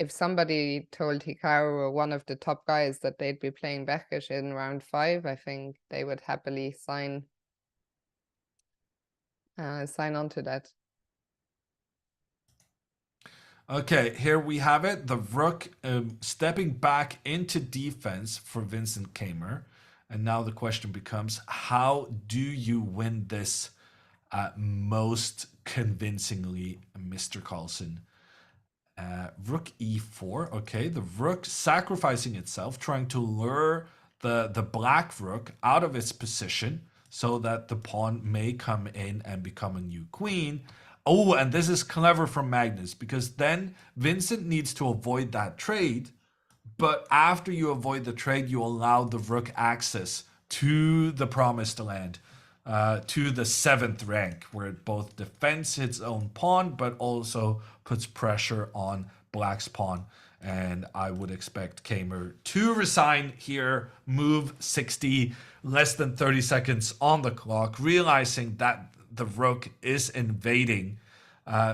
if somebody told Hikaru or one of the top guys that they'd be playing Berkish in round 5, I think they would happily sign on to that. Okay, here we have it. The rook stepping back into defense for Vincent Keimer. And now the question becomes, how do you win this most convincingly, Mr. Carlsen? Rook e4. Okay, the rook sacrificing itself, trying to lure the black rook out of its position so that the pawn may come in and become a new queen. Oh, and this is clever from Magnus, because then Vincent needs to avoid that trade. But after you avoid the trade, you allow the rook access to the promised land, to the 7th rank, where it both defends its own pawn, but also puts pressure on black's pawn. And I would expect Keimer to resign here, move 60, less than 30 seconds on the clock, realizing that the rook is invading.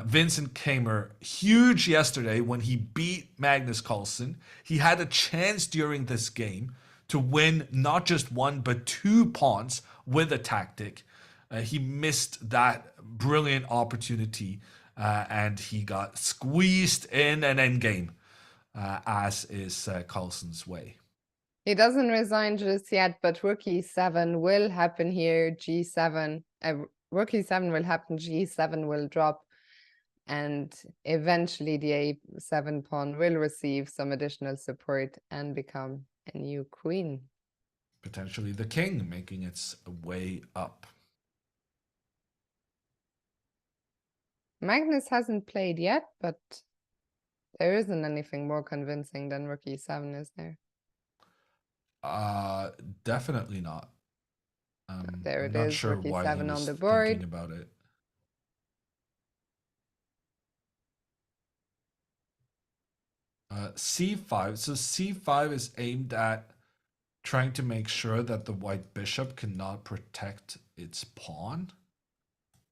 Vincent Keimer, huge yesterday when he beat Magnus Carlsen. He had a chance during this game to win not just one, but 2 pawns with a tactic. He missed that brilliant opportunity, and he got squeezed in an endgame, as is Carlsen's way. He doesn't resign just yet, but rook e7 will happen here. G7, rook e7 will happen. G7 will drop, and eventually the a7 pawn will receive some additional support and become a new queen. Potentially the king making its way up. Magnus hasn't played yet, but there isn't anything more convincing than rook e7, is there? Definitely not. There I'm it not is, sure rook why he e7 was on the board. thinking about it. C5. So C5 is aimed at trying to make sure that the white bishop cannot protect its pawn.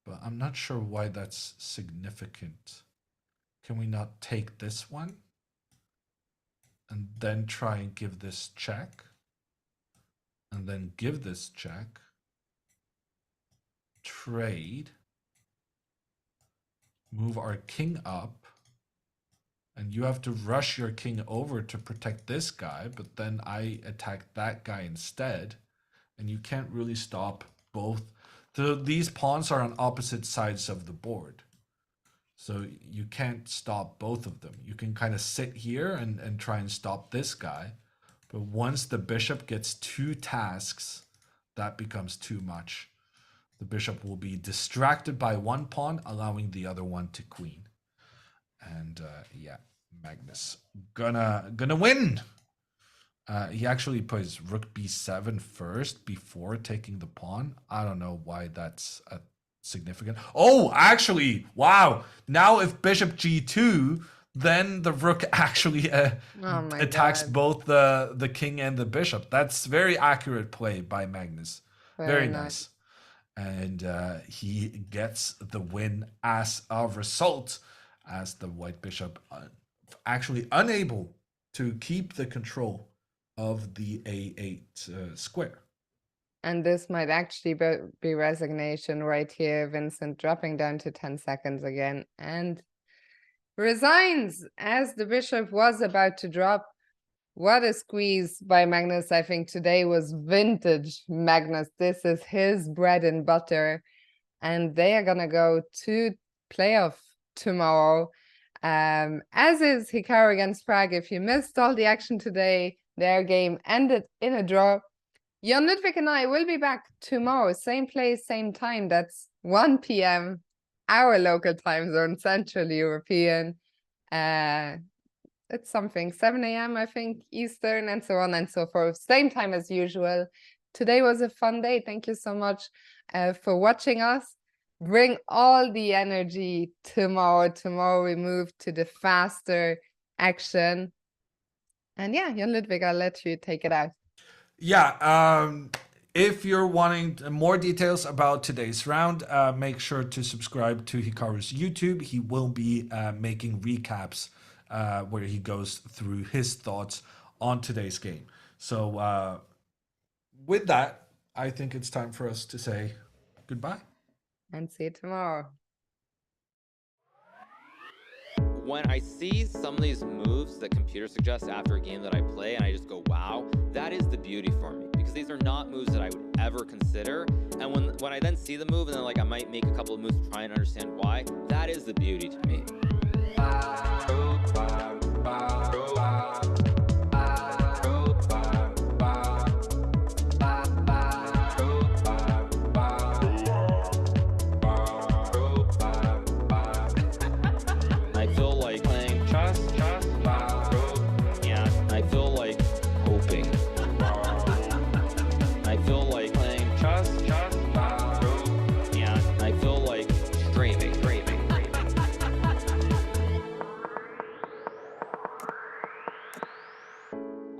But I'm not sure why that's significant. Can we not take this one? And then try and give this check? And then give this check. Trade. Move our king up. And you have to rush your king over to protect this guy, but then I attack that guy instead. And you can't really stop both. These pawns are on opposite sides of the board. So you can't stop both of them. You can kind of sit here and try and stop this guy. But once the bishop gets 2 tasks, that becomes too much. The bishop will be distracted by one pawn, allowing the other one to queen. And yeah, Magnus gonna win. He actually plays rook b7 first before taking the pawn. I don't know why that's significant. Oh, actually, wow. Now if bishop g2, then the rook actually attacks both the king and the bishop. That's very accurate play by Magnus. Very nice. And he gets the win as a result, as the white bishop actually unable to keep the control of the a8 square. And this might actually be resignation right here. Vincent dropping down to 10 seconds again and resigns as the bishop was about to drop. What a squeeze by Magnus. I think today was vintage Magnus. This is his bread and butter. And they are going to go to playoff tomorrow. As is Hikaru against Prague. If you missed all the action today, their game ended in a draw. Jan Ludwig and I will be back tomorrow, same place, same time. That's 1 p.m. our local time zone, Central European. It's something 7 a.m. I think Eastern, and so on and so forth. Same time as usual. Today was a fun day. Thank you so much for watching us. Bring all the energy tomorrow. Tomorrow we move to the faster action. And yeah, Jan Ludwig, I'll let you take it out. Yeah, if you're wanting more details about today's round, make sure to subscribe to Hikaru's YouTube. He will be making recaps where he goes through his thoughts on today's game. So with that, I think it's time for us to say goodbye. And see you tomorrow. When I see some of these moves that computer suggests after a game that I play and I just go, wow, that is the beauty for me, because these are not moves that I would ever consider. And when I then see the move and then like I might make a couple of moves to try and understand why, that is the beauty to me.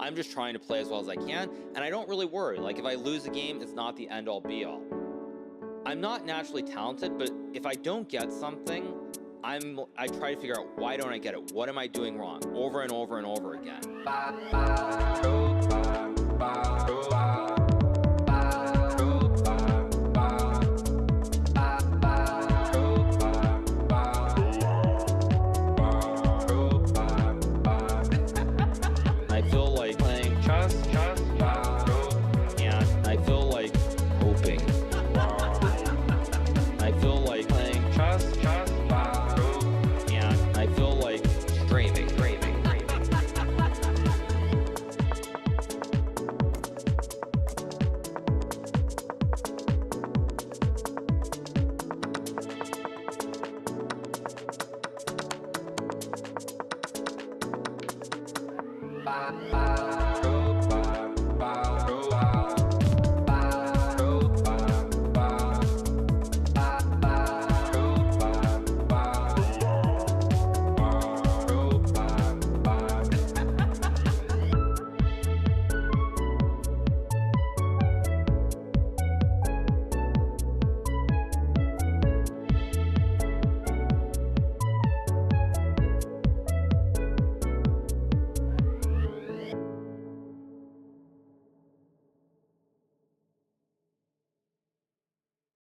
I'm just trying to play as well as I can, and I don't really worry. Like, if I lose a game, it's not the end-all be-all. I'm not naturally talented, but if I don't get something, I try to figure out, why don't I get it? What am I doing wrong? Over and over and over again. Bye.